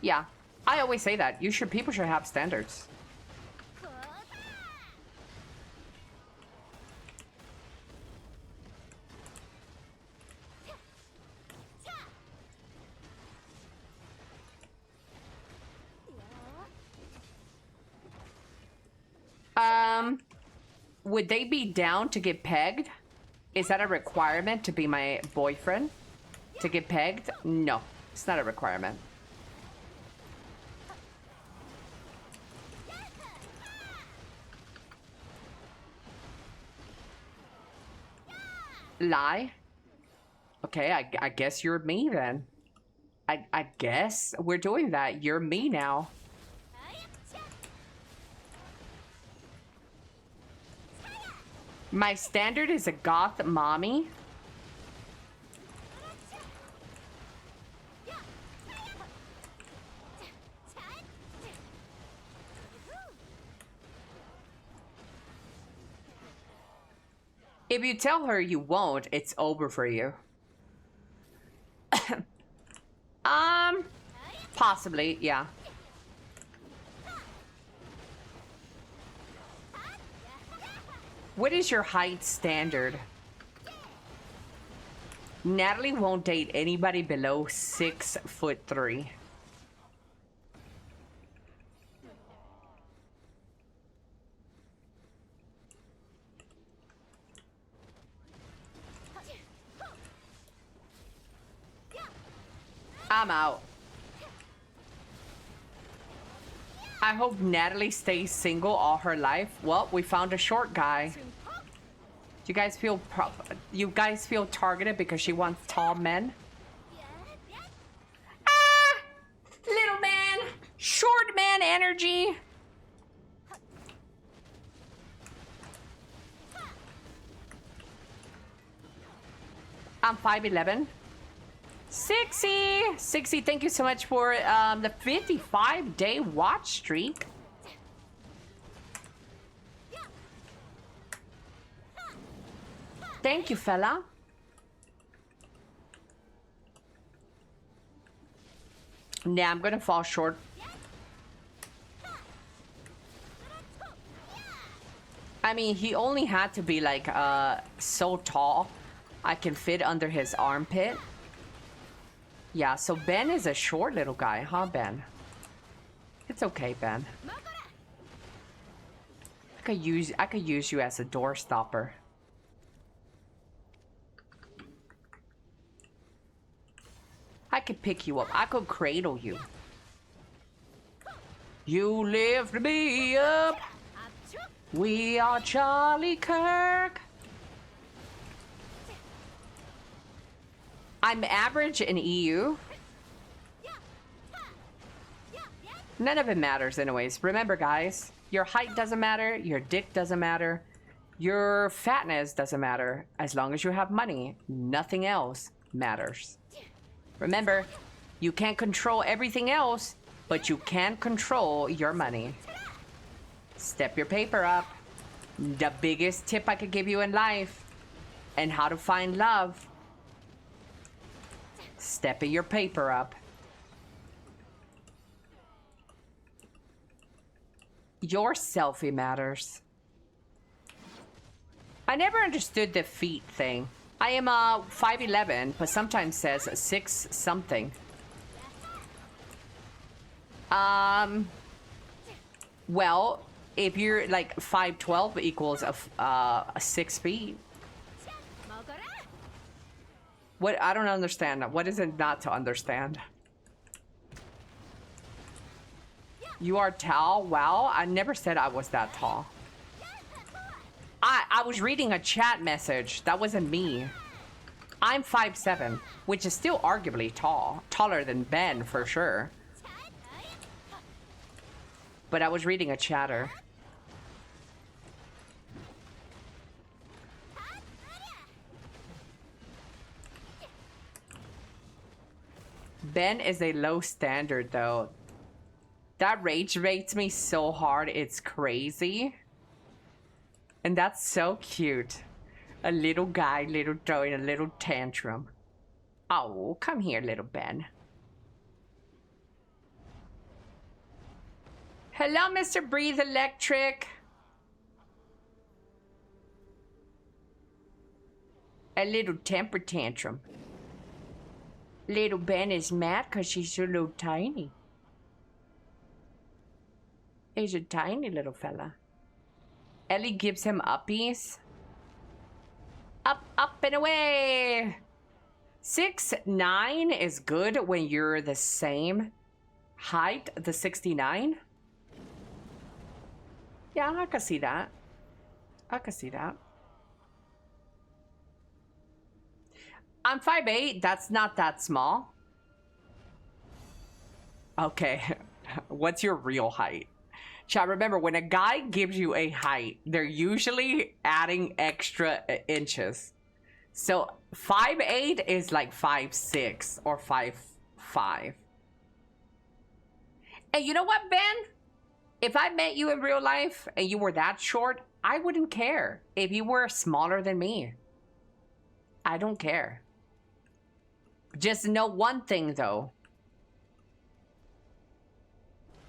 Yeah. I always say that. People should have standards. Would they be down to get pegged? Is that a requirement to be my boyfriend? To get pegged? No, it's not a requirement. Lie? Okay, I guess you're me then. I guess we're doing that. You're me now. My standard is a goth mommy. If you tell her you won't, it's over for you. Possibly, yeah. What is your height standard? Natalie won't date anybody below 6'3". I'm out. I hope Natalie stays single all her life. Well, we found a short guy. You guys feel targeted because she wants tall men? Ah! Little man! Short man energy! I'm 5'11". Sixy, thank you so much for the 55-day watch streak. Thank you, fella. Nah, I'm gonna fall short. I mean, he only had to be like so tall I can fit under his armpit. Yeah, so Ben is a short little guy, huh, Ben? It's okay, Ben. I could use you as a door stopper. I could pick you up. I could cradle you. You lift me up. We are Charlie Kirk. I'm average in EU. None of it matters anyways. Remember, guys, your height doesn't matter. Your dick doesn't matter. Your fatness doesn't matter. As long as you have money, nothing else matters. Remember, you can't control everything else, but you can control your money. Step your paper up. The biggest tip I could give you in life and how to find love. Stepping your paper up. Your selfie matters. I never understood the feet thing. I am 5'11", but sometimes says 6 something. Well, if you're like 5'12" equals a 6 feet. What? I don't understand. What is it not to understand? You are tall? Wow, I never said I was that tall. I was reading a chat message. That wasn't me. I'm 5'7", which is still arguably tall. Taller than Ben, for sure. But I was reading a chatter. Ben is a low standard, though. That rage rates me so hard, it's crazy. And that's so cute. A little guy, throwing a little tantrum. Oh, come here, little Ben. Hello, Mr. Breathe Electric. A little temper tantrum. Little Ben is mad because she's so little tiny. He's a tiny little fella. Ellie gives him uppies. Up, up, and away. 6'9" is good when you're the same height, the 69. Yeah, I can see that. I can see that. I'm 5'8". That's not that small. Okay. What's your real height? Chat, remember, when a guy gives you a height, they're usually adding extra inches. So 5'8" is like 5'6" or 5'5". And you know what, Ben? If I met you in real life and you were that short, I wouldn't care if you were smaller than me. I don't care. Just know one thing though.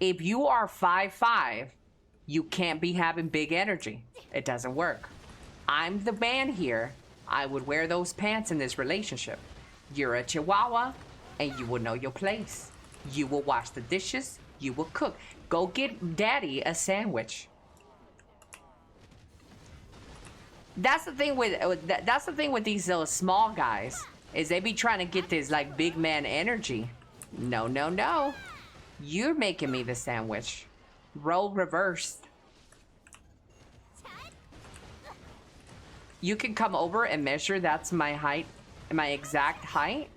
If you are 5'5", you can't be having big energy. It doesn't work. I'm the man here. I would wear those pants in this relationship. You're a chihuahua and you will know your place. You will wash the dishes. You will cook. Go get daddy a sandwich. That's the thing with these little small guys, is they be trying to get this like big man energy. No, no, no. You're making me the sandwich. Role reversed. You can come over and measure. That's my height, my exact height.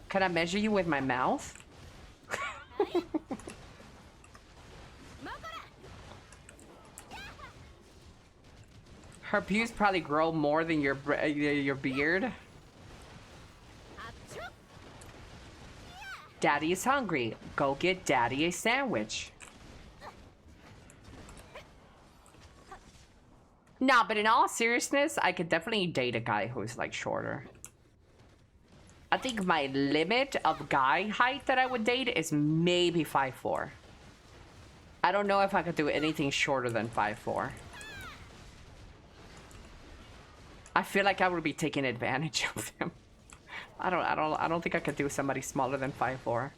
Can I measure you with my mouth? Her pubes probably grow more than your beard. Daddy is hungry. Go get daddy a sandwich. Nah, but in all seriousness, I could definitely date a guy who's like shorter. I think my limit of guy height that I would date is maybe 5'4". I don't know if I could do anything shorter than 5'4". I feel like I would be taking advantage of them. I don't think I could do somebody smaller than 5'4".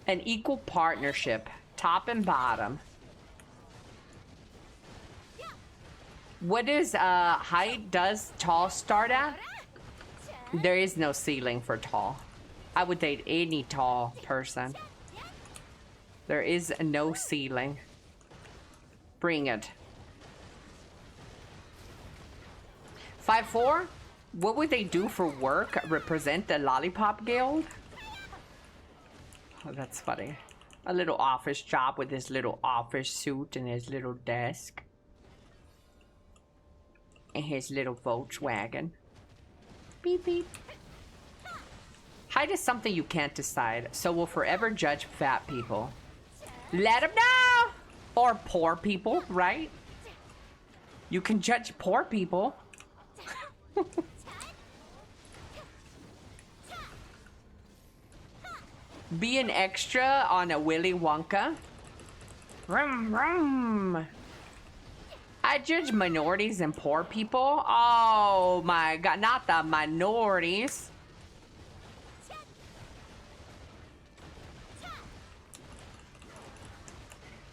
An equal partnership, top and bottom. What is height does tall start at? There is no ceiling for tall. I would date any tall person. There is no ceiling. Bring it. 5'4"? What would they do for work? Represent the Lollipop Guild? Oh, that's funny. A little office job with his little office suit and his little desk. And his little Volkswagen. Beep beep. Height is something you can't decide, so we'll forever judge fat people. Let them know! Or poor people, right? You can judge poor people. Be an extra on a Willy Wonka. Rum, rum. I judge minorities and poor people. Oh my god, not the minorities.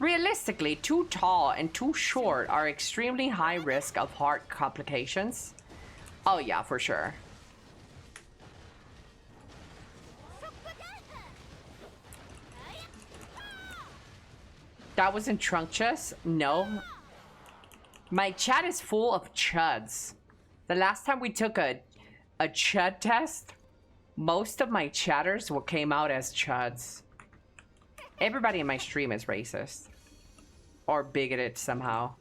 Realistically, too tall and too short are extremely high risk of heart complications. Oh yeah, for sure. That wasn't Trunctus? No. My chat is full of chuds. The last time we took a chud test, most of my chatters came out as chuds. Everybody in my stream is racist. Or bigoted somehow.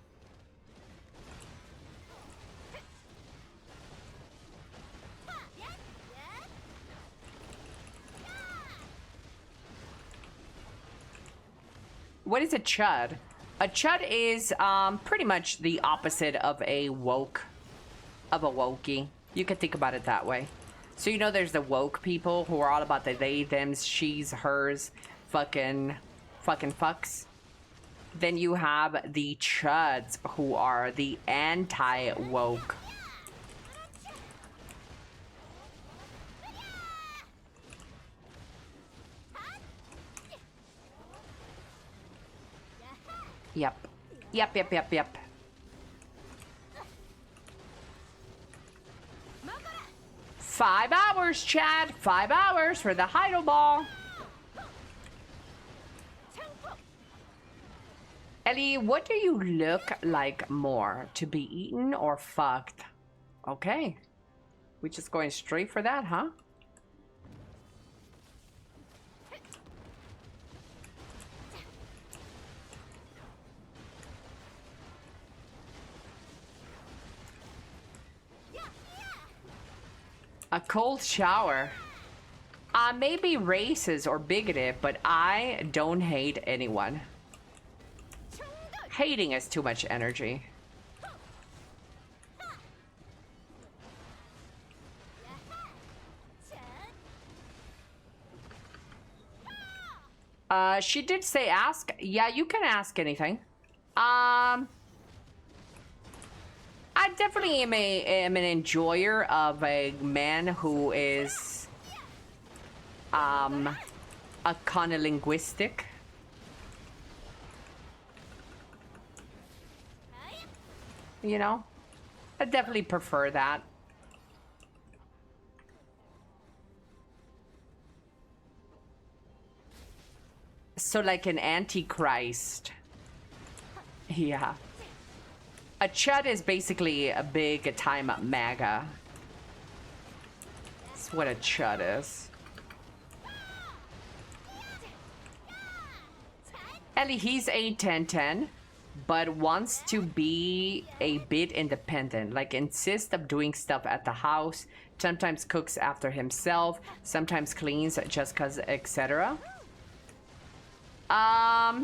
What is a chud? A chud is pretty much the opposite of a woke. Of a wokey. You could think about it that way. So you know there's the woke people who are all about the they, thems, she's, hers, fucking fucks. Then you have the chuds who are the anti-woke. Yep. Yep. 5 hours, Chad. 5 hours for the Heidel ball. Ellie, what do you look like more? To be eaten or fucked? Okay. We just going straight for that, huh? A cold shower. I may be racist or bigoted, but I don't hate anyone. Hating is too much energy. She did say ask. Yeah, you can ask anything. I definitely am an enjoyer of a man who is a kind of linguistic. You know? I definitely prefer that. So like an antichrist. Yeah. A chud is basically a big time MAGA. That's what a chud is. Ellie, he's a 10-10, but wants to be a bit independent. Like insists of doing stuff at the house. Sometimes cooks after himself. Sometimes cleans just cause, etc. I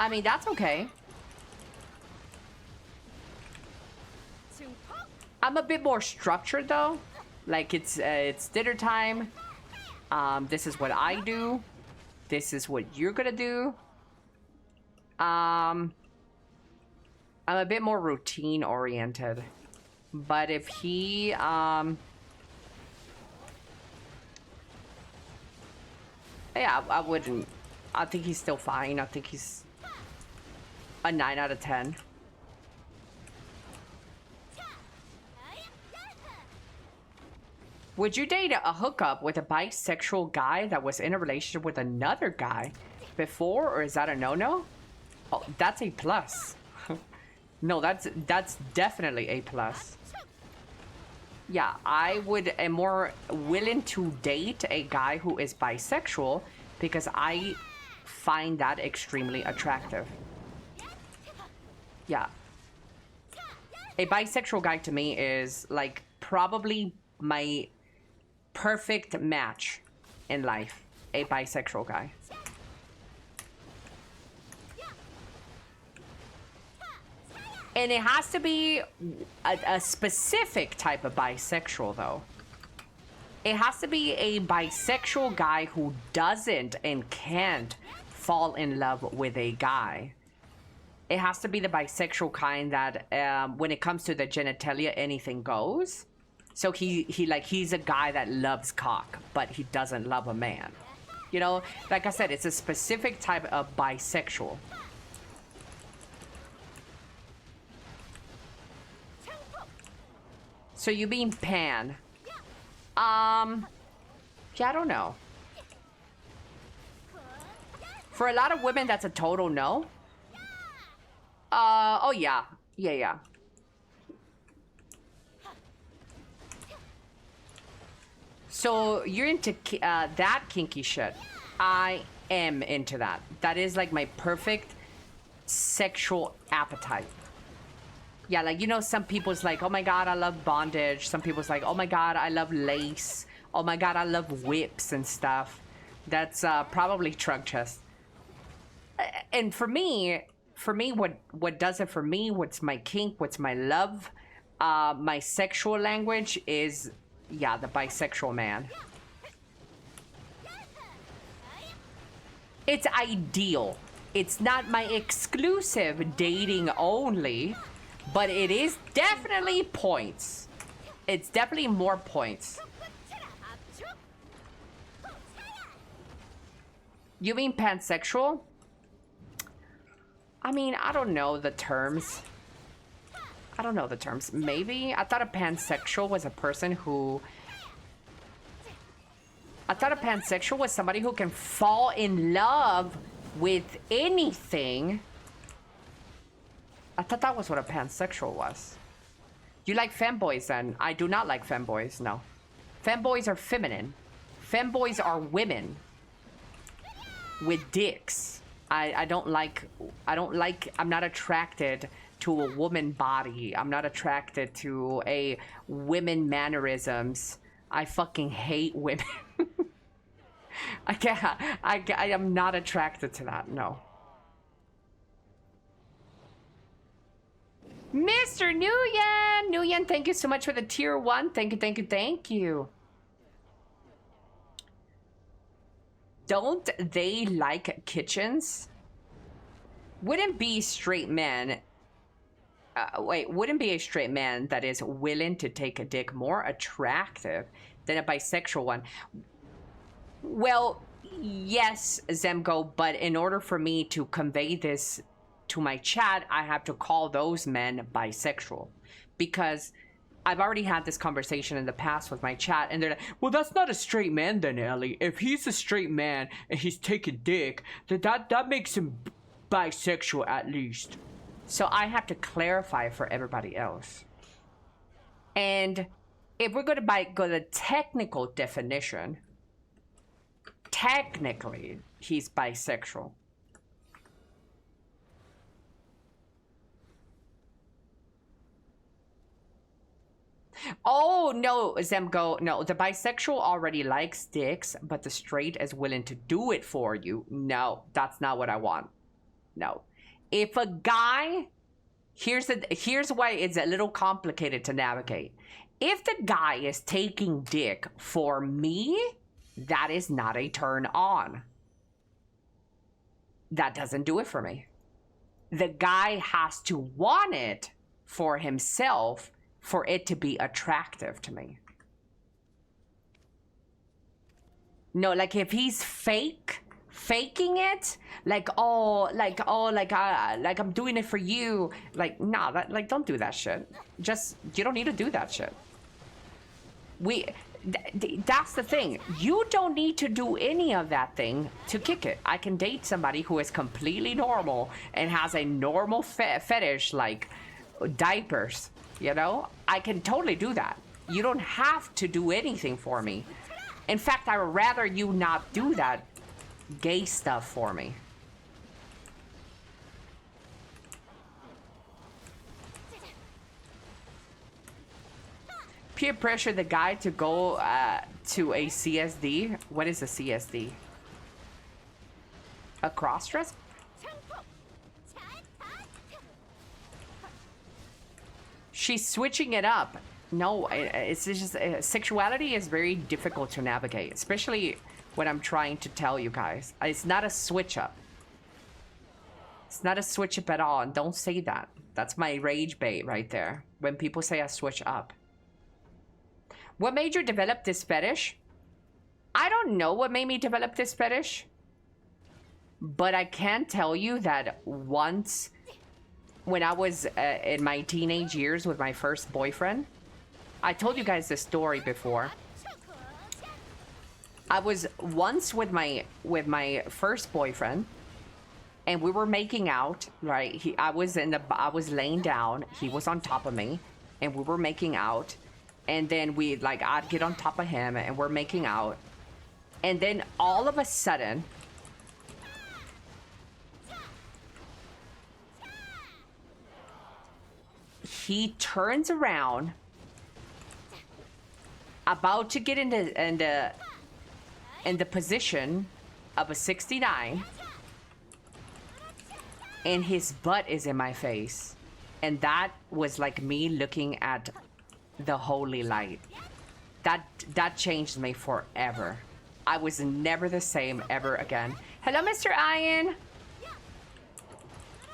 mean, that's okay. I'm a bit more structured though. Like it's dinner time. This is what I do. This is what you're gonna do. I'm a bit more routine oriented. But if he yeah, I wouldn't. I think he's still fine. I think he's a 9 out of 10. Would you date a hookup with a bisexual guy that was in a relationship with another guy before, or is that a no-no? Oh, that's a plus. No, that's definitely a plus. Yeah, I am more willing to date a guy who is bisexual because I find that extremely attractive. Yeah. A bisexual guy to me is like probably my perfect match in life. A bisexual guy. And it has to be a specific type of bisexual, though. It has to be a bisexual guy who doesn't and can't fall in love with a guy. It has to be the bisexual kind that, when it comes to the genitalia, anything goes. So he's a guy that loves cock, but he doesn't love a man. You know, like I said, it's a specific type of bisexual. So you mean pan? Yeah, I don't know. For a lot of women, that's a total no. Oh yeah. Yeah. So you're into that kinky shit. I am into that. That is like my perfect sexual appetite. Yeah, like, you know, some people's like, oh my god, I love bondage. Some people's like, oh my god, I love lace. Oh my god, I love whips and stuff. That's probably trunk chest. And for me, what does it for me, what's my kink, what's my love, my sexual language is, yeah, the bisexual man. It's ideal. It's not my exclusive dating only. But it is definitely points. It's definitely more points. You mean pansexual? I mean, I don't know the terms. I don't know the terms. Maybe? I thought a pansexual was a person who... I thought a pansexual was somebody who can fall in love with anything. I thought that was what a pansexual was. You like femboys then? I do not like femboys, no. Femboys are feminine. Femboys are women with dicks. I'm not attracted to a woman body. I'm not attracted to a women mannerisms. I fucking hate women. I can't. I am not attracted to that. No. Mr. Nguyen! Nguyen, thank you so much for the tier 1. Thank you, thank you, thank you. Don't they like kitchens? Wouldn't be straight men... wait, wouldn't be a straight man that is willing to take a dick more attractive than a bisexual one? Well, yes, Zemgo, but in order for me to convey this to my chat, I have to call those men bisexual, because I've already had this conversation in the past with my chat, and they're like, well, that's not a straight man then, Ellie. If he's a straight man and he's taking dick, that makes him bisexual at least. So I have to clarify for everybody else. And if we're going to go the technical definition, technically he's bisexual. Oh, no, Zemgo. No, the bisexual already likes dicks, but the straight is willing to do it for you. No, that's not what I want. No. If a guy... Here's why it's a little complicated to navigate. If the guy is taking dick for me, that is not a turn on. That doesn't do it for me. The guy has to want it for himself for it to be attractive to me. No, like if he's faking it, like I'm doing it for you, like, nah, like, don't do that shit. Just, you don't need to do that shit. That's the thing. You don't need to do any of that thing to kick it. I can date somebody who is completely normal and has a normal fetish, like diapers. You know, I can totally do that. You don't have to do anything for me. In fact, I would rather you not do that gay stuff for me. Peer pressure the guy to go to a CSD. What is a CSD? A cross-dress? She's switching it up. No, it's just sexuality is very difficult to navigate, especially when I'm trying to tell you guys. It's not a switch up. It's not a switch up at all, and don't say that. That's my rage bait right there, when people say I switch up. What made you develop this fetish? I don't know what made me develop this fetish, but I can tell you that once, when I was in my teenage years with my first boyfriend, I told you guys this story before. I was once with my first boyfriend, and we were making out, right? I was laying down, he was on top of me, and we were making out, and then I'd get on top of him, and we're making out, and then all of a sudden, he turns around, about to get in the position of a 69, and his butt is in my face, and that was like me looking at the holy light. That changed me forever. I was never the same ever again. Hello, Mr. Ian.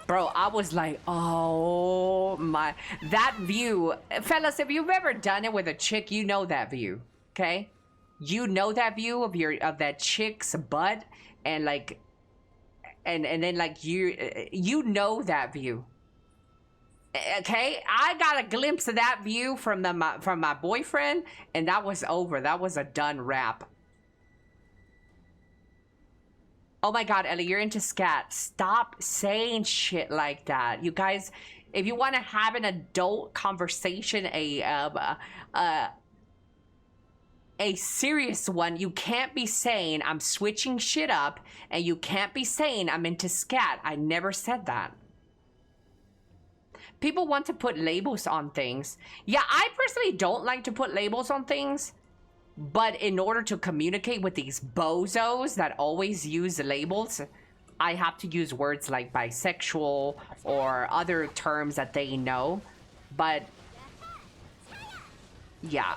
Bro, I was like, oh my, that view. Fellas, if you've ever done it with a chick, you know that view, okay? You know that view of that chick's butt, and like, and then like you know that view. Okay, I got a glimpse of that view from my boyfriend, and that was over. That was a done wrap. Oh my God, Ellie, you're into scat. Stop saying shit like that. You guys, if you want to have an adult conversation, a serious one, you can't be saying I'm switching shit up, and you can't be saying I'm into scat. I never said that. people want to put labels on things. Yeah, I personally don't like to put labels on things, but in order to communicate with these bozos that always use labels, I have to use words like bisexual or other terms that they know. But yeah,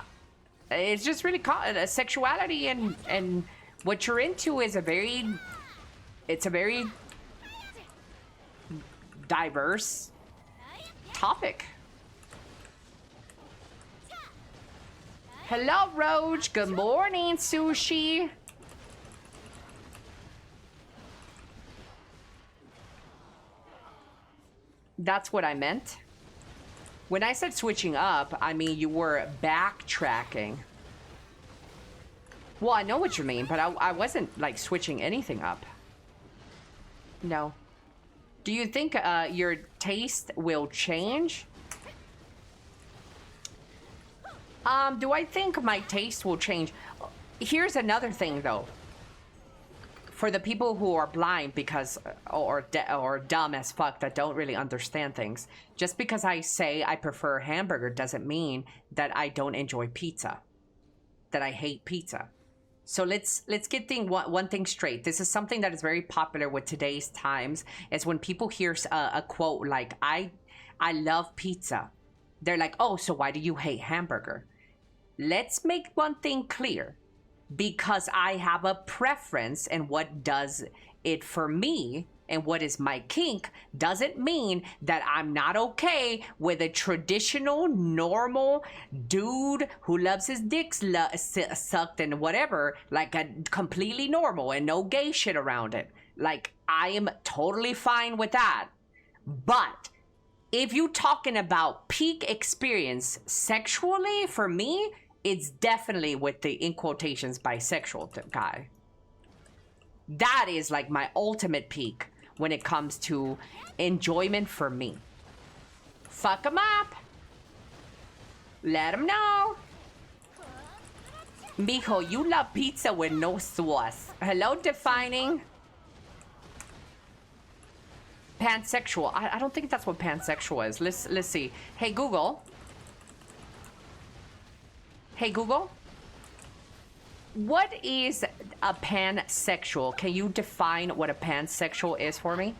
it's just really sexuality and what you're into is a very diverse topic. Hello, Roach. Good morning, Sushi. That's what I meant. When I said switching up, I mean you were backtracking. Well, I know what you mean, but I wasn't, like, switching anything up. No. Do you think your taste will change? Do I think my taste will change? Here's another thing, though. For the people who are blind because or dumb as fuck that don't really understand things, just because I say I prefer hamburger doesn't mean that I don't enjoy pizza, that I hate pizza. So let's get one thing straight. This is something that is very popular with today's times, is when people hear a quote like I love pizza, they're like, oh, so why do you hate hamburger? Let's make one thing clear. Because I have a preference and what does it for me and what is my kink doesn't mean that I'm not okay with a traditional, normal dude who loves his dick sucked and whatever, like a completely normal and no gay shit around it. Like, I am totally fine with that. But if you're talking about peak experience sexually, for me, it's definitely with the, in quotations, bisexual guy. That is like my ultimate peak when it comes to enjoyment for me. Fuck them up. Let them know. Mijo, you love pizza with no sauce. Hello, defining. Pansexual. I don't think that's what pansexual is. Let's see. Hey, Google. Hey, Google. What is a pansexual? Can you define what a pansexual is for me?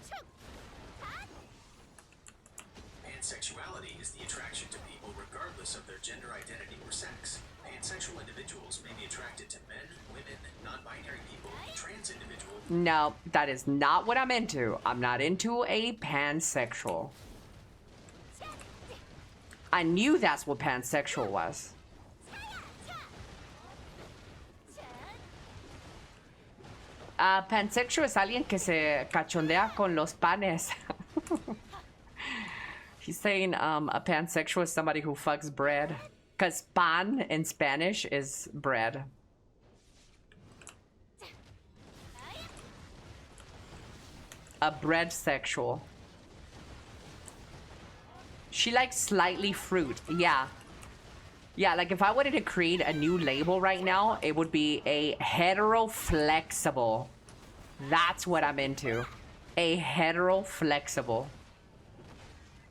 Pansexuality is the attraction to people regardless of their gender identity or sex. Pansexual individuals may be attracted to men, women, non-binary people, trans individuals. No, that is not what I'm into. I'm not into a pansexual. I knew that's what pansexual was. Pansexual es alguien que se cachondea con los panes. He's saying a pansexual is somebody who fucks bread. Because pan in Spanish is bread. A bread sexual. She likes slightly fruit. Yeah. Yeah, like if I wanted to create a new label right now, it would be a hetero flexible. That's what I'm into. A hetero flexible.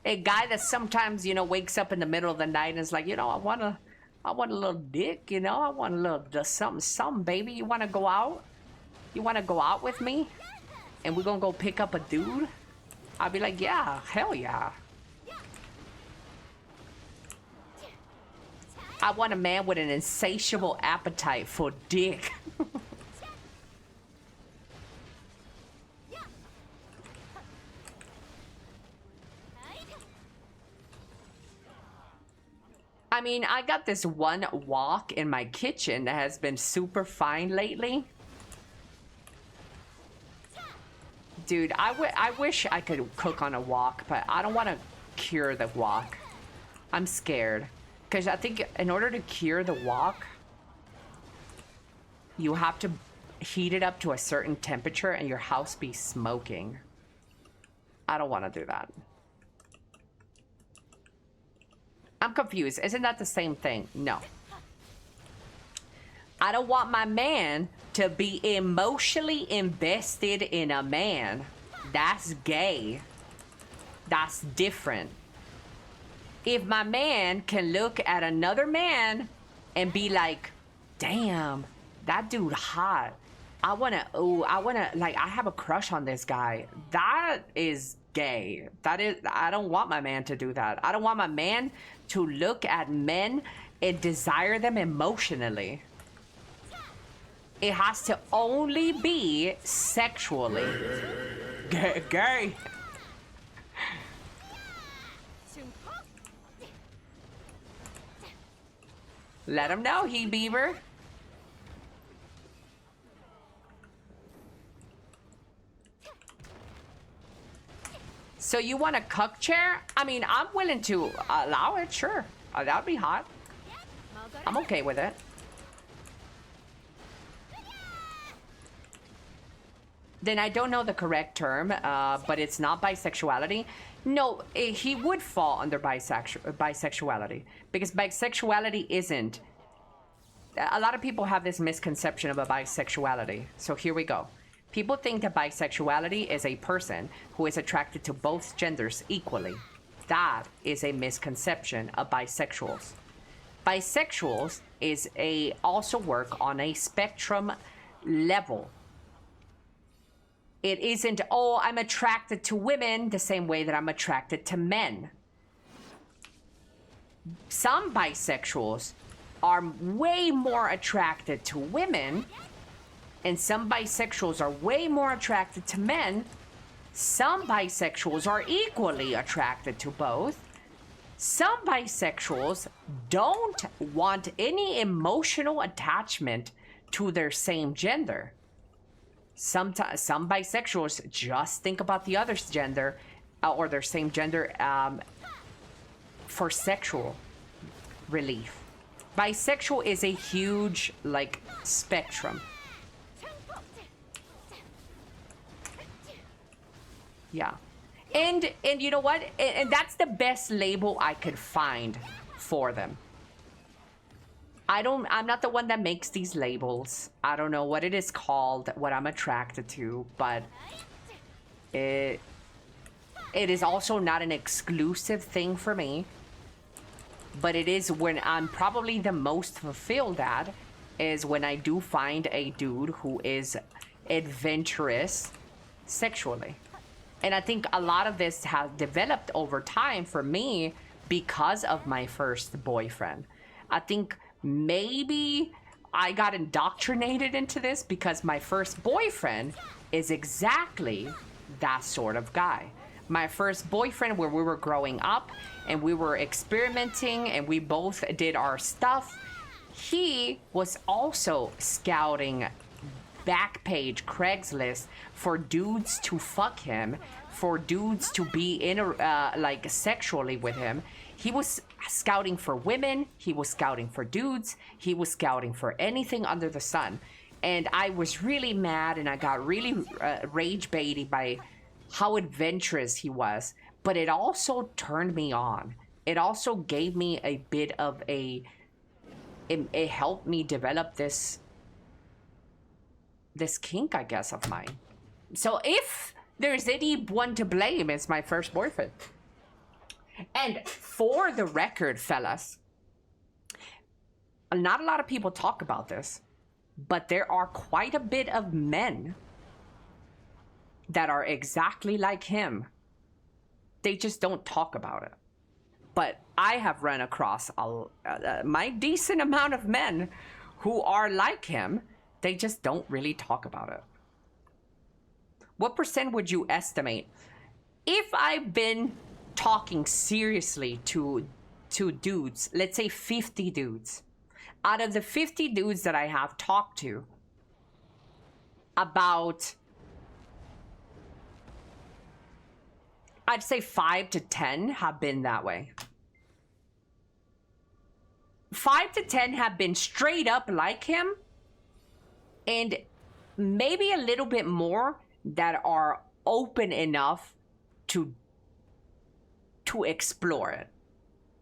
A guy that sometimes, you know, wakes up in the middle of the night and is like, you know, I want a little dick, you know, I want a little something, baby. You want to go out? You want to go out with me? And we're going to go pick up a dude? I'll be like, yeah, hell yeah. I want a man with an insatiable appetite for dick. I mean, I got this one wok in my kitchen that has been super fine lately. Dude, I wish I could cook on a wok, but I don't want to cure the wok. I'm scared. Because I think in order to cure the wok, you have to heat it up to a certain temperature and your house be smoking. I don't want to do that. I'm confused. Isn't that the same thing? No. I don't want my man to be emotionally invested in a man. That's gay. That's different. if my man can look at another man and be like, damn, that dude hot. I wanna, like, I have a crush on this guy. That is gay. That is, I don't want my man to do that. I don't want my man to look at men and desire them emotionally. It has to only be sexually. Gay. Let him know, he beaver. So you want a cuck chair? I mean, I'm willing to allow it, sure. That'd be hot. I'm okay with it. Then I don't know the correct term, but it's not bisexuality. No, he would fall under bisexuality because bisexuality isn't. A lot of people have this misconception about bisexuality. So here we go. People think that bisexuality is a person who is attracted to both genders equally. That is a misconception of bisexuals. Bisexuals is also work on a spectrum level. It isn't, oh, I'm attracted to women the same way that I'm attracted to men. Some bisexuals are way more attracted to women, and some bisexuals are way more attracted to men. Some bisexuals are equally attracted to both. Some bisexuals don't want any emotional attachment to their same gender. Some bisexuals just think about the other's gender or their same gender for sexual relief. Bisexual is a huge, like, spectrum. Yeah. And you know what? And that's the best label I could find for them. I'm not the one that makes these labels. I don't know what it is called, what I'm attracted to, but it is also not an exclusive thing for me. But it is when I'm probably the most fulfilled at is when I do find a dude who is adventurous sexually. And I think a lot of this has developed over time for me because of my first boyfriend. I think maybe I got indoctrinated into this because my first boyfriend is exactly that sort of guy. My first boyfriend, where we were growing up and we were experimenting and we both did our stuff, he was also scouting Backpage Craigslist for dudes to fuck him, for dudes to be like sexually with him. He was scouting for women, he was scouting for dudes, he was scouting for anything under the sun. And I was really mad and I got really rage baited by how adventurous he was. But it also turned me on. It also gave me a bit of it helped me develop this kink, I guess, of mine. So if there's anyone to blame, it's my first boyfriend. And for the record, fellas, not a lot of people talk about this, but there are quite a bit of men that are exactly like him. They just don't talk about it. But I have run across my decent amount of men who are like him. They just don't really talk about it. What percent would you estimate? If I've been talking seriously to dudes, let's say 50 dudes, out of the 50 dudes that I have talked to, about, I'd say 5 to 10 have been that way. 5 to 10 have been straight up like him, and maybe a little bit more that are open enough to explore it.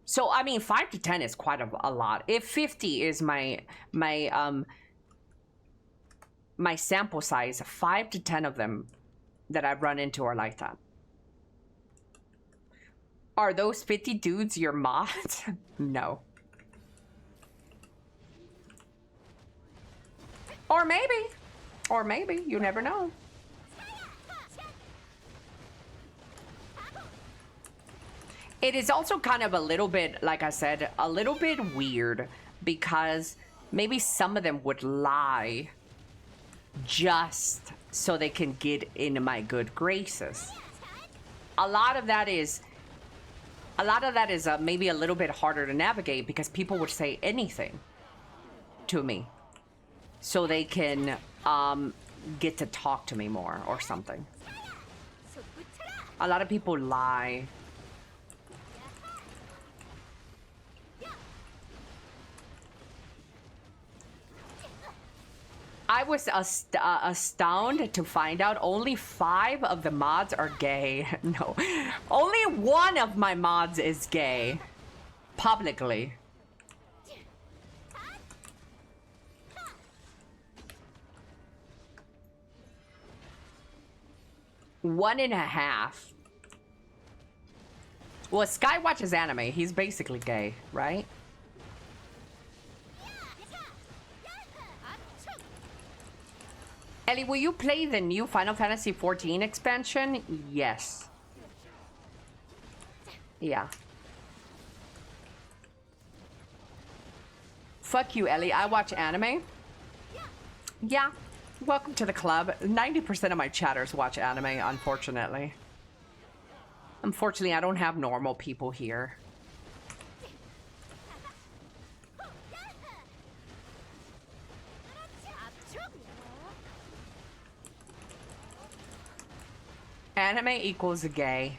So I mean, 5 to 10 is quite a lot. If 50 is my sample size, 5 to 10 of them that I've run into are like that. Are those 50 dudes your mods? No. Or maybe. Or maybe. You never know. It is also kind of a little bit, like I said, a little bit weird because maybe some of them would lie just so they can get into my good graces. A lot of that is maybe a little bit harder to navigate because people would say anything to me so they can get to talk to me more or something. A lot of people lie. I was astounded to find out only 5 of the mods are gay. No, only 1 of my mods is gay. Publicly. One and a half. Well, Sky watches anime. He's basically gay, right? Ellie, will you play the new Final Fantasy XIV expansion? Yes. Yeah. Fuck you, Ellie. I watch anime. Yeah. Welcome to the club. 90% of my chatters watch anime, unfortunately. Unfortunately, I don't have normal people here. Anime equals gay.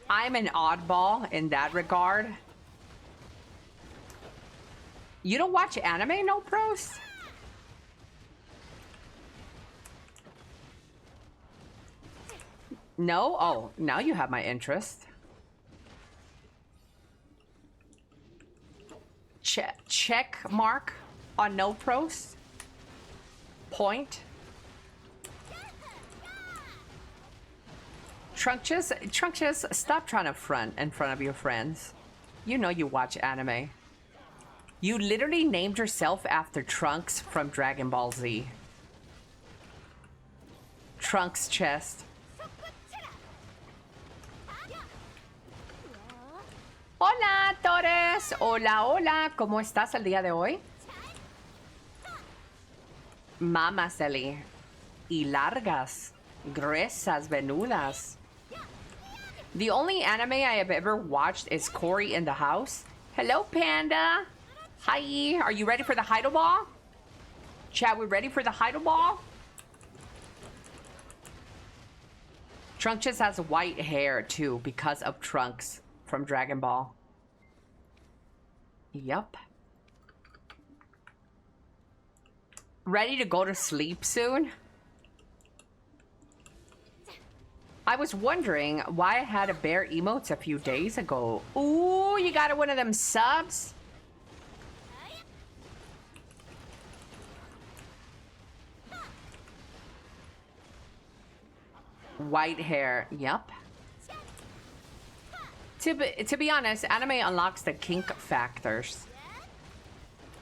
I'm an oddball in that regard. You don't watch anime, no pros? No? Oh, now you have my interest. Check mark on no pros. Point. Trunches, stop trying to front in front of your friends. You know you watch anime. You literally named yourself after Trunks from Dragon Ball Z. Trunks chest. Hola, Torres. Hola, hola. ¿Cómo estás el día de hoy? Mamas, Ellie. Y largas. Gruesas, venudas. The only anime I have ever watched is Cory in the House. Hello, Panda. Hi. Are you ready for the Heido Ball? Chat, we ready for the Heido Ball? Trunks just has white hair, too, because of Trunks from Dragon Ball. Yup. Ready to go to sleep soon? I was wondering why I had a bear emotes a few days ago. Ooh, you got one of them subs? White hair, yup. To be honest, anime unlocks the kink factors.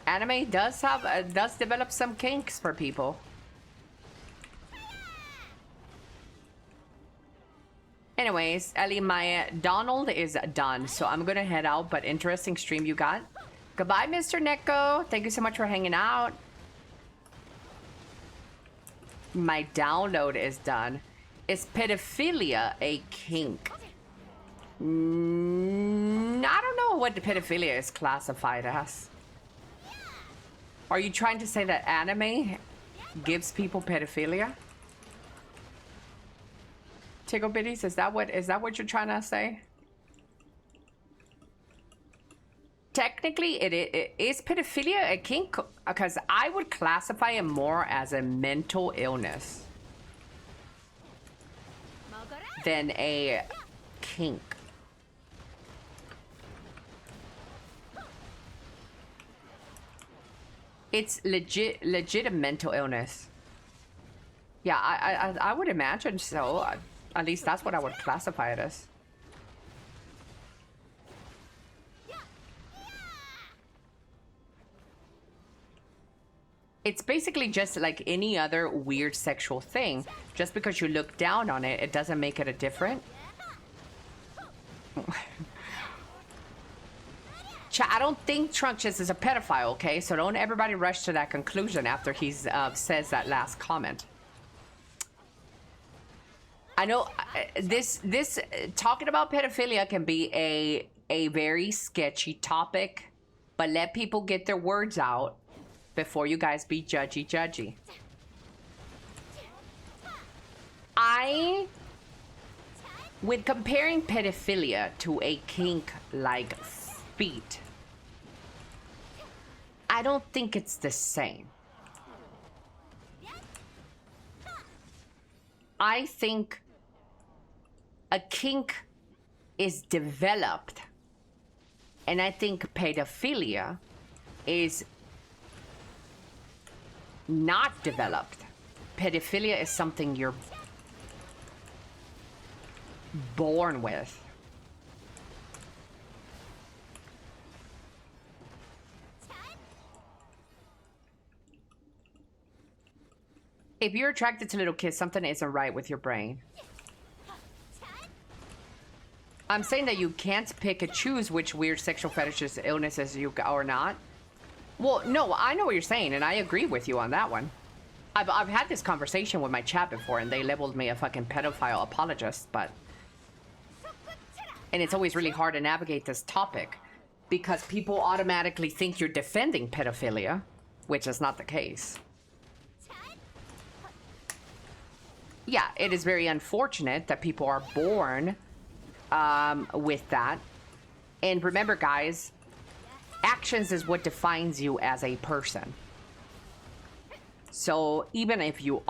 Anime does develop some kinks for people. Anyways, Ellie, my Donald is done, so I'm gonna head out, but interesting stream you got. Goodbye, Mr. Neko. Thank you so much for hanging out. My download is done. Is pedophilia a kink? I don't know what the pedophilia is classified as. Are you trying to say that anime gives people pedophilia? Tickle bitties, is that what you're trying to say? Technically, it is pedophilia a kink? Because I would classify it more as a mental illness than a kink. It's legit a mental illness. Yeah, I would imagine so. At least that's what I would classify it as. It's basically just like any other weird sexual thing. Just because you look down on it, it doesn't make it a different. I don't think Trunches is a pedophile, okay? So don't everybody rush to that conclusion after he says that last comment. I know this talking about pedophilia can be a very sketchy topic, but let people get their words out before you guys be judgy. With comparing pedophilia to a kink like feet, I don't think it's the same. I think a kink is developed, and I think pedophilia is not developed. Pedophilia is something you're born with. If you're attracted to little kids, something isn't right with your brain. I'm saying that you can't pick and choose which weird sexual fetishes, illnesses you or not. Well, no, I know what you're saying, and I agree with you on that one. I've had this conversation with my chat before, and they labeled me a fucking pedophile apologist, but... And it's always really hard to navigate this topic, because people automatically think you're defending pedophilia, which is not the case. Yeah, it is very unfortunate that people are born with that. And remember, guys, actions is what defines you as a person. So even if you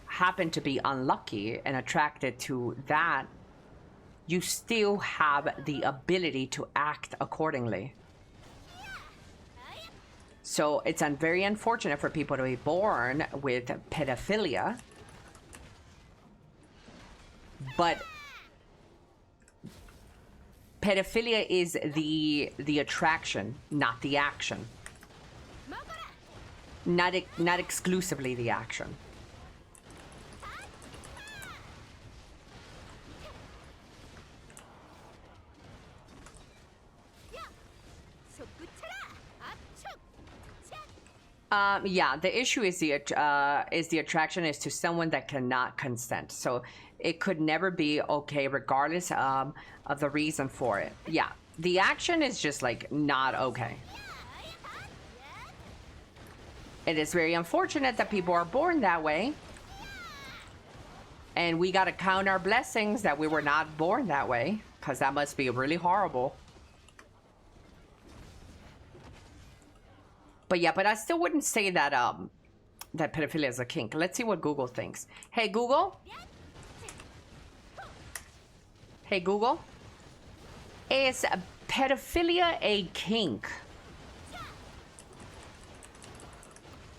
happen to be unlucky and attracted to that, you still have the ability to act accordingly. So it's very unfortunate for people to be born with pedophilia. But pedophilia is the attraction, not the action. Not exclusively the action. Yeah, the issue is the attraction is to someone that cannot consent. So it could never be okay, regardless of the reason for it. Yeah, the action is just like not okay. It is very unfortunate that people are born that way. And we got to count our blessings that we were not born that way, because that must be really horrible. But yeah, but I still wouldn't say that that pedophilia is a kink. Let's see what Google thinks. Hey, Google? Hey, Google? Is pedophilia a kink?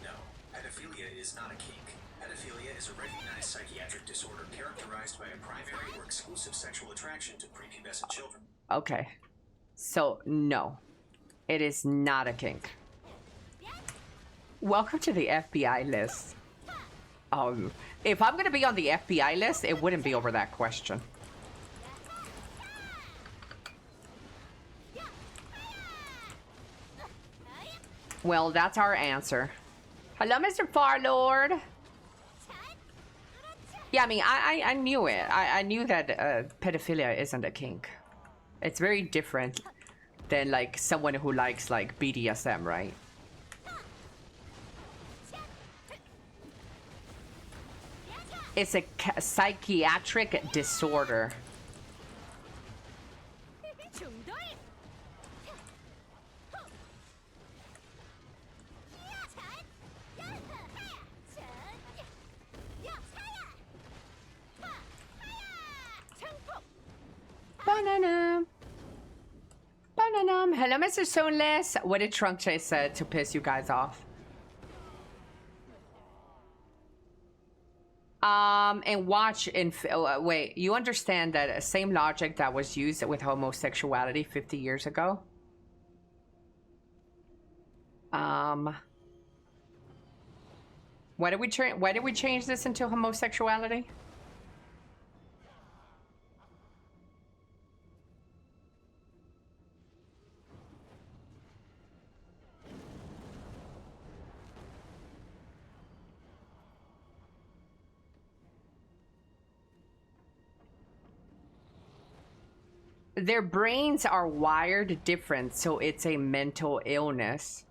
No, pedophilia is not a kink. Pedophilia is a recognized psychiatric disorder characterized by a primary or exclusive sexual attraction to prepubescent children. Okay. So, no. It is not a kink. Welcome to the FBI list. If I'm gonna be on the FBI list, it wouldn't be over that question. Well, that's our answer. Hello, Mr. Farlord. Yeah, I mean, I knew it. I knew that pedophilia isn't a kink. It's very different than, like, someone who likes, like, BDSM, right? It's a psychiatric disorder. Banana. Banana. Hello, Mr. Soneless. What did Trunk Chase say to piss you guys off? And watch in wait, you understand that same logic that was used with homosexuality 50 years ago? Why did we change this into homosexuality? Their brains are wired different, so it's a mental illness.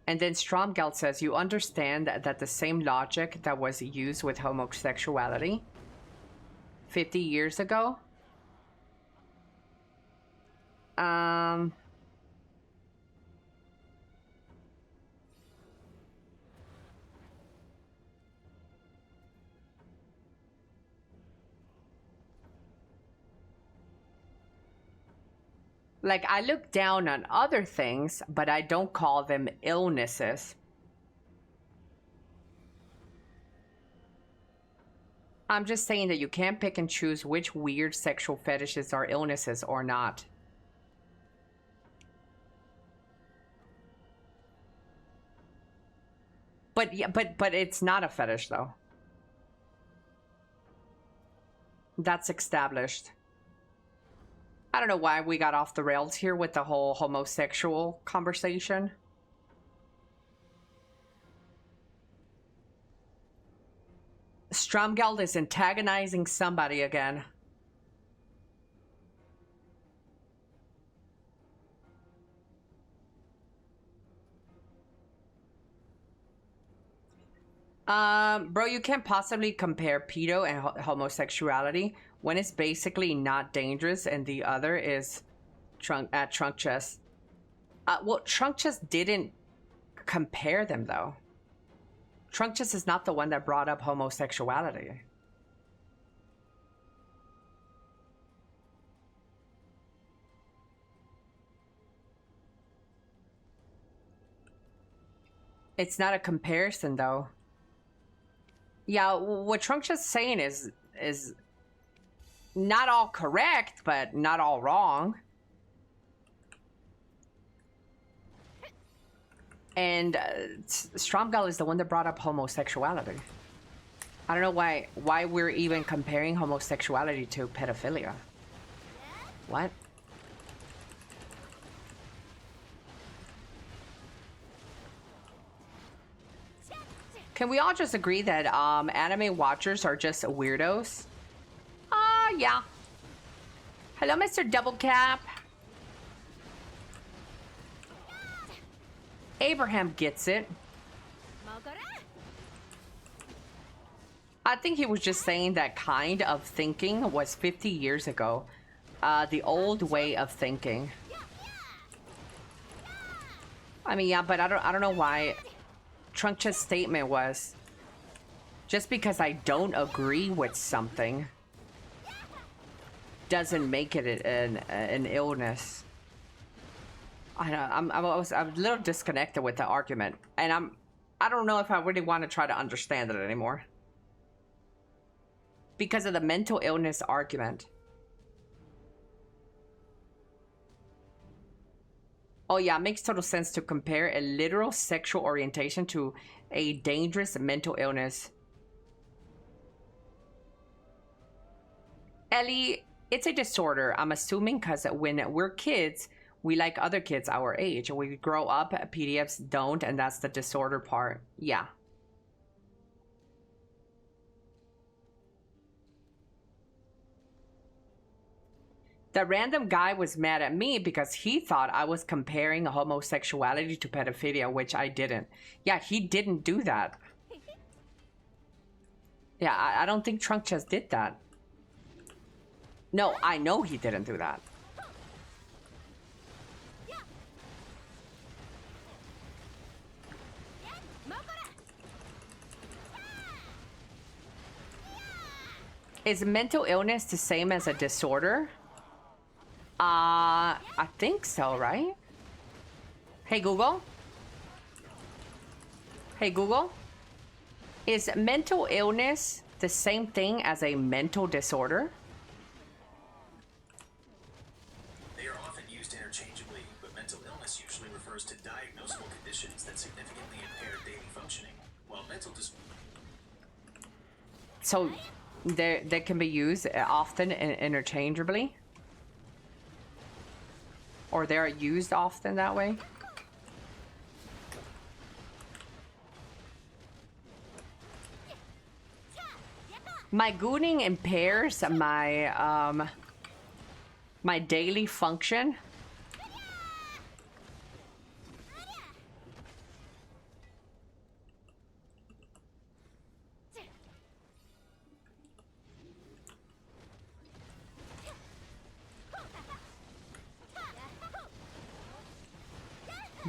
And then Stromgeld says, you understand that the same logic that was used with homosexuality 50 years ago? Like, I look down on other things, but I don't call them illnesses. I'm just saying that you can't pick and choose which weird sexual fetishes are illnesses or not. But yeah, but it's not a fetish though. That's established. I don't know why we got off the rails here with the whole homosexual conversation. Stromgeld is antagonizing somebody again. Bro, you can't possibly compare pedo and homosexuality when it's basically not dangerous and the other is trunk chest. Well, trunk chest didn't compare them though. Trunk chest is not the one that brought up homosexuality. It's not a comparison though. Yeah, what Trunk chest is saying is not all correct, but not all wrong. And Stromgeld is the one that brought up homosexuality. I don't know why we're even comparing homosexuality to pedophilia. What? Can we all just agree that anime watchers are just weirdos? Yeah. Hello, Mr. Double Cap. Abraham gets it. I think he was just saying that kind of thinking was 50 years ago. The old way of thinking. I mean, yeah, but I don't know why Trunk Chest's statement was just because I don't agree with something doesn't make it an illness. I know I'm a little disconnected with the argument, and I don't know if I really want to try to understand it anymore because of the mental illness argument. Oh yeah, it makes total sense to compare a literal sexual orientation to a dangerous mental illness. Ellie, it's a disorder, I'm assuming, because when we're kids, we like other kids our age. We grow up, PDFs don't, and that's the disorder part. Yeah. The random guy was mad at me because he thought I was comparing homosexuality to pedophilia, which I didn't. Yeah, he didn't do that. Yeah, I don't think Trunk Chest did that. No, I know he didn't do that. Is mental illness the same as a disorder? I think so, right? Hey, Google? Hey, Google? Is mental illness the same thing as a mental disorder? They are often used interchangeably, but mental illness usually refers to diagnosable conditions that significantly impair daily functioning, while mental So they can be used often and interchangeably? Or they're used often that way? My gooning impairs my my daily function.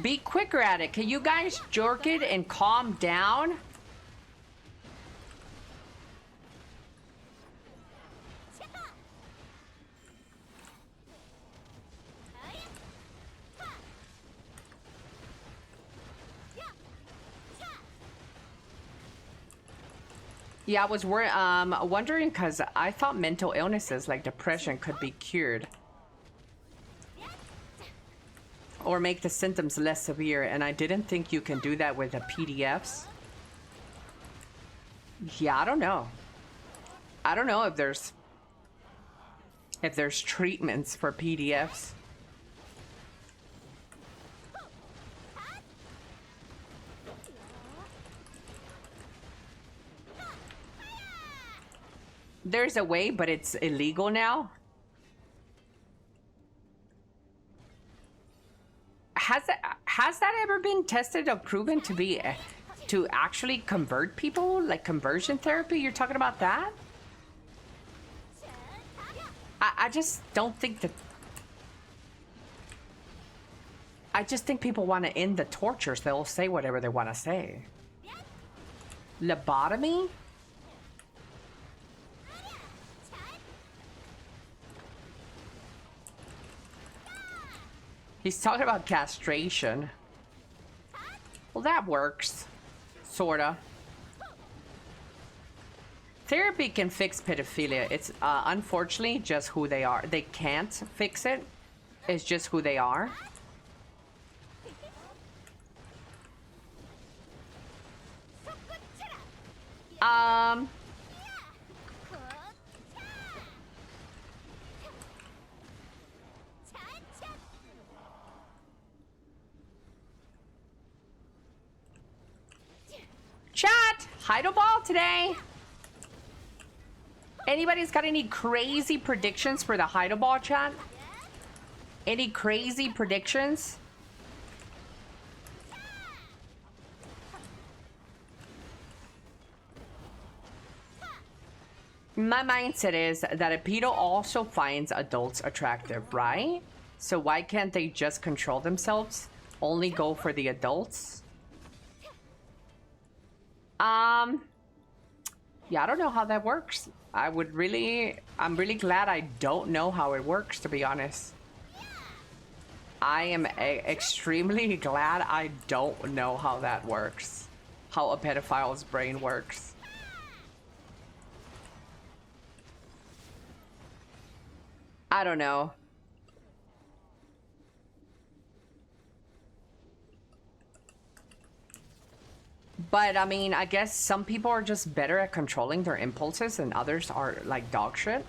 Be quicker at it. Can you guys jerk it and calm down? Yeah, I was wondering because I thought mental illnesses like depression could be cured. Or make the symptoms less severe, and I didn't think you can do that with the PDFs. Yeah, I don't know. I don't know if there's treatments for PDFs. There's a way, but it's illegal now. Has that ever been tested or proven to be to actually convert people, like conversion therapy? You're talking about that? I just don't think that. I just think people want to end the tortures. They'll say whatever they want to say. Lobotomy? He's talking about castration. Well, that works. Sorta. Therapy can fix pedophilia. It's unfortunately just who they are. They can't fix it. It's just who they are. Chat, hide a ball today. Anybody's got any crazy predictions for the hide a ball, chat? Any crazy predictions? My mindset is that a pedo also finds adults attractive, right? So why can't they just control themselves? Only go for the adults? Yeah, I don't know how that works. I'm really glad I don't know how it works, to be honest. I am extremely glad I don't know how that works. How a pedophile's brain works. I don't know. But I mean, I guess some people are just better at controlling their impulses and others are like dog shit.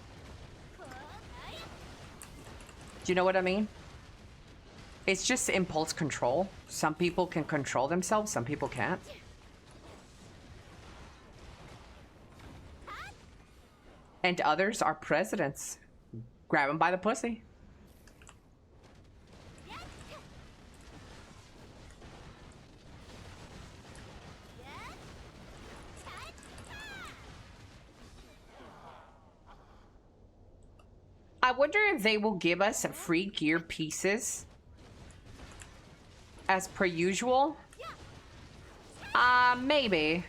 Do you know what I mean? It's just impulse control. Some people can control themselves, some people can't. And others are presidents. Grab them by the pussy. I wonder if they will give us free gear pieces as per usual. Maybe.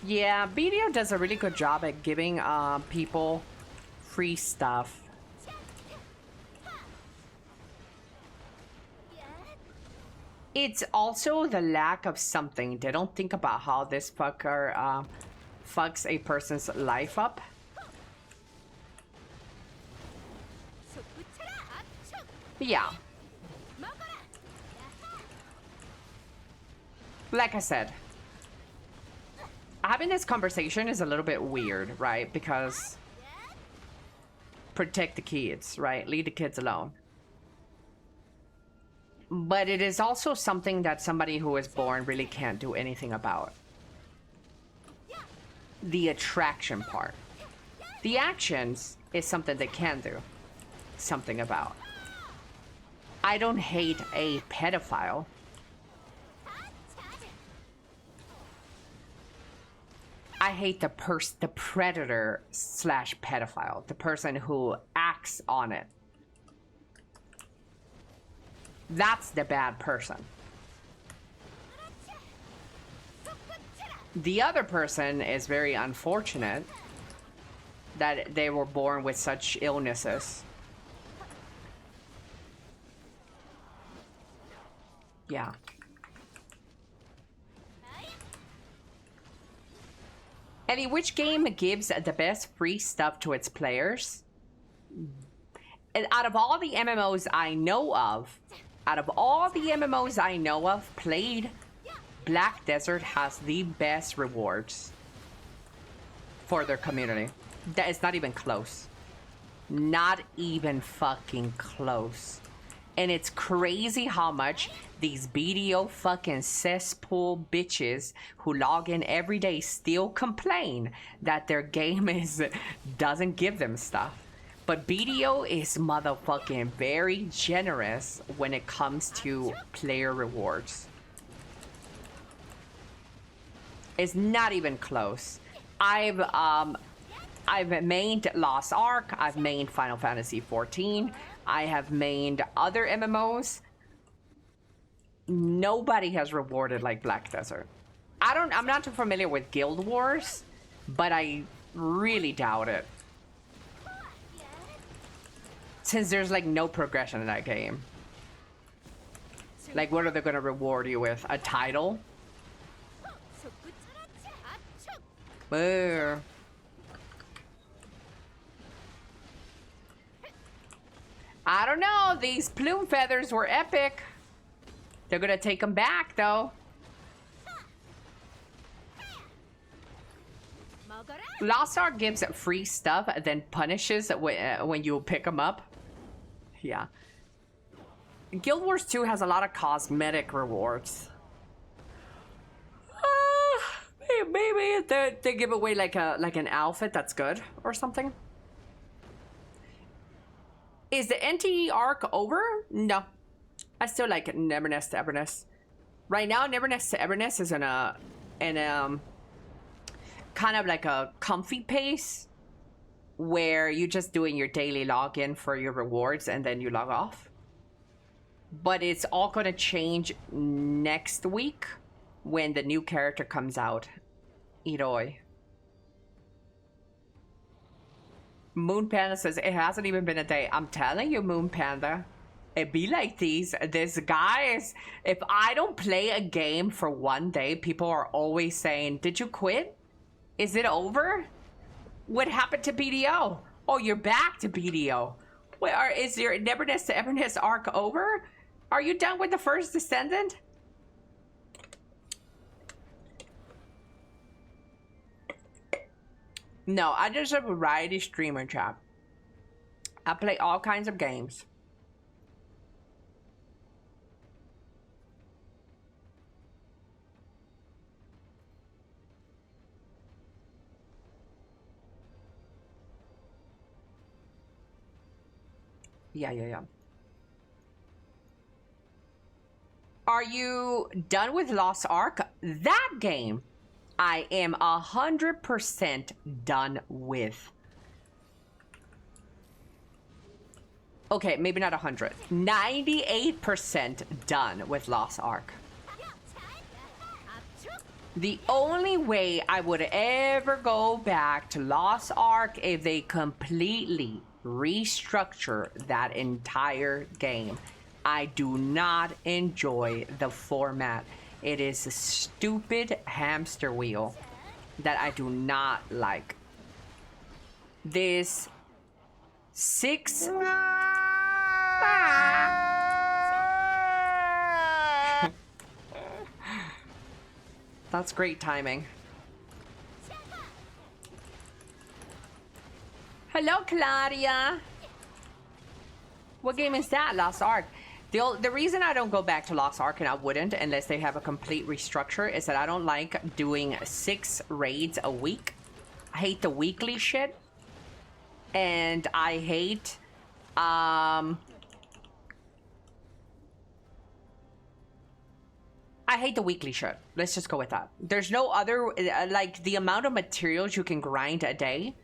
Yeah, BDO does a really good job at giving people free stuff. It's also the lack of something. They don't think about how this fucker fucks a person's life up. Yeah. Like I said, having this conversation is a little bit weird, right? Because protect the kids, right? Leave the kids alone. But it is also something that somebody who is born really can't do anything about. The attraction part. The actions is something they can do something about. I don't hate a pedophile. I hate the predator slash pedophile, the person who acts on it. That's the bad person. The other person is very unfortunate that they were born with such illnesses. Yeah. Elly, which game gives the best free stuff to its players? And out of all the MMOs I know of, played, Black Desert has the best rewards for their community. That is not even close. Not even fucking close. And it's crazy how much these BDO fucking cesspool bitches who log in every day still complain that their game doesn't give them stuff. But BDO is motherfucking very generous when it comes to player rewards. It's not even close. I've mained Lost Ark, I've mained Final Fantasy 14, I have mained other MMOs. Nobody has rewarded like Black Desert. I'm not too familiar with Guild Wars, but I really doubt it. Since there's like no progression in that game. Like, what are they gonna reward you with? A title? Boo. I don't know. These plume feathers were epic. They're gonna take them back, though. Lost Ark gives free stuff, then punishes when you pick them up. Yeah. Guild Wars 2 has a lot of cosmetic rewards. Maybe they give away like an outfit that's good or something. Is the NTE arc over? No. I still like Neverness to Everness. Right now, Neverness to Everness is in a kind of like a comfy pace where you're just doing your daily login for your rewards and then you log off. But it's all going to change next week when the new character comes out. Iroi. Moon Panda says, it hasn't even been a day. I'm telling you, Moon Panda. It be like these guys. If I don't play a game for one day, people are always saying, did you quit? Is it over? What happened to BDO? Oh, you're back to BDO. Wait, is your Neverness to Everness arc over? Are you done with the first Descendant? No, I just a variety streamer, chat. I play all kinds of games. Yeah. Are you done with Lost Ark? That game I am 100% done with. Okay, maybe not 100. 98% done with Lost Ark. The only way I would ever go back to Lost Ark if they completely restructure that entire game. I do not enjoy the format. It is a stupid hamster wheel that I do not like. This 6... That's great timing. Hello, Claudia. What game is that? Lost Ark. The reason I don't go back to Lost Ark, and I wouldn't unless they have a complete restructure, is that I don't like doing 6 raids a week. I hate the weekly shit. And I hate... I hate the weekly shit. Let's just go with that. There's no other... like, the amount of materials you can grind a day,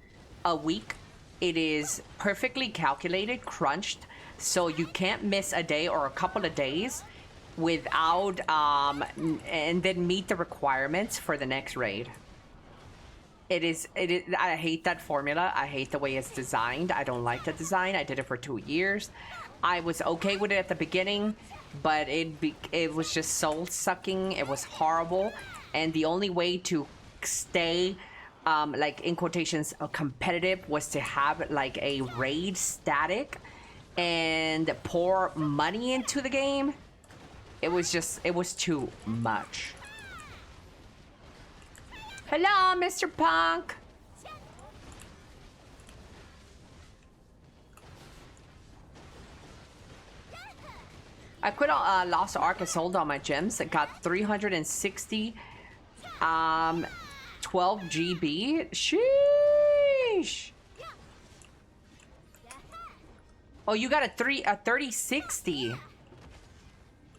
a week, it is perfectly calculated, crunched, so you can't miss a day or a couple of days without... and then meet the requirements for the next raid. It is... I hate that formula. I hate the way it's designed. I don't like the design. I did it for 2 years. I was okay with it at the beginning, but it was just soul-sucking. It was horrible. And the only way to stay, like, in quotations, competitive was to have, like, a raid static and pour money into the game. It was just... it was too much. Hello, Mr. Punk. I quit Lost Ark. I sold all my gems. I got 360, 12 GB. Sheesh. Oh, you got a 3060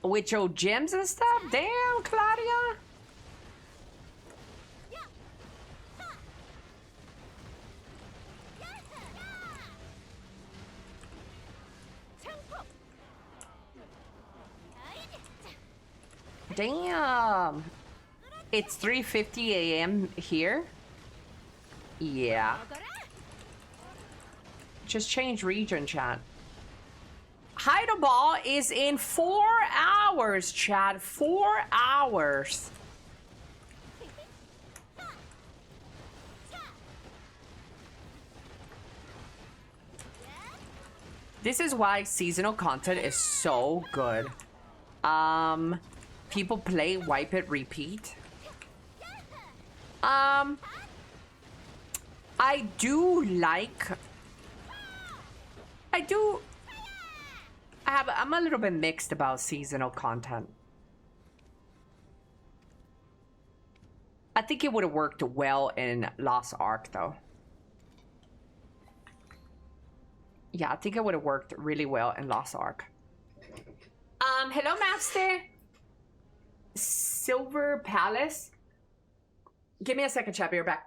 with your gems and stuff. Damn, Claudia. Damn. It's 3:50 a.m. here. Yeah. Just change region, chat. Hideable is in 4 hours, chat. 4 hours. This is why seasonal content is so good. People play, wipe it, repeat. I do like... I'm a little bit mixed about seasonal content. I think it would have worked well in Lost Ark, though. Yeah, I think it would have worked really well in Lost Ark. Hello, Master. Silver Palace. Give me a second, chat. Be right back.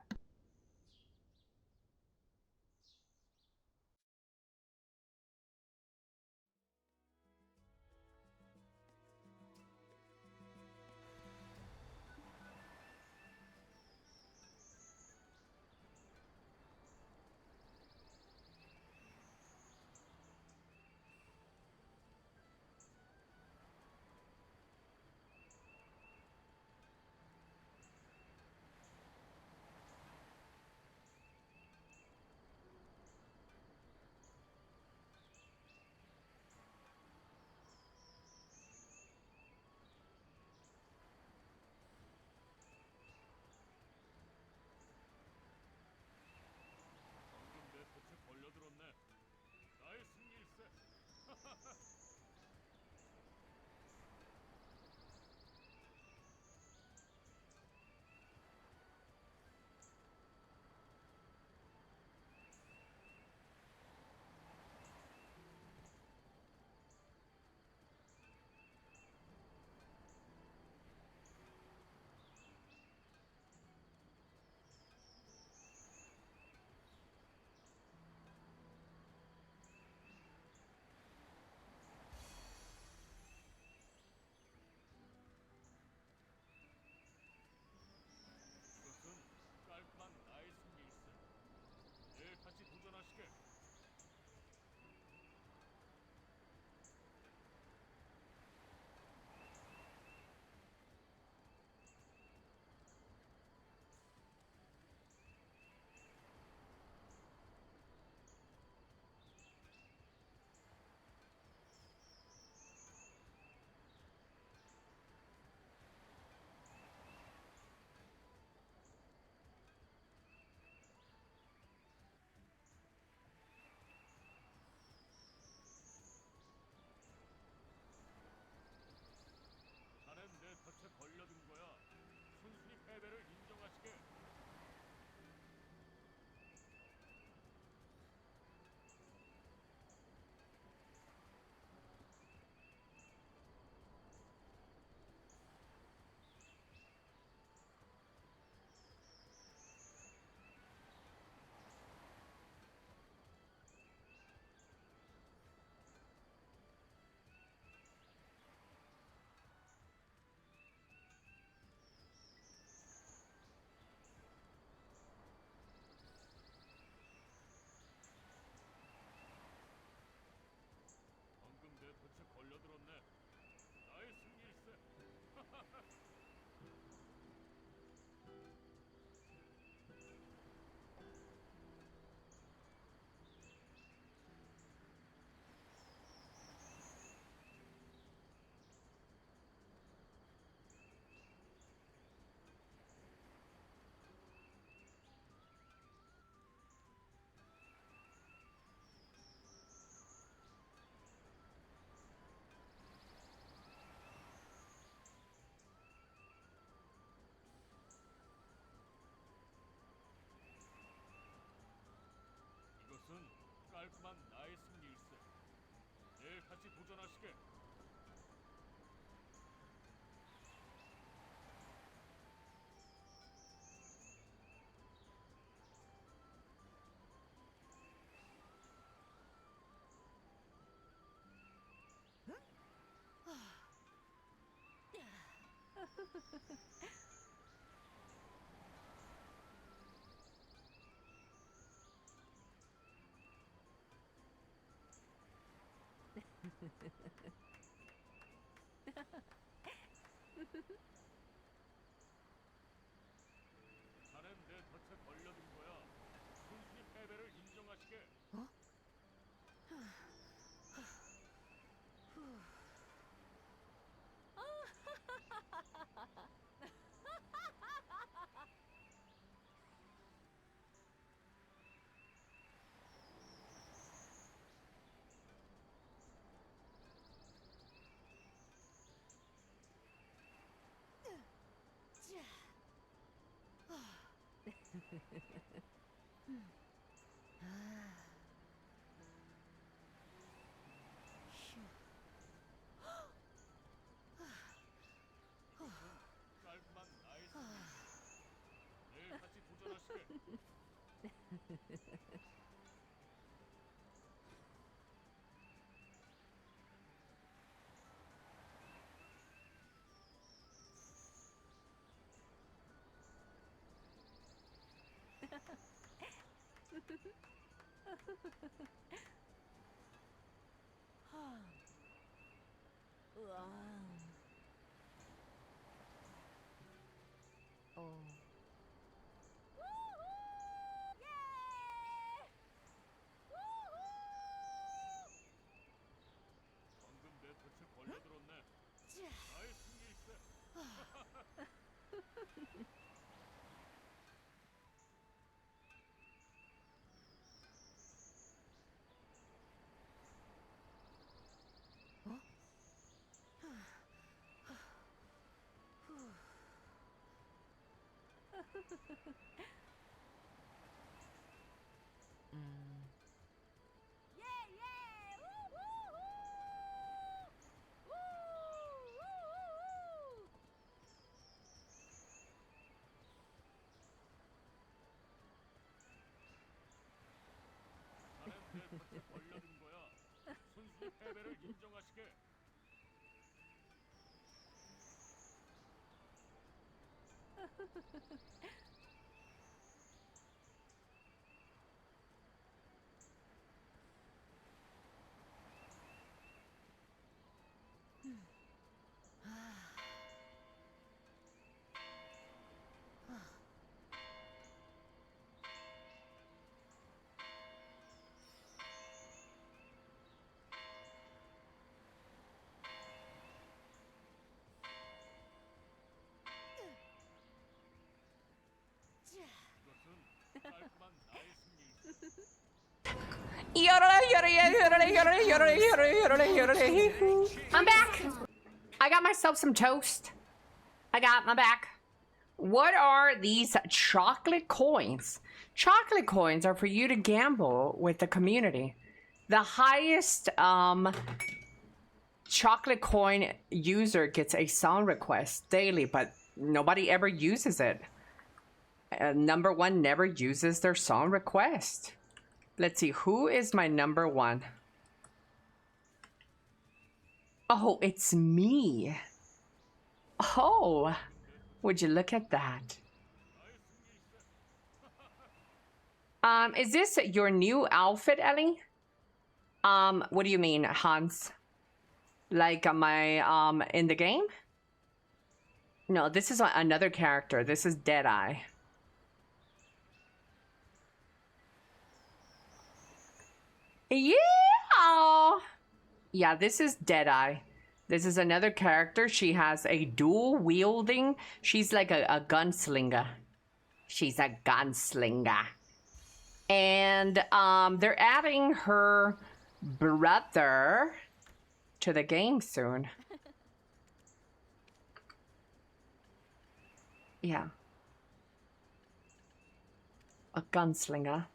깔끔한 나의 승리일세. 내일 같이 도전하시게. 자넨 내 덫에 걸려든 거야. 순순히 패배를 인정하시게. 깔끔한 나의 승리일세. 내일 같이 도전하시게. 방금 내 덫에 걸려들었네. 나의 승리일세. 자넨 내 덫에 걸려든 거야. 순순히 패배를 인정하시게. 이것은 깔끔한 나의 승리일세. I'm back. I got myself some toast. I got my back. What are these chocolate coins? Chocolate coins are for you to gamble with the community. The highest chocolate coin user gets a song request daily, but nobody ever uses it. Number one never uses their song request. Let's see, who is my number one? Oh, it's me. Oh, would you look at that? Is this your new outfit, Elly? What do you mean, Hans? Like my in the game? No, this is another character. This is Deadeye. Yeah. Yeah, this is Deadeye. This is another character. She has a dual wielding. She's like a gunslinger. She's a gunslinger. And they're adding her brother to the game soon. Yeah. A gunslinger.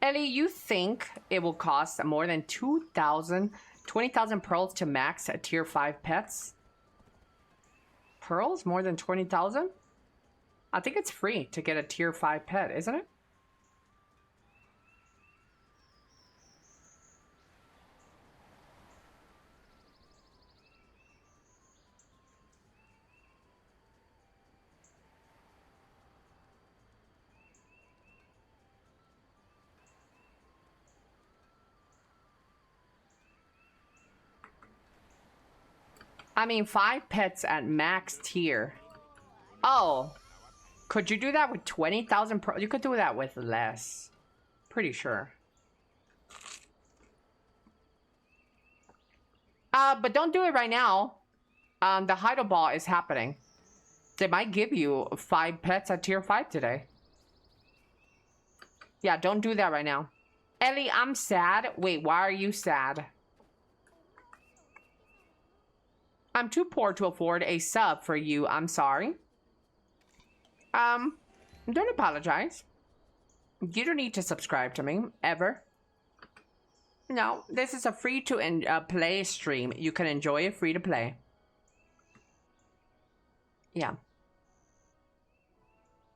Ellie, you think it will cost more than 20,000 pearls to max a tier 5 pets? Pearls? More than 20,000? I think it's free to get a tier 5 pet, isn't it? I mean, 5 pets at max tier. Oh. Could you do that with 20,000 pearls? You could do that with less. Pretty sure. But don't do it right now. The Hydro Ball is happening. They might give you 5 pets at tier 5 today. Yeah, don't do that right now. Ellie, I'm sad. Wait, why are you sad? I'm too poor to afford a sub for you. I'm sorry. Don't apologize. You don't need to subscribe to me, ever. No, this is a free-to-play stream. You can enjoy it free to play. Yeah.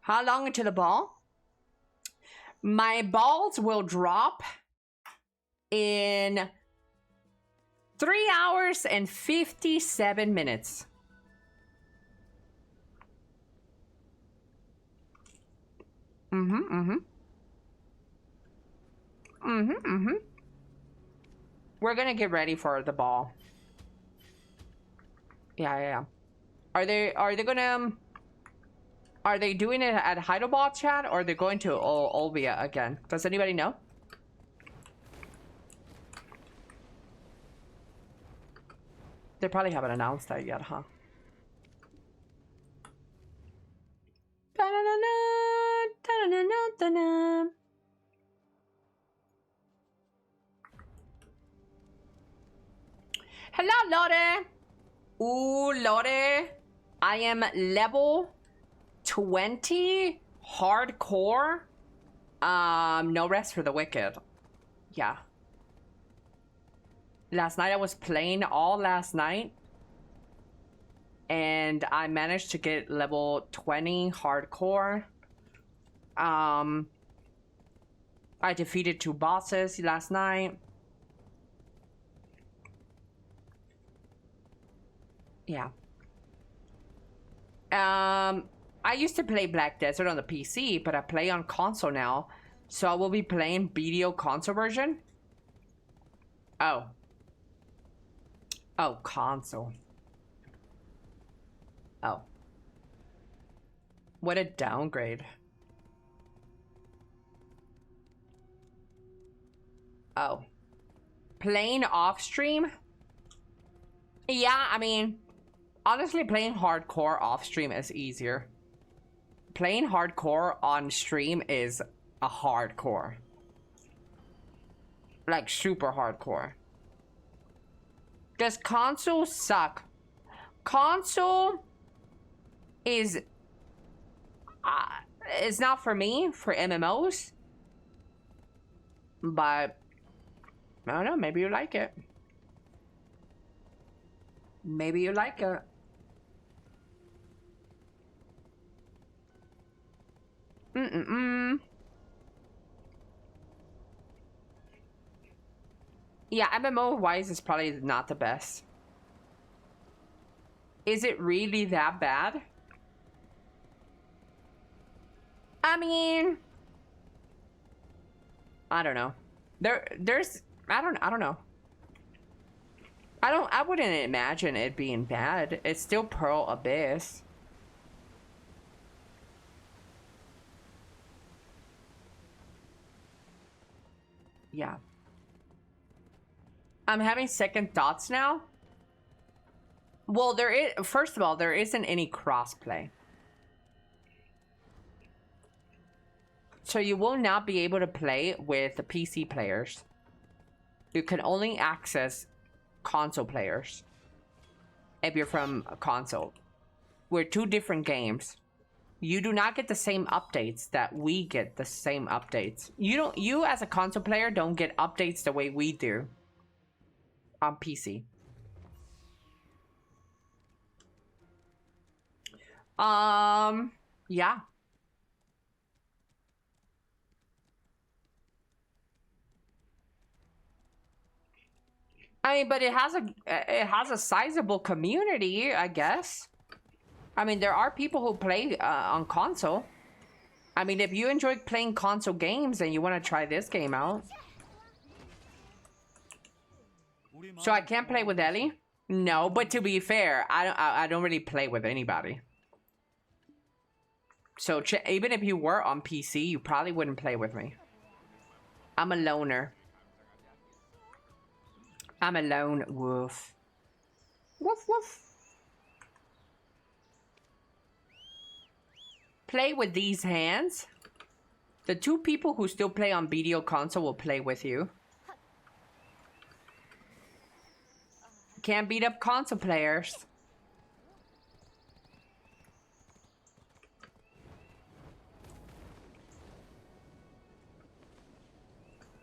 How long until the ball? My balls will drop in 3 hours and 57 minutes. We're gonna get ready for the ball. Yeah. Are they doing it at Heidelball chat, or are they going to Olvia again? Does anybody know? They probably haven't announced that yet, huh? Hello, Lore. Ooh, Lore. I am level 20 hardcore. No rest for the wicked. Yeah. Last night I was playing all last night. And I managed to get level 20 hardcore. I defeated 2 bosses last night. Yeah. I used to play Black Desert on the PC, but I play on console now. So I will be playing BDO console version. Oh. Oh, console. Oh. What a downgrade. Oh. Playing off stream? Yeah, I mean, honestly, playing hardcore off stream is easier. Playing hardcore on stream is a hardcore. Like, super hardcore. Does console suck? Console is it's not for me for MMOs, but I don't know, maybe you like it. Maybe you like it. Yeah, MMO wise is probably not the best. Is it really that bad? I mean, I don't know. There's I don't know. I wouldn't imagine it being bad. It's still Pearl Abyss. Yeah. I'm having second thoughts now. Well, first of all, there isn't any crossplay. So you will not be able to play with the PC players. You can only access console players if you're from a console. We're 2 different games. You do not get the same updates that we get the same updates. You as a console player don't get updates the way we do on PC. Yeah. I mean, but it has a sizable community, I guess. I mean, there are people who play on console. I mean, if you enjoy playing console games and you want to try this game out. So I can't play with Elly? No, but to be fair, I don't really play with anybody. So even if you were on PC, you probably wouldn't play with me. I'm a loner. I'm a lone wolf. Woof woof. Play with these hands. The two people who still play on video console will play with you. Can't beat up console players.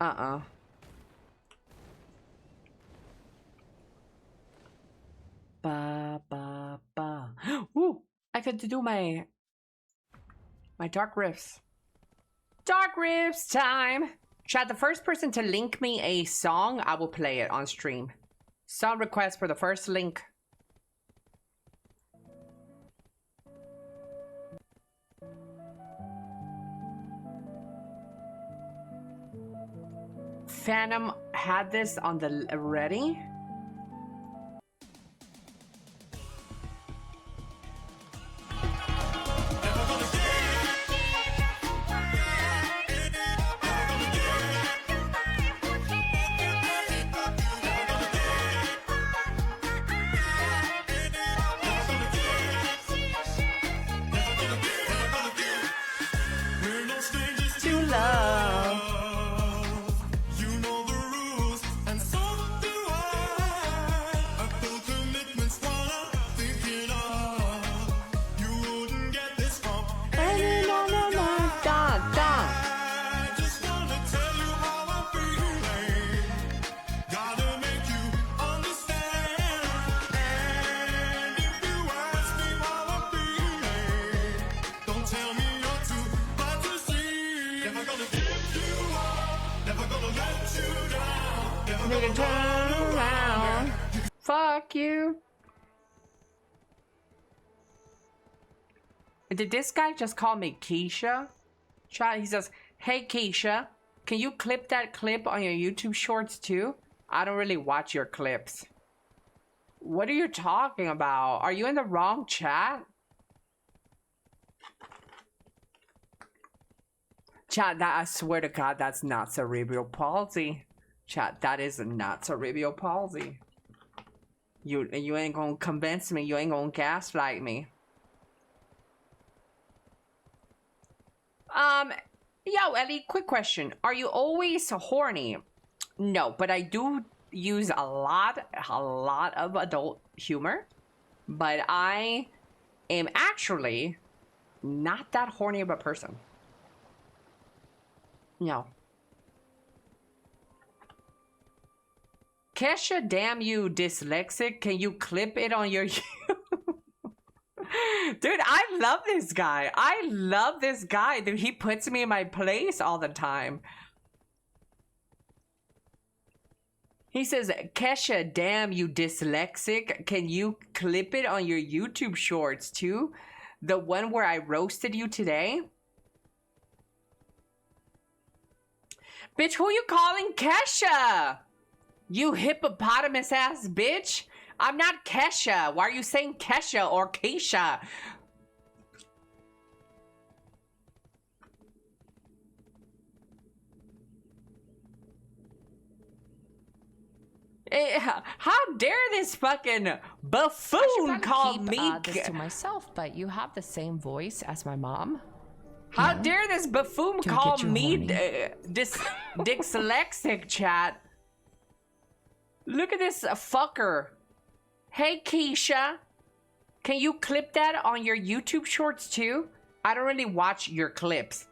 Uh-uh. Ba ba ba. Ooh, I get to do my dark riffs. Dark riffs time. Chat, the first person to link me a song, I will play it on stream. Song request for the first link. Phantom had this on the ready. Turn around. Fuck you. Did this guy just call me Keisha? Chat, he says, hey Keisha, can you clip that clip on your YouTube shorts too? I don't really watch your clips. What are you talking about? Are you in the wrong chat? Chat, that I swear to God, that's not cerebral palsy. Chat, that is not cerebral palsy. You ain't gonna convince me. You ain't gonna gaslight me. Yo, Elly, quick question. Are you always horny? No, but I do use a lot of adult humor. But I am actually not that horny of a person. No. Kesha, damn you, dyslexic. Can you clip it on your... Dude, I love this guy. I love this guy. Dude, he puts me in my place all the time. He says, Kesha, damn you, dyslexic. Can you clip it on your YouTube shorts too? The one where I roasted you today? Bitch, who you calling Kesha? You hippopotamus ass bitch. I'm not Kesha. Why are you saying Kesha or Keisha? How dare this fucking buffoon call me this to myself, but you have the same voice as my mom. How dare this buffoon call me this dyslexic, chat? Look at this fucker. Hey Keisha, can you clip that on your YouTube shorts too? I don't really watch your clips.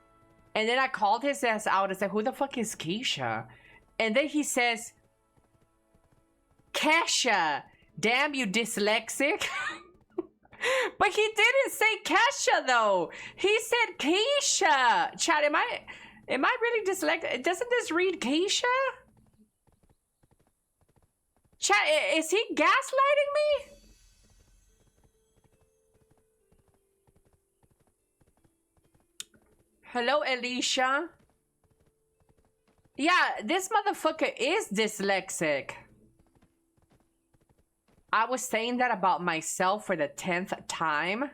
And then I called his ass out and said, who the fuck is Keisha? And then he says, Kesha. Damn, you dyslexic. But he didn't say Kesha though. He said Keisha. Chat, am I really dyslexic? Doesn't this read Keisha? Chat, is he gaslighting me? Hello, Alicia. Yeah, this motherfucker is dyslexic. I was saying that about myself for the 10th time.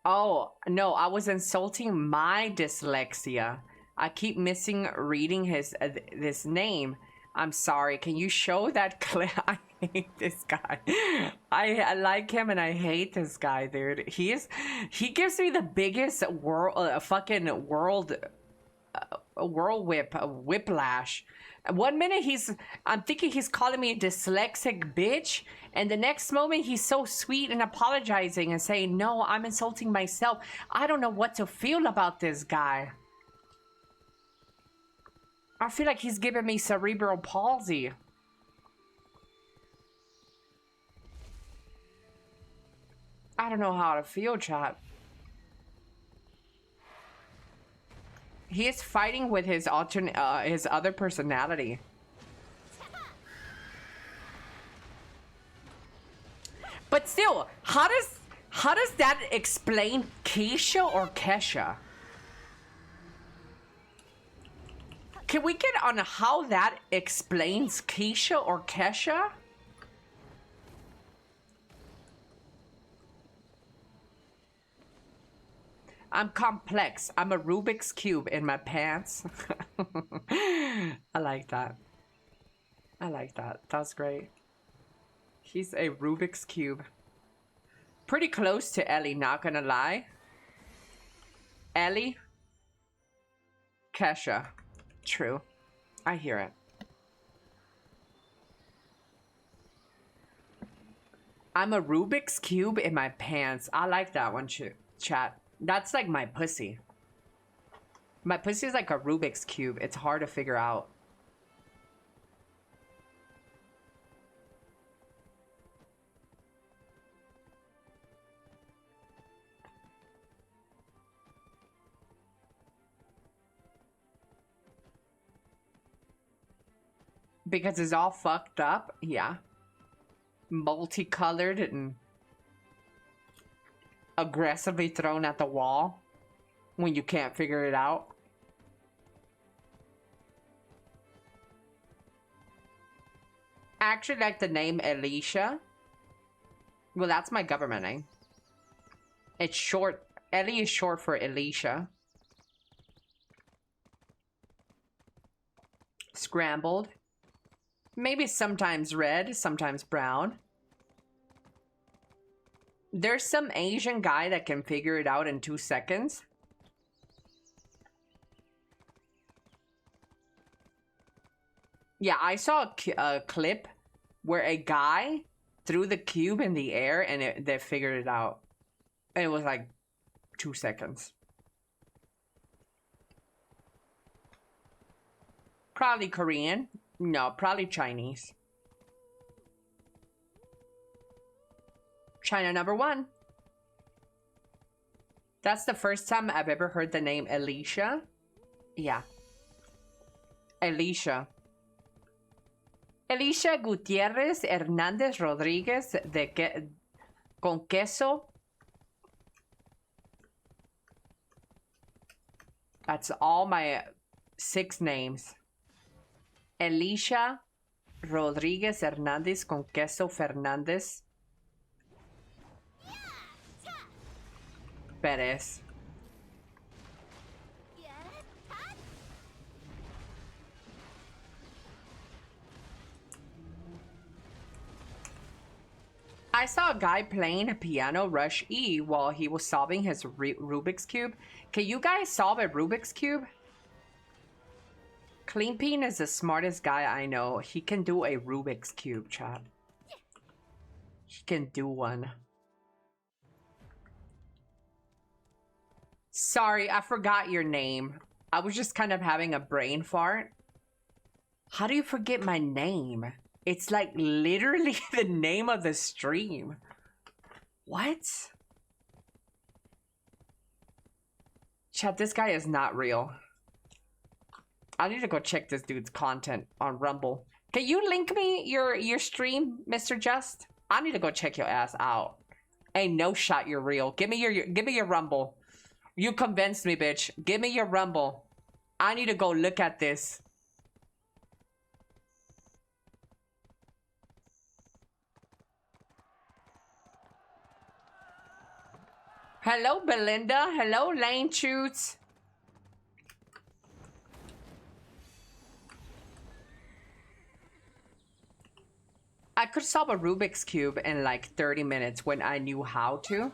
Oh, no, I was insulting my dyslexia. I keep missing reading his name. I'm sorry. Can you show that clip? I hate this guy. I like him and I hate this guy, dude. He gives me the biggest fucking whiplash. One minute I'm thinking he's calling me a dyslexic bitch, and the next moment he's so sweet and apologizing and saying, no, I'm insulting myself. I don't know what to feel about this guy. I feel like he's giving me cerebral palsy. I don't know how to feel, chat. He is fighting with his other personality. But still, how does that explain Keisha or Kesha? Can we get on how that explains Keisha or Kesha? I'm complex. I'm a Rubik's Cube in my pants. I like that. I like that. That's great. He's a Rubik's Cube. Pretty close to Elly, not gonna lie. Elly. Kesha. True. I hear it. I'm a Rubik's Cube in my pants. I like that one, chat. That's like my pussy. My pussy is like a Rubik's Cube. It's hard to figure out. Because it's all fucked up? Yeah. Multicolored and aggressively thrown at the wall when you can't figure it out. I actually like the name Alicia. Well, that's my government name. It's short. Elly is short for Alicia. Scrambled. Maybe sometimes red, sometimes brown. There's some Asian guy that can figure it out in 2 seconds. Yeah, I saw a clip where a guy threw the cube in the air and they figured it out. And it was like 2 seconds. Probably Korean. No, probably Chinese. China #1. That's the first time I've ever heard the name Alicia. Yeah. Alicia. Alicia Gutierrez Hernández Rodríguez con queso. That's all my 6 names. Alicia Rodríguez Hernández con queso Fernández Pérez. I saw a guy playing Piano Rush E while he was solving his Rubik's Cube. Can you guys solve a Rubik's Cube? Clean Peen is the smartest guy I know. He can do a Rubik's Cube, chat. He can do one. Sorry, I forgot your name. I was just kind of having a brain fart. How do you forget my name? It's like literally the name of the stream. What? Chat, this guy is not real. I need to go check this dude's content on Rumble. Can you link me your stream, Mr. Just? I need to go check your ass out. Ain't no shot you're real. Give me your Rumble. You convinced me, bitch. Give me your Rumble. I need to go look at this. Hello, Belinda. Hello, Lane Shoots. I could solve a Rubik's Cube in like 30 minutes when I knew how to.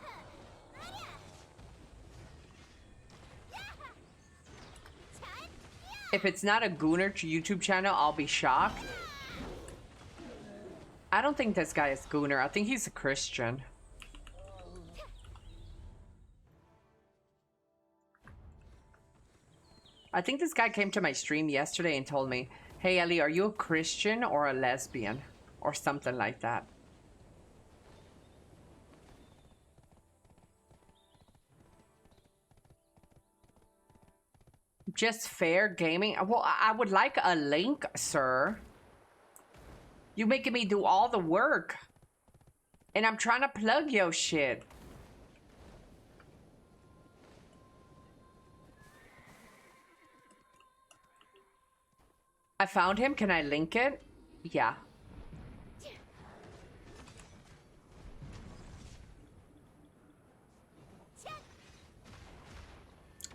If it's not a Gooner YouTube channel, I'll be shocked. I don't think this guy is Gooner. I think he's a Christian. I think this guy came to my stream yesterday and told me, hey Ellie, are you a Christian or a lesbian? Or something like that. Just fair gaming? Well, I would like a link, sir. You making me do all the work. And I'm trying to plug your shit. I found him. Can I link it? Yeah.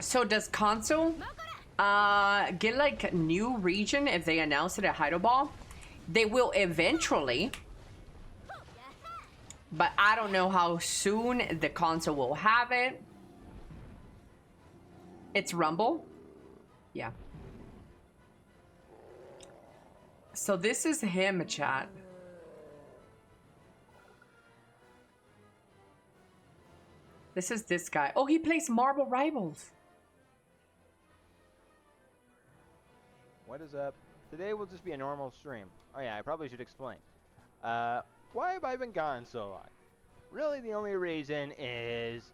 So does console get like new region if they announce it at Heidelball? They will eventually, but I don't know how soon the console will have it. It's Rumble? Yeah. So this is him, chat. This is this guy. Oh, he plays Marble Rivals. What is up? Today will just be a normal stream. Oh yeah, I probably should explain. Why have I been gone so long? Really, the only reason is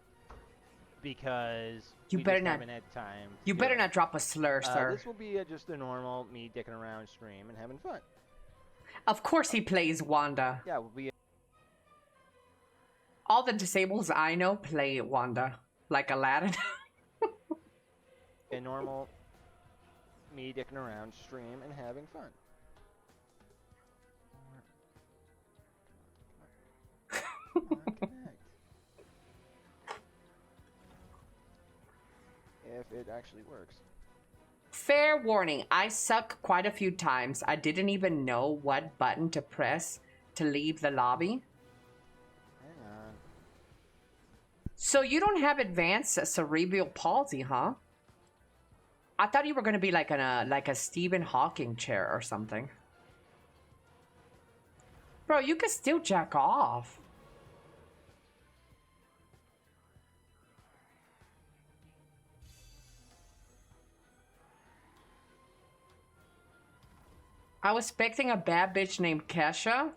because you better not haven't had time. You better not drop a slur, sir. This will be just a normal me dicking around stream and having fun. Of course, he plays Wanda. Yeah, we'll be. All the disables I know play Wanda, like Aladdin. A normal me dicking around stream and having fun. If it actually works. Fair warning, I suck quite a few times. I didn't even know what button to press to leave the lobby. Hang on. So you don't have advanced cerebral palsy, huh? I thought you were gonna be like a Stephen Hawking chair or something. Bro, you could still jack off. I was expecting a bad bitch named Kesha.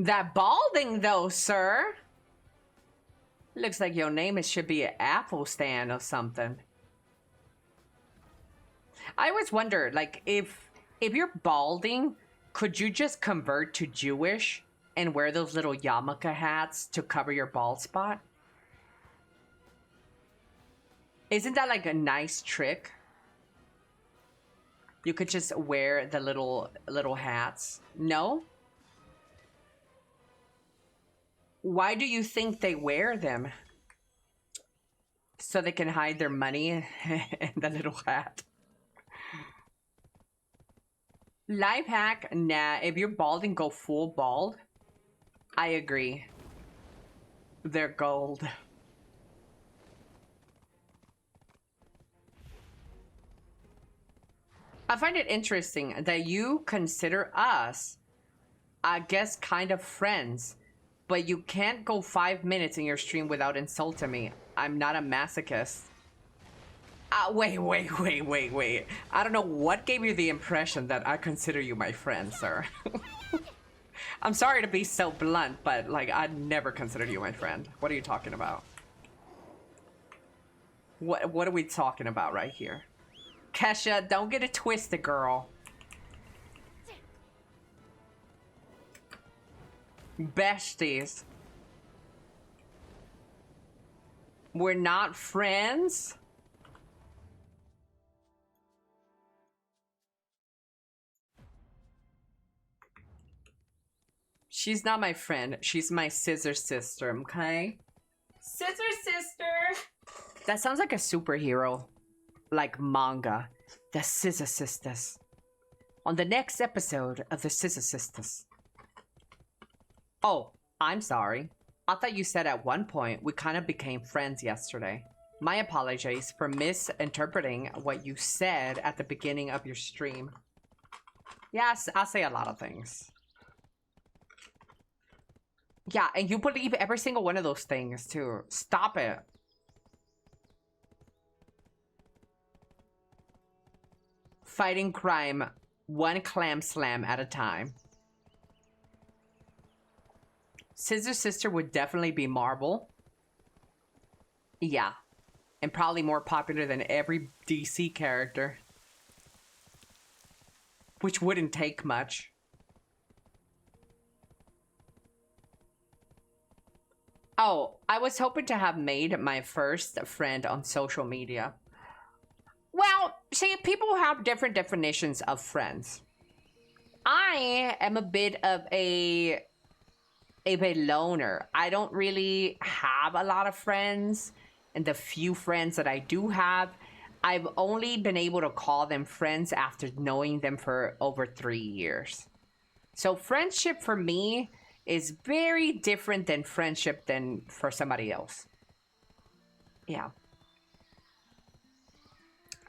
That balding though, sir. Looks like your name should be an apple stand or something. I always wonder, like, if you're balding, could you just convert to Jewish and wear those little yarmulke hats to cover your bald spot? Isn't that like a nice trick? You could just wear the little hats. No? Why do you think they wear them? So they can hide their money in the little hat. Life hack, nah, if you're balding, go full bald. I agree. They're gold. I find it interesting that you consider us, I guess, kind of friends, but you can't go 5 minutes in your stream without insulting me. I'm not a masochist. Wait. I don't know what gave you the impression that I consider you my friend, sir. I'm sorry to be so blunt, but like, I'd never considered you my friend. What are you talking about? What are we talking about right here? Kesha, don't get it twisted, girl. Besties. We're not friends? She's not my friend. She's my scissor sister, okay? Scissor sister! That sounds like a superhero. Like manga. The Scissor Sisters. On the next episode of the Scissor Sisters. Oh, I'm sorry. I thought you said at one point we kind of became friends yesterday. My apologies for misinterpreting what you said at the beginning of your stream. Yes, I say a lot of things. Yeah, and you believe every single one of those things too. Stop it. Fighting crime, one clam slam at a time. Scissor Sister would definitely be Marvel. Yeah. And probably more popular than every DC character. Which wouldn't take much. Oh, I was hoping to have made my first friend on social media. Well, see, people have different definitions of friends. I am a bit of a loner. I don't really have a lot of friends, and the few friends that I do have, I've only been able to call them friends after knowing them for over 3 years. So friendship for me is very different than friendship than for somebody else. Yeah.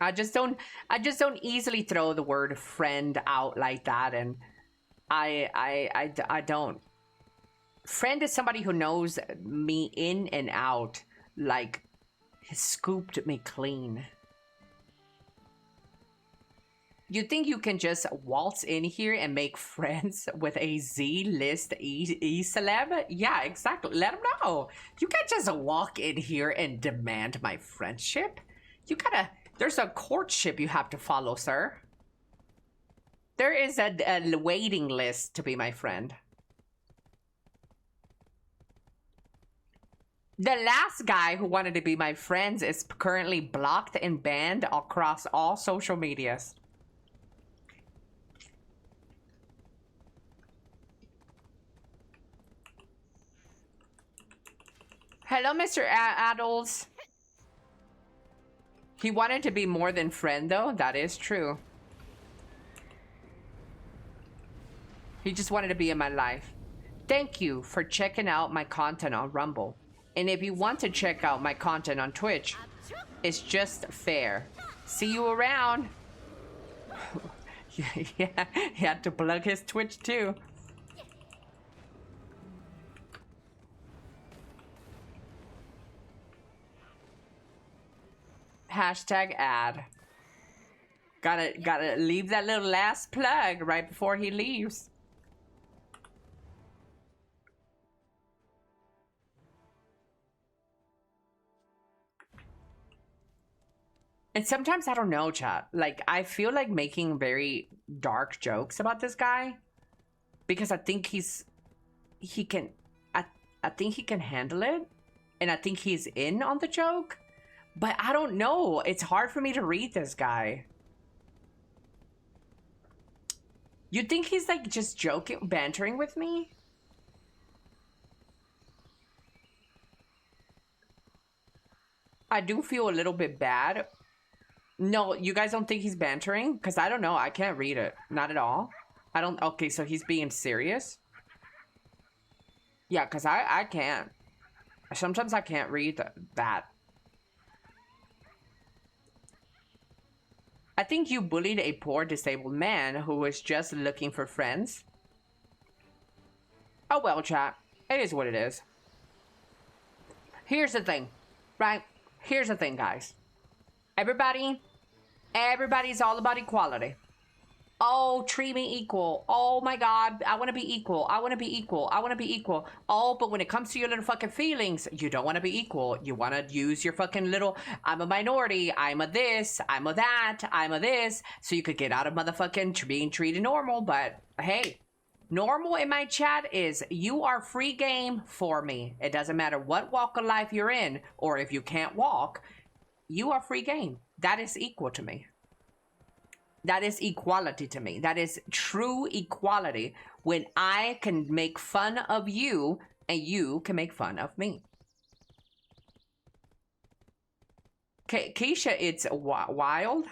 I just don't easily throw the word friend out like that, and I don't. Friend is somebody who knows me in and out, like has scooped me clean. You think you can just waltz in here and make friends with a Z-list E-celeb? Yeah, exactly. Let them know. You can't just walk in here and demand my friendship. You gotta... There's a courtship you have to follow, sir. There is a waiting list to be my friend. The last guy who wanted to be my friend is currently blocked and banned across all social medias. Hello, Mr. Adults. He wanted to be more than friend, though. That is true. He just wanted to be in my life. Thank you for checking out my content on Rumble. And if you want to check out my content on Twitch, it's just fair. See you around. Yeah, he had to plug his Twitch too. Hashtag ad. Gotta leave that little last plug right before he leaves. And sometimes I don't know, chat. Like, I feel like making very dark jokes about this guy because I think he can handle it, and I think he's in on the joke. But I don't know. It's hard for me to read this guy. You think he's like just joking, bantering with me? I do feel a little bit bad. No, you guys don't think he's bantering? Because I don't know. I can't read it. Not at all. I don't... Okay, so he's being serious? Yeah, because I can't. Sometimes I can't read that. I think you bullied a poor disabled man who was just looking for friends. Oh well, chat. It is what it is. Here's the thing, right? Here's the thing, guys. Everybody's all about equality. Oh, treat me equal. Oh my God, I want to be equal. I want to be equal. I want to be equal. Oh, but when it comes to your little fucking feelings, you don't want to be equal. You want to use your fucking little, I'm a minority, I'm a this, I'm a that, I'm a this, so you could get out of motherfucking being treated normal. But hey, normal in my chat is you are free game for me. It doesn't matter what walk of life you're in, or if you can't walk, you are free game. That is equal to me. That is equality to me. That is true equality when I can make fun of you and you can make fun of me. Keisha, it's wild.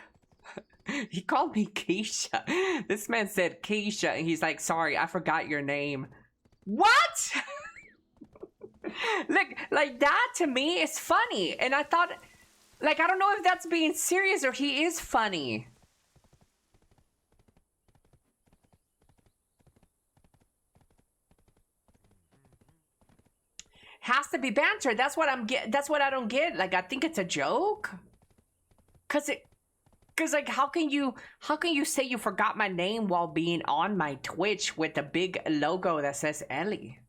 He called me Keisha. This man said Keisha and he's like, sorry, I forgot your name. What? Look, like that to me is funny. And I thought, like, I don't know if that's being serious or he is funny. Has to be banter. That's what that's what I don't get. Like, I think it's a joke. Cause like how can you say you forgot my name while being on my Twitch with the big logo that says Elly?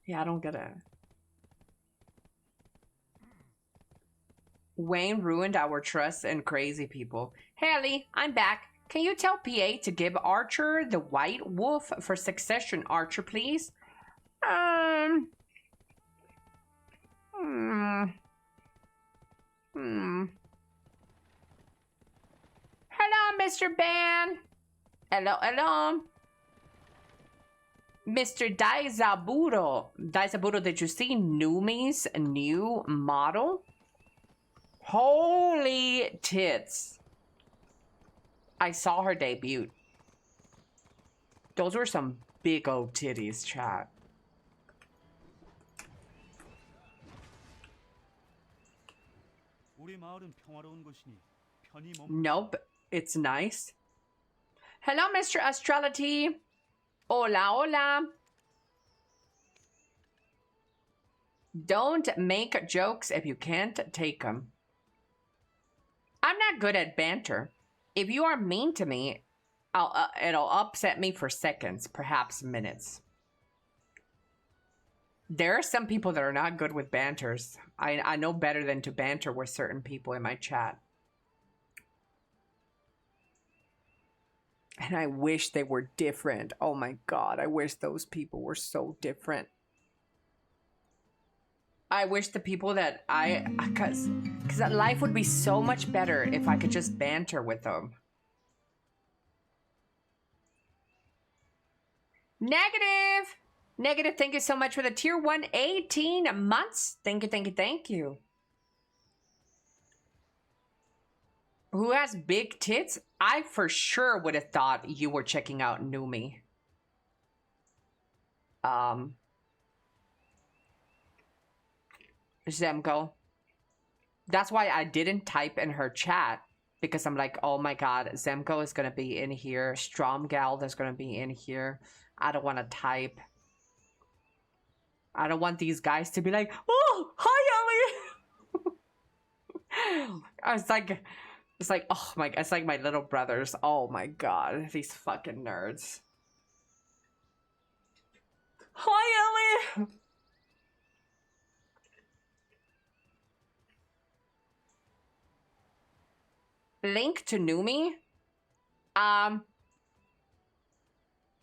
Yeah, I don't get it. Wayne ruined our trust in crazy people. Hey Elly, I'm back. Can you tell PA to give Archer the white wolf for succession, Archer, please? Hello, Mr. Ban. Hello. Mr. Daizaburo. Daizaburo, did you see Numi's new model? Holy tits. I saw her debut. Those were some big old titties, chat. Nope, it's nice. Hello, Mr. Astrality. Hola. Don't make jokes if you can't take them. I'm not good at banter. If you are mean to me, it'll upset me for seconds, perhaps minutes. There are some people that are not good with banters. I know better than to banter with certain people in my chat. And I wish they were different. Oh my God, I wish those people were so different. I wish the people that because life would be so much better if I could just banter with them. Negative, thank you so much for the tier 1 18 months. Thank you. Who has big tits? I for sure would have thought you were checking out Numi. Zemko. That's why I didn't type in her chat, because I'm like, oh my God, Zemko is gonna be in here. Stromgald is gonna be in here. I don't want to type. I don't want these guys to be like, oh, hi, Elly. It's like, oh my, it's like my little brothers. Oh my God, these fucking nerds. Hi, Elly. Link to Numi?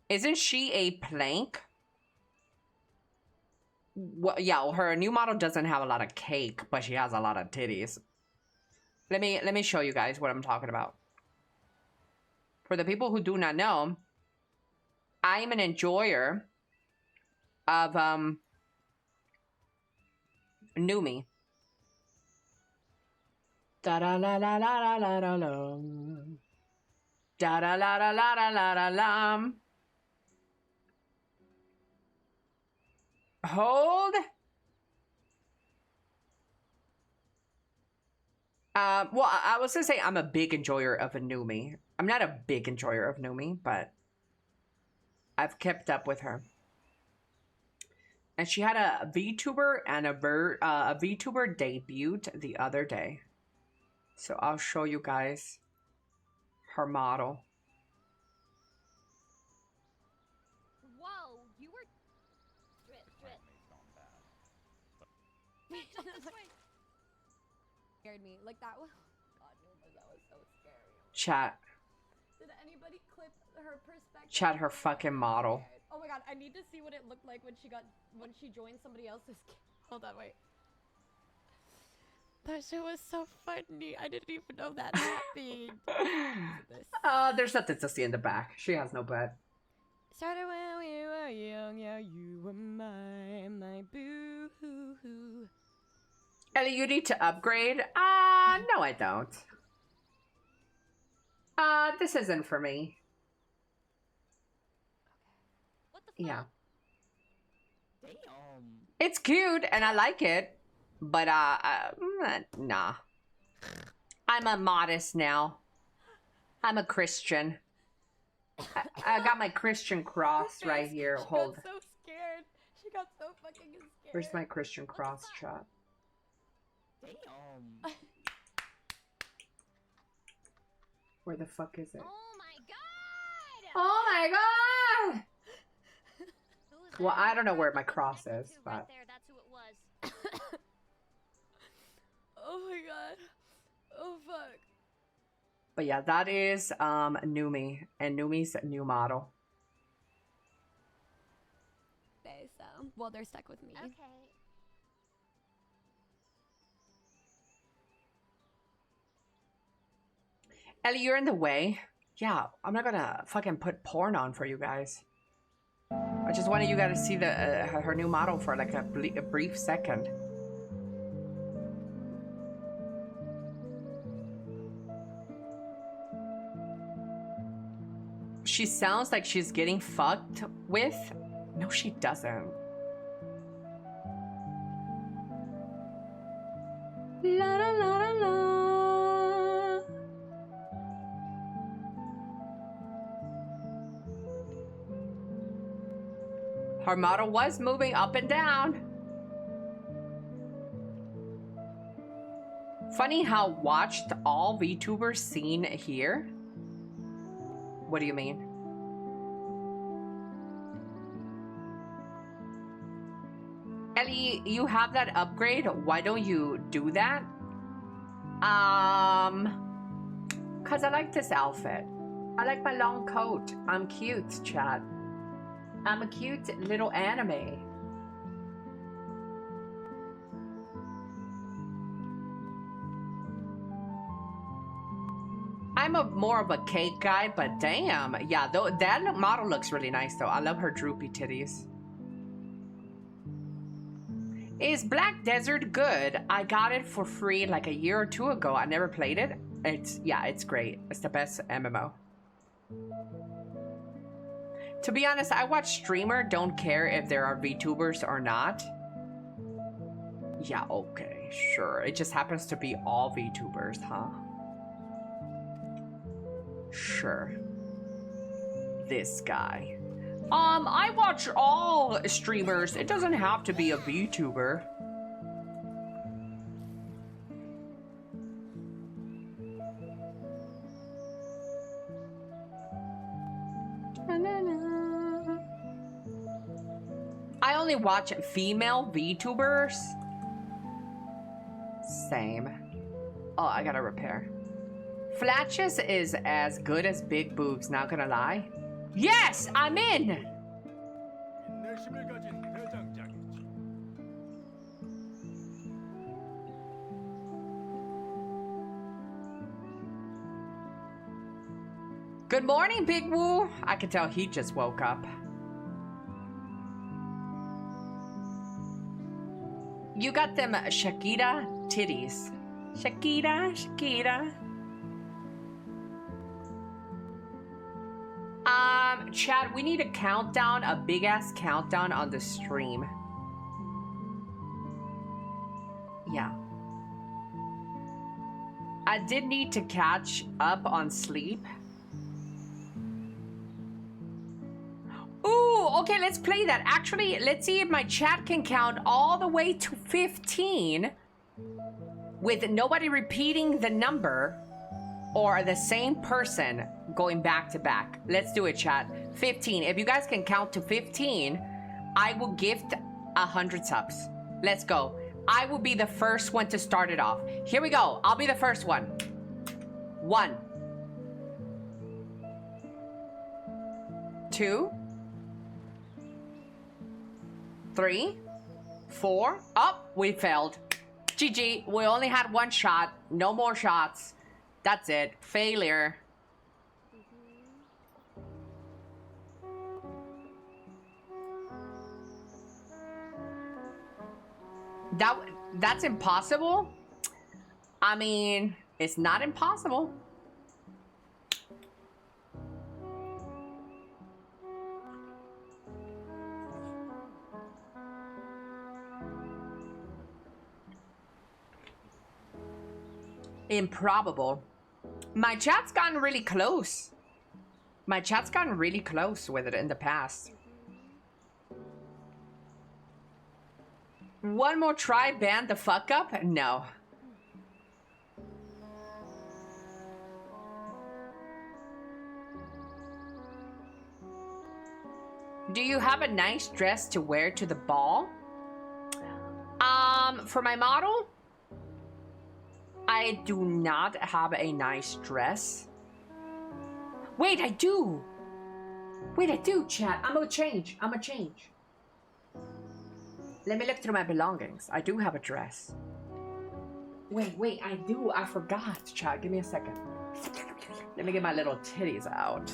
Isn't she a plank? Well, yeah, her new model doesn't have a lot of cake, but she has a lot of titties. Let me show you guys what I'm talking about. For the people who do not know, I am an enjoyer of Numi. Da da la la la la la la la. Da da la la la la la la la. Hold. Well, I was gonna say I'm a big enjoyer of a Numi. I'm not a big enjoyer of Numi, but I've kept up with her. And she had a VTuber and a VTuber debuted the other day. So I'll show you guys her model. Whoa, you were. Drip. Scared me like that was. God, that was so scary. Chat. Did anybody clip her perspective? Chat her fucking model. Oh my god, I need to see what it looked like when she joined somebody else's. Hold on, wait. That shit was so funny. I didn't even know that happened. There's nothing to see in the back. She has no butt. Started when we were young, yeah, you were my boo-hoo-hoo. Elly, you need to upgrade? No, I don't. This isn't for me. What the fuck? Yeah. Damn. It's cute, and I like it. But, nah. I'm a modest now. I'm a Christian. I got my Christian cross right here. Hold. She got so scared. She got so fucking scared. Where's my Christian cross shot? Damn. Where the fuck is it? Oh my god! Oh my god! Who's Well, that? I don't know where my cross is, but... Right there, that's who it was. Oh my god. Oh fuck. But yeah, that is Numi, and Numi's new model. Okay, so well, they're stuck with me. Okay. Elly, you're in the way. Yeah, I'm not gonna fucking put porn on for you guys. I just wanted you guys to see the her new model for like a brief second. She sounds like she's getting fucked with. No, she doesn't. La la la la la. Her model was moving up and down. Funny how watched all VTubers seen here. What do you mean? Elly, you have that upgrade. Why don't you do that? Cause I like this outfit. I like my long coat. I'm cute, chat. I'm a cute little anime. I'm more of a cake guy, but damn. Yeah, that model looks really nice, though. I love her droopy titties. Is Black Desert good? I got it for free like a year or two ago. I never played it. It's great. It's the best MMO. To be honest, I watch streamer, don't care if there are VTubers or not. Yeah, okay, sure. It just happens to be all VTubers, huh? Sure. This guy. I watch all streamers. It doesn't have to be a VTuber. I only watch female VTubers. Same. Oh, I gotta repair. Flatches is as good as big boobs, not gonna lie. Yes, I'm in! Good morning, Big Woo. I can tell he just woke up. You got them Shakira titties. Shakira. Chad, we need a countdown, a big ass countdown on the stream. Yeah. I did need to catch up on sleep. Ooh, okay, let's play that. Actually, let's see if my chat can count all the way to 15 with nobody repeating the number or the same person going back to back. Let's do it, chat. 15. If you guys can count to 15, I will gift 100 subs. Let's go. I will be the first one to start it off. Here we go. I'll be the first one. 1, 2, 3, 4. Oh, we failed. GG. We only had one shot. No more shots. That's it. Failure. That's impossible? I mean, it's not impossible. Improbable. My chat's gotten really close. My chat's gotten really close with it in the past. One more try, ban the fuck up? No. Do you have a nice dress to wear to the ball? For my model, I do not have a nice dress. Wait, I do. Wait, I do, chat. I'm gonna change. Let me look through my belongings. I do have a dress. Wait, I do. I forgot, chat. Give me a second. Let me get my little titties out.